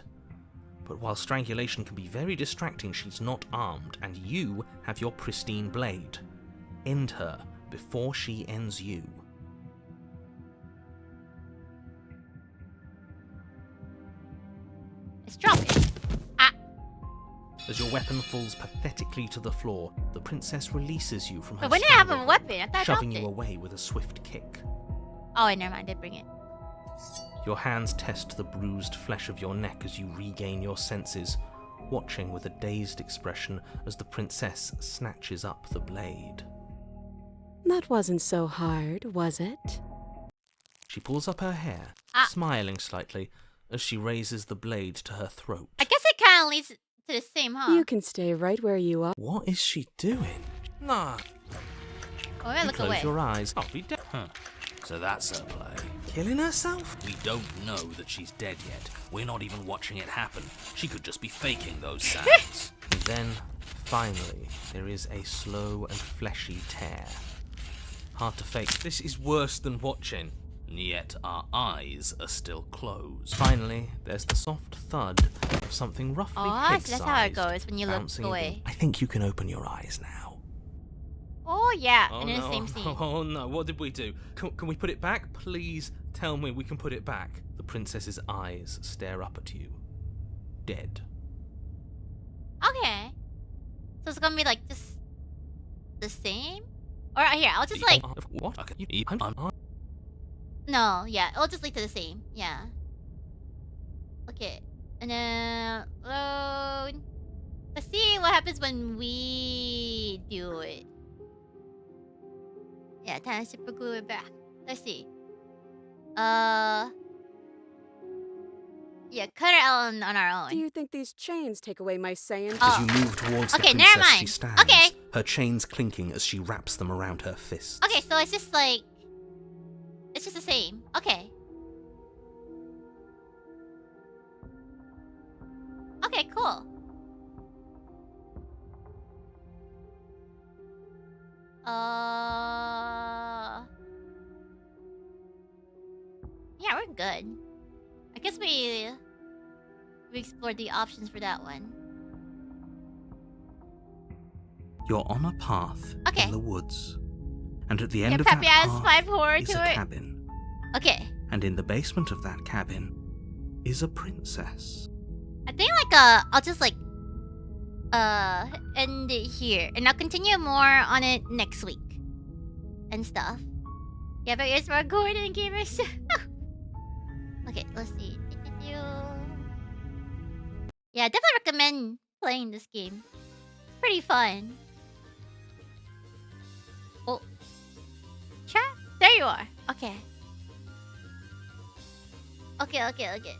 G: But while strangulation can be very distracting, she's not armed, and you have your pristine blade. End her before she ends you.
A: Let's drop it.
G: As your weapon falls pathetically to the floor, the princess releases you from her
A: But when did I have a weapon? I thought I
G: shoving
A: dropped
G: you
A: it.
G: away with a swift kick.
A: Oh, wait, never mind. I did bring it.
G: Your hands test the bruised flesh of your neck as you regain your senses, watching with a dazed expression as the princess snatches up the blade.
F: That wasn't so hard, was it?
G: She pulls up her hair, smiling slightly, as she raises the blade to her throat.
A: I guess it kind of leads to the same, huh?
F: You can stay right where you are.
G: What is she doing? Nah.
A: Oh, I look
G: Close
A: away.
G: your eyes. I'll be dead.
C: Huh. So that's her play.
G: Killing herself?
C: We don't know that she's dead yet. We're not even watching it happen. She could just be faking those sounds.
G: And then, finally, there is a slow and fleshy tear. Hard to fake. This is worse than watching.
C: And yet our eyes are still closed.
G: Finally, there's the soft thud of something roughly
A: Oh, so that's how it
G: pig-sized
A: goes when you look
G: bouncing
A: away.
G: again. I think you can open your eyes now.
A: Oh, yeah.
G: Oh
A: and in
G: no,
A: the same scene.
G: oh no, what did we do? Can we put it back? Please tell me we can put it back. The princess's eyes stare up at you. Dead.
A: Okay. So it's gonna be like just the same? Or here, I'll just like...
E: What?
A: No, yeah, it'll just lead to the same. Yeah. Okay. And then... Load. Let's see what happens when we do it. Yeah, time to super glue it back. Let's see. Yeah, cut it out on our own.
F: Do you think these chains take away my saying?
E: As you move towards the
A: Okay,
E: princess,
A: never mind.
E: she stands,
A: Okay.
E: her chains clinking as she wraps them around her fists.
A: Okay, so it's just like... It's just the same. Okay. Okay, cool. Yeah, we're good. I guess we explored the options for that one.
E: You're on a path
A: Okay.
E: in the woods, and at the end
A: Yeah,
E: of that
A: Peppy adds
E: path
A: 5 horror
E: is
A: to
E: a
A: it.
E: cabin.
A: Okay.
E: And in the basement of that cabin is a princess.
A: I think like I'll just like end it here, and I'll continue more on it next week and stuff. Yeah, but it's more Gordon gamers. Okay, let's see. Yeah, definitely recommend playing this game. Pretty fun. Oh, chat. There you are. Okay. Okay.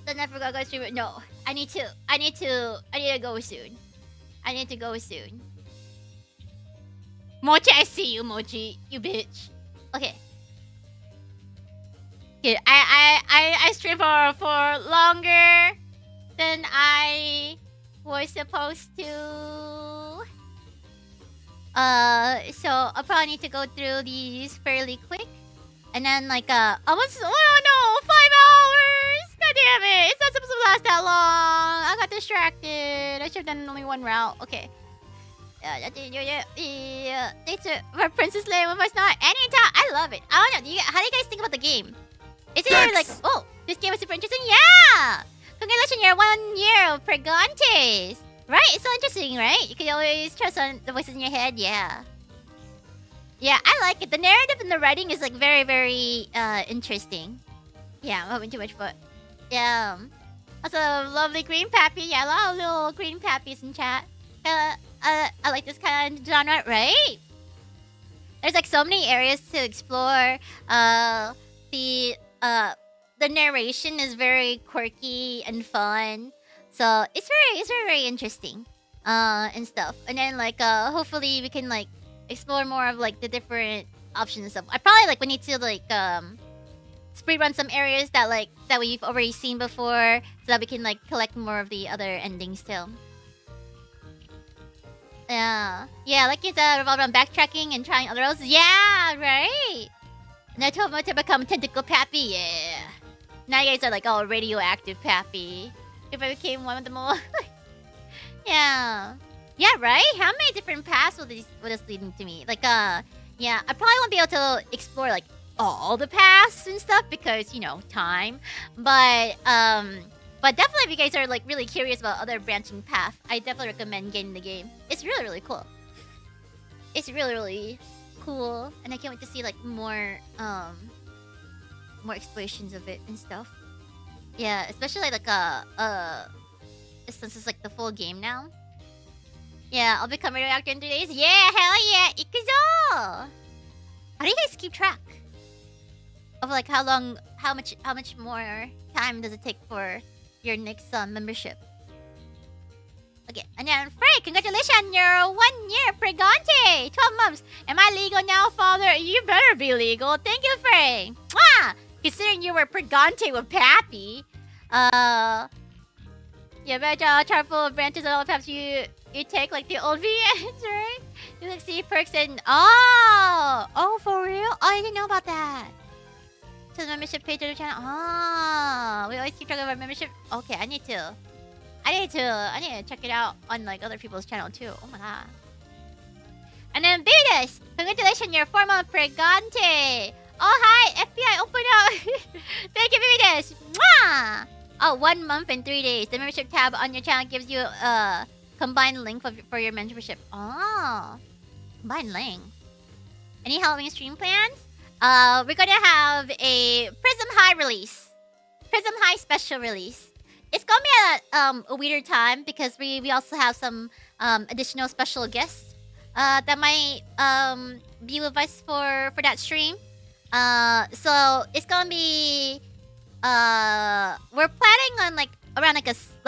A: Then I forgot to stream it. No, I need to go soon. I need to go soon. Mochi, I see you, Mochi. You bitch. Okay. Okay, I stream for longer than I was supposed to. So I'll probably need to go through these fairly quick. And then like almost, oh no, 5 hours! God damn it! It's not supposed to last that long. I got distracted. I should have done only one route. Okay. Thanks for Princess Leia with us not. Anytime. I love it. I don't know. How do you guys think about the game? Is it like, oh, this game was super interesting? Yeah! Congratulations, you're 1 year of Pregantes. Right? It's so interesting, right? You can always trust on the voices in your head. Yeah. Yeah, I like it. The narrative and the writing is like very, very interesting. Yeah, I'm having too much fun. Yeah. Also, lovely green pappy. Yeah, a lot of little green pappies in chat. I like this kind of genre, right? There's like so many areas to explore. The narration is very quirky and fun. So it's very interesting. And stuff. And then like hopefully we can like explore more of like the different options and stuff. I probably like we need to like speed run some areas that we've already seen before so that we can like collect more of the other endings too. Yeah, like it's revolved around backtracking and trying other routes. Yeah, right. And I told him to become tentacle pappy. Yeah. Now you guys are like all radioactive pappy. If I became one of them all. Yeah. Yeah, right? How many different paths will this lead to me? Like, yeah, I probably won't be able to explore, like, all the paths and stuff because, you know, time. But definitely if you guys are, like, really curious about other branching paths, I definitely recommend getting the game. It's really, really cool. It's really, really cool. And I can't wait to see, like, more explorations of it and stuff. Yeah, especially, like, since it's, like, the full game now. Yeah, I'll become a radioactive in 3 days. Yeah, hell yeah, ikuzo! How do you guys keep track of like how much more time does it take for your next membership? Okay, and then Frey, congratulations, you're 1 year pregante, 12 months. Am I legal now, father? You better be legal. Thank you, Frey. Mwah! Considering you were pregante with Pappy, yeah, but charcoal branches and all the paths you take like the old VNs, right? You like see perks and oh for real? Oh, I didn't know about that. So the membership page of the channel. Oh, we always keep track of our membership. Okay, I need to check it out on like other people's channel too. Oh my god. And then Beatus, congratulations, you're 4 month pregante. Oh hi, FBI open up. Thank you, Beatus. Mwah! Oh, 1 month and 3 days. The membership tab on your channel gives you a combined link for your membership. Oh. Combined length. Any Halloween stream plans? We're gonna have a Prism High release. Prism High special release. It's gonna be a weirder time because we also have some additional special guests that might be with us for that stream. So it's gonna be we're planning on around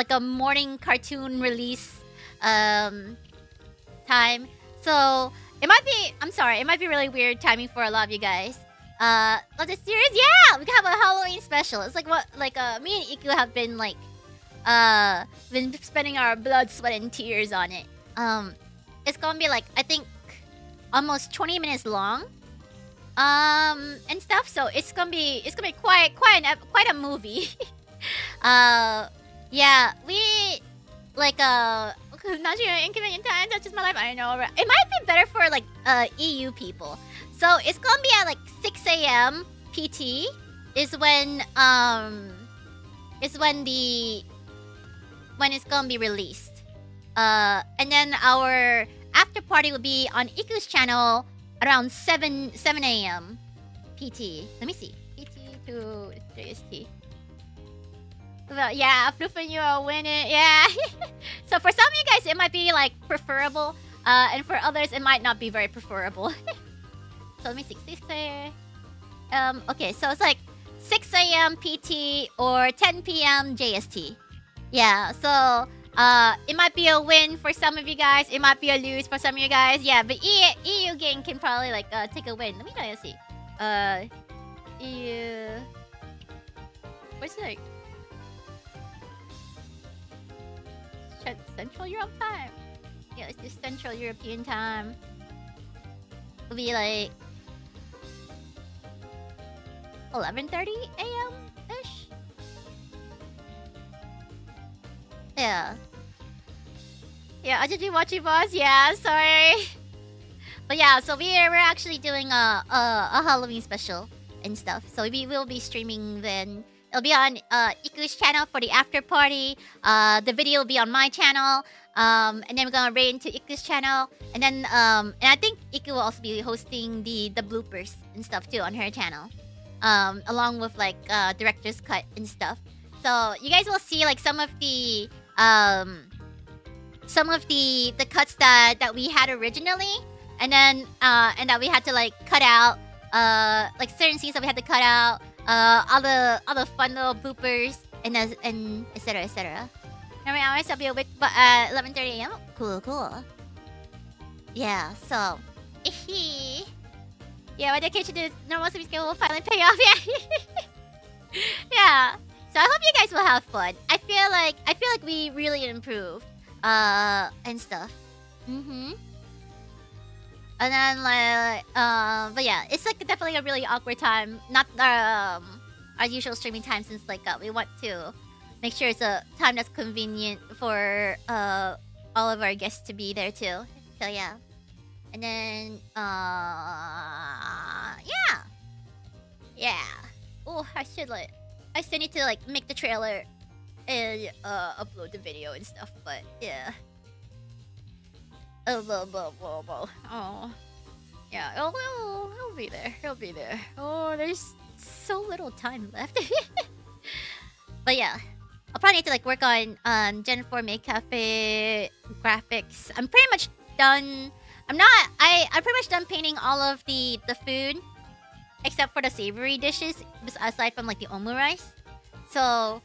A: a morning cartoon release time. So it might be it might be really weird timing for a lot of you guys. Of this series, yeah, we can have a Halloween special. It's like what me and Iku have been been spending our blood, sweat, and tears on it. It's gonna be I think almost 20 minutes long. And stuff. So it's gonna be quite a movie. Yeah, we not sure inconvenient times. That's just my life. I know. It might be better for EU people. So it's gonna be at 6 a.m. PT is when it's gonna be released. And then our after party will be on Iku's channel around 7 a.m. PT. Let me see. PT to JST. Well, yeah, Floof and you will win it. Yeah. So for some of you guys, it might be preferable, and for others, it might not be very preferable. So let me see. 6 a.m. Okay, so it's 6 a.m. PT or 10 p.m. JST. Yeah. So it might be a win for some of you guys. It might be a lose for some of you guys. Yeah, but EU gang can probably take a win. Let me try to see. EU. What's Central Europe time? Yeah, let's do Central European time. It'll be 11:30 a.m. ish. Yeah. Yeah, did you watch it, boss? Yeah, sorry. But yeah, so we're actually doing a Halloween special and stuff. So we will be streaming then. It'll be on Iku's channel for the after party. The video will be on my channel. And then we're gonna raid into Iku's channel. And then and I think Iku will also be hosting the bloopers and stuff too on her channel. Along with director's cut and stuff. So you guys will see some of the cuts that we had originally, and then and that we had to cut out certain scenes that we had to cut out, all the fun little bloopers and etc etc. Every hour I'll be awake but 11:30 a.m. Cool. Yeah, so yeah, my dedication to normal stream schedule will finally pay off. Yeah. Yeah. So I hope you guys will have fun. I feel like we really improved and stuff. And then but yeah, it's definitely a really awkward time. Not our usual streaming time, since we want to make sure it's a time that's convenient for all of our guests to be there too. So yeah. And then yeah. Oh, I still need to make the trailer and upload the video and stuff, but yeah. Oh. Yeah, it'll be there. It'll be there. Oh, there's so little time left. But yeah. I'll probably need to work on Gen 4 Make Cafe graphics. I'm pretty much done. I'm pretty much done painting all of the food, except for the savory dishes, aside from the omu rice. So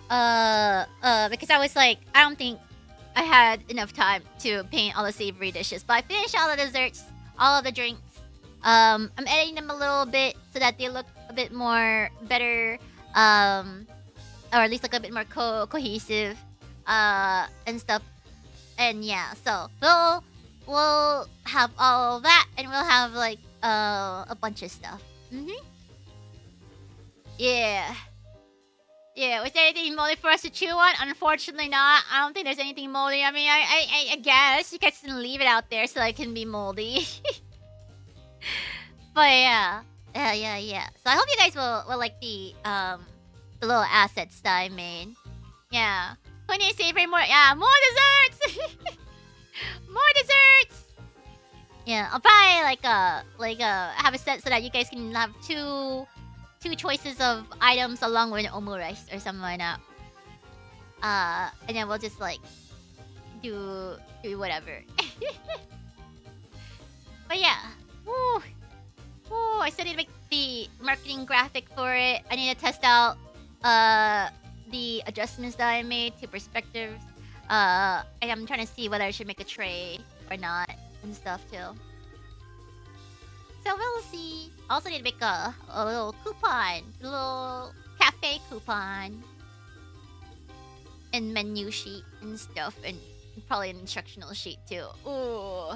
A: because I was I don't think I had enough time to paint all the savory dishes, but I finished all the desserts, all of the drinks. I'm editing them a little bit so that they look a bit more better, or at least a bit more cohesive, and stuff. And yeah, so we'll have all of that, and we'll have a bunch of stuff. Yeah. Yeah, was there anything moldy for us to chew on? Unfortunately not. I don't think there's anything moldy. I mean, I guess you guys can leave it out there so it can be moldy. But yeah. Yeah. So I hope you guys will like the little assets that I made. Yeah. Honey, savory more. Yeah, more desserts! More desserts! Yeah, I'll probably have a set so that you guys can have two choices of items along with an omurice or something like that. And then we'll just like do whatever. But yeah, woo, I still need to make the marketing graphic for it. I need to test out the adjustments that I made to perspectives. And I'm trying to see whether I should make a tray or not and stuff too. So we'll see. I also need to make a little coupon, a little cafe coupon, and menu sheet and stuff, and probably an instructional sheet too. Ooh.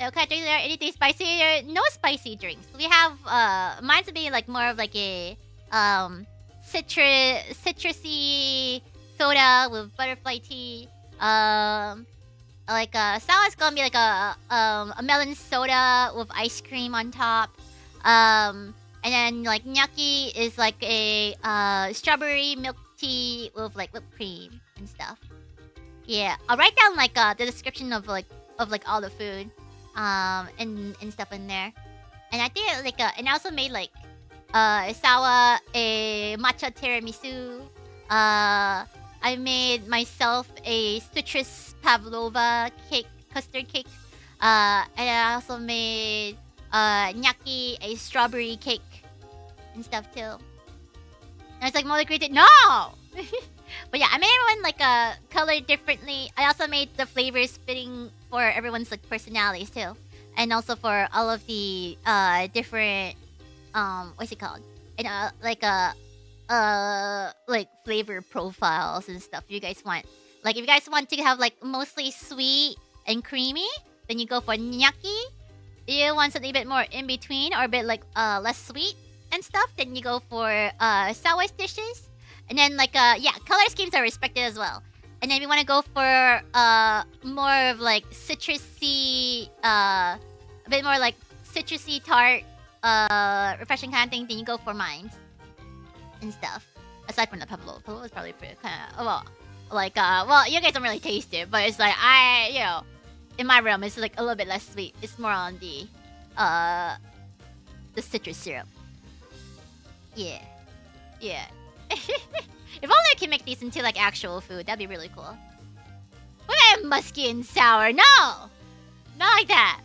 A: Okay, drinks there. Anything spicy? No spicy drinks. We have mine's gonna be like more of like a citrusy soda with butterfly tea. Sour's gonna be like a melon soda with ice cream on top. And then like gnocchi is like a strawberry milk tea with like whipped cream and stuff. Yeah, I'll write down like the description of all the food, and stuff in there. And I think and I also made like sour a matcha tiramisu. I made myself a citrus pavlova cake, custard cake. And I also made gnocchi a strawberry cake and stuff too. And it's like monograted. No! But yeah, I made everyone like colored differently. I also made the flavors fitting for everyone's like personalities too. And also for all of the different what's it called? And like flavor profiles and stuff you guys want. Like if you guys want to have like mostly sweet and creamy, then you go for gnocchi. If you want something a bit more in between or a bit like less sweet and stuff, then you go for sour dishes. And then like yeah, color schemes are respected as well. And then if you want to go for more of like citrusy, a bit more like citrusy tart, refreshing kind of thing, then you go for mines and stuff. Aside from the pavlova, pavlova is probably pretty kind of well, you guys don't really taste it, but it's like in my realm, it's like a little bit less sweet. It's more on the citrus syrup. Yeah. If only I can make these into like actual food, that'd be really cool. Look at musky and sour. No, not like that.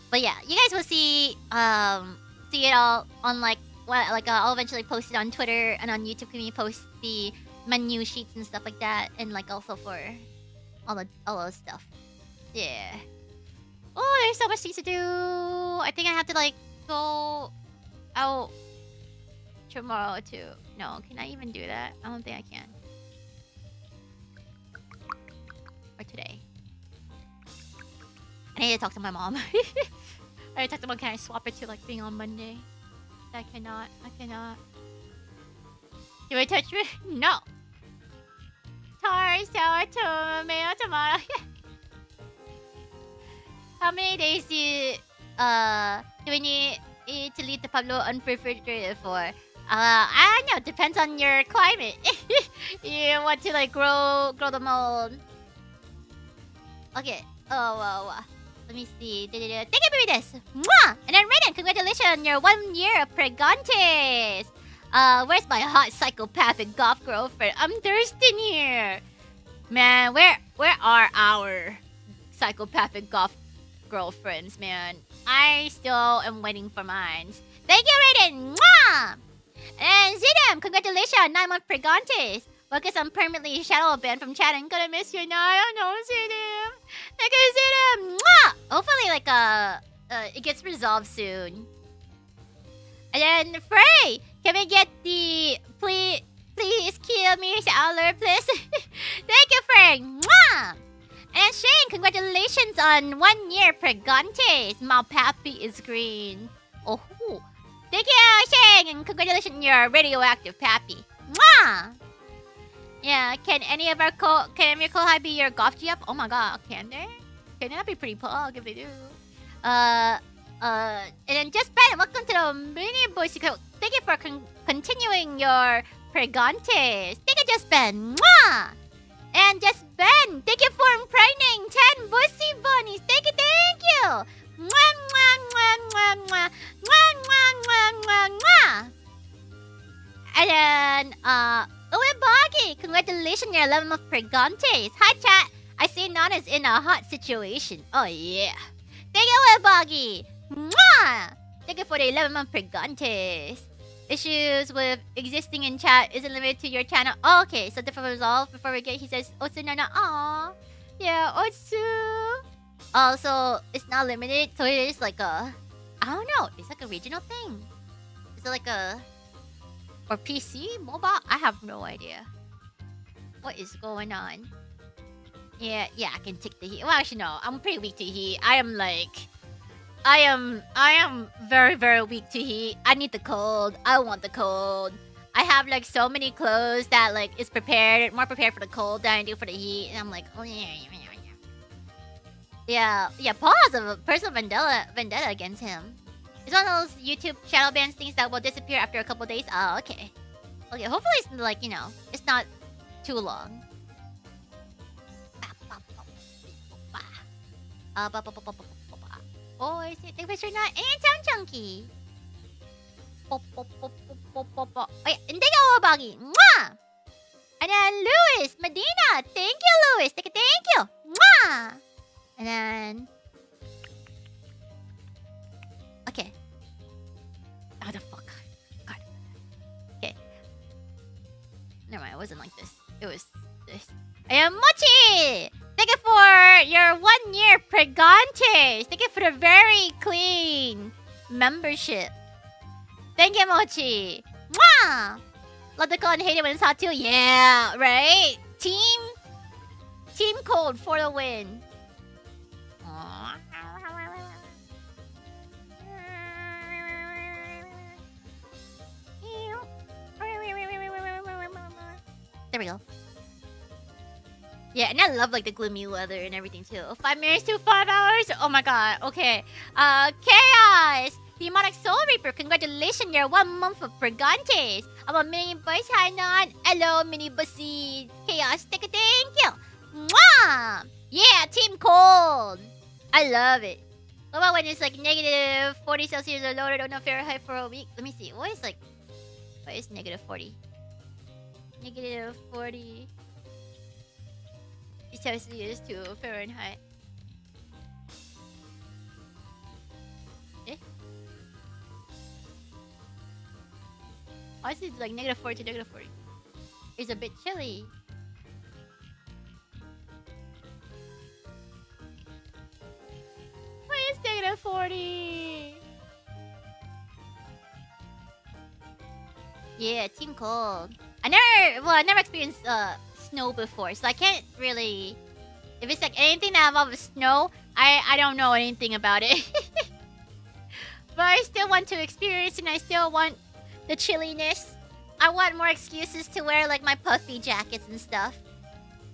A: But yeah, you guys will see it all on I'll eventually post it on Twitter and on YouTube. Can we post the menu sheets and stuff like that, and like also for all those stuff. Yeah. Oh, there's so much things to do. I think I have to like go out tomorrow too. No, can I even do that? I don't think I can. Or today. I need to talk to my mom. I need to talk to my mom. Can I swap it to like being on Monday? I cannot. You wanna touch me? No. Tar, sour, tomato, tomato. How many days do we need to leave the Pablo unrefrigerated for? I don't know. Depends on your climate. You want to like grow the mold. Okay. Oh. Let me see. Thank you for this. Mwah! And then Raiden, congratulations on your 1 year of Pregantes. Where's my hot psychopathic goth girlfriend? I'm thirsting here. Man, where are our psychopathic goth girlfriends, man? I still am waiting for mine. Thank you, Raiden. Mwah! And Zidam, congratulations on 9 months Pregantes. Because I'm permanently shadow banned from chat and gonna miss you now. I don't know, Zidam. Thank you, Zidam. Mwah! Hopefully, like, it gets resolved soon. And then Frey, can we get the please kill me Owler, please? Thank you, Frey. Mwah! And Shane, congratulations on 1 year Pregantes. My pappy is green. Oh, thank you, Shane, and congratulations on your radioactive pappy. Mwah! Yeah, can any of your kohai be your golf GF? Oh my god, can they? Can that be pretty pog if they do? And then just Ben, welcome to the mini boys. Thank you for continuing your Pregantes. Thank you, just Ben. Mwah! And just Ben, thank you for impregnating 10 bussy bunnies. Thank you, thank you. Mwah, mwah, mwah, mwah, mwah. Mwah, mwah, mwah, mwah, mwah. And then, Uebagi, congratulations, you're 11 month pregantes. Hi, chat. I see Nana's in a hot situation. Oh, yeah. Thank you, Uebagi. Mwah! Thank you for the 11 month pregantes. Issues with existing in chat isn't limited to your channel. Oh, okay, so different resolve before we get. He says, Otsu Nana. Aww. Yeah, Otsu. Also, it's not limited, so it is like a. I don't know. It's like a regional thing. Is it like a. Or PC? Mobile? I have no idea. What is going on? Yeah, I can take the heat. Well, actually, no. I'm pretty weak to heat. I am very, very weak to heat. I need the cold. I want the cold. I have like so many clothes that like is prepared, more prepared for the cold than I do for the heat. And I'm like, oh yeah. Paul has a personal vendetta against him. It's one of those YouTube shadow bans things that will disappear after a couple days. Oh, okay. Okay, hopefully it's like, you know, it's not too long. Oh, I see. Thank you, not and sound chunky. Oh yeah, and thank you, Obagi. Mwah! And then Louis, Medina. Thank you, Louis. Thank you. Mwah! And then. Okay. Oh, the fuck. God. Okay. Never mind, it wasn't like this. It was this. And Mochi! Thank you for your 1 year pregantes. Thank you for the very clean membership. Thank you, Mochi. Mwah! Love the cold and hate it when it's hot too. Yeah, right? Team cold for the win. There we go. Yeah, and I love like the gloomy weather and everything too. 5 minutes to 5 hours? Oh my god. Okay. Chaos! Demonic Soul Reaper, congratulations, you're 1 month of Brigantes. I'm a mini boys. Hi, Non. Hello, mini bussy. Chaos, thank you. Mwah! Yeah, Team Cold. I love it. What about when it's like negative 40 Celsius or lower? Don't know Fahrenheit for a week. Let me see. What is negative 40? Negative 40 Celsius to Fahrenheit. Eh? I see like negative 40 to negative 40. It's a bit chilly. What is negative 40? Yeah, Team Cold. I never experienced snow before, so I can't really. If it's like anything that involves snow, I don't know anything about it. But I still want to experience, and I still want the chilliness. I want more excuses to wear like my puffy jackets and stuff,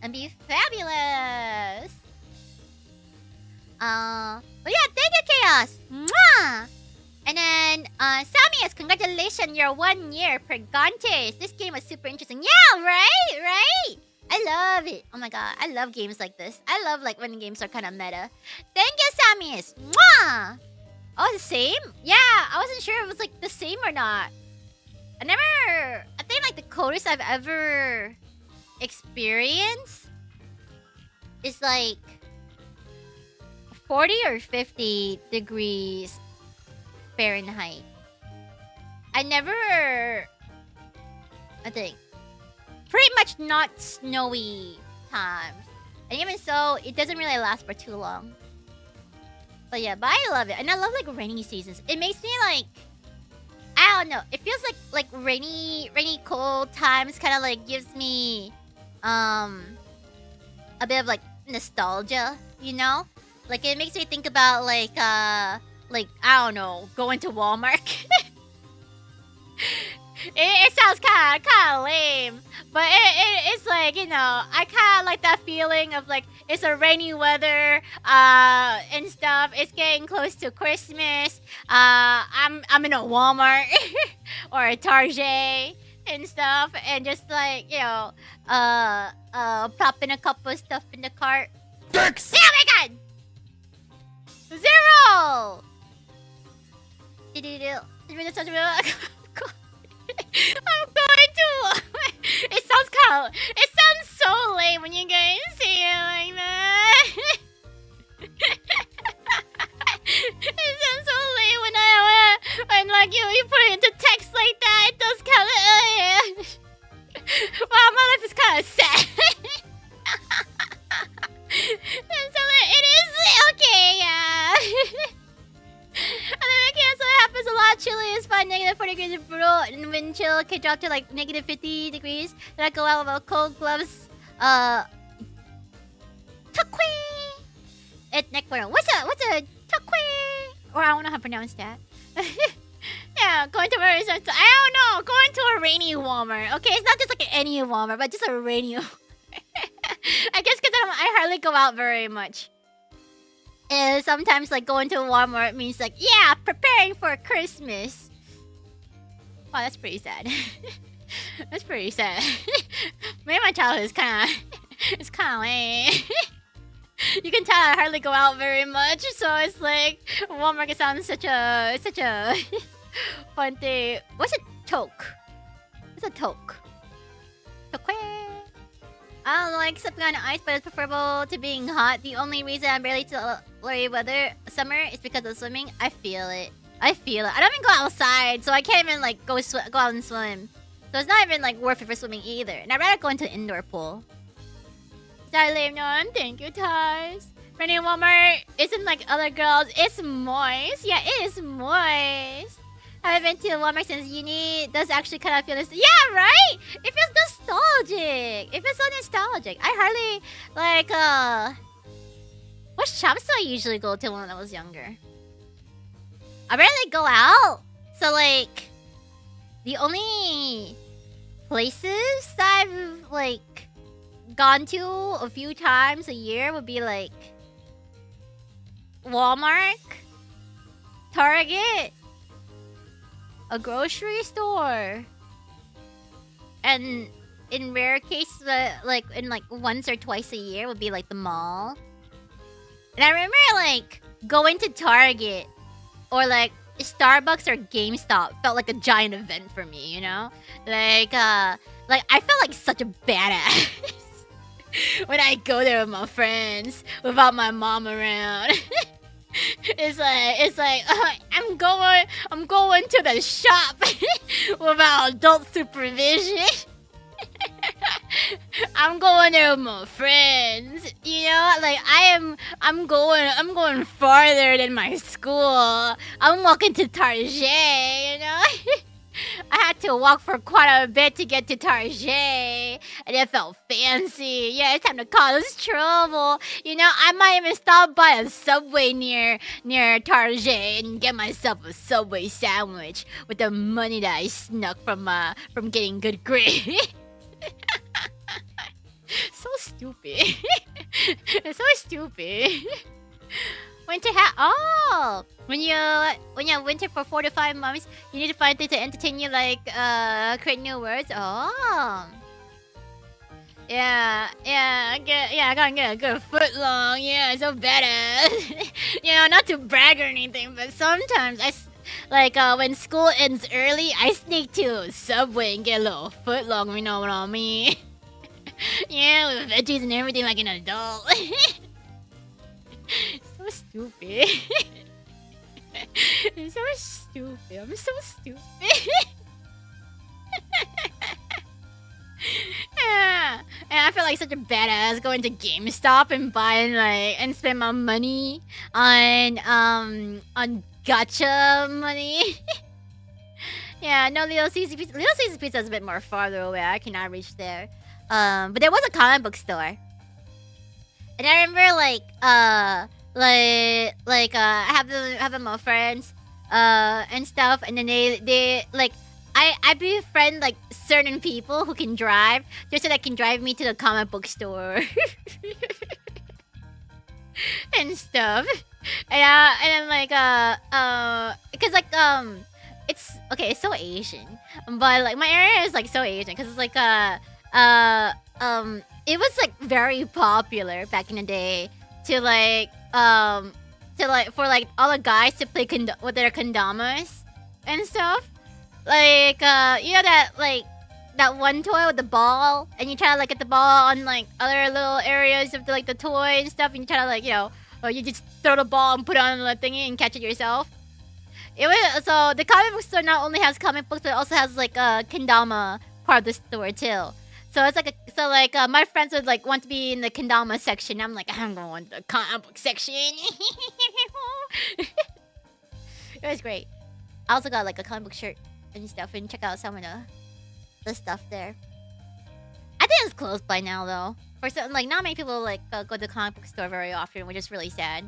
A: and be fabulous. But yeah, thank you, Chaos. Mwah! And then, Samias, congratulations, you're 1 year Pregantes. This game was super interesting. Yeah, right? I love it. Oh my god, I love games like this. I love like when games are kind of meta. Thank you, Samias. Mwah! Oh, the same? Yeah, I wasn't sure if it was like the same or not. I think like the coldest I've ever experienced is like 40 or 50 degrees Fahrenheit. I think pretty much not snowy times, and even so it doesn't really last for too long. But yeah, but I love it, and I love like rainy seasons. It makes me like, I don't know, it feels like rainy cold times kind of like gives me a bit of like nostalgia, you know? Like it makes me think about like I don't know, going to Walmart. it sounds kind of lame, but it's like, you know, I kind of like that feeling of like it's a rainy weather and stuff. It's getting close to Christmas. I'm in a Walmart or a Target and stuff, and just like, you know, popping a couple of stuff in the cart.
D: Dicks!
A: Yeah, oh my god! 0! I'm going to. It sounds so lame when you guys say it like that. It sounds so lame when like you put it into text like that. It does kind of. Wow, my life is kind of sad. And so it is okay, yeah. And then again, so it happens a lot. Chile is fine, -40 degrees is brutal, and wind chill can drop to like -50 degrees. Then I go out with cold gloves. Tukwe! It's neckwear. What's a tukwe? Or I don't know how to pronounce that. Yeah, going to where is it? I don't know. Going to a rainy Walmart. Okay, it's not just like any Walmart, but just a rainy. I guess because I hardly go out very much. And sometimes like going to a Walmart means like, yeah, preparing for Christmas. Wow, that's pretty sad. That's pretty sad. Maybe my childhood is kind of lame. You can tell I hardly go out very much, so it's like Walmart sounds such a fun thing. What's a toque? What's a toque? Toque. I don't like stepping on ice, but it's preferable to being hot. The only reason I'm barely tolerate weather summer is because of swimming. I feel it. I don't even go outside, so I can't even like go out and swim. So it's not even like worth it for swimming either. And I'd rather go into an indoor pool. Sorry, lame Norm. Thank you, Tars. Rennie Walmart isn't like other girls. It's moist. Yeah, it is moist. I haven't been to Walmart since uni. It does actually kind of feel this. Yeah, right? It feels nostalgic. It feels so nostalgic. I hardly like what shops do I usually go to when I was younger? I rarely go out. So like the only places that I've like gone to a few times a year would be like Walmart, Target, a grocery store, and in rare cases, like in like once or twice a year would be like the mall. And I remember like going to Target or like Starbucks or GameStop felt like a giant event for me, you know? Like I felt like such a badass when I go there with my friends without my mom around. It's like I'm going to the shop without adult supervision. I'm going there with my friends, you know. Like I'm going farther than my school. I'm walking to Target, you know. I had to walk for quite a bit to get to Target, and it felt fancy. Yeah, it's time to cause trouble. You know, I might even stop by a Subway near Target and get myself a Subway sandwich with the money that I snuck from getting good grades. So stupid. It's so stupid. Winter hat. Oh, when you have winter for 4 to 5 months, you need to find things to entertain you, like create new words. Oh, yeah. I gotta get a good foot long. Yeah, so badass. You know, not to brag or anything, but sometimes when school ends early, I sneak to Subway and get a little foot long. You know what I mean? Yeah, with veggies and everything like an adult. So stupid. I'm so stupid. I'm so stupid. Yeah. And I feel like such a badass going to GameStop and buying and spend my money on gacha money. Yeah, no, Little Caesar Pizza. Little Caesar Pizza is a bit more farther away. I cannot reach there. But there was a comic book store. And I remember having my friends and stuff, and then they I befriend like certain people who can drive just so they can drive me to the comic book store and stuff. And then because it's okay. It's so Asian, but like my area is like so Asian because it's like it was like very popular back in the day to like for like all the guys to play with their kendamas and stuff. Like you know that like that one toy with the ball, and you try to like get the ball on like other little areas of the toy and stuff, and you try to like or you just throw the ball and put it on the thingy and catch it yourself. It was so the comic book store not only has comic books but it also has like a kendama part of the store too. So it's like my friends would like want to be in the kendama section. I'm like, I'm going to the comic book section. It was great. I also got like a comic book shirt and stuff, and check out some of the stuff there. I think it's closed by now though. For certain, like not many people like go to the comic book store very often, which is really sad.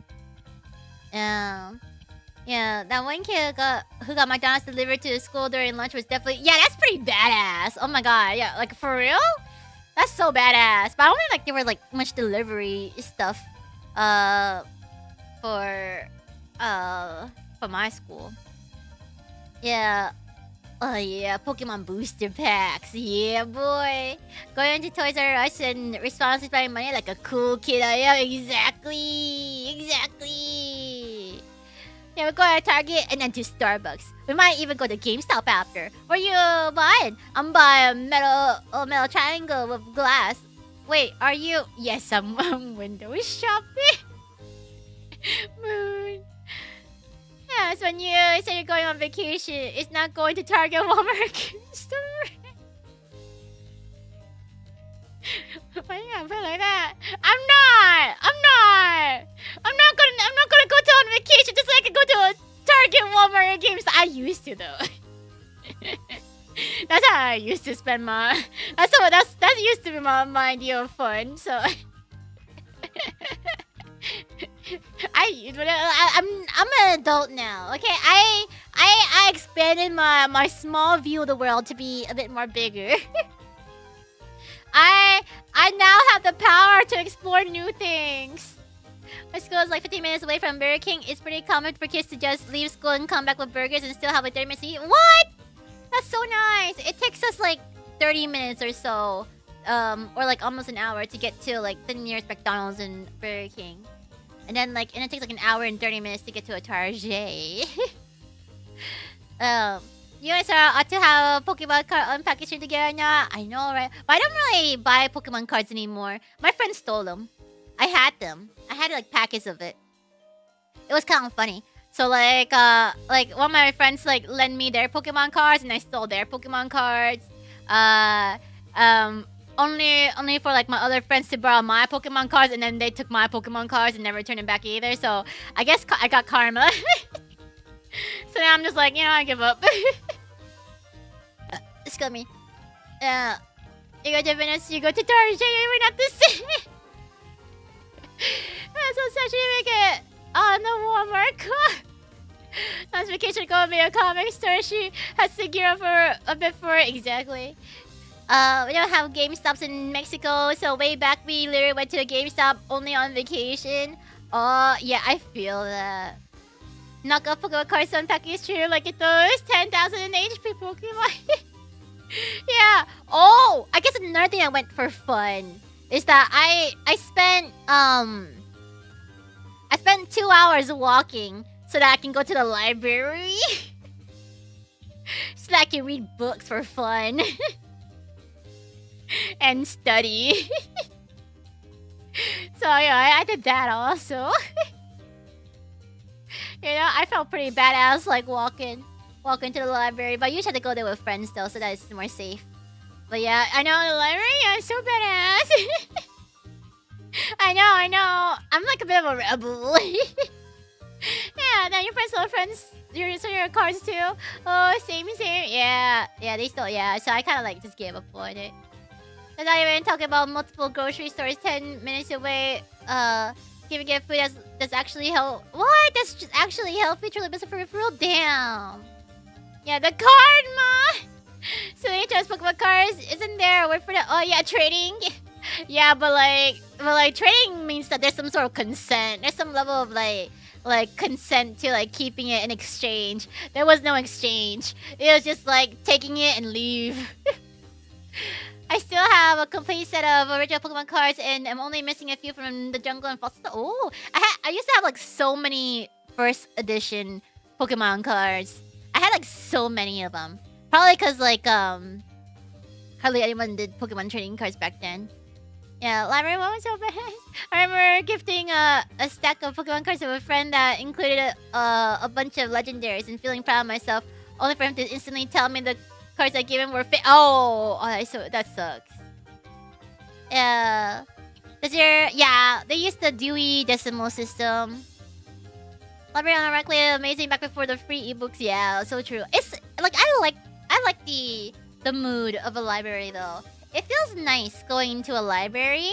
A: Yeah, that one kid who got McDonald's delivered to the school during lunch was definitely... Yeah, that's pretty badass. Oh my god, yeah, like for real? That's so badass. But I don't think like there were like much delivery stuff for my school. Yeah. Oh yeah, Pokemon booster packs. Yeah, boy. Going to Toys R Us and responsible by money like a cool kid I am. Exactly. Yeah, we're going to Target and then to Starbucks. We might even go to GameStop after. What are you buying? I'm buying a metal triangle with glass. Wait, are you? Yes, I'm window shopping. Moon. Yeah, so when you say you're going on vacation, it's not going to Target, Walmart, GameStop. Why you gotta put it like that? I'm not gonna go to on vacation just so I can go to a Target, Walmart, or GameStop. I used to though. That's how I used to spend my. That used to be my idea of fun. So I'm an adult now. Okay, I expanded my small view of the world to be a bit more bigger. I now have the power to explore new things. My school is like 15 minutes away from Burger King. It's pretty common for kids to just leave school and come back with burgers and still have like 30 minutes to eat. What? That's so nice. It takes us like 30 minutes or so, or like almost an hour to get to like the nearest McDonald's and Burger King. And then it takes like an hour and 30 minutes to get to a Target. You guys ought to have a Pokemon card unpackaging together now. I know, right? But I don't really buy Pokemon cards anymore. My friends stole them. I had them. I had like packets of it. It was kind of funny. So like one of my friends like lent me their Pokemon cards and I stole their Pokemon cards. Only for like my other friends to borrow my Pokemon cards, and then they took my Pokemon cards and never returned them back either. So I guess I got karma. So now I'm just like, I give up. Excuse me. You go to Venice, you go to Target, we're not the same. So essentially make it on the Walmart car. Last vacation, go to a comic store. She has to gear up for a bit for it. Exactly. We don't have GameStops in Mexico, so way back we literally went to a GameStop only on vacation. Oh, yeah, I feel that. Knock up Pokemon cards on package true like it does 10,000 HP Pokemon. Yeah. Oh, I guess another thing I went for fun is that I spent 2 hours walking so that I can go to the library. So that I can read books for fun. And study. So yeah, I did that also. I felt pretty badass like walking to the library, but I usually have to go there with friends though, so that it's more safe. But yeah, I know the library, I'm so badass. I know. I'm like a bit of a rebel. Yeah, then your friends still friends. Your cards too. Oh, same. Yeah, they still, yeah. So I kind of like just gave up on it. I'm not even talking about multiple grocery stores 10 minutes away. Giving it food that's actually health. What? That's just actually healthy. Truly best for real. Damn. Yeah, the card, ma. So they just Pokemon cards isn't there. Wait for the. Oh yeah, trading. Yeah, but like trading means that there's some sort of consent. There's some level of like like consent to like keeping it in exchange. There was no exchange. It was just like taking it and leave. I still have a complete set of original Pokemon cards, and I'm only missing a few from the jungle and fossil. Oh, I used to have like so many first edition Pokemon cards. I had like so many of them. Probably because like hardly anyone did Pokemon trading cards back then. Yeah, library one was so bad. I remember gifting a stack of Pokemon cards to a friend that included a bunch of legendaries and feeling proud of myself, only for him to instantly tell me the cards I gave him were that sucks. Yeah. Yeah, they used the Dewey Decimal System. Library unironically amazing back before the free ebooks. Yeah, so true. It's like I like the mood of a library though. It feels nice going into a library,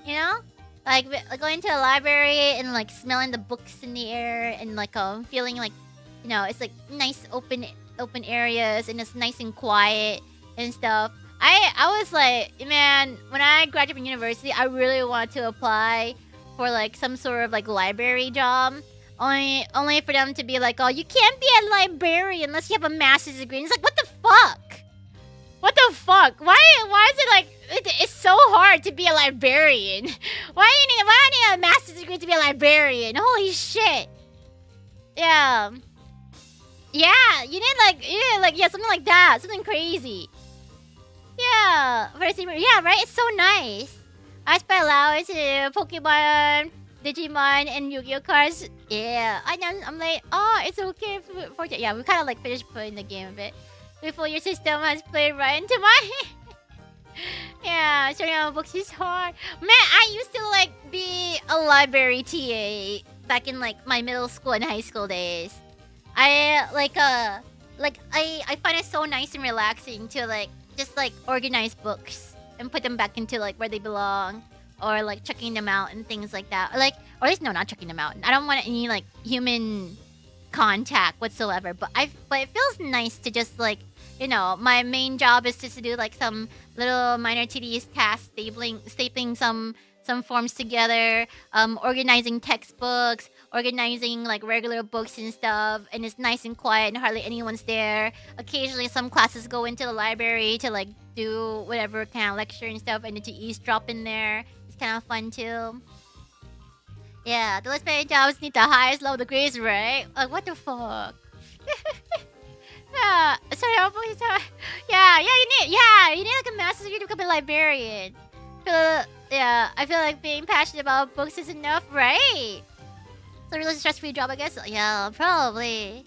A: you know? Like going to a library and like smelling the books in the air and like feeling like, you know, it's like nice open areas and it's nice and quiet and stuff. I was like, man, when I graduated from university, I really wanted to apply for like some sort of like library job. Only for them to be like, oh, you can't be a librarian unless you have a master's degree. And it's like, what the fuck? What the fuck? Why is it like it's so hard to be a librarian? Why do I need a master's degree to be a librarian? Holy shit. Yeah. Yeah, you need like something like that. Something crazy. Yeah. Yeah, right? It's so nice. I spent allowance to Pokemon, Digimon, and Yu-Gi-Oh cards. Yeah. I'm like, oh, it's okay for yeah, we kinda like finished playing the game a bit. Before your system has played right into my yeah, showing out books is hard. Man, I used to like be a library TA back in like my middle school and high school days. I find it so nice and relaxing to like just like organize books and put them back into like where they belong, or like chucking them out and things like that. Or at least no, not chucking them out. I don't want any like human contact whatsoever, but it feels nice to just like, you know, my main job is just to do like some little minor tedious tasks, stapling some forms together, organizing textbooks, organizing like regular books and stuff, and it's nice and quiet and hardly anyone's there. Occasionally some classes go into the library to like do whatever kind of lecture and stuff, and to eavesdrop in there. It's kind of fun too. Yeah, the library jobs need the highest level degrees, right? Like, what the fuck? Yeah, sorry, you need like a master's degree to become a librarian. I feel like being passionate about books is enough, right? It's a really stress-free job, I guess. Yeah, probably.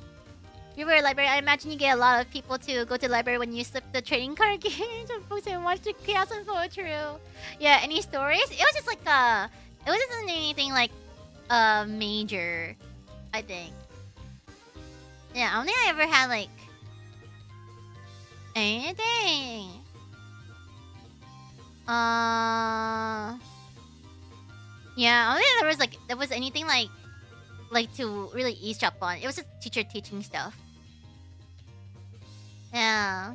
A: If you were a librarian, I imagine you get a lot of people to go to the library when you slip the trading card games of books and watch the chaos unfold. True. Yeah, any stories? It was just like it wasn't anything like major, I think. Yeah, I don't think I ever had like anything. Yeah, I don't think there was anything like to really eavesdrop on. It was just teacher teaching stuff. Yeah.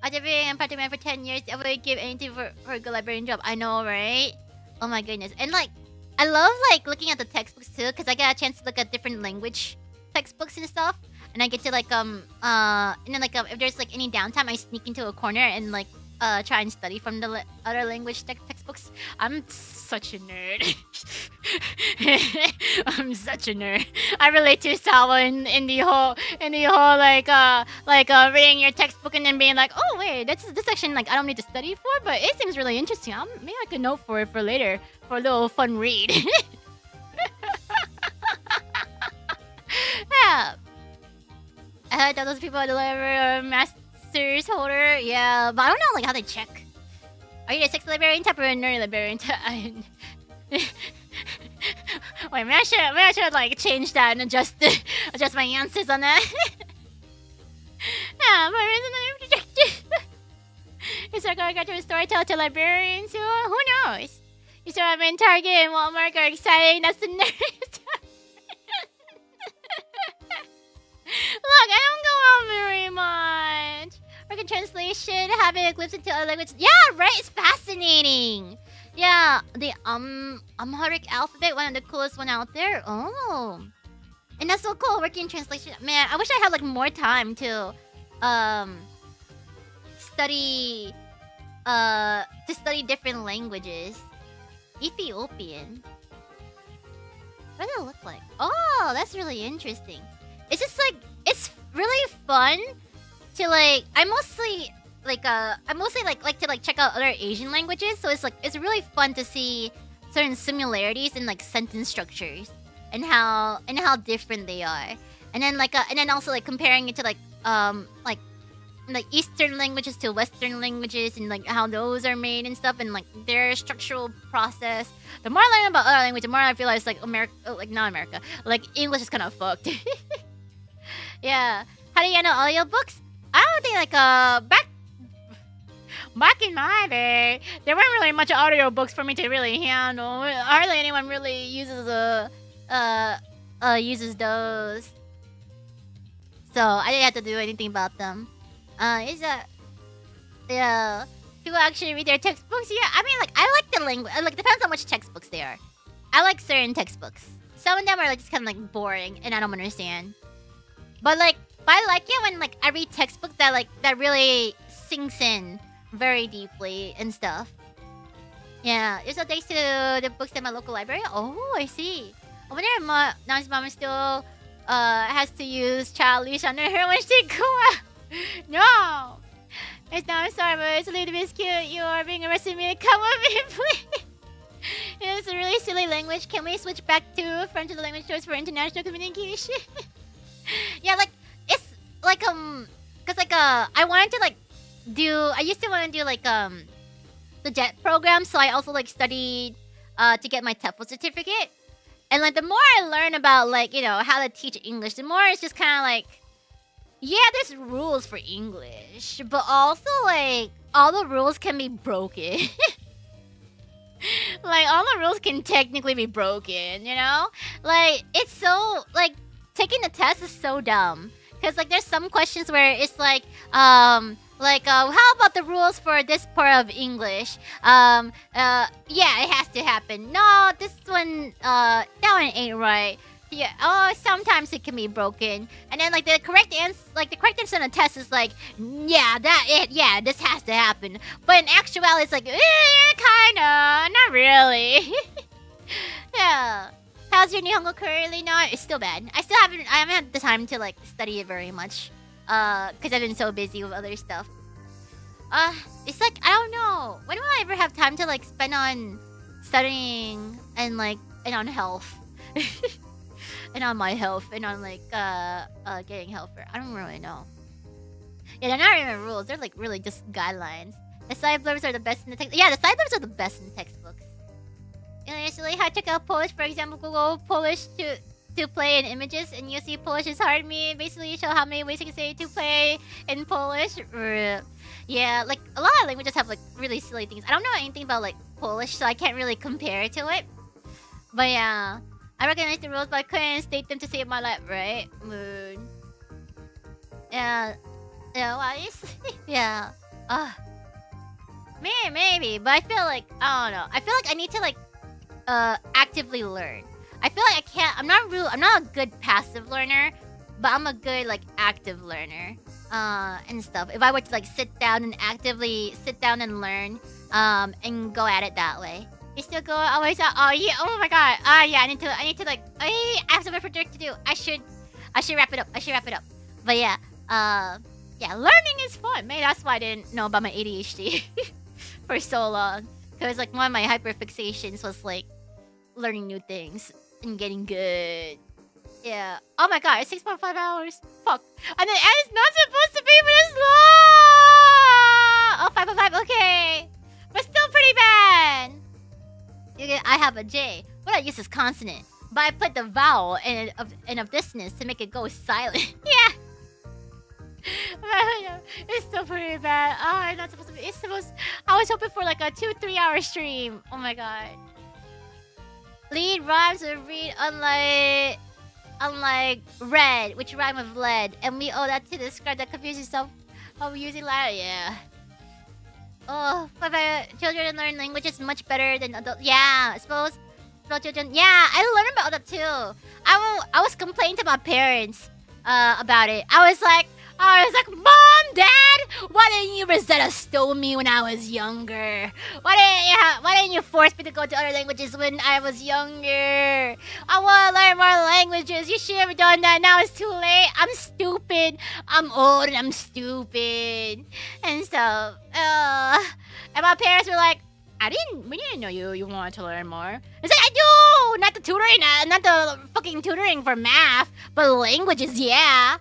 A: I've been in Party Man for 10 years. I would give anything for a good librarian job. I know, right? Oh my goodness. And like, I love like looking at the textbooks too, because I get a chance to look at different language textbooks and stuff. And I get to like and then like if there's like any downtime, I sneak into a corner and like try and study from the other language textbooks. I'm such a nerd. I'm such a nerd. I relate to Sawa in the whole reading your textbook and then being like, oh wait, this section like I don't need to study for, but it seems really interesting. Maybe I could note for it for later for a little fun read. Yeah. I heard that those people deliver a master's holder. Yeah, but I don't know like how they check. Are you a sex librarian type or a nerd librarian type? Wait, maybe I should like change that and adjust my answers on that. Yeah, but reason I'm rejected. Is there going to get to a storyteller to librarians? Who knows? You still have in Target and Walmart are exciting. That's the nerd. Look, I don't go out very much. Work in translation, having a glimpse into other languages. Yeah, right? It's fascinating. Yeah, the Amharic alphabet, one of the coolest one out there. Oh. And that's so cool, working in translation. Man, I wish I had like more time to study different languages. Ethiopian. What does it look like? Oh, that's really interesting. It's just like, it's really fun to like, I mostly like to check out other Asian languages, so it's like, it's really fun to see certain similarities in like sentence structures and how different they are. And then and then also like comparing it to like Eastern languages to Western languages and like how those are made and stuff and like their structural process. The more I learn about other language, the more I realize like not America, like English is kind of fucked. Yeah. How do you handle audiobooks? I don't think like back in my day, there weren't really much audiobooks for me to really handle. Hardly anyone really uses those. So I didn't have to do anything about them. Yeah. People actually read their textbooks. Yeah, I mean, like, I like the language. Like, depends on which textbooks they are. I like certain textbooks. Some of them are like just kind of like boring, and I don't understand. But like, I like it when like I read textbooks that really sinks in very deeply and stuff. Yeah, so thanks to the books at my local library. Oh, I see. I wonder if Nan's mom still has to use child leash on her when she go out. No! It's not, I'm sorry, but it's a little bit cute. You are being arrested me. Come with me, please. It's a really silly language. Can we switch back to French as a language choice for international communication? Yeah, like, it's like, cause like, I wanted to like I used to want to do like, the JET program, so I also like studied, to get my TEFL certificate. And like, the more I learn about like, you know, how to teach English, the more it's just kind of like, yeah, there's rules for English, but also, like, all the rules can be broken. Like, all the rules can technically be broken, you know? Like, it's so, like, taking the test is so dumb. Because, like, there's some questions where it's like, how about the rules for this part of English? Yeah, it has to happen. No, this one, that one ain't right. Yeah. Oh, sometimes it can be broken, and then like the correct answer on the test is like, yeah, this has to happen. But in actuality, it's like, kinda, not really. Yeah. How's your Nihongo currently now? It's still bad. I haven't had the time to like study it very much, because I've been so busy with other stuff. It's like, I don't know. When will I ever have time to like spend on studying and on health? And on my health, and on like getting healthier. I don't really know. Yeah, they're not even rules. They're like really just guidelines. The side blurbs are the best in the text. Yeah, the side blurbs are the best in textbooks. You know, usually how to check out Polish, for example, Google Polish to play in images, and you see Polish is hard me. Basically, you show how many ways you can say to play in Polish. Yeah, like a lot of languages have like really silly things. I don't know anything about like Polish, so I can't really compare to it. But yeah. I recognize the rules, but I couldn't state them to save my life, right? Mood. Yeah. Yeah, well, yeah. Maybe, but I feel like, I don't know. I feel like I need to, like, actively learn. I feel like I can't, I'm not a good passive learner, but I'm a good, like, active learner. And stuff. If I were to, like, sit down and learn, and go at it that way. You still go always out. Oh yeah. Oh my god. Yeah. I need to like. I have some effort to do. I should wrap it up. But yeah. Yeah. Learning is fun. Maybe that's why I didn't know about my ADHD for so long. Because like one of my hyperfixations was like learning new things and getting good. Yeah. Oh my god. It's 6.5 hours. Fuck. And then it's not supposed to be this long. Oh, 5.5. Okay. But still pretty bad. I have a J. What I use is consonant, but I put the vowel and of thisness to make it go silent. Yeah. It's still pretty bad. Oh, I'm not supposed to be. It's supposed. I was hoping for like a 2-3 hour stream. Oh my god. Lead rhymes with read, unlike red, which rhyme with lead, and we owe that to describe the confusing stuff of using letter. Yeah. Oh, but children learn languages much better than adults. Yeah, I suppose. Little children. Yeah, I learned about that too. I was complaining to my parents about it. I was like, Mom, Dad, why didn't you Rosetta Stone me when I was younger? Why didn't you force me to go to other languages when I was younger? I want to learn more languages. You should have done that. Now it's too late. I'm stupid. I'm old and I'm stupid. And so, and my parents were like, we didn't know you wanted to learn more. It's like, I do! Not the tutoring, not the fucking tutoring for math, but languages, yeah.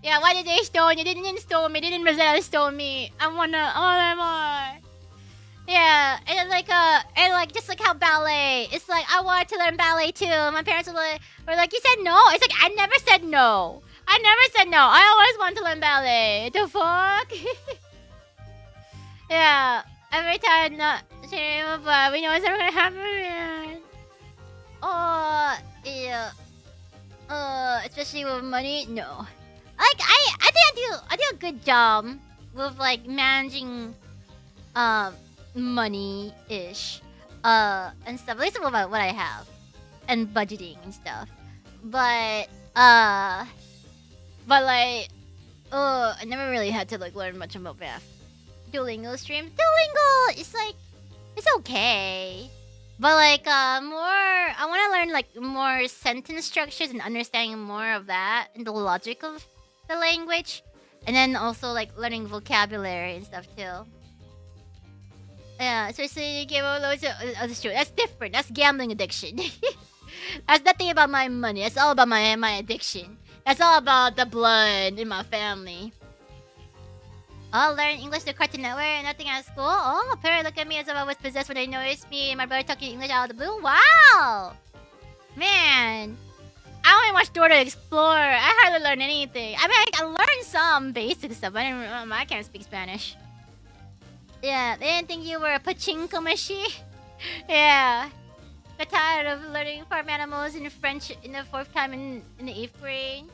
A: Yeah, why did they stone you? They didn't stone me. They didn't Rosetta Stone me. I wanna learn more. Yeah, and like just like how ballet. It's like I wanted to learn ballet too. My parents were like, you said no. It's like I never said no. I always wanted to learn ballet. The fuck? Yeah. Every time not sharing, but we know it's never gonna happen, man. Oh, yeah. Especially with money, no. Like I think I do a good job with like managing money-ish and stuff. At least with what I have. And budgeting and stuff. But like I never really had to like learn much about math. Duolingo stream. Duolingo is like it's okay. But like I want to learn like more sentence structures and understanding more of that and the logic of the language, and then also like learning vocabulary and stuff too. Yeah, especially game of loads of that's true. That's different. That's gambling addiction. That's nothing about my money. That's all about my addiction. That's all about the blood in my family. Oh, learn English the Cartoon Network and nothing at school? Oh, a parent looked at me as if I was possessed when they noticed me and my brother talking English out of the blue? Wow! Man. I only watched Dora the Explorer. I hardly learned anything. I mean, I learned some basic stuff. I can't speak Spanish. Yeah, they didn't think you were a pachinko machine. Yeah. Got tired of learning farm animals in French in the 4th time in the 8th grade.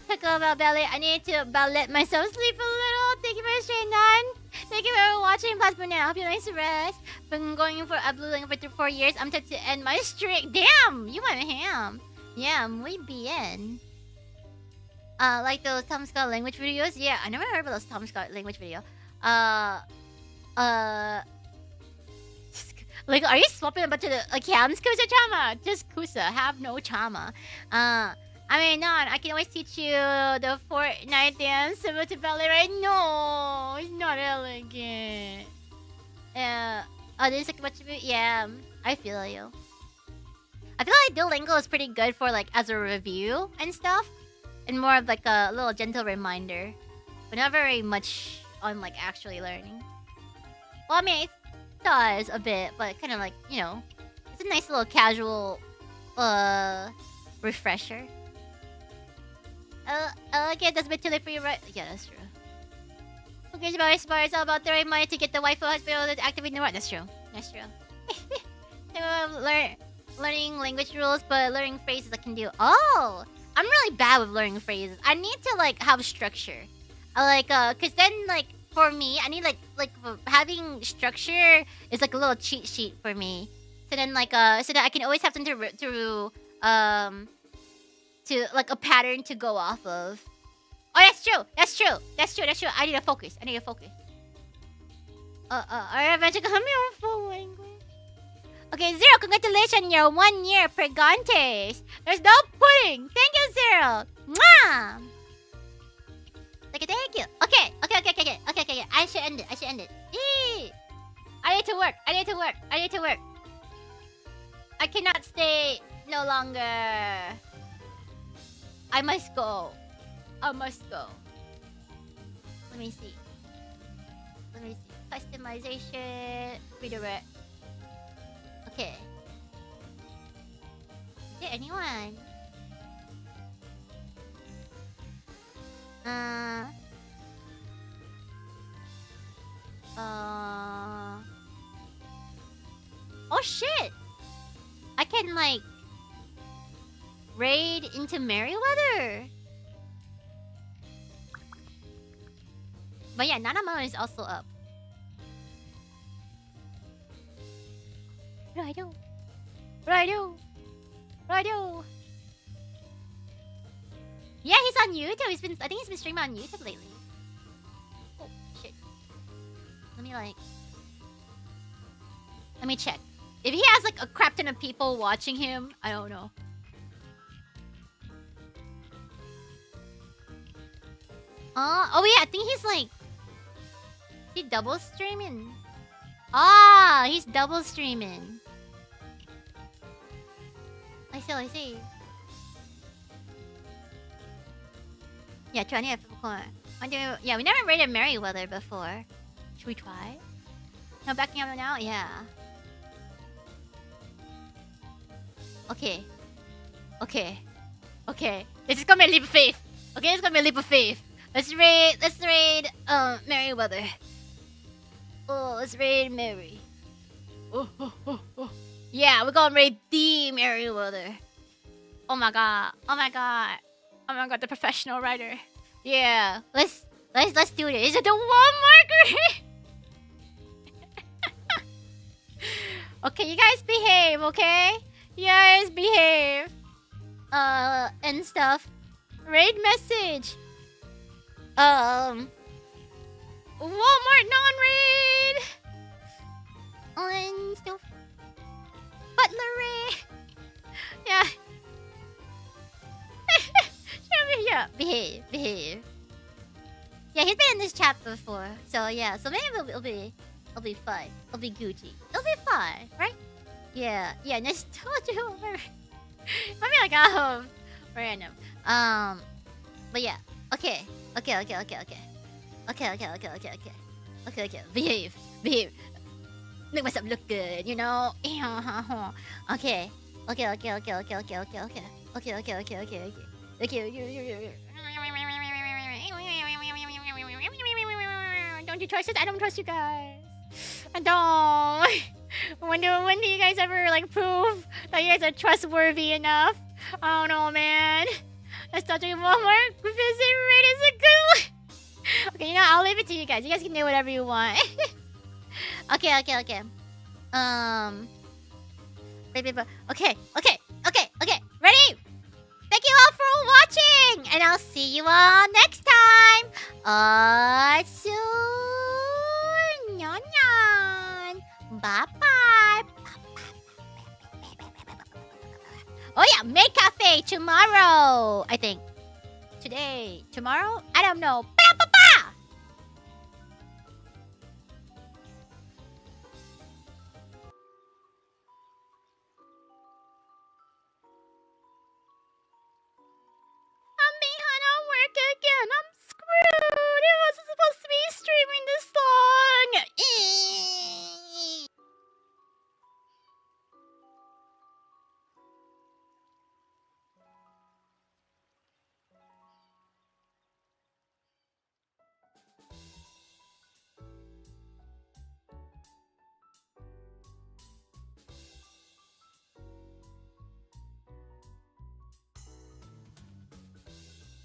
A: Talk about ballet. I need to ballet myself sleep a little. Thank you for staying on. Thank you for watching Plasma now. Hope you nice rest. Been going for a blue line for 4 years. I'm tempted to end my streak. Damn, you went ham. Yeah, muy bien. Like those Tom Scott language videos? Yeah, I never heard about those Tom Scott language video. Like, are you swapping a bunch of the accounts, Kusa Chama? Just Kusa, have no Chama. I mean, not. I can always teach you the Fortnite dance similar to ballet, right? No, it's not elegant. Yeah. Oh, this is like much of it. Yeah, I feel you. I feel like Duolingo is pretty good for like as a review and stuff, and more of like a little gentle reminder, but not very much on like actually learning. Well, I mean, it does a bit, but kind of like, you know, it's a nice little casual refresher. Okay, that's a bit too late for you, right? Yeah, that's true. Who cares about smart? It's all about throwing money to get the waifu hospital to activate the right. That's true. That's true. Learning language rules, but learning phrases I can do. Oh, I'm really bad with learning phrases. I need to like have structure. Cause then like for me, I need like having structure is like a little cheat sheet for me. So then like so that I can always have something to like a pattern to go off of. Oh, that's true. That's true. That's true. That's true. I need to focus. I need to focus. I eventually got me on full language. Okay, Zero, congratulations, you're 1 year pregantes. There's no pudding. Thank you, Zero. Mwah! Thank you. Okay. I should end it. Eee! I need to work. I cannot stay no longer. I must go. Let me see. Customization. Redirect. Okay. Is there anyone? Oh shit! I can like raid into Merryweather. But yeah, Nanamon is also up. What do I do? What do I do? What do I do? Yeah, he's on YouTube. I think he's been streaming on YouTube lately. Oh shit. Let me check. If he has like a crap ton of people watching him, I don't know. Oh yeah, I think he's like... Is he double streaming? Ah, he's double streaming. I see. Yeah, 20 before. Yeah, we never rated Merryweather before. Should we try? No backing up now? Yeah. Okay. This is gonna be a leap of faith. Okay, it's gonna be a leap of faith. Let's raid Merryweather. Oh, let's raid Mary. Oh. Yeah, we're gonna raid the Merryweather. Oh my god, the professional writer. Yeah, let's do this. Is it the wall marker? Okay, you guys behave, okay? You guys behave. And stuff. Raid message. Walmart non-raid. And stuff. Butler raid. Yeah. Yeah, behave. Yeah, he's been in this chat before, so yeah. So maybe it'll be fun. It'll be Gucci. It'll be fun, right? Yeah. Nice told you. Maybe like random. But yeah. Okay. Behave. Make myself look good, you know. Okay. Don't you trust us? I don't trust you guys. I don't. When do you guys ever like prove that you guys are trustworthy enough? I don't know, man. Let's start doing Walmart. Visit rate is a good one. Okay, you know, I'll leave it to you guys. You guys can do whatever you want. Okay. Okay. Ready? Thank you all for watching, and I'll see you all next time. Soon. Bye. Oh yeah, make cafe tomorrow. I think tomorrow. I don't know.